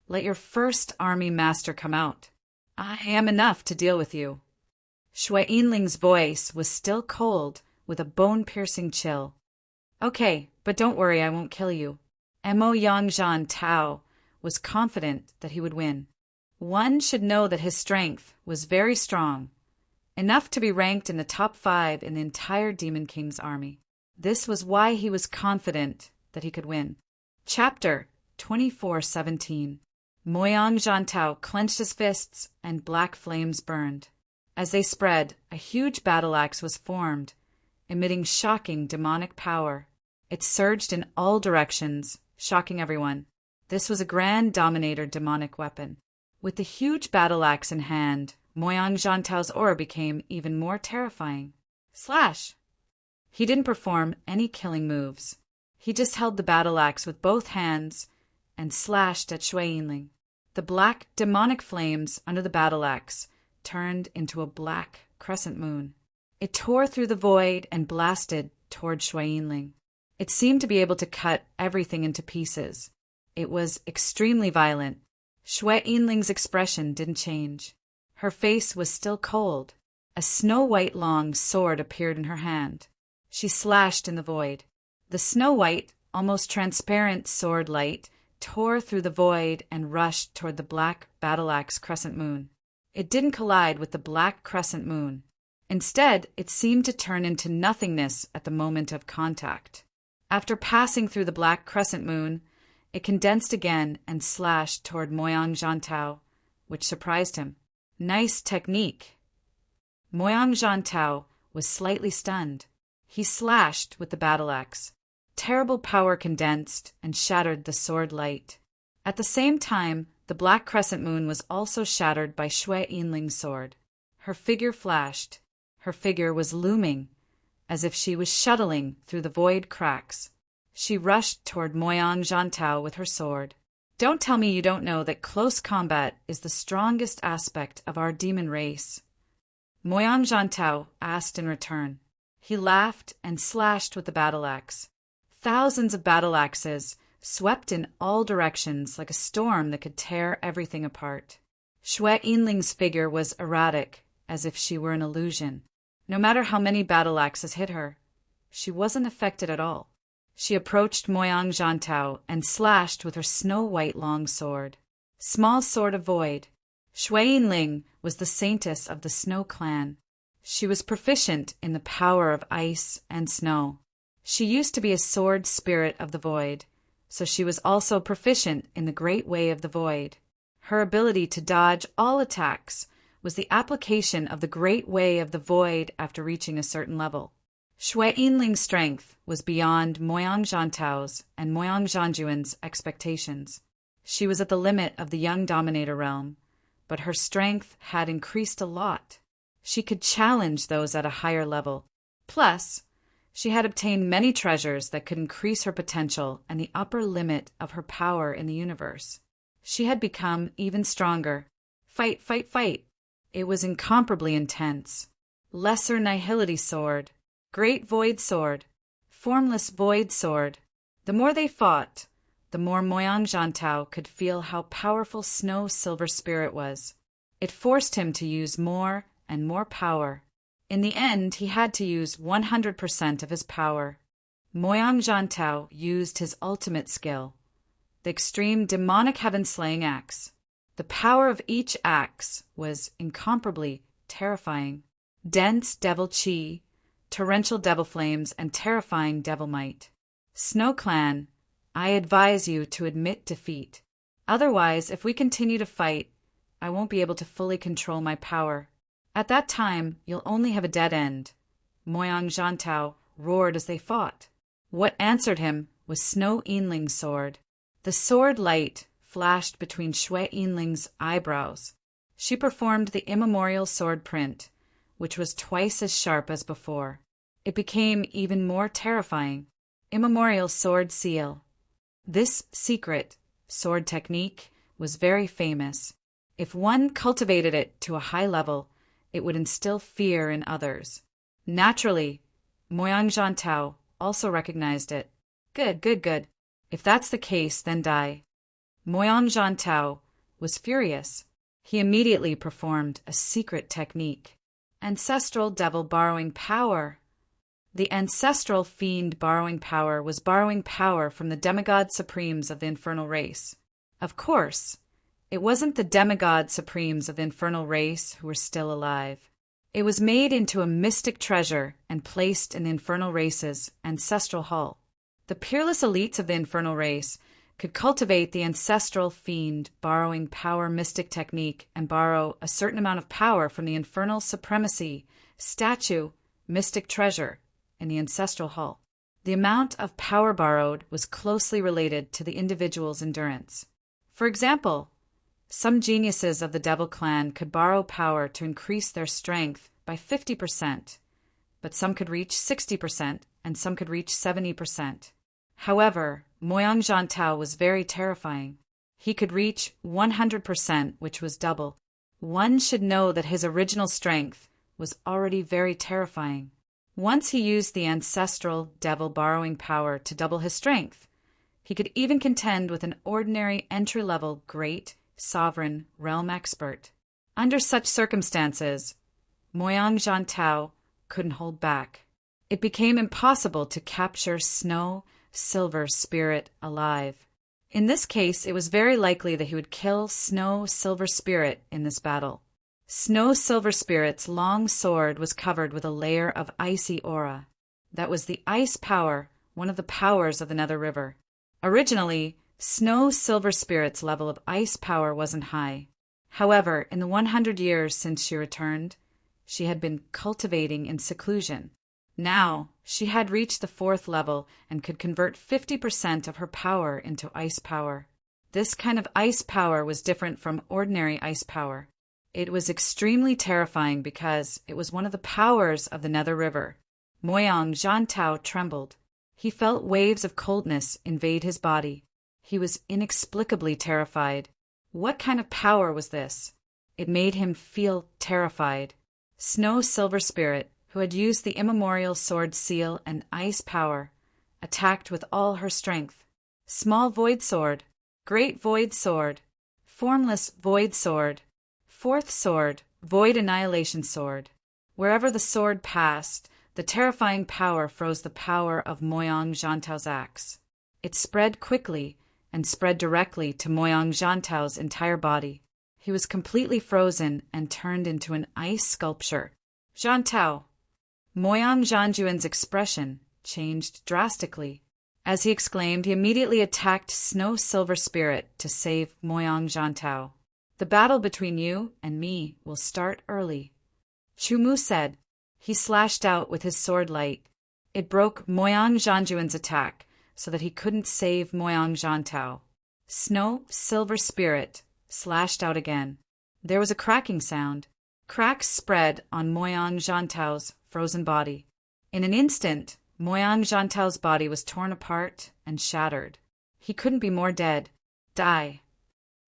Let your first army master come out. I am enough to deal with you. Xue Yinling's voice was still cold, with a bone-piercing chill. Okay, but don't worry, I won't kill you. Mo Yangzhan Tao was confident that he would win. One should know that his strength was very strong, enough to be ranked in the top 5 in the entire Demon King's army. This was why he was confident that he could win. Chapter 24:17. Moyang Zhantao clenched his fists, and black flames burned. As they spread, a huge battle axe was formed, emitting shocking demonic power. It surged in all directions, shocking everyone. This was a Grand Dominator demonic weapon. With the huge battle axe in hand, Moyang Zhantao's aura became even more terrifying. Slash! He didn't perform any killing moves. He just held the battle axe with both hands and slashed at Xue Yinling. The black demonic flames under the battle axe turned into a black crescent moon. It tore through the void and blasted toward Xue Yinling. It seemed to be able to cut everything into pieces. It was extremely violent. Xue Yinling's expression didn't change. Her face was still cold. A snow-white long sword appeared in her hand. She slashed in the void. The snow-white, almost transparent sword light tore through the void and rushed toward the black battle-axe crescent moon. It didn't collide with the black crescent moon. Instead, it seemed to turn into nothingness at the moment of contact. After passing through the black crescent moon, it condensed again and slashed toward Moyang Zhantao, which surprised him. Nice technique. Moyang Zhantao was slightly stunned. He slashed with the battle axe. Terrible power condensed and shattered the sword light. At the same time, the black crescent moon was also shattered by Xue Yinling's sword. Her figure flashed. Her figure was looming, as if she was shuttling through the void cracks. She rushed toward Moyang Zhantao with her sword. Don't tell me you don't know that close combat is the strongest aspect of our demon race. Moyang Zhantao asked in return. He laughed and slashed with the battle axe. Thousands of battle axes swept in all directions like a storm that could tear everything apart. Xue Yinling's figure was erratic, as if she were an illusion. No matter how many battle axes hit her, she wasn't affected at all. She approached Moyang Zhantao and slashed with her snow-white long sword. Small sword of void. Xue Yinling was the saintess of the Snow clan. She was proficient in the power of ice and snow. She used to be a sword spirit of the void, so she was also proficient in the great way of the void. Her ability to dodge all attacks was the application of the great way of the void after reaching a certain level. Xue Yinling's strength was beyond Moyang Zhantao's and Moyang Zhanjuan's expectations. She was at the limit of the young dominator realm, but her strength had increased a lot. She could challenge those at a higher level. Plus, she had obtained many treasures that could increase her potential and the upper limit of her power in the universe. She had become even stronger. Fight, fight, fight. It was incomparably intense. Lesser Nihility Sword. Great Void Sword. Formless Void Sword. The more they fought, the more Moyang Zhantao could feel how powerful Snow Silver Spirit was. It forced him to use more and more power. In the end, he had to use 100% of his power. Moyang Zhantao used his ultimate skill, the extreme demonic heaven-slaying axe. The power of each axe was incomparably terrifying. Dense devil chi, torrential devil flames, and terrifying devil might. Snow Clan, I advise you to admit defeat. Otherwise, if we continue to fight, I won't be able to fully control my power. At that time, you'll only have a dead end." Moyang Zhantao roared as they fought. What answered him was Snow Yinling's sword. The sword light flashed between Shui Yinling's eyebrows. She performed the immemorial sword print, which was twice as sharp as before. It became even more terrifying. Immemorial sword seal. This secret sword technique was very famous. If one cultivated it to a high level, it would instill fear in others. Naturally, Moyang Zhantao also recognized it. Good. If that's the case, then die. Moyang Zhantao was furious. He immediately performed a secret technique. Ancestral devil borrowing power. The ancestral fiend borrowing power was borrowing power from the demigod supremes of the infernal race. Of course, it wasn't the demigod supremes of the infernal race who were still alive. It was made into a mystic treasure and placed in the infernal race's ancestral hall. The peerless elites of the infernal race could cultivate the ancestral fiend borrowing power mystic technique and borrow a certain amount of power from the infernal supremacy statue mystic treasure in the ancestral hall. The amount of power borrowed was closely related to the individual's endurance. For example, some geniuses of the Devil Clan could borrow power to increase their strength by 50%, but some could reach 60% and some could reach 70%. However, Moyang Zhantao was very terrifying. He could reach 100%, which was double. One should know that his original strength was already very terrifying. Once he used the ancestral devil borrowing power to double his strength, he could even contend with an ordinary entry-level great sovereign realm expert. Under such circumstances, Moyang Zhantao couldn't hold back. It became impossible to capture Snow Silver Spirit alive. In this case, it was very likely that he would kill Snow Silver Spirit in this battle. Snow Silver Spirit's long sword was covered with a layer of icy aura. That was the ice power, one of the powers of the Nether River. Originally, Snow Silver Spirit's level of ice power wasn't high. However, in the 100 years since she returned, she had been cultivating in seclusion. Now, she had reached the 4th level and could convert 50% of her power into ice power. This kind of ice power was different from ordinary ice power. It was extremely terrifying because it was one of the powers of the Nether River. Moyang Zhantao trembled. He felt waves of coldness invade his body. He was inexplicably terrified. What kind of power was this? It made him feel terrified. Snow Silver Spirit, who had used the immemorial sword seal and ice power, attacked with all her strength. Small void sword, great void sword, formless void sword, 4th sword, void annihilation sword. Wherever the sword passed, the terrifying power froze the power of Moyang Zhantao's axe. It spread quickly and spread directly to Moyang Zhantao's entire body. He was completely frozen and turned into an ice sculpture. Zhantao. Moyang Zhanjuan's expression changed drastically. As he exclaimed, he immediately attacked Snow Silver Spirit to save Moyang Zhantao. "The battle between you and me will start early," Chumu said. He slashed out with his sword light. It broke Moyang Zhanjuan's attack so that he couldn't save Moyang Zhantao. Snow Silver Spirit slashed out again. There was a cracking sound. Cracks spread on Moyang Zhantao's frozen body. In an instant, Moyang Zhantao's body was torn apart and shattered. He couldn't be more dead. Die.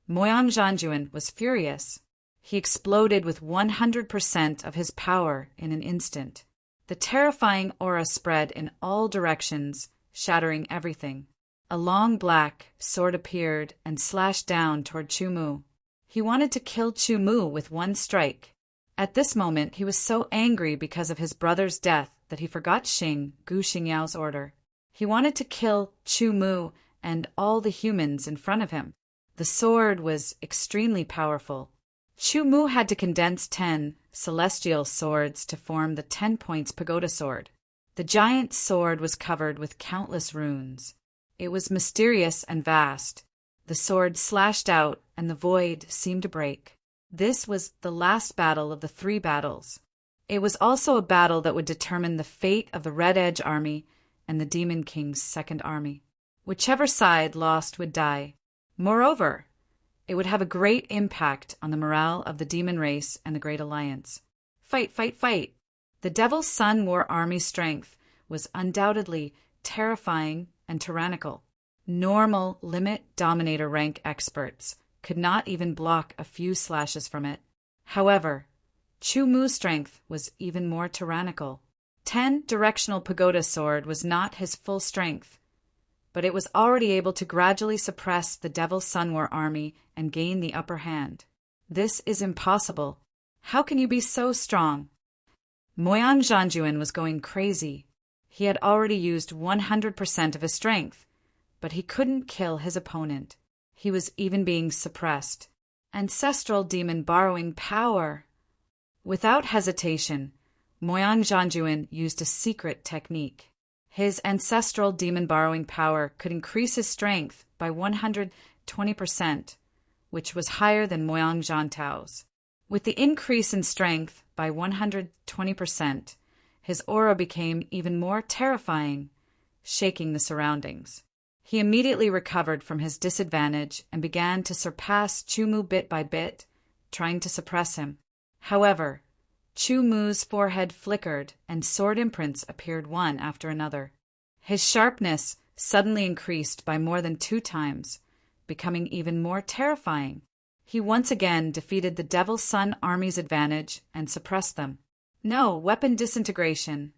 Moyang Zhanjuan was furious. He exploded with 100% of his power in an instant. The terrifying aura spread in all directions, shattering everything. A long black sword appeared and slashed down toward Chumu. He wanted to kill Chumu with one strike. At this moment, he was so angry because of his brother's death that he forgot Gu Xingyao's order. He wanted to kill Chumu and all the humans in front of him. The sword was extremely powerful. Chumu had to condense 10 celestial swords to form the 10 points pagoda sword. The giant sword was covered with countless runes. It was mysterious and vast. The sword slashed out, and the void seemed to break. This was the last battle of the 3 battles. It was also a battle that would determine the fate of the Red Edge army and the Demon King's second army. Whichever side lost would die. Moreover, it would have a great impact on the morale of the demon race and the Great Alliance. Fight, fight, fight! The Devil's Son War Army's strength was undoubtedly terrifying and tyrannical. Normal Limit Dominator rank experts could not even block a few slashes from it. However, Chu Mu's strength was even more tyrannical. 10 Directional Pagoda Sword was not his full strength, but it was already able to gradually suppress the Devil's Sun War army and gain the upper hand. This is impossible. How can you be so strong? Moyan Zhanjuan was going crazy. He had already used 100% of his strength, but he couldn't kill his opponent. He was even being suppressed. Ancestral demon borrowing power. Without hesitation, Moyan Zhanjuan used a secret technique. His ancestral demon borrowing power could increase his strength by 120%, which was higher than Moyan Zhantao's. With the increase in strength by 120%, his aura became even more terrifying, shaking the surroundings. He immediately recovered from his disadvantage and began to surpass Chu Mu bit by bit, trying to suppress him. However, Chu Mu's forehead flickered and sword imprints appeared one after another. His sharpness suddenly increased by more than 2 times, becoming even more terrifying. He once again defeated the Devil's Sun army's advantage and suppressed them. No, weapon disintegration.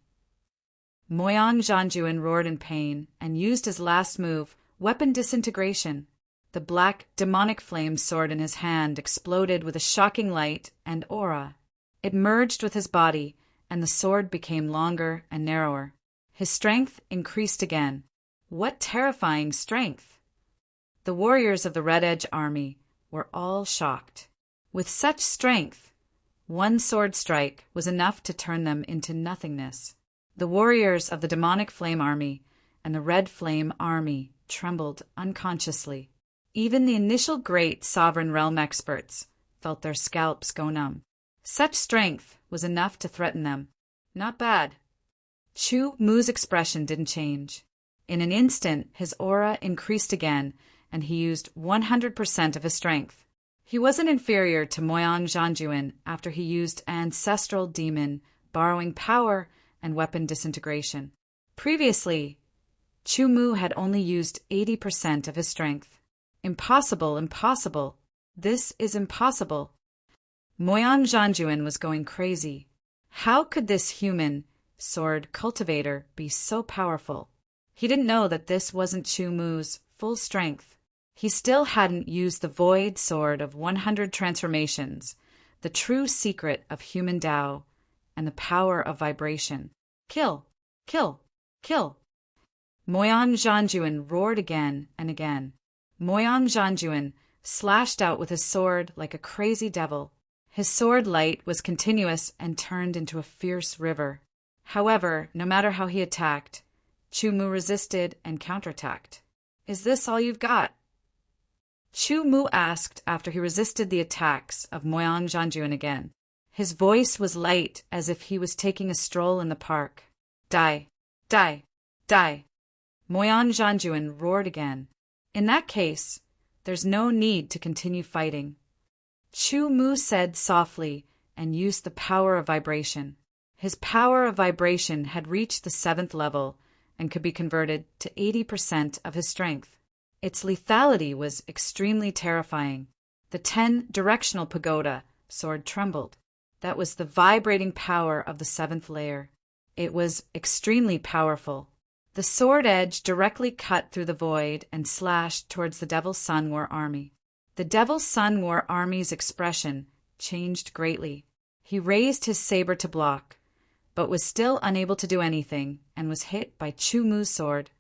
Moyan Zhanjuan roared in pain and used his last move, weapon disintegration. The black demonic flame sword in his hand exploded with a shocking light and aura. It merged with his body, and the sword became longer and narrower. His strength increased again. What terrifying strength! The warriors of the Red Edge army were all shocked. With such strength, one sword strike was enough to turn them into nothingness. The warriors of the Demonic Flame Army and the Red Flame Army trembled unconsciously. Even the initial great Sovereign Realm experts felt their scalps go numb. Such strength was enough to threaten them. Not bad. Chu Mu's expression didn't change. In an instant, his aura increased again, and he used 100% of his strength. He wasn't inferior to Moyan Zhanjuan after he used Ancestral Demon, borrowing power and weapon disintegration. Previously, Chu Mu had only used 80% of his strength. Impossible, impossible. This is impossible. Moyan Zhanjuan was going crazy. How could this human sword cultivator be so powerful? He didn't know that this wasn't Chu Mu's full strength. He still hadn't used the void sword of 100 transformations, the true secret of human Tao, and the power of vibration. Kill! Kill! Kill! Moyan Zhanjuan roared again and again. Moyan Zhanjuan slashed out with his sword like a crazy devil. His sword light was continuous and turned into a fierce river. However, no matter how he attacked, Chu Mu resisted and counterattacked. Is this all you've got? Chu Mu asked after he resisted the attacks of Moyan Zhanjuan again. His voice was light as if he was taking a stroll in the park. Die! Die! Die! Moyan Zhanjuan roared again. In that case, there's no need to continue fighting. Chu Mu said softly and used the power of vibration. His power of vibration had reached the 7th level and could be converted to 80% of his strength. Its lethality was extremely terrifying. The 10 Directional Pagoda sword trembled. That was the vibrating power of the 7th layer. It was extremely powerful. The sword edge directly cut through the void and slashed towards the Devil's Sun War army. The Devil's Sun War army's expression changed greatly. He raised his saber to block, but was still unable to do anything and was hit by Chu Mu's sword.